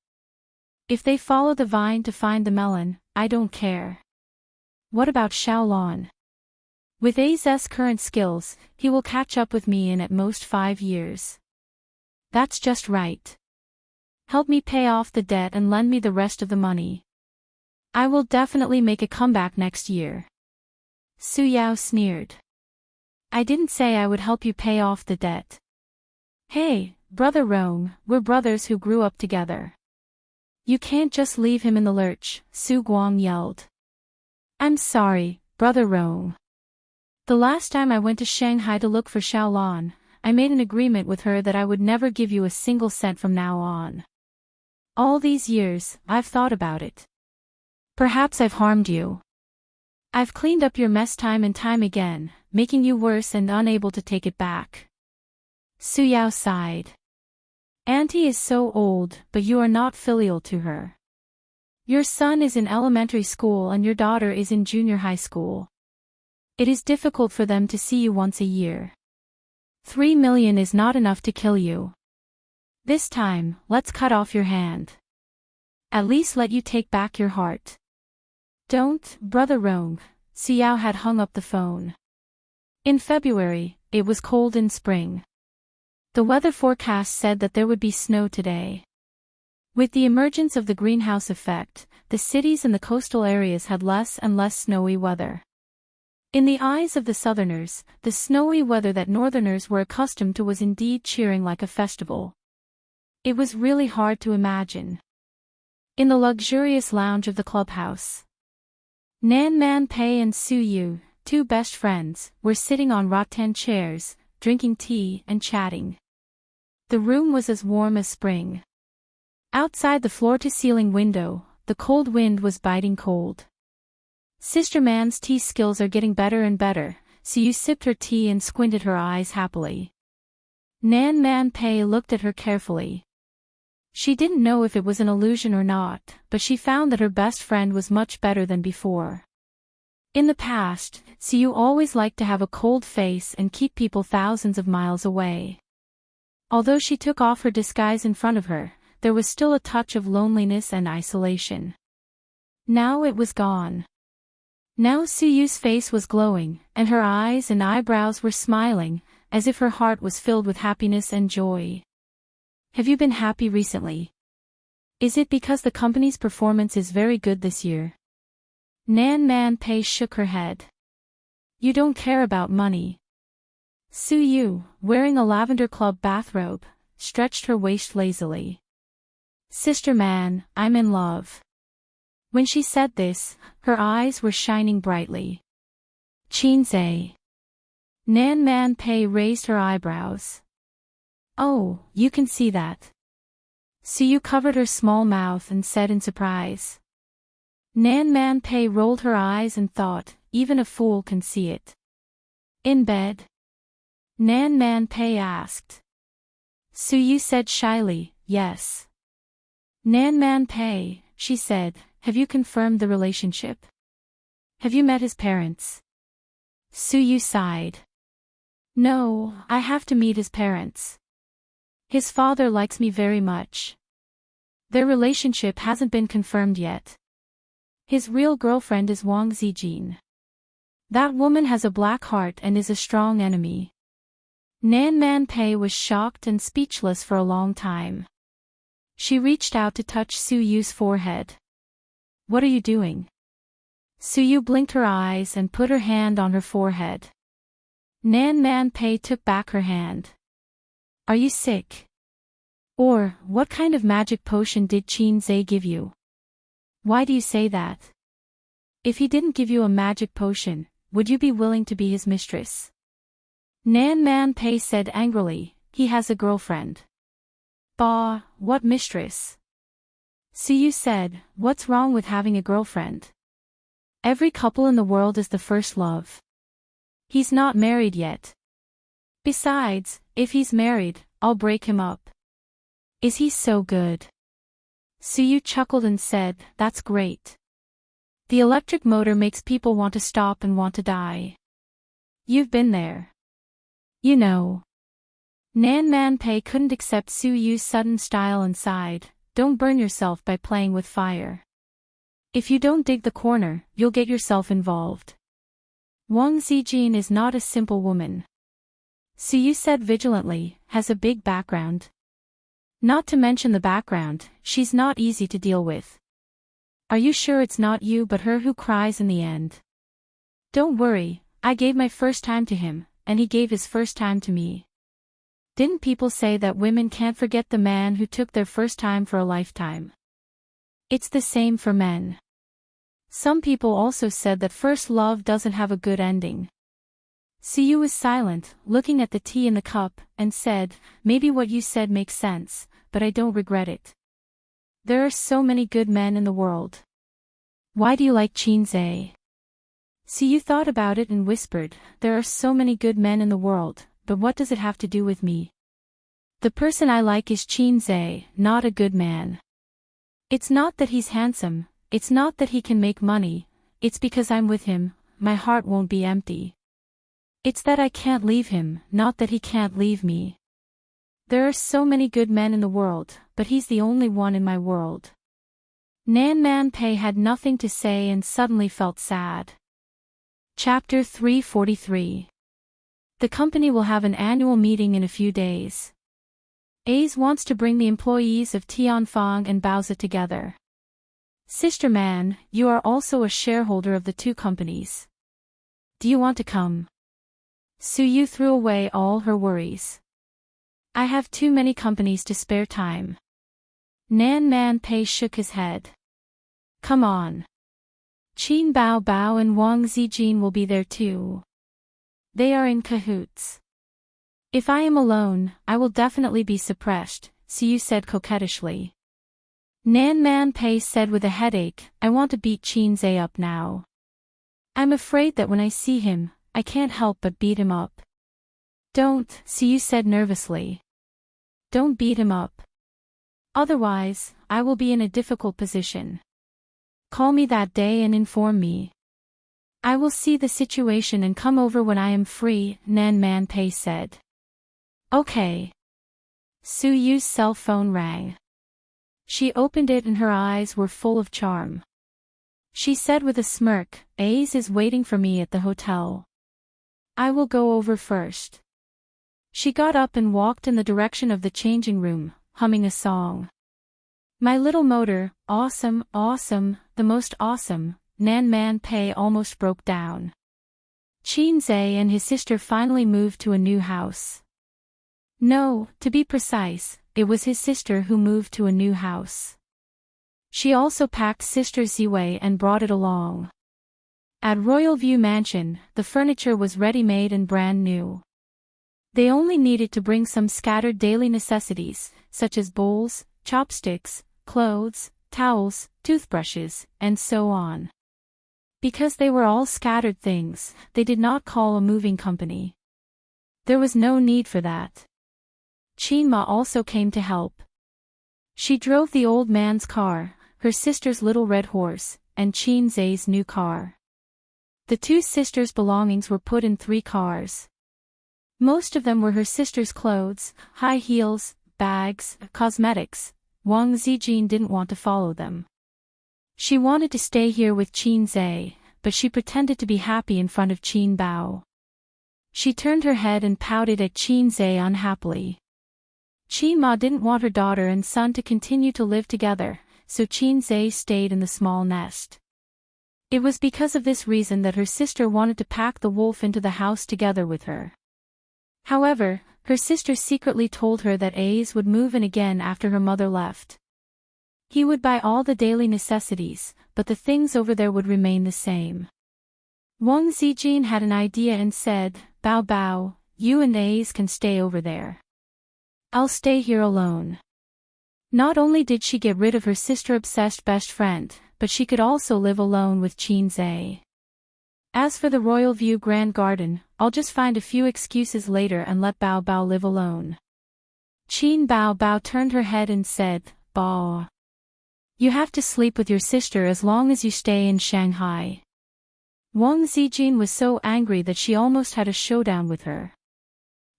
If they follow the vine to find the melon, I don't care. What about Xiaolon? With A's current skills, he will catch up with me in at most 5 years. That's just right. Help me pay off the debt and lend me the rest of the money. I will definitely make a comeback next year." Su Yao sneered. "I didn't say I would help you pay off the debt. Hey, Brother Rome, we're brothers who grew up together. You can't just leave him in the lurch," Su Guang yelled. I'm sorry, Brother Rong. The last time I went to Shanghai to look for Xiaolan, I made an agreement with her that I would never give you a single cent from now on. All these years, I've thought about it. Perhaps I've harmed you. I've cleaned up your mess time and time again, making you worse and unable to take it back. Su Yao sighed. Auntie is so old, but you are not filial to her. Your son is in elementary school and your daughter is in junior high school. It is difficult for them to see you once a year. 3 million is not enough to kill you. This time, let's cut off your hand. At least let you take back your heart. Don't, Brother Rong. Xiao had hung up the phone. In February, it was cold in spring. The weather forecast said that there would be snow today. With the emergence of the greenhouse effect, the cities and the coastal areas had less and less snowy weather. In the eyes of the southerners, the snowy weather that northerners were accustomed to was indeed cheering like a festival. It was really hard to imagine. In the luxurious lounge of the clubhouse, Nan Man Pei and Su Yu, two best friends, were sitting on rattan chairs, drinking tea and chatting. The room was as warm as spring. Outside the floor-to-ceiling window, the cold wind was biting cold. Sister Man's tea skills are getting better and better, Su Yu sipped her tea and squinted her eyes happily. Nan Man Pei looked at her carefully. She didn't know if it was an illusion or not, but she found that her best friend was much better than before. In the past, Su Yu always liked to have a cold face and keep people thousands of miles away. Although she took off her disguise in front of her, there was still a touch of loneliness and isolation. Now it was gone. Now Su Yu's face was glowing, and her eyes and eyebrows were smiling, as if her heart was filled with happiness and joy. Have you been happy recently? Is it because the company's performance is very good this year? Nan Man Pei shook her head. You don't care about money. Su Yu, wearing a lavender club bathrobe, stretched her waist lazily. Sister Man, I'm in love. When she said this, her eyes were shining brightly. Qinzai. Nan Man Pei raised her eyebrows. Oh, you can see that. Su Yu covered her small mouth and said in surprise. Nan Man Pei rolled her eyes and thought, even a fool can see it. In bed? Nan Man Pei asked. Su Yu said shyly, yes. Nan Man Pei, she said, have you confirmed the relationship? Have you met his parents? Su Yu sighed. No, I have to meet his parents. His father likes me very much. Their relationship hasn't been confirmed yet. His real girlfriend is Wang Zijin. That woman has a black heart and is a strong enemy. Nan Man Pei was shocked and speechless for a long time. She reached out to touch Su Yu's forehead. What are you doing? Su Yu blinked her eyes and put her hand on her forehead. Nan Man Pei took back her hand. Are you sick? Or, what kind of magic potion did Qinzai give you? Why do you say that? If he didn't give you a magic potion, would you be willing to be his mistress? Nan Man Pei said angrily, he has a girlfriend. Bah, what mistress? Su Yu said, what's wrong with having a girlfriend? Every couple in the world is the first love. He's not married yet. Besides, if he's married, I'll break him up. Is he so good? Su Yu chuckled and said, that's great. The electric motor makes people want to stop and want to die. You've been there. You know. Nan Man Pei couldn't accept Su Yu's sudden style and sighed, don't burn yourself by playing with fire. If you don't dig the corner, you'll get yourself involved. Wang Zijin is not a simple woman. Su Yu said vigilantly, has a big background. Not to mention the background, she's not easy to deal with. Are you sure it's not you but her who cries in the end? Don't worry, I gave my first time to him, and he gave his first time to me. Didn't people say that women can't forget the man who took their first time for a lifetime? It's the same for men. Some people also said that first love doesn't have a good ending. Siyu was silent, looking at the tea in the cup, and said, maybe what you said makes sense, but I don't regret it. There are so many good men in the world. Why do you like Chinze? Siyu thought about it and whispered, there are so many good men in the world, but what does it have to do with me? The person I like is Chinze, not a good man. It's not that he's handsome, it's not that he can make money, it's because I'm with him, my heart won't be empty. It's that I can't leave him, not that he can't leave me. There are so many good men in the world, but he's the only one in my world. Nan Man Pei had nothing to say and suddenly felt sad. Chapter 343. The company will have an annual meeting in a few days. Ace wants to bring the employees of Tianfang and Baozi together. Sister Man, you are also a shareholder of the two companies. Do you want to come? Suyu threw away all her worries. I have too many companies to spare time. Nan Man Pei shook his head. Come on. Qin Bao Bao and Wang Zijin will be there too. They are in cahoots. If I am alone, I will definitely be suppressed, Siyu said coquettishly. Nan Man Pei said with a headache, I want to beat Chinze up now. I'm afraid that when I see him, I can't help but beat him up. Don't, Siyu said nervously. Don't beat him up. Otherwise, I will be in a difficult position. Call me that day and inform me. I will see the situation and come over when I am free, Nan Man Pei said. Okay. Suyu's cell phone rang. She opened it and her eyes were full of charm. She said with a smirk, Ace is waiting for me at the hotel. I will go over first. She got up and walked in the direction of the changing room, humming a song. My little motor, awesome, awesome, the most awesome, Nan Man Pei almost broke down. Chinze and his sister finally moved to a new house. No, to be precise, it was his sister who moved to a new house. She also packed Sister Ziwei and brought it along. At Royal View Mansion, the furniture was ready-made and brand new. They only needed to bring some scattered daily necessities, such as bowls, chopsticks, clothes, towels, toothbrushes, and so on. Because they were all scattered things, they did not call a moving company. There was no need for that. Qinma also came to help. She drove the old man's car, her sister's little red horse, and Chinze's new car. The two sisters' belongings were put in 3 cars. Most of them were her sister's clothes, high heels, bags, cosmetics. Wang Zijin didn't want to follow them. She wanted to stay here with Chinze, but she pretended to be happy in front of Qin Bao. She turned her head and pouted at Chinze unhappily. Qinma didn't want her daughter and son to continue to live together, so Chinze stayed in the small nest. It was because of this reason that her sister wanted to pack the wolf into the house together with her. However, her sister secretly told her that Ace would move in again after her mother left. He would buy all the daily necessities, but the things over there would remain the same. Wang Zijin had an idea and said, Bao Bao, you and Ace can stay over there. I'll stay here alone. Not only did she get rid of her sister-obsessed best friend, but she could also live alone with Chinze. As for the Royal View Grand Garden, I'll just find a few excuses later and let Bao Bao live alone. Qin Bao Bao turned her head and said, Bao. You have to sleep with your sister as long as you stay in Shanghai. Wang Zijin was so angry that she almost had a showdown with her.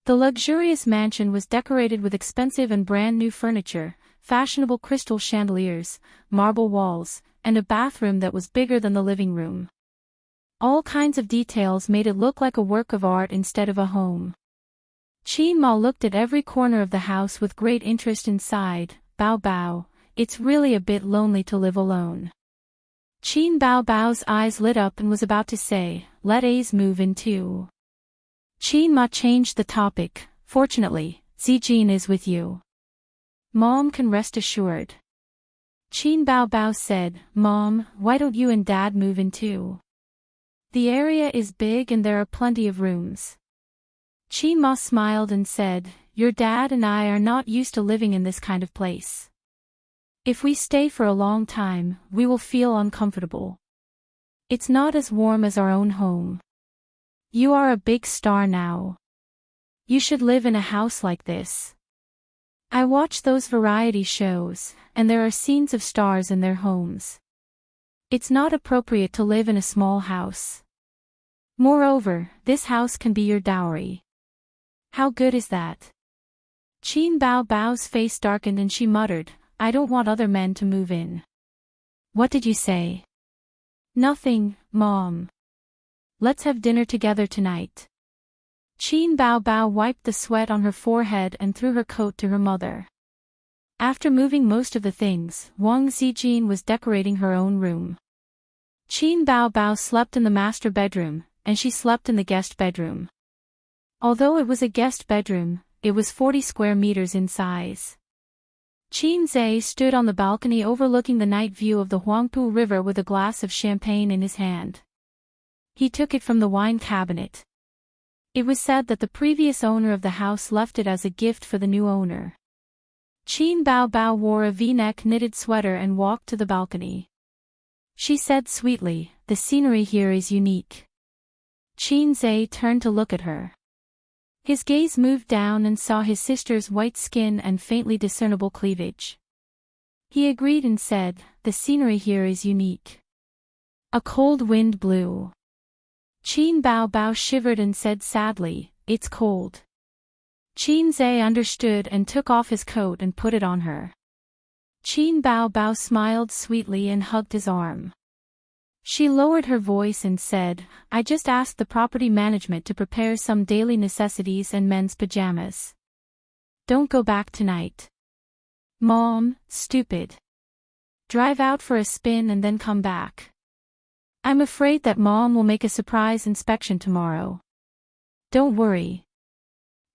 The luxurious mansion was decorated with expensive and brand new furniture, fashionable crystal chandeliers, marble walls, and a bathroom that was bigger than the living room. All kinds of details made it look like a work of art instead of a home. Qin Ma looked at every corner of the house with great interest and sighed, Bao Bao, it's really a bit lonely to live alone. Qin Bao Bao's eyes lit up and was about to say, let Ace move in too. Qin Ma changed the topic, fortunately, Zijin is with you. Mom can rest assured. Qin Bao Bao said, "Mom, why don't you and Dad move in too? The area is big and there are plenty of rooms." Qin Ma smiled and said, "Your dad and I are not used to living in this kind of place. If we stay for a long time, we will feel uncomfortable. It's not as warm as our own home. You are a big star now. You should live in a house like this. I watch those variety shows, and there are scenes of stars in their homes. It's not appropriate to live in a small house. Moreover, this house can be your dowry." "How good is that?" Qin Bao Bao's face darkened and she muttered, "I don't want other men to move in." "What did you say?" "Nothing, Mom. Let's have dinner together tonight." Qin Bao Bao wiped the sweat on her forehead and threw her coat to her mother. After moving most of the things, Wang Zijin was decorating her own room. Qin Bao Bao slept in the master bedroom, and she slept in the guest bedroom. Although it was a guest bedroom, it was 40 square meters in size. Qin Zhe stood on the balcony overlooking the night view of the Huangpu River with a glass of champagne in his hand. He took it from the wine cabinet. It was said that the previous owner of the house left it as a gift for the new owner. Qin Bao Bao wore a V-neck knitted sweater and walked to the balcony. She said sweetly, "The scenery here is unique." Qin Zhe turned to look at her. His gaze moved down and saw his sister's white skin and faintly discernible cleavage. He agreed and said, "The scenery here is unique." A cold wind blew. Qin Bao Bao shivered and said sadly, "It's cold." Qin Zhe understood and took off his coat and put it on her. Qin Bao Bao smiled sweetly and hugged his arm. She lowered her voice and said, "I just asked the property management to prepare some daily necessities and men's pajamas. Don't go back tonight. Mom, stupid. Drive out for a spin and then come back. I'm afraid that Mom will make a surprise inspection tomorrow. Don't worry.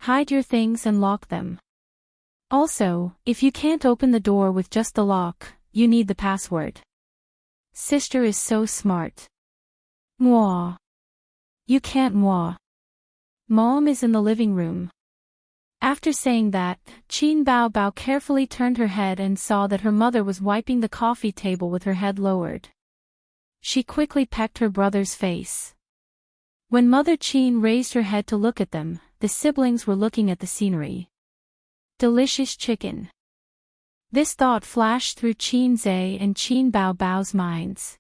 Hide your things and lock them. Also, if you can't open the door with just the lock, you need the password. Sister is so smart. Mwah. You can't mwah. Mom is in the living room." After saying that, Qin Bao Bao carefully turned her head and saw that her mother was wiping the coffee table with her head lowered. She quickly pecked her brother's face. When Mother Qin raised her head to look at them, the siblings were looking at the scenery. Delicious chicken. This thought flashed through Qin Zhe and Qin Bao Bao's minds.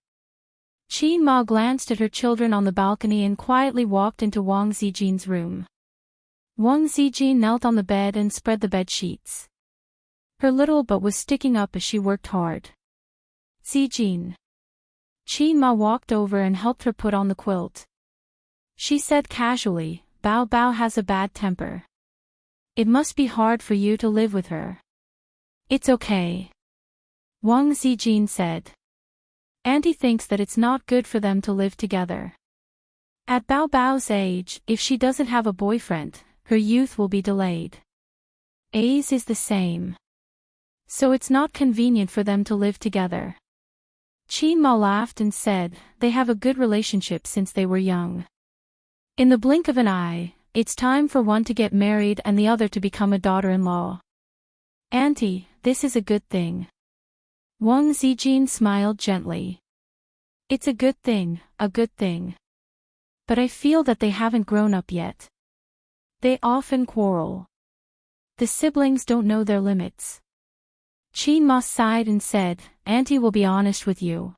Qin Ma glanced at her children on the balcony and quietly walked into Wang Zijin's room. Wang Zijin knelt on the bed and spread the bed sheets. Her little butt was sticking up as she worked hard. "Zijin." Qin Ma walked over and helped her put on the quilt. She said casually, "Bao Bao has a bad temper. It must be hard for you to live with her." "It's okay," Wang Zijin said. "Auntie thinks that it's not good for them to live together. At Bao Bao's age, if she doesn't have a boyfriend, her youth will be delayed. A's is the same. So it's not convenient for them to live together." Qin Ma laughed and said, "They have a good relationship since they were young. In the blink of an eye, it's time for one to get married and the other to become a daughter-in-law. Auntie, this is a good thing." Wang Zijin smiled gently. "It's a good thing, a good thing. But I feel that they haven't grown up yet. They often quarrel. The siblings don't know their limits." Qin Ma sighed and said, "Auntie will be honest with you.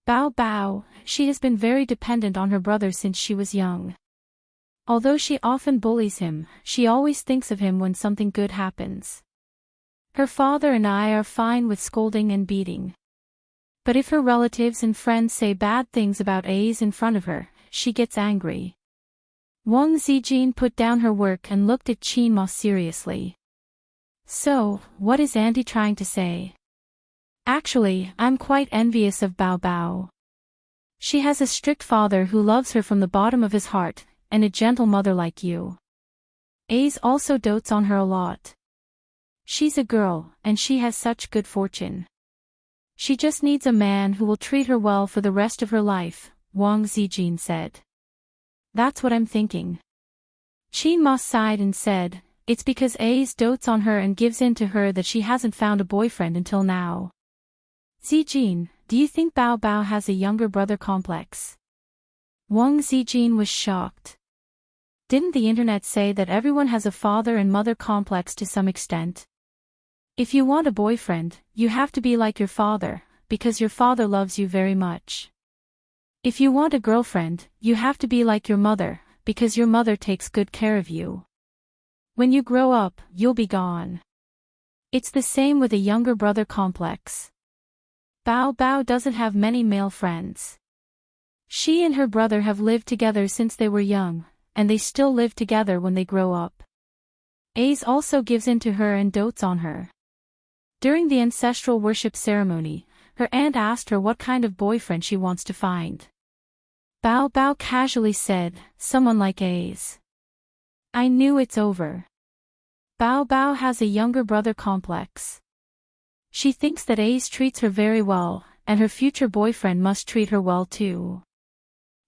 Bao Bao, she has been very dependent on her brother since she was young. Although she often bullies him, she always thinks of him when something good happens. Her father and I are fine with scolding and beating. But if her relatives and friends say bad things about A's in front of her, she gets angry." Wang Zijin put down her work and looked at Qin Ma seriously. "So, what is Auntie trying to say?" "Actually, I'm quite envious of Bao Bao. She has a strict father who loves her from the bottom of his heart, and a gentle mother like you. A's also dotes on her a lot. She's a girl, and she has such good fortune. She just needs a man who will treat her well for the rest of her life, Wang Zijin said. That's what I'm thinking. Qin Ma sighed and said, it's because Ace dotes on her and gives in to her that she hasn't found a boyfriend until now. Zijin, do you think Bao Bao has a younger brother complex? Wang Zijin was shocked. Didn't the internet say that everyone has a father and mother complex to some extent? If you want a boyfriend, you have to be like your father, because your father loves you very much. If you want a girlfriend, you have to be like your mother, because your mother takes good care of you. When you grow up, you'll be gone. It's the same with a younger brother complex. Bao Bao doesn't have many male friends. She and her brother have lived together since they were young, and they still live together when they grow up. Ace also gives in to her and dotes on her. During the ancestral worship ceremony, her aunt asked her what kind of boyfriend she wants to find. Bao Bao casually said, someone like Ace. I knew it's over. Bao Bao has a younger brother complex. She thinks that Ace treats her very well, and her future boyfriend must treat her well too.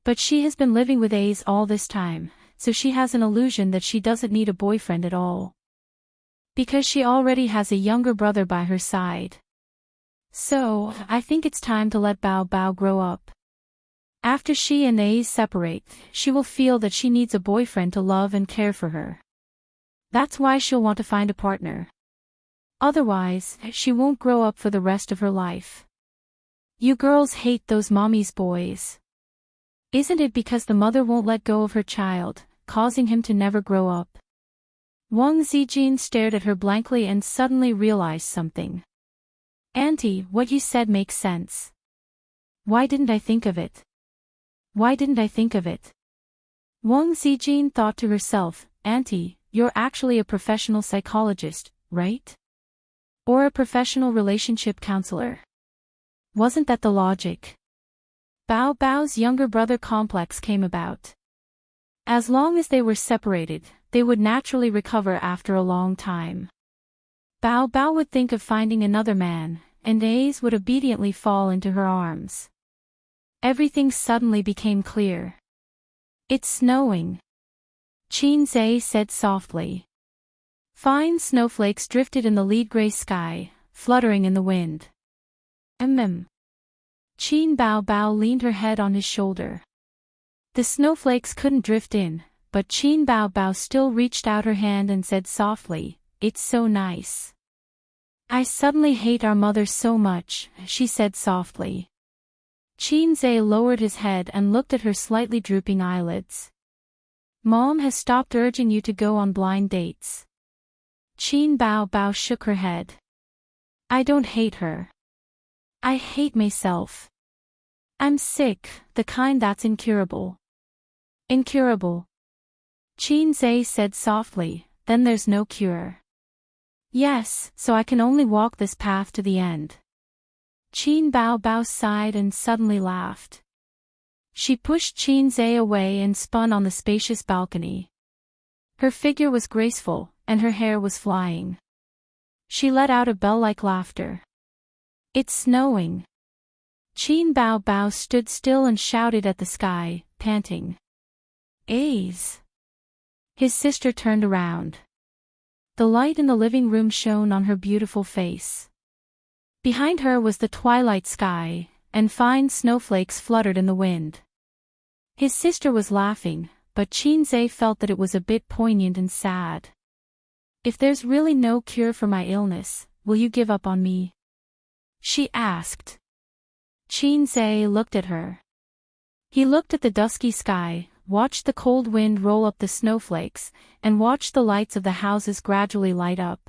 But she has been living with Ace all this time, so she has an illusion that she doesn't need a boyfriend at all. Because she already has a younger brother by her side. So, I think it's time to let Bao Bao grow up. After she and Ace separate, she will feel that she needs a boyfriend to love and care for her. That's why she'll want to find a partner. Otherwise, she won't grow up for the rest of her life. You girls hate those mommy's boys. Isn't it because the mother won't let go of her child, causing him to never grow up? Wang Zijin stared at her blankly and suddenly realized something. Auntie, what you said makes sense. Why didn't I think of it? Why didn't I think of it? Wang Zijin thought to herself, Auntie, you're actually a professional psychologist, right? Or a professional relationship counselor. Wasn't that the logic? Bao Bao's younger brother complex came about. As long as they were separated, they would naturally recover after a long time. Bao Bao would think of finding another man, and Ace would obediently fall into her arms. Everything suddenly became clear. It's snowing. Qin Zhe said softly. Fine snowflakes drifted in the lead gray sky, fluttering in the wind. Qin Bao Bao leaned her head on his shoulder. The snowflakes couldn't drift in, but Qin Bao Bao still reached out her hand and said softly, it's so nice. I suddenly hate our mother so much, she said softly. Qin Zhe lowered his head and looked at her slightly drooping eyelids. Mom has stopped urging you to go on blind dates. Qin Bao Bao shook her head. I don't hate her. I hate myself. I'm sick, the kind that's incurable. Incurable. Qin Zhe said softly, then there's no cure. Yes, so I can only walk this path to the end. Qin Bao Bao sighed and suddenly laughed. She pushed Qin Zhe away and spun on the spacious balcony. Her figure was graceful, and her hair was flying. She let out a bell-like laughter. It's snowing. Qin Bao Bao stood still and shouted at the sky, panting. Ace. His sister turned around. The light in the living room shone on her beautiful face. Behind her was the twilight sky, and fine snowflakes fluttered in the wind. His sister was laughing, but Qin Zhe felt that it was a bit poignant and sad. If there's really no cure for my illness, will you give up on me? She asked. Qin Zhe looked at her. He looked at the dusky sky, watched the cold wind roll up the snowflakes, and watched the lights of the houses gradually light up.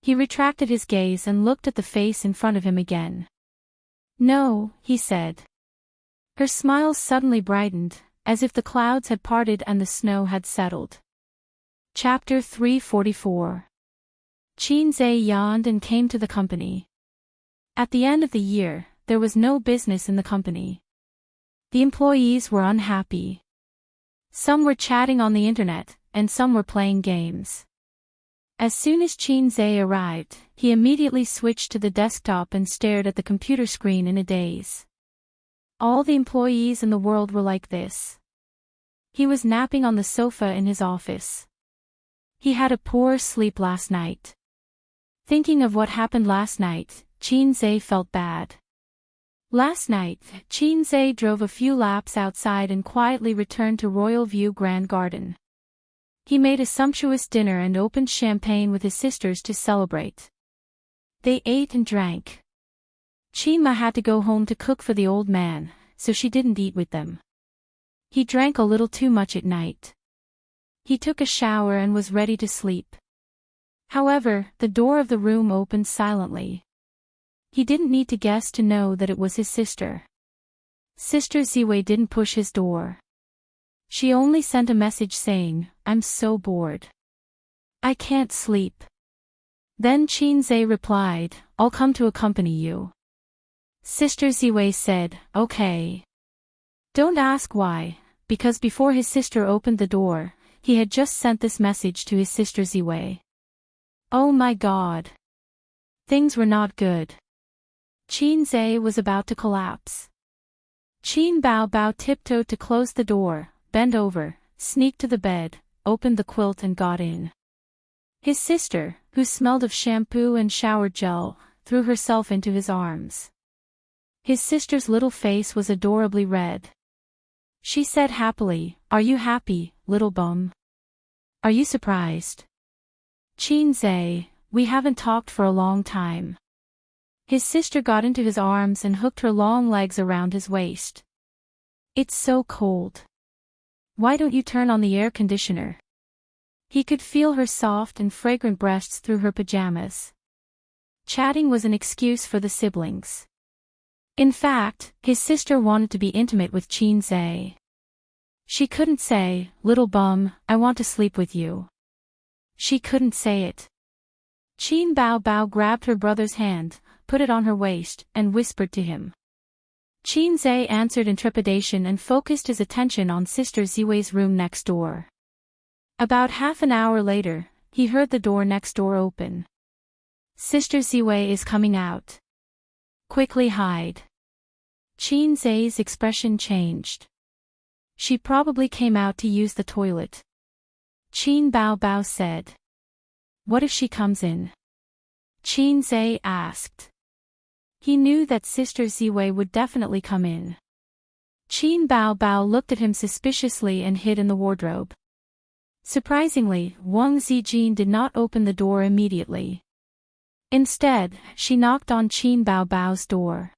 He retracted his gaze and looked at the face in front of him again. No, he said. Her smile suddenly brightened, as if the clouds had parted and the snow had settled. Chapter 344. Qin Zhe yawned and came to the company. At the end of the year, there was no business in the company. The employees were unhappy. Some were chatting on the internet, and some were playing games. As soon as Qin Zhe arrived, he immediately switched to the desktop and stared at the computer screen in a daze. All the employees in the world were like this. He was napping on the sofa in his office. He had a poor sleep last night. Thinking of what happened last night, Qin Zhe felt bad. Last night, Qin Zhe drove a few laps outside and quietly returned to Royal View Grand Garden. He made a sumptuous dinner and opened champagne with his sisters to celebrate. They ate and drank. Qin Ma had to go home to cook for the old man, so she didn't eat with them. He drank a little too much at night. He took a shower and was ready to sleep. However, the door of the room opened silently. He didn't need to guess to know that it was his sister. Sister Ziwei didn't push his door. She only sent a message saying, "I'm so bored. I can't sleep." Then Qin Zhe replied, "I'll come to accompany you." Sister Ziwei said, "Okay." Don't ask why, because before his sister opened the door, he had just sent this message to his sister Ziwei. Oh my God. Things were not good. Qin Zhe was about to collapse. Qin Bao tiptoed to close the door, bent over, sneaked to the bed, opened the quilt and got in. His sister, who smelled of shampoo and shower gel, threw herself into his arms. His sister's little face was adorably red. She said happily, "Are you happy, little bum? Are you surprised?" "Qin Zhe, we haven't talked for a long time." His sister got into his arms and hooked her long legs around his waist. "It's so cold. Why don't you turn on the air conditioner?" He could feel her soft and fragrant breasts through her pajamas. Chatting was an excuse for the siblings. In fact, his sister wanted to be intimate with Qin Zhe. She couldn't say, "Little bum, I want to sleep with you." She couldn't say it. Qin Bao grabbed her brother's hand, put it on her waist, and whispered to him. Qin Zhe answered in trepidation and focused his attention on Sister Ziwei's room next door. About half an hour later, he heard the door next door open. "Sister Ziwei is coming out. Quickly hide." Qin Zhe's expression changed. She probably came out to use the toilet. Qin Bao said. "What if she comes in?" Qin Zhe asked. He knew that Sister Ziwei would definitely come in. Qin Bao looked at him suspiciously and hid in the wardrobe. Surprisingly, Wang Zijin did not open the door immediately. Instead, she knocked on Qin Bao's door.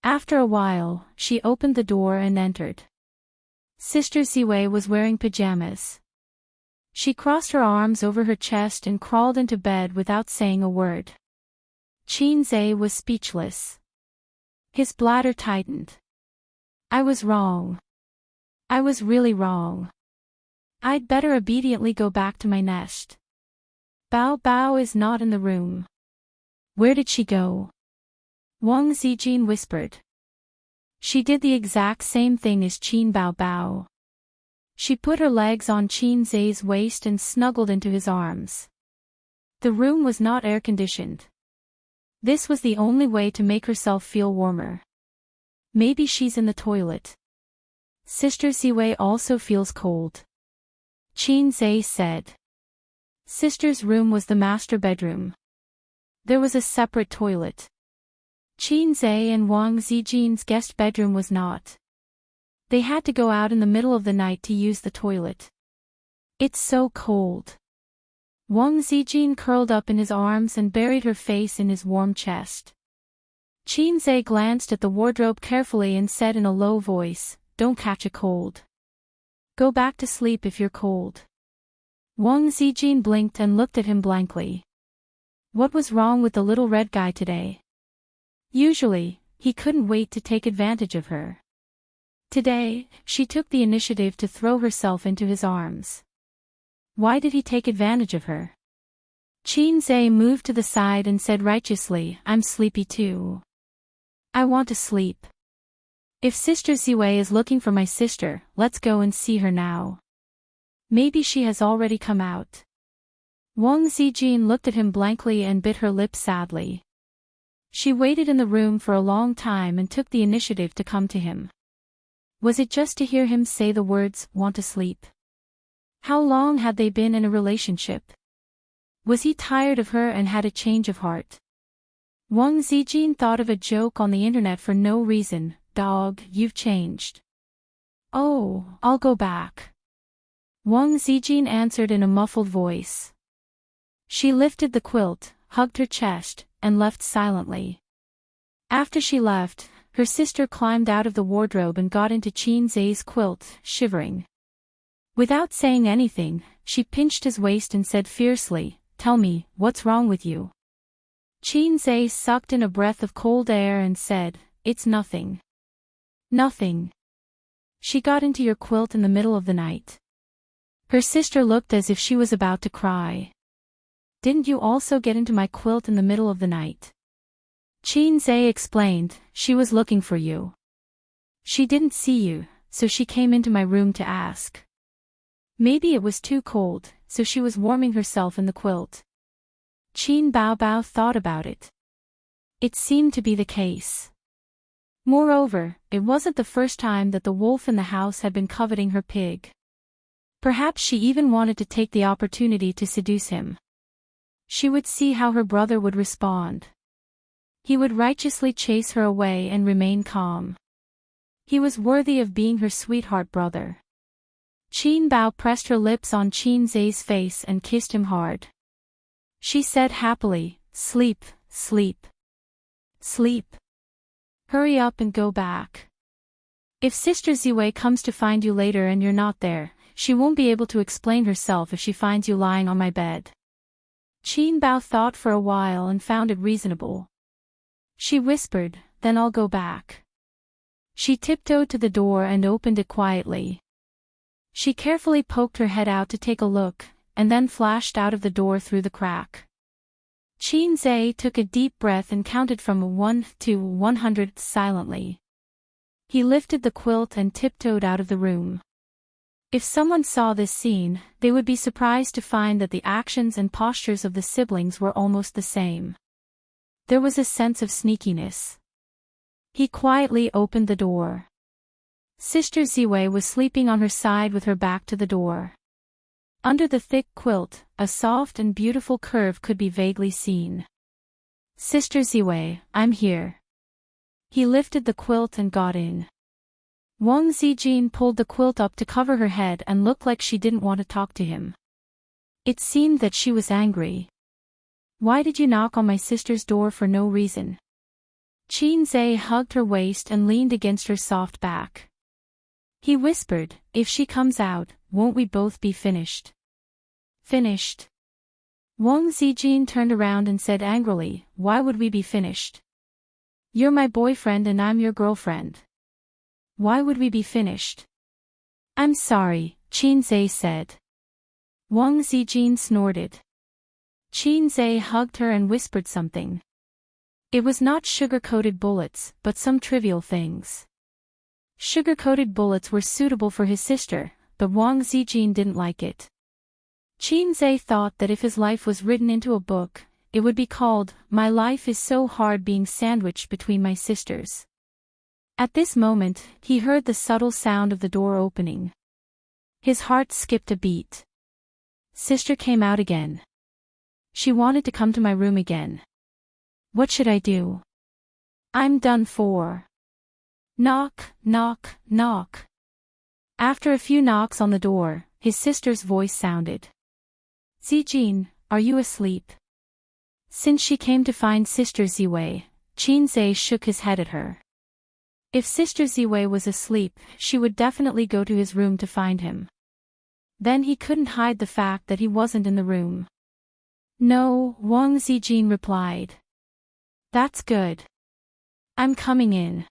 After a while, she opened the door and entered. Sister Ziwei was wearing pajamas. She crossed her arms over her chest and crawled into bed without saying a word. Qin Zhe was speechless. His bladder tightened. "I was wrong. I was really wrong. I'd better obediently go back to my nest. Bao is not in the room. Where did she go?" Wang Zijin whispered. She did the exact same thing as Qin Bao. She put her legs on Qin Zhe's waist and snuggled into his arms. The room was not air-conditioned. This was the only way to make herself feel warmer. Maybe she's in the toilet. Sister Ziwei also feels cold. Qin Zhe said. Sister's room was the master bedroom. There was a separate toilet. Qin Zhe and Wang Zijin's guest bedroom was not. They had to go out in the middle of the night to use the toilet. "It's so cold." Wang Zijin curled up in his arms and buried her face in his warm chest. Qin Zhe glanced at the wardrobe carefully and said in a low voice, "Don't catch a cold. Go back to sleep if you're cold." Wang Zijin blinked and looked at him blankly. What was wrong with the little red guy today? Usually, he couldn't wait to take advantage of her. Today, she took the initiative to throw herself into his arms. Why did he take advantage of her? Qin Zhe moved to the side and said righteously, "I'm sleepy too. I want to sleep. If Sister Ziwei is looking for my sister, let's go and see her now. Maybe she has already come out." Wang Zijin looked at him blankly and bit her lip sadly. She waited in the room for a long time and took the initiative to come to him. Was it just to hear him say the words, "want to sleep"? How long had they been in a relationship? Was he tired of her and had a change of heart? Wang Zijin thought of a joke on the internet for no reason. "Dog, you've changed." "Oh, I'll go back," Wang Zijin answered in a muffled voice. She lifted the quilt, hugged her chest, and left silently. After she left, her sister climbed out of the wardrobe and got into Qin Zai's quilt, shivering. Without saying anything, she pinched his waist and said fiercely, "Tell me, what's wrong with you?" Qin Zai sucked in a breath of cold air and said, "It's nothing." "Nothing." "She got into your quilt in the middle of the night." Her sister looked as if she was about to cry. "Didn't you also get into my quilt in the middle of the night?" Qin Zai explained, "She was looking for you. She didn't see you, so she came into my room to ask. Maybe it was too cold, so she was warming herself in the quilt." Qin Baobao thought about it. It seemed to be the case. Moreover, it wasn't the first time that the wolf in the house had been coveting her pig. Perhaps she even wanted to take the opportunity to seduce him. She would see how her brother would respond. He would righteously chase her away and remain calm. He was worthy of being her sweetheart brother. Qin Bao pressed her lips on Qin Zai's face and kissed him hard. She said happily, "Sleep, sleep. Sleep. Hurry up and go back. If Sister Ziwei comes to find you later and you're not there, she won't be able to explain herself if she finds you lying on my bed." Qin Bao thought for a while and found it reasonable. She whispered, "Then I'll go back." She tiptoed to the door and opened it quietly. She carefully poked her head out to take a look, and then flashed out of the door through the crack. Qin Zai took a deep breath and counted from 1 to 100 silently. He lifted the quilt and tiptoed out of the room. If someone saw this scene, they would be surprised to find that the actions and postures of the siblings were almost the same. There was a sense of sneakiness. He quietly opened the door. Sister Ziwei was sleeping on her side with her back to the door. Under the thick quilt, a soft and beautiful curve could be vaguely seen. "Sister Ziwei, I'm here." He lifted the quilt and got in. Wang Zijin pulled the quilt up to cover her head and looked like she didn't want to talk to him. It seemed that she was angry. "Why did you knock on my sister's door for no reason?" Qin Zai hugged her waist and leaned against her soft back. He whispered, "If she comes out, won't we both be finished?" "Finished?" Wang Zijin turned around and said angrily, "Why would we be finished? You're my boyfriend and I'm your girlfriend. Why would we be finished?" "I'm sorry," Qin Zai said. Wang Zijin snorted. Qin Zai hugged her and whispered something. It was not sugar-coated bullets, but some trivial things. Sugar-coated bullets were suitable for his sister, but Wang Zijin didn't like it. Qin Zai thought that if his life was written into a book, it would be called, "My Life is So Hard Being Sandwiched Between My Sisters." At this moment, he heard the subtle sound of the door opening. His heart skipped a beat. Sister came out again. She wanted to come to my room again. What should I do? I'm done for. Knock, knock, knock. After a few knocks on the door, his sister's voice sounded. "Zijin, are you asleep?" Since she came to find Sister Ziwei, Qin Zai shook his head at her. If Sister Ziwei was asleep, she would definitely go to his room to find him. Then he couldn't hide the fact that he wasn't in the room. "No," Wang Zijin replied. "That's good. I'm coming in."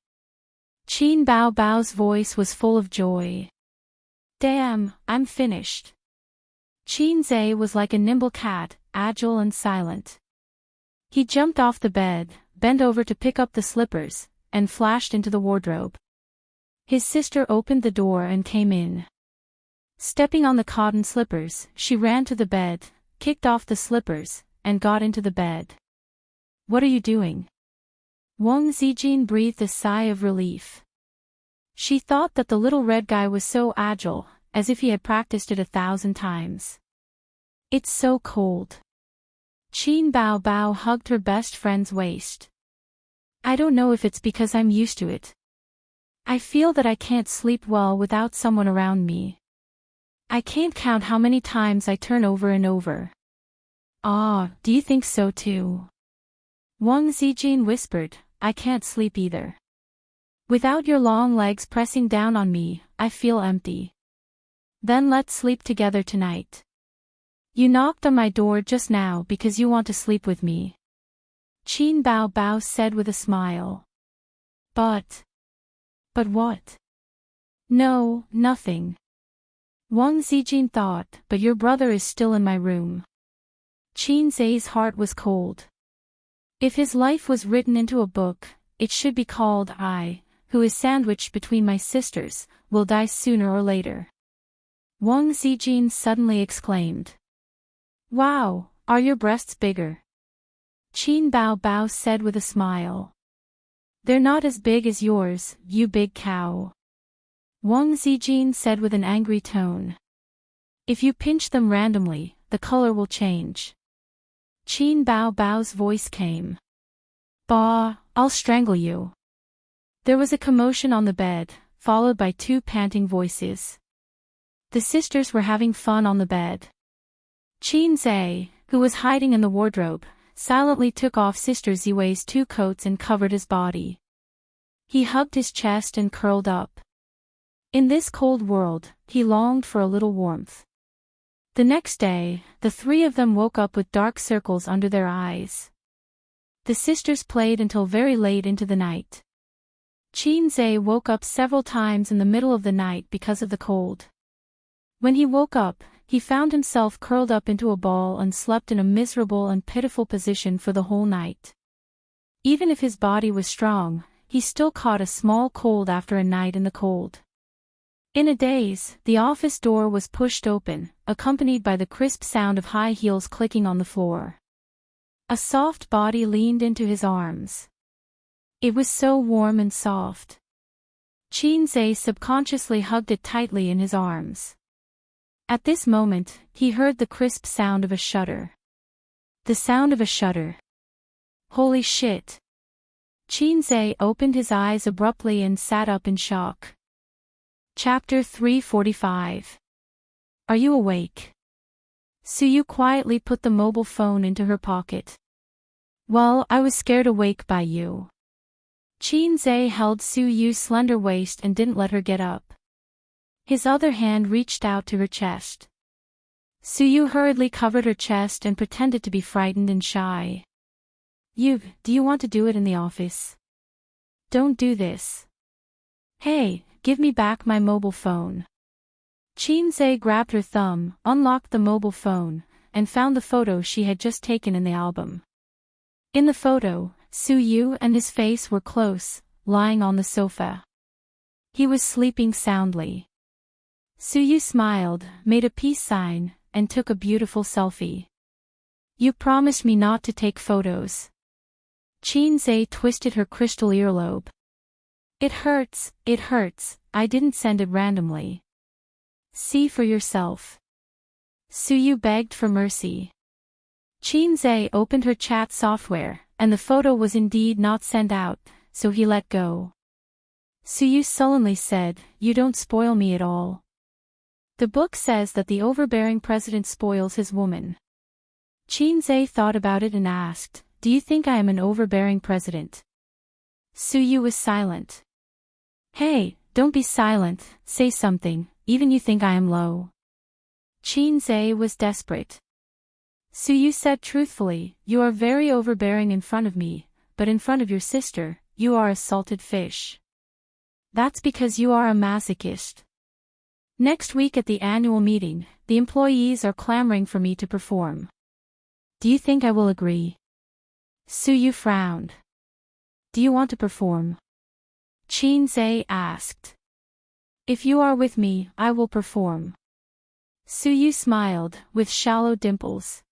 Qin Baobao's voice was full of joy. "Damn, I'm finished." Qin Zai was like a nimble cat, agile and silent. He jumped off the bed, bent over to pick up the slippers, and flashed into the wardrobe. His sister opened the door and came in. Stepping on the cotton slippers, she ran to the bed, kicked off the slippers, and got into the bed. "What are you doing?" Wang Zijin breathed a sigh of relief. She thought that the little red guy was so agile, as if he had practiced it 1,000 times. "It's so cold." Qin Bao Bao hugged her best friend's waist. "I don't know if it's because I'm used to it. I feel that I can't sleep well without someone around me. I can't count how many times I turn over and over." "Ah, do you think so too?" Wang Zijin whispered, "I can't sleep either. Without your long legs pressing down on me, I feel empty. Then let's sleep together tonight. You knocked on my door just now because you want to sleep with me." Qin Bao Bao said with a smile. But what?" "No, nothing." Wang Zijin thought, "But your brother is still in my room." Qin Zai's heart was cold. If his life was written into a book, it should be called "I, who is sandwiched between my sisters, will die sooner or later." Wang Zijin suddenly exclaimed. "Wow, are your breasts bigger?" Qin Bao Bao said with a smile. "They're not as big as yours, you big cow." Wang Zijin said with an angry tone. "If you pinch them randomly, the color will change." Qin Bao Bao's voice came. "Bah, I'll strangle you." There was a commotion on the bed, followed by 2 panting voices. The sisters were having fun on the bed. Qin Zai, who was hiding in the wardrobe, silently took off Sister Ziwei's 2 coats and covered his body. He hugged his chest and curled up. In this cold world, he longed for a little warmth. The next day, the 3 of them woke up with dark circles under their eyes. The sisters played until very late into the night. Qin Zai woke up several times in the middle of the night because of the cold. When he woke up, he found himself curled up into a ball and slept in a miserable and pitiful position for the whole night. Even if his body was strong, he still caught a small cold after a night in the cold. In a daze, the office door was pushed open, accompanied by the crisp sound of high heels clicking on the floor. A soft body leaned into his arms. It was so warm and soft. Qin Zai subconsciously hugged it tightly in his arms. At this moment, he heard the crisp sound of a shutter. The sound of a shutter. Holy shit! Qin Zai opened his eyes abruptly and sat up in shock. Chapter 345. Are you awake? Suyu quietly put the mobile phone into her pocket. Well, I was scared awake by you. Qin Zai held Suyu's slender waist and didn't let her get up. His other hand reached out to her chest. Suyu hurriedly covered her chest and pretended to be frightened and shy. Do you want to do it in the office? Don't do this. Hey, give me back my mobile phone. Qin Zai grabbed her thumb, unlocked the mobile phone, and found the photo she had just taken in the album. In the photo, Suyu and his face were close, lying on the sofa. He was sleeping soundly. Suyu smiled, made a peace sign, and took a beautiful selfie. You promised me not to take photos. Qin Zai twisted her crystal earlobe. It hurts, I didn't send it randomly. See for yourself. Suyu begged for mercy. Qin Zai opened her chat software, and the photo was indeed not sent out, so he let go. Suyu sullenly said, You don't spoil me at all. The book says that the overbearing president spoils his woman. Qin Zai thought about it and asked, Do you think I am an overbearing president? Suyu was silent. Hey, don't be silent, say something, even you think I am low. Qin Zai was desperate. Suyu said truthfully, You are very overbearing in front of me, but in front of your sister, you are a salted fish. That's because you are a masochist. Next week at the annual meeting, the employees are clamoring for me to perform. Do you think I will agree? Suyu frowned. Do you want to perform? Qin Zai asked. If you are with me, I will perform. Suyu smiled, with shallow dimples.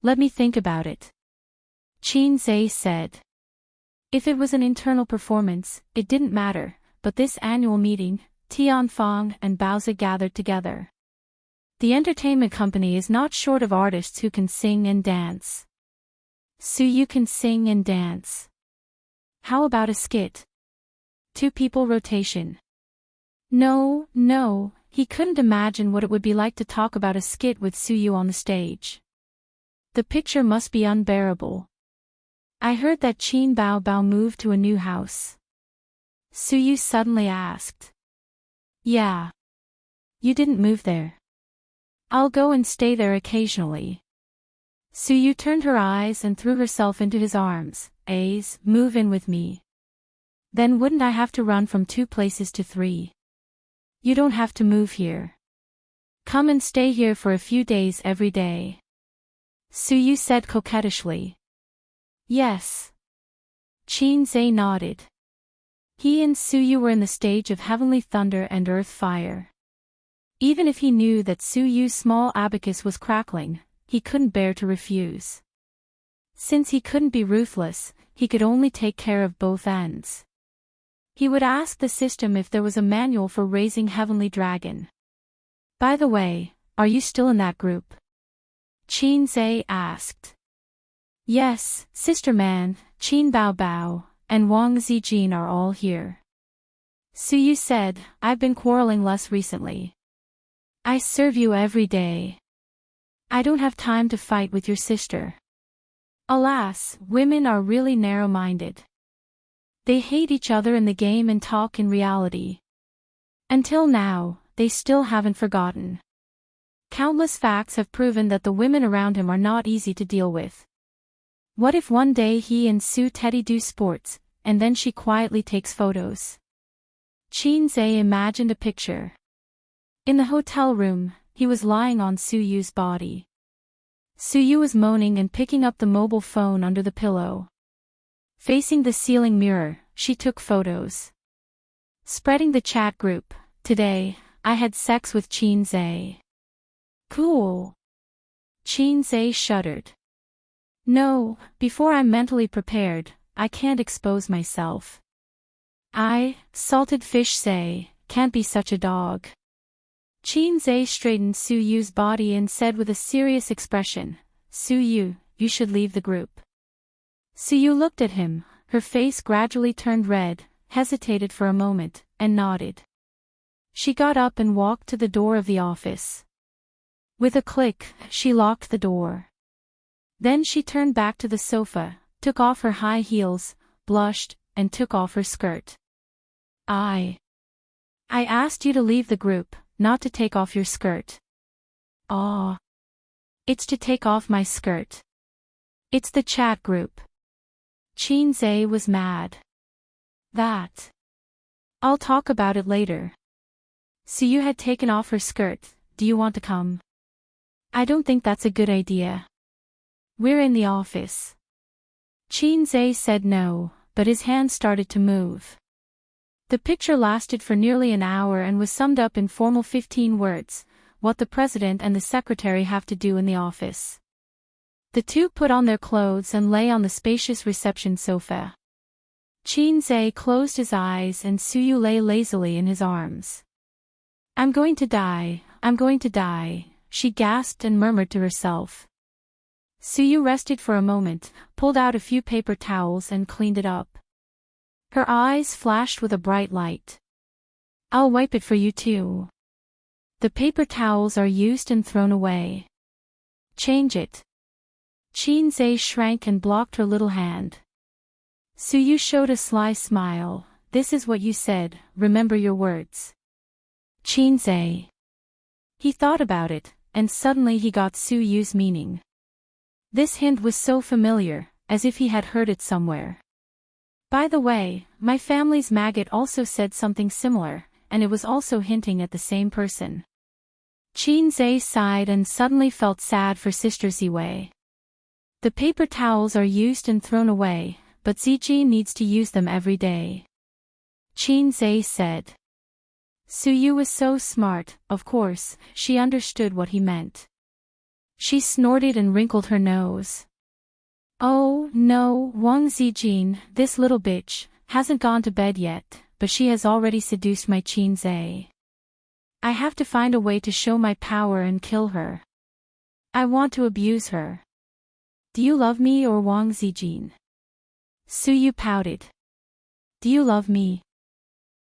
Let me think about it. Qin Zhe said. If it was an internal performance, it didn't matter, but this annual meeting, Tianfang and Baozi gathered together. The entertainment company is not short of artists who can sing and dance. Suyu can sing and dance. How about a skit? 2 people rotation. No, he couldn't imagine what it would be like to talk about a skit with Suyu on the stage. The picture must be unbearable. I heard that Qin Bao moved to a new house. Suyu suddenly asked. Yeah. You didn't move there. I'll go and stay there occasionally. Suyu turned her eyes and threw herself into his arms. Move in with me. Then wouldn't I have to run from 2 places to 3? You don't have to move here. Come and stay here for a few days every day. Suyu said coquettishly. Yes. Qin Zhe nodded. He and Suyu were in the stage of heavenly thunder and earth fire. Even if he knew that Suyu's small abacus was crackling, he couldn't bear to refuse. Since he couldn't be ruthless, he could only take care of both ends. He would ask the system if there was a manual for raising Heavenly Dragon. By the way, are you still in that group? Qin Zhe asked. Yes, Sister Man, Qin Bao, and Wang Zijin are all here. Suyu said, I've been quarreling less recently. I serve you every day. I don't have time to fight with your sister. Alas, women are really narrow-minded. They hate each other in the game and talk in reality. Until now, they still haven't forgotten. Countless facts have proven that the women around him are not easy to deal with. What if one day he and Su Teddy do sports, and then she quietly takes photos? Qin Zhe imagined a picture. In the hotel room, he was lying on Suyu's body. Suyu was moaning and picking up the mobile phone under the pillow. Facing the ceiling mirror, she took photos. Spreading the chat group, today, I had sex with Qin Zhe. Cool. Qin Zhe shuddered. No, before I'm mentally prepared, I can't expose myself. Salted fish say, can't be such a dog. Qin Zhe straightened Suyu's body and said with a serious expression, Suyu, you should leave the group. Suyu looked at him, her face gradually turned red, hesitated for a moment, and nodded. She got up and walked to the door of the office. With a click, she locked the door. Then she turned back to the sofa, took off her high heels, blushed, and took off her skirt. I asked you to leave the group, not to take off your skirt. It's to take off my skirt. It's the chat group. Qin Zhe was mad. I'll talk about it later. Suyu had taken off her skirt, do you want to come? I don't think that's a good idea. We're in the office. Qin Zhe said no, but his hand started to move. The picture lasted for nearly an hour and was summed up in formal 15 words, what the president and the secretary have to do in the office. The two put on their clothes and lay on the spacious reception sofa. Qin Zhe closed his eyes and Suyu lay lazily in his arms. I'm going to die, she gasped and murmured to herself. Suyu rested for a moment, pulled out a few paper towels and cleaned it up. Her eyes flashed with a bright light. I'll wipe it for you too. The paper towels are used and thrown away. Change it. Qin Zhe shrank and blocked her little hand. Suyu showed a sly smile. This is what you said, remember your words. Qin Zhe. He thought about it, and suddenly he got Suyu's meaning. This hint was so familiar, as if he had heard it somewhere. By the way, my family's maggot also said something similar, and it was also hinting at the same person. Qin Zhe sighed and suddenly felt sad for Sister Ziwei. The paper towels are used and thrown away, but Zijin needs to use them every day. Qin Zhe said. Suyu was so smart, of course, she understood what he meant. She snorted and wrinkled her nose. Oh, no, Wang Zijin, this little bitch, hasn't gone to bed yet, but she has already seduced my Qin Zhe. I have to find a way to show my power and kill her. I want to abuse her. Do you love me or Wang Zijin? Suyu pouted. Do you love me?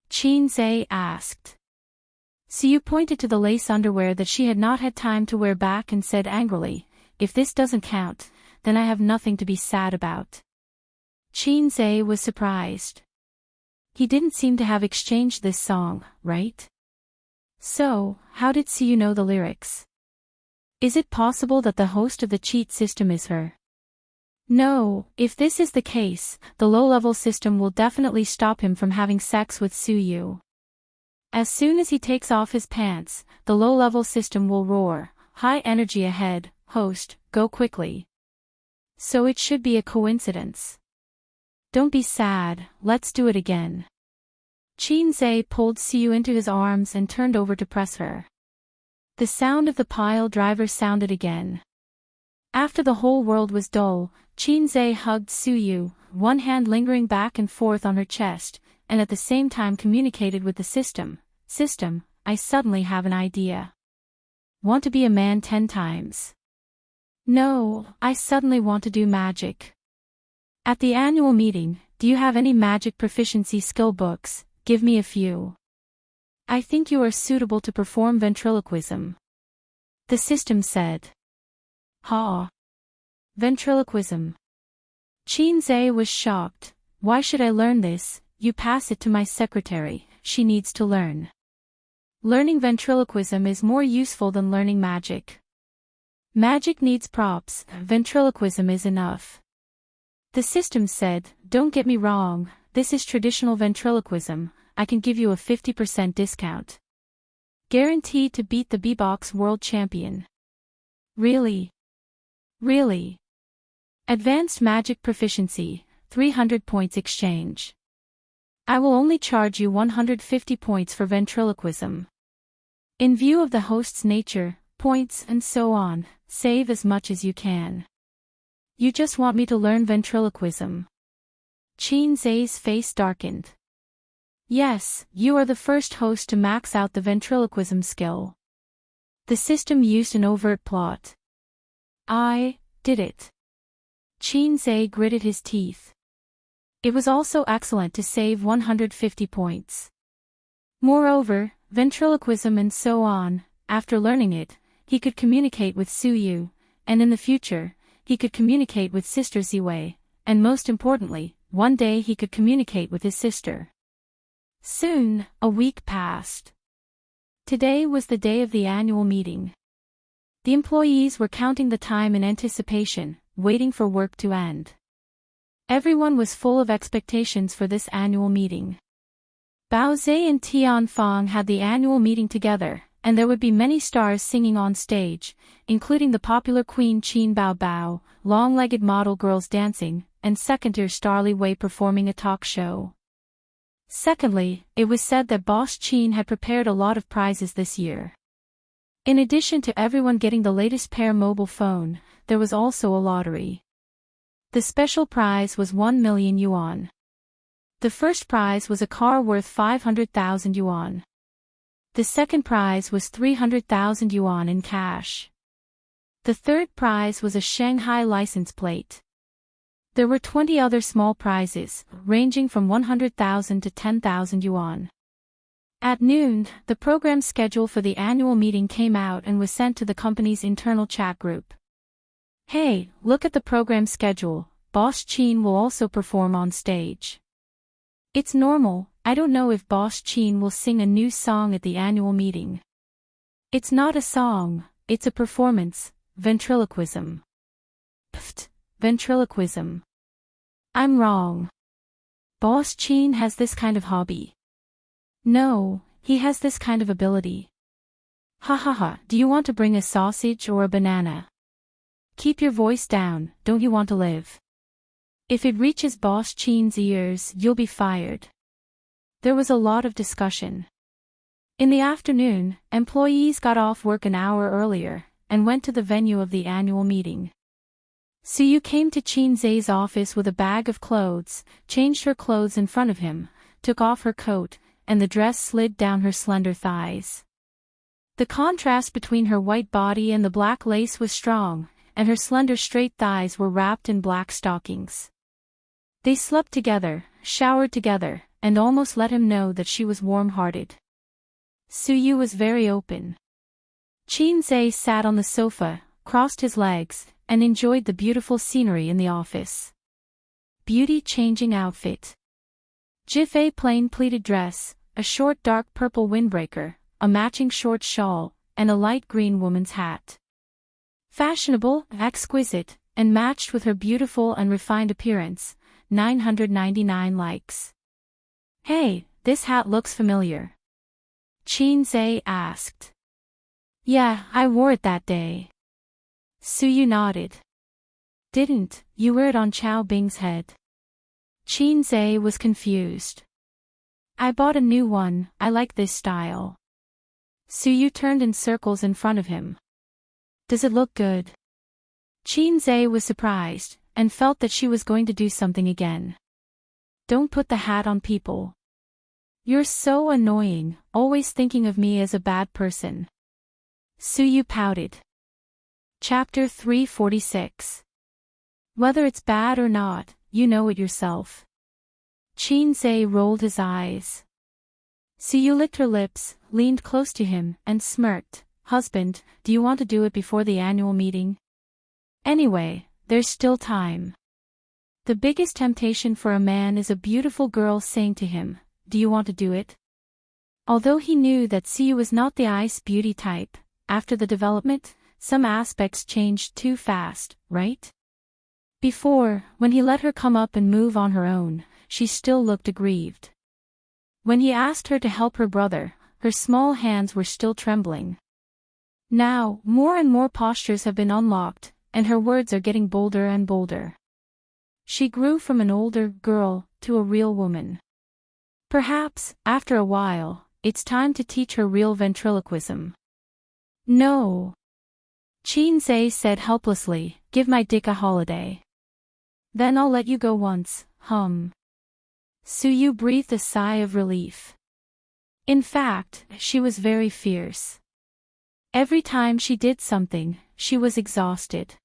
Qin Zhe asked. Suyu pointed to the lace underwear that she had not had time to wear back and said angrily, if this doesn't count, then I have nothing to be sad about. Qin Zhe was surprised. He didn't seem to have exchanged this song, right? So, how did Suyu know the lyrics? Is it possible that the host of the cheat system is her? No, if this is the case, the low-level system will definitely stop him from having sex with Suyu. As soon as he takes off his pants, the low-level system will roar, high energy ahead, host, go quickly. So it should be a coincidence. Don't be sad, let's do it again. Qin Zhe pulled Suyu into his arms and turned over to press her. The sound of the pile driver sounded again. After the whole world was dull, Qin Zhe hugged Suyu, one hand lingering back and forth on her chest, and at the same time communicated with the system. System, I suddenly have an idea. Want to be a man 10 times? No, I suddenly want to do magic. At the annual meeting, do you have any magic proficiency skill books? Give me a few. I think you are suitable to perform ventriloquism. The system said. Ha! Ventriloquism. Qin Zhe was shocked. Why should I learn this? You pass it to my secretary, she needs to learn. Learning ventriloquism is more useful than learning magic. Magic needs props, ventriloquism is enough. The system said, don't get me wrong, this is traditional ventriloquism, I can give you a 50% discount. Guaranteed to beat the B-Box world champion. Really? Really? Advanced magic proficiency, 300 points exchange. I will only charge you 150 points for ventriloquism. In view of the host's nature, points and so on, save as much as you can. You just want me to learn ventriloquism. Qin Zhe's face darkened. Yes, you are the first host to max out the ventriloquism skill. The system used an overt plot. I did it. Qin Zhe gritted his teeth. It was also excellent to save 150 points. Moreover, ventriloquism and so on, after learning it, he could communicate with Suyu, and in the future, he could communicate with Sister Ziwei, and most importantly, one day he could communicate with his sister. Soon, a week passed. Today was the day of the annual meeting. The employees were counting the time in anticipation, waiting for work to end. Everyone was full of expectations for this annual meeting. Bao Zhe and Tian Fang had the annual meeting together, and there would be many stars singing on stage, including the popular Queen Qin Bao Bao, long-legged model girls dancing, and second-tier Star Li Wei performing a talk show. Secondly, it was said that Boss Qin had prepared a lot of prizes this year. In addition to everyone getting the latest Pair mobile phone, there was also a lottery. The special prize was 1 million yuan. The first prize was a car worth 500,000 yuan. The second prize was 300,000 yuan in cash. The third prize was a Shanghai license plate. There were 20 other small prizes, ranging from 100,000 to 10,000 yuan. At noon, the program schedule for the annual meeting came out and was sent to the company's internal chat group. Hey, look at the program schedule, Boss Qin will also perform on stage. It's normal, I don't know if Boss Qin will sing a new song at the annual meeting. It's not a song, it's a performance, ventriloquism. Pfft, ventriloquism. I'm wrong. Boss Qin has this kind of hobby. No, he has this kind of ability. Ha ha ha, do you want to bring a sausage or a banana? Keep your voice down, don't you want to live? If it reaches Boss Qin's ears, you'll be fired. There was a lot of discussion. In the afternoon, employees got off work an hour earlier, and went to the venue of the annual meeting. Suyu came to Chin-Zay's office with a bag of clothes, changed her clothes in front of him, took off her coat, and the dress slid down her slender thighs. The contrast between her white body and the black lace was strong, and her slender straight thighs were wrapped in black stockings. They slept together, showered together, and almost let him know that she was warm-hearted. Suyu was very open. Chin-Zay sat on the sofa, crossed his legs, and enjoyed the beautiful scenery in the office. Beauty-changing outfit. Jiffei plain pleated dress, a short dark purple windbreaker, a matching short shawl, and a light green woman's hat. Fashionable, exquisite, and matched with her beautiful and refined appearance, 999 likes. Hey, this hat looks familiar. Chin-Zay asked. Yeah, I wore it that day. Suyu nodded. Didn't you wear it on Chao Bing's head? Chin-Zay was confused. I bought a new one, I like this style. Suyu turned in circles in front of him. Does it look good? Chin-Zay was surprised, and felt that she was going to do something again. Don't put the hat on people. You're so annoying, always thinking of me as a bad person. Suyu pouted. Chapter 346. Whether it's bad or not, you know it yourself. Chin-Zay rolled his eyes. Suyu licked her lips, leaned close to him, and smirked. Husband, do you want to do it before the annual meeting? Anyway, there's still time. The biggest temptation for a man is a beautiful girl saying to him, do you want to do it? Although he knew that Suyu was not the ice beauty type, after the development, some aspects changed too fast, right? Before, when he let her come up and move on her own, she still looked aggrieved. When he asked her to help her brother, her small hands were still trembling. Now, more and more postures have been unlocked, and her words are getting bolder and bolder. She grew from an older girl to a real woman. Perhaps, after a while, it's time to teach her real ventriloquism. No. Chin-Zay said helplessly, give my dick a holiday. Then I'll let you go once, Suyu breathed a sigh of relief. In fact, she was very fierce. Every time she did something, she was exhausted.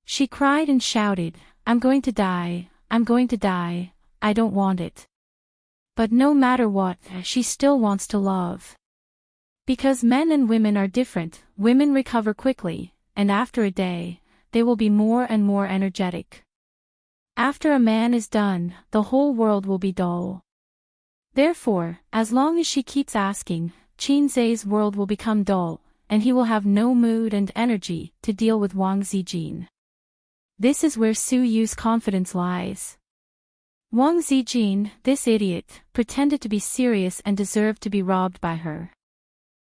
She cried and shouted, I'm going to die, I'm going to die, I don't want it. But no matter what, she still wants to love. Because men and women are different, women recover quickly, and after a day, they will be more and more energetic. After a man is done, the whole world will be dull. Therefore, as long as she keeps asking, Chin-Zay's world will become dull, and he will have no mood and energy to deal with Wang Zijin. This is where Suyu's confidence lies. Wang Zijin, this idiot, pretended to be serious and deserved to be robbed by her.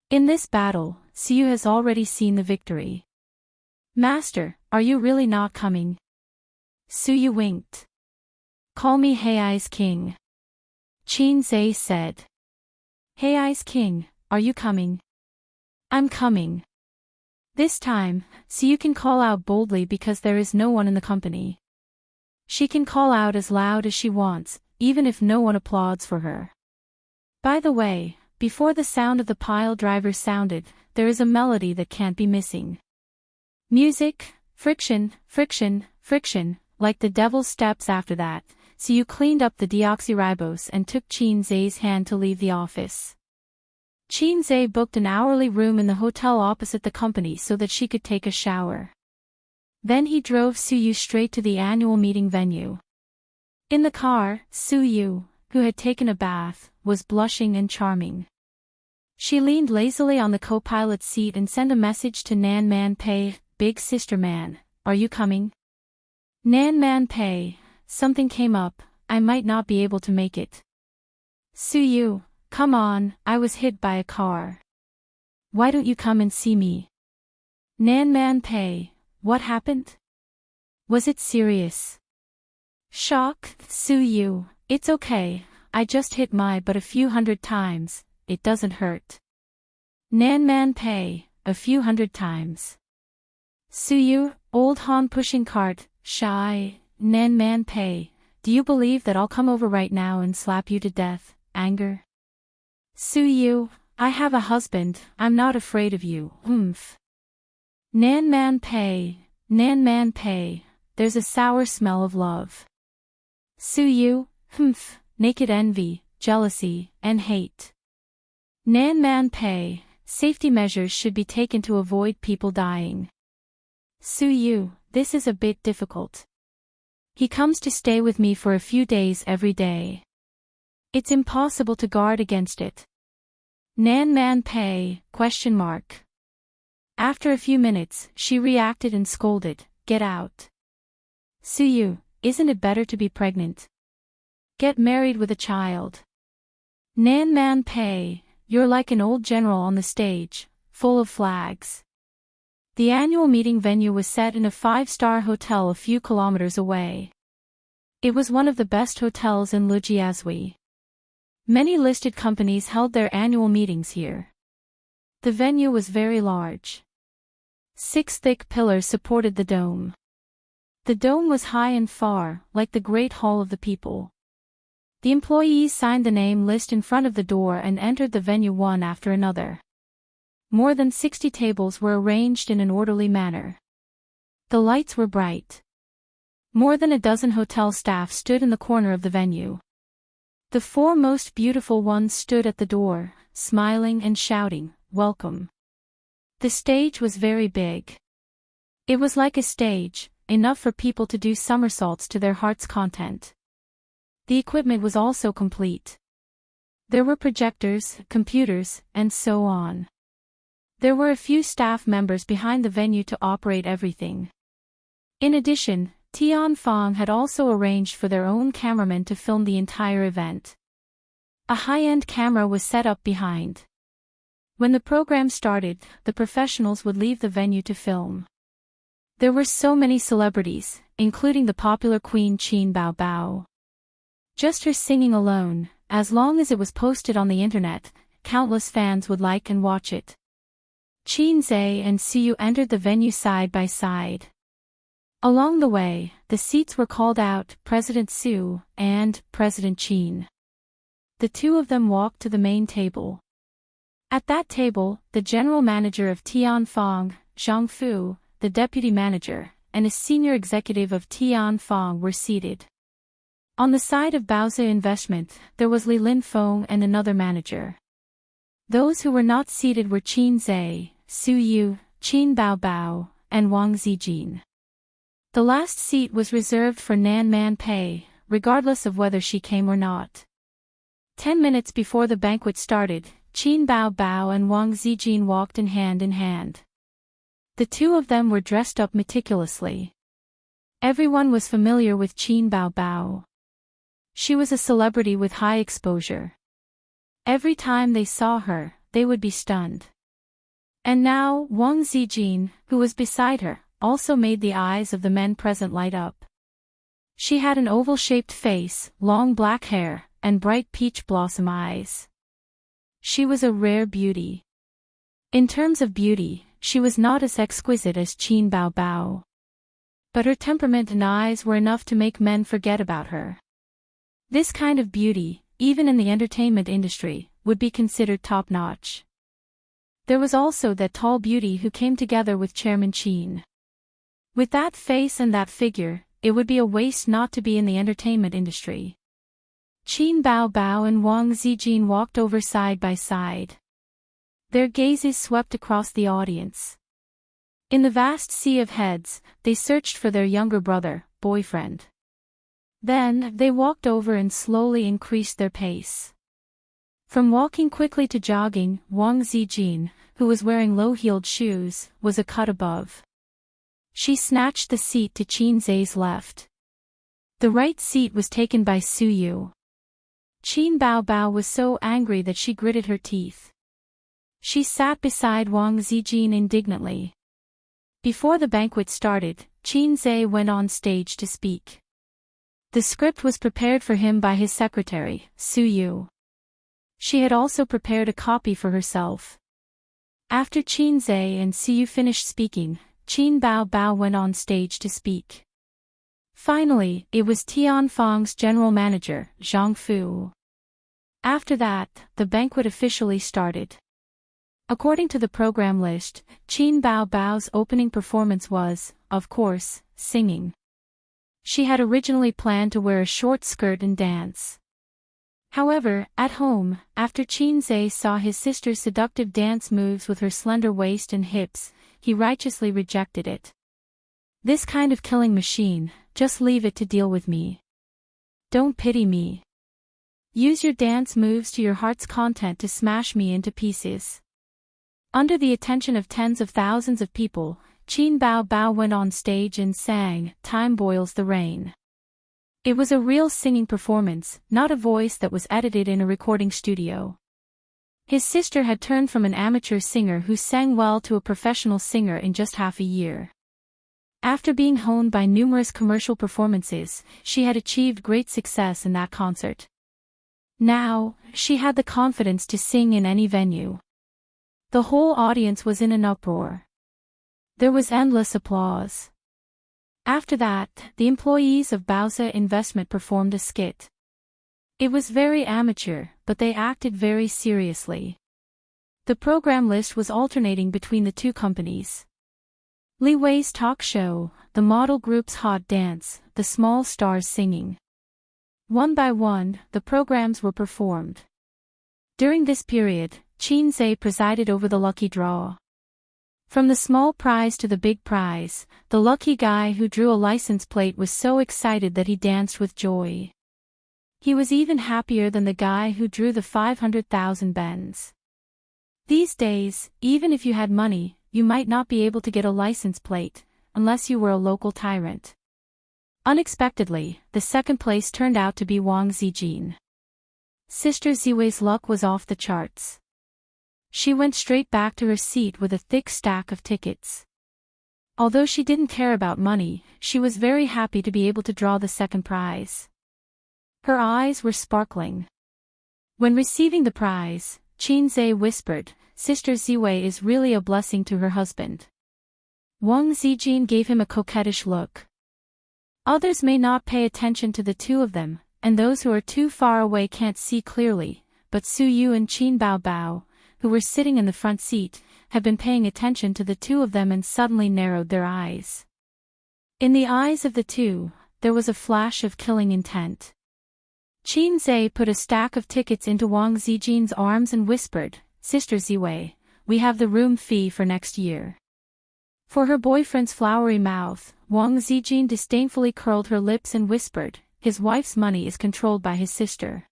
In this battle, Suyu has already seen the victory. Master, are you really not coming? Suyu winked. Call me Hei's King. Chin-Zay said. Hei's King, are you coming? I'm coming. This time, Suyu can call out boldly because there is no one in the company. She can call out as loud as she wants, even if no one applauds for her. By the way, before the sound of the pile driver sounded, there is a melody that can't be missing. Music, friction, friction, friction, like the devil's steps after that, Suyu cleaned up the deoxyribose and took Chin-Zay's hand to leave the office. Chin-Zay booked an hourly room in the hotel opposite the company so that she could take a shower. Then he drove Suyu straight to the annual meeting venue. In the car, Suyu, who had taken a bath, was blushing and charming. She leaned lazily on the co-pilot seat and sent a message to Nan Man Pei, Big Sister Man, are you coming? Nan Man Pei, something came up, I might not be able to make it. Suyu, come on, I was hit by a car. Why don't you come and see me? Nan Man Pei, what happened? Was it serious? Shock, Suyu, it's okay, I just hit my butt a few hundred times, it doesn't hurt. Nan Man Pei, a few hundred times. Suyu, old Han pushing cart, shy, Nan man pei, do you believe that I'll come over right now and slap you to death, anger? Suyu, I have a husband, I'm not afraid of you, Nan man pei, there's a sour smell of love. Suyu, naked envy, jealousy, and hate. Nan man pei, safety measures should be taken to avoid people dying. Suyu, this is a bit difficult. He comes to stay with me for a few days every day. It's impossible to guard against it. Nan man pei, ? After a few minutes, she reacted and scolded, get out. Suyu, isn't it better to be pregnant? Get married with a child. Nan man pei, you're like an old general on the stage, full of flags. The annual meeting venue was set in a 5-star hotel a few kilometers away. It was one of the best hotels in Lujiazui. Many listed companies held their annual meetings here. The venue was very large. 6 thick pillars supported the dome. The dome was high and far, like the Great Hall of the People. The employees signed the name list in front of the door and entered the venue one after another. More than 60 tables were arranged in an orderly manner. The lights were bright. More than a dozen hotel staff stood in the corner of the venue. The 4 most beautiful ones stood at the door, smiling and shouting, welcome. The stage was very big. It was like a stage, enough for people to do somersaults to their heart's content. The equipment was also complete. There were projectors, computers, and so on. There were a few staff members behind the venue to operate everything. In addition, Tianfang had also arranged for their own cameramen to film the entire event. A high-end camera was set up behind. When the program started, the professionals would leave the venue to film. There were so many celebrities, including the popular Queen Qin Baobao. Just her singing alone, as long as it was posted on the internet, countless fans would like and watch it. Qin Zhe and Suyu entered the venue side by side. Along the way, the seats were called out, President Su and President Qin. The two of them walked to the main table. At that table, the general manager of Tianfang, Zhang Fu, the deputy manager, and a senior executive of Tianfang were seated. On the side of Baozi Investment, there was Li Linfeng and another manager. Those who were not seated were Qin Zhe, Su Yu, Qin Baobao, and Wang Zijin. The last seat was reserved for Nan Man Pei, regardless of whether she came or not. 10 minutes before the banquet started, Qin Baobao and Wang Zijin walked in hand. The two of them were dressed up meticulously. Everyone was familiar with Qin Baobao. She was a celebrity with high exposure. Every time they saw her, they would be stunned. And now, Wang Zijin, who was beside her, also made the eyes of the men present light up. She had an oval-shaped face, long black hair, and bright peach blossom eyes. She was a rare beauty. In terms of beauty, she was not as exquisite as Qin Baobao. But her temperament and eyes were enough to make men forget about her. This kind of beauty, even in the entertainment industry, would be considered top-notch. There was also that tall beauty who came together with Chairman Qin. With that face and that figure, it would be a waste not to be in the entertainment industry. Qin Baobao and Wang Zijin walked over side by side. Their gazes swept across the audience. In the vast sea of heads, they searched for their younger brother, boyfriend. Then, they walked over and slowly increased their pace. From walking quickly to jogging, Wang Zijin, who was wearing low-heeled shoes, was a cut above. She snatched the seat to Qin Zhe's left. The right seat was taken by Su Yu. Qin Baobao was so angry that she gritted her teeth. She sat beside Wang Zijin indignantly. Before the banquet started, Qin Zhe went on stage to speak. The script was prepared for him by his secretary, Su Yu. She had also prepared a copy for herself. After Qin Zhe and Su Yu finished speaking, Qin Bao Bao went on stage to speak. Finally, it was Tianfang's general manager, Zhang Fu. After that, the banquet officially started. According to the program list, Qin Bao Bao's opening performance was, of course, singing. She had originally planned to wear a short skirt and dance. However, at home, after Qin Zhe saw his sister's seductive dance moves with her slender waist and hips, he righteously rejected it. This kind of killing machine, just leave it to deal with me. Don't pity me. Use your dance moves to your heart's content to smash me into pieces. Under the attention of tens of thousands of people, Qin Bao Bao went on stage and sang, "Time Boils the Rain." It was a real singing performance, not a voice that was edited in a recording studio. His sister had turned from an amateur singer who sang well to a professional singer in just half a year. After being honed by numerous commercial performances, she had achieved great success in that concert. Now, she had the confidence to sing in any venue. The whole audience was in an uproar. There was endless applause. After that, the employees of Baozi Investment performed a skit. It was very amateur, but they acted very seriously. The program list was alternating between the two companies. Li Wei's talk show, the model group's hot dance, the small stars singing. One by one, the programs were performed. During this period, Qin Zhe presided over the lucky draw. From the small prize to the big prize, the lucky guy who drew a license plate was so excited that he danced with joy. He was even happier than the guy who drew the 500,000 bens. These days, even if you had money, you might not be able to get a license plate, unless you were a local tyrant. Unexpectedly, the second place turned out to be Wang Zijin. Sister Ziwei's luck was off the charts. She went straight back to her seat with a thick stack of tickets. Although she didn't care about money, she was very happy to be able to draw the second prize. Her eyes were sparkling. When receiving the prize, Qin Zhe whispered, "Sister Ziwei is really a blessing to her husband." Wang Zijin gave him a coquettish look. Others may not pay attention to the two of them, and those who are too far away can't see clearly, but Su Yu and Qin Bao Bao, who were sitting in the front seat, had been paying attention to the two of them and suddenly narrowed their eyes. In the eyes of the two, there was a flash of killing intent. Qin Zhe put a stack of tickets into Wang Zijin's arms and whispered, "Sister Ziwei, we have the room fee for next year." For her boyfriend's flowery mouth, Wang Zijin disdainfully curled her lips and whispered, "His wife's money is controlled by his sister."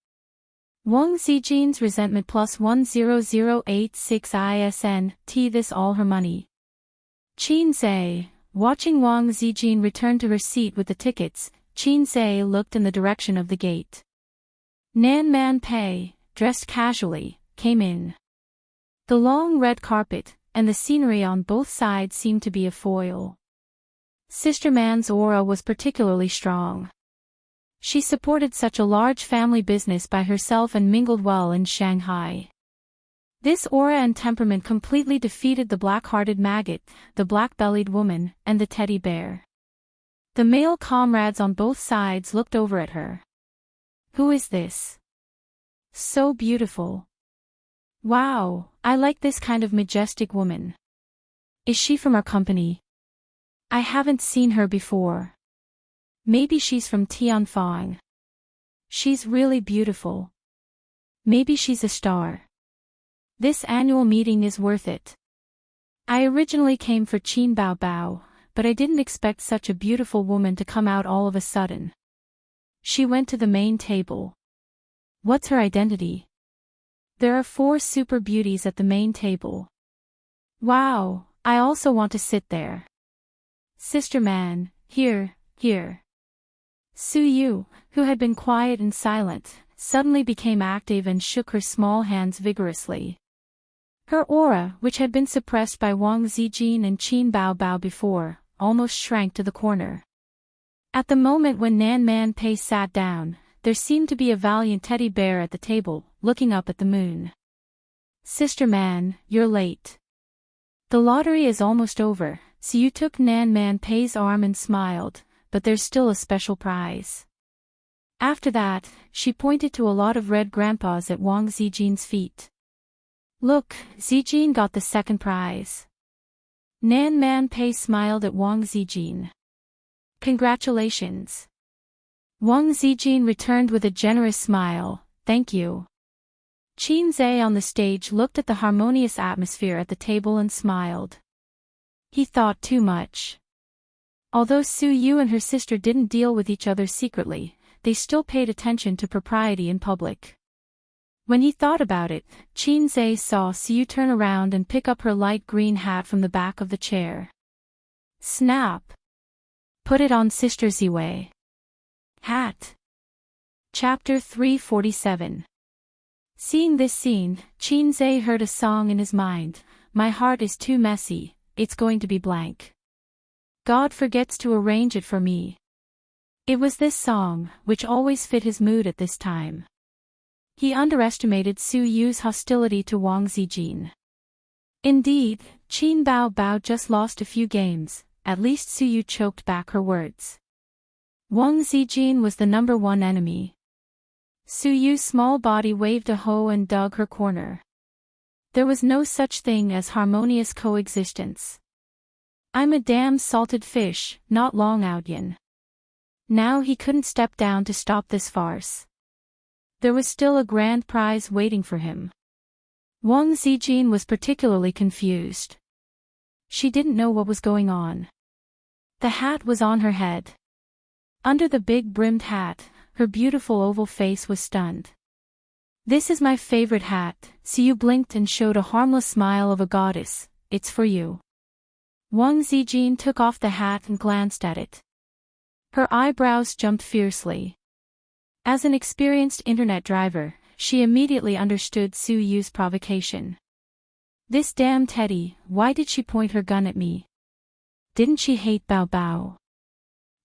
Wang Zijin's resentment plus 10086 ISN, this all her money. Qin Zhe, watching Wang Zijin return to her seat with the tickets, Qin Zhe looked in the direction of the gate. Nan Man Pei, dressed casually, came in. The long red carpet, and the scenery on both sides seemed to be a foil. Sister Man's aura was particularly strong. She supported such a large family business by herself and mingled well in Shanghai. This aura and temperament completely defeated the black-hearted maggot, the black-bellied woman, and the teddy bear. The male comrades on both sides looked over at her. Who is this? So beautiful. Wow, I like this kind of majestic woman. Is she from our company? I haven't seen her before. Maybe she's from Tianfang. She's really beautiful. Maybe she's a star. This annual meeting is worth it. I originally came for Qin Bao Bao, but I didn't expect such a beautiful woman to come out all of a sudden. She went to the main table. What's her identity? There are 4 super beauties at the main table. Wow, I also want to sit there. Sister Man, here. Su Yu, who had been quiet and silent, suddenly became active and shook her small hands vigorously. Her aura, which had been suppressed by Wang Zijin and Qin Bao Bao before, almost shrank to the corner. At the moment when Nan Man Pei sat down, there seemed to be a valiant teddy bear at the table, looking up at the moon. Sister Man, you're late. The lottery is almost over, Siyu took Nan Man Pei's arm and smiled, but there's still a special prize. After that, she pointed to a lot of red grandpas at Wang Zijin's feet. Look, Zijin got the second prize. Nan Man Pei smiled at Wang Zijin. Congratulations. Wang Zijin returned with a generous smile, thank you. Qin Zhe on the stage looked at the harmonious atmosphere at the table and smiled. He thought too much. Although Su Yu and her sister didn't deal with each other secretly, they still paid attention to propriety in public. When he thought about it, Qin Zhe saw Su Yu turn around and pick up her light green hat from the back of the chair. Snap! Put it on Sister Ziwei. Hat. Chapter 347. Seeing this scene, Qin Zhe heard a song in his mind. My heart is too messy, it's going to be blank. God forgets to arrange it for me. It was this song, which always fit his mood at this time. He underestimated Su Yu's hostility to Wang Zijin. Indeed, Qin Bao just lost a few games, at least Su Yu choked back her words. Wang Zijin was the #1 enemy. Su Yu's small body waved a hoe and dug her corner. There was no such thing as harmonious coexistence. I'm a damn salted fish, not Long Outyin. Now he couldn't step down to stop this farce. There was still a grand prize waiting for him. Wang Zijin was particularly confused. She didn't know what was going on. The hat was on her head. Under the big brimmed hat, her beautiful oval face was stunned. This is my favorite hat, Siyu blinked and showed a harmless smile of a goddess, it's for you. Wang Zijin took off the hat and glanced at it. Her eyebrows jumped fiercely. As an experienced internet driver, she immediately understood Su Yu's provocation. This damn Teddy, why did she point her gun at me? Didn't she hate Bao Bao?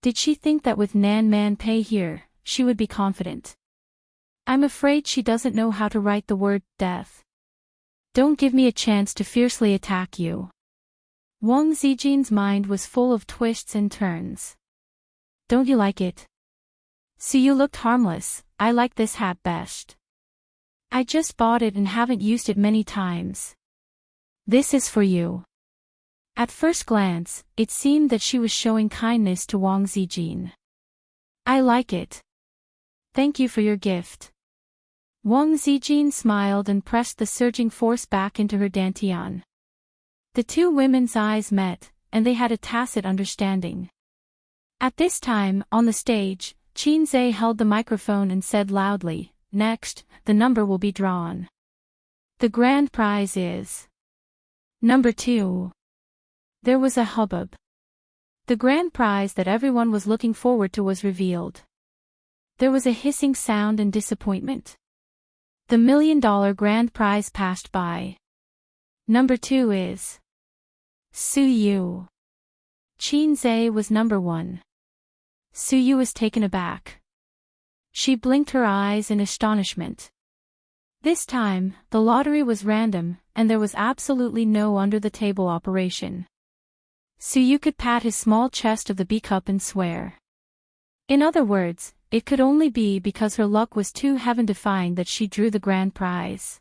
Did she think that with Nan Man Pei here, she would be confident? I'm afraid she doesn't know how to write the word death. Don't give me a chance to fiercely attack you. Wang Zijin's mind was full of twists and turns. Don't you like it? Su Yu looked harmless. I like this hat best. I just bought it and haven't used it many times. This is for you. At first glance, it seemed that she was showing kindness to Wang Zijin. I like it. Thank you for your gift. Wang Zijin smiled and pressed the surging force back into her dantian. The two women's eyes met, and they had a tacit understanding. At this time, on the stage, Qin Zhe held the microphone and said loudly, next, the number will be drawn. The grand prize is #2. There was a hubbub. The grand prize that everyone was looking forward to was revealed. There was a hissing sound and disappointment. The $1 million grand prize passed by. #2 is Su Yu. Qin Zhe was #1. Su Yu was taken aback. She blinked her eyes in astonishment. This time, the lottery was random, and there was absolutely no under-the-table operation. Su Yu could pat his small chest of the B-cup and swear. In other words, it could only be because her luck was too heaven-defying that she drew the grand prize.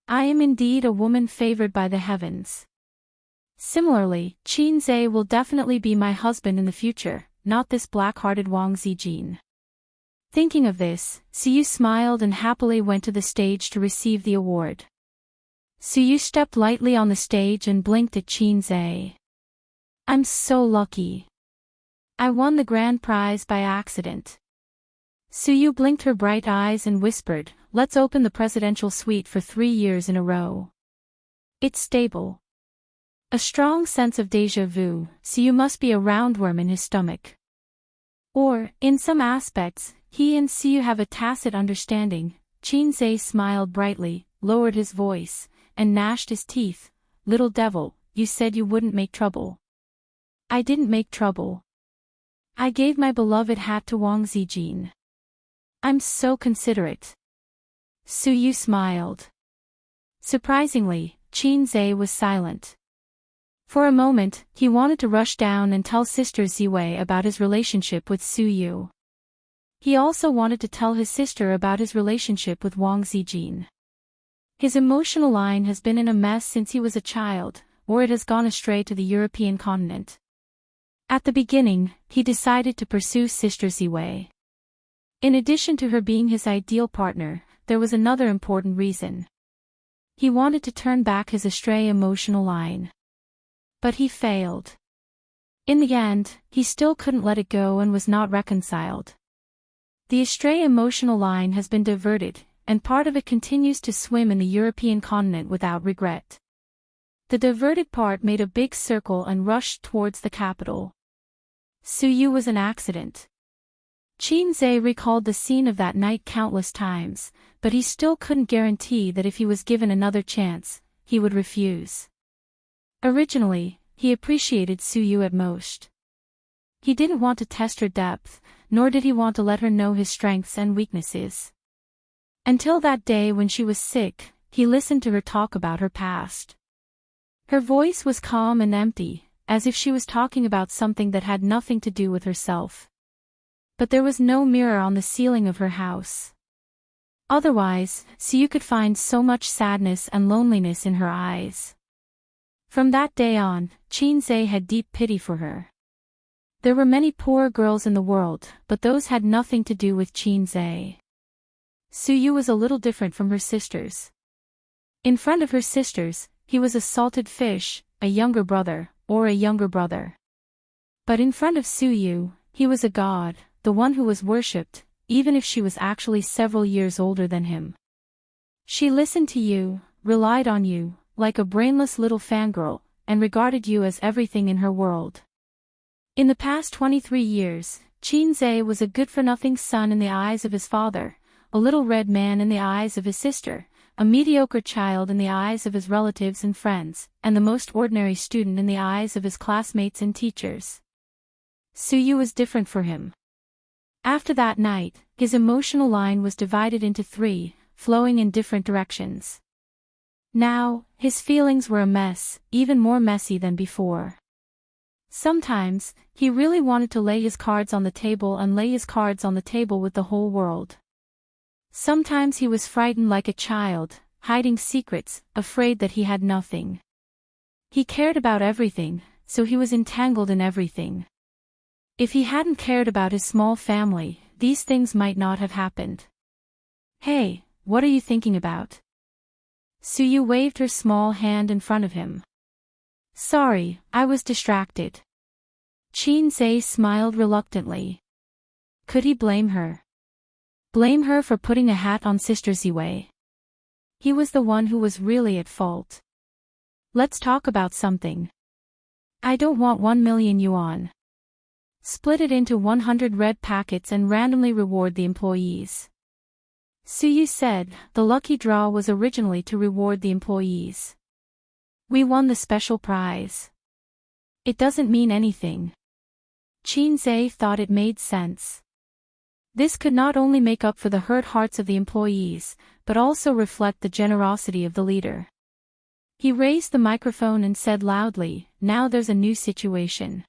I am indeed a woman favored by the heavens. Similarly, Qin Zhe will definitely be my husband in the future, not this black-hearted Wang Zijin. Thinking of this, Su Yu smiled and happily went to the stage to receive the award. Su Yu stepped lightly on the stage and blinked at Qin Zhe. I'm so lucky. I won the grand prize by accident. Su Yu blinked her bright eyes and whispered, let's open the presidential suite for 3 years in a row. It's stable. A strong sense of déjà vu, Su Yu must be a roundworm in his stomach. Or, in some aspects, he and Su Yu have a tacit understanding. Qin Zhe smiled brightly, lowered his voice, and gnashed his teeth. Little devil, you said you wouldn't make trouble. I didn't make trouble. I gave my beloved hat to Wang Zijin. I'm so considerate. Su Yu smiled. Surprisingly, Qin Zhe was silent. For a moment, he wanted to rush down and tell Sister Ziwei about his relationship with Su Yu. He also wanted to tell his sister about his relationship with Wang Zijin. His emotional line has been in a mess since he was a child, or it has gone astray to the European continent. At the beginning, he decided to pursue Sister Ziwei. In addition to her being his ideal partner, there was another important reason. He wanted to turn back his astray emotional line. But he failed. In the end, he still couldn't let it go and was not reconciled. The astray emotional line has been diverted, and part of it continues to swim in the European continent without regret. The diverted part made a big circle and rushed towards the capital. Su Yu was an accident. Qin Zhe recalled the scene of that night countless times, but he still couldn't guarantee that if he was given another chance, he would refuse. Originally, he appreciated Su Yu at most. He didn't want to test her depth, nor did he want to let her know his strengths and weaknesses. Until that day when she was sick, he listened to her talk about her past. Her voice was calm and empty, as if she was talking about something that had nothing to do with herself. But there was no mirror on the ceiling of her house. Otherwise, Su Yu could find so much sadness and loneliness in her eyes. From that day on, Qin Zhe had deep pity for her. There were many poor girls in the world, but those had nothing to do with Qin Zhe. Su Yu was a little different from her sisters. In front of her sisters, he was a salted fish, a younger brother, or a younger brother. But in front of Su Yu, he was a god, the one who was worshipped, even if she was actually several years older than him. She listened to you, relied on you, like a brainless little fangirl, and regarded you as everything in her world. In the past 23 years, Qin Zhe was a good-for-nothing son in the eyes of his father, a little red man in the eyes of his sister, a mediocre child in the eyes of his relatives and friends, and the most ordinary student in the eyes of his classmates and teachers. Su Yu was different for him. After that night, his emotional line was divided into three, flowing in different directions. Now, his feelings were a mess, even more messy than before. Sometimes, he really wanted to lay his cards on the table and lay his cards on the table with the whole world. Sometimes he was frightened like a child, hiding secrets, afraid that he had nothing. He cared about everything, so he was entangled in everything. If he hadn't cared about his small family, these things might not have happened. Hey, what are you thinking about? Su Yu waved her small hand in front of him. Sorry, I was distracted. Qin Zhe smiled reluctantly. Could he blame her? Blame her for putting a hat on Sister Ziwei? He was the one who was really at fault. Let's talk about something. I don't want 1 million yuan. Split it into 100 red packets and randomly reward the employees. Su Yu said, the lucky draw was originally to reward the employees. We won the special prize. It doesn't mean anything. Qin Zhe thought it made sense. This could not only make up for the hurt hearts of the employees, but also reflect the generosity of the leader. He raised the microphone and said loudly, now there's a new situation.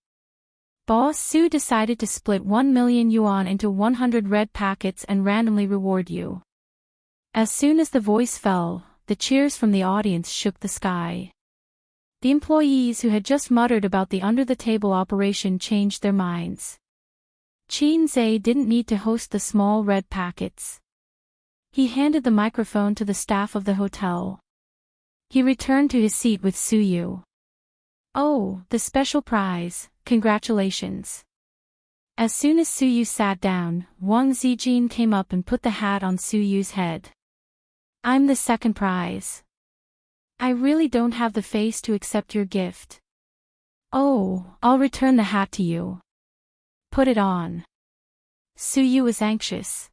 Boss Su decided to split 1 million yuan into 100 red packets and randomly reward you. As soon as the voice fell, the cheers from the audience shook the sky. The employees who had just muttered about the under-the-table operation changed their minds. Qin Zhe didn't need to host the small red packets. He handed the microphone to the staff of the hotel. He returned to his seat with Su Yu. Oh, the special prize, congratulations. As soon as Su Yu sat down, Wang Zijin came up and put the hat on Su Yu's head. I'm the second prize. I really don't have the face to accept your gift. Oh, I'll return the hat to you. Put it on. Su Yu was anxious.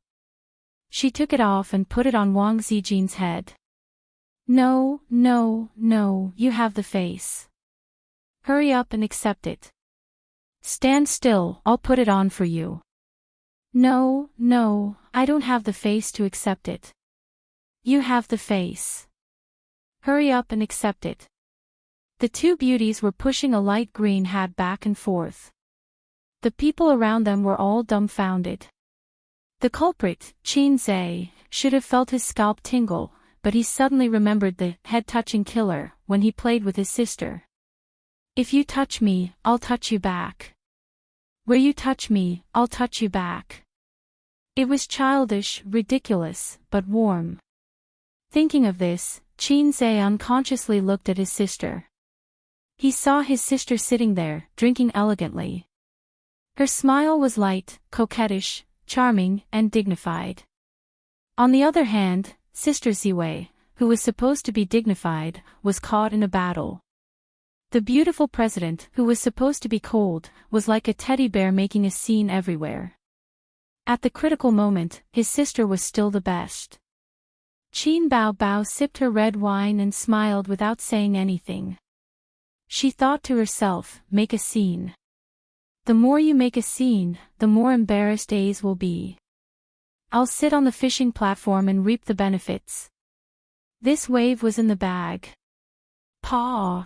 She took it off and put it on Wang Zijin's head. No, you have the face. Hurry up and accept it. Stand still, I'll put it on for you. No, I don't have the face to accept it. You have the face. Hurry up and accept it. The two beauties were pushing a light green hat back and forth. The people around them were all dumbfounded. The culprit, Qin should have felt his scalp tingle, but he suddenly remembered the head-touching killer when he played with his sister. If you touch me, I'll touch you back. Where you touch me, I'll touch you back. It was childish, ridiculous, but warm. Thinking of this, Qin unconsciously looked at his sister. He saw his sister sitting there, drinking elegantly. Her smile was light, coquettish, charming, and dignified. On the other hand, Sister Ziwei, who was supposed to be dignified, was caught in a battle. The beautiful president, who was supposed to be cold, was like a teddy bear making a scene everywhere. At the critical moment, his sister was still the best. Qin Bao sipped her red wine and smiled without saying anything. She thought to herself, make a scene. The more you make a scene, the more embarrassed A's will be. I'll sit on the fishing platform and reap the benefits. This wave was in the bag. Paw!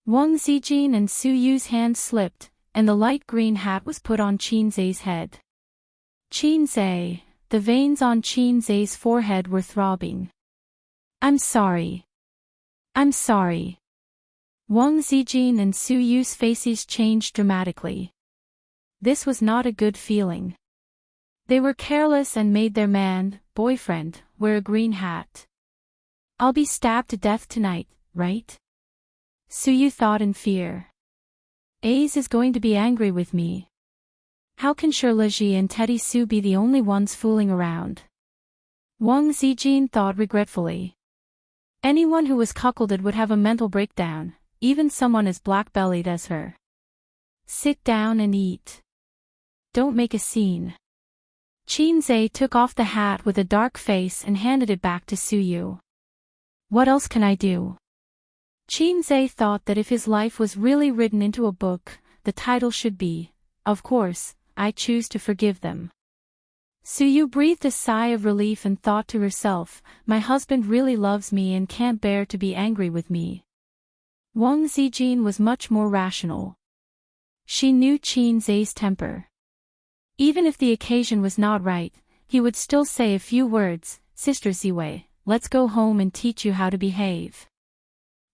Wang Zijin and Su Yu's hands slipped, and the light green hat was put on Qin Zai's head. Qin Zai, the veins on Qin Zai's forehead were throbbing. I'm sorry. I'm sorry. Wang Zijin and Su Yu's faces changed dramatically. This was not a good feeling. They were careless and made their boyfriend, wear a green hat. I'll be stabbed to death tonight, right? Su Yu thought in fear. A's is going to be angry with me. How can Shirliji and Teddy Su be the only ones fooling around? Wang Zijin thought regretfully. Anyone who was cuckolded would have a mental breakdown, even someone as black-bellied as her. Sit down and eat. Don't make a scene. Qin Zai took off the hat with a dark face and handed it back to Su Yu. What else can I do? Qin Zai thought that if his life was really written into a book, the title should be, of course, I choose to forgive them. Su Yu breathed a sigh of relief and thought to herself, my husband really loves me and can't bear to be angry with me. Wang Zijin was much more rational. She knew Qin Zai's temper. Even if the occasion was not right, he would still say a few words, Sister Ziwei, let's go home and teach you how to behave.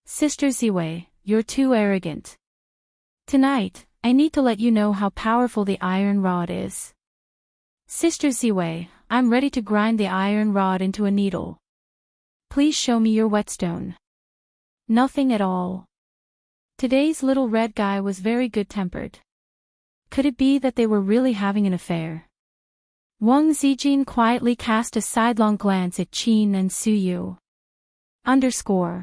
Sister Ziwei, you're too arrogant. Tonight, I need to let you know how powerful the iron rod is. Sister Ziwei, I'm ready to grind the iron rod into a needle. Please show me your whetstone. Nothing at all. Today's little red guy was very good-tempered. Could it be that they were really having an affair? Wang Zijin quietly cast a sidelong glance at Qin and Su Yu. _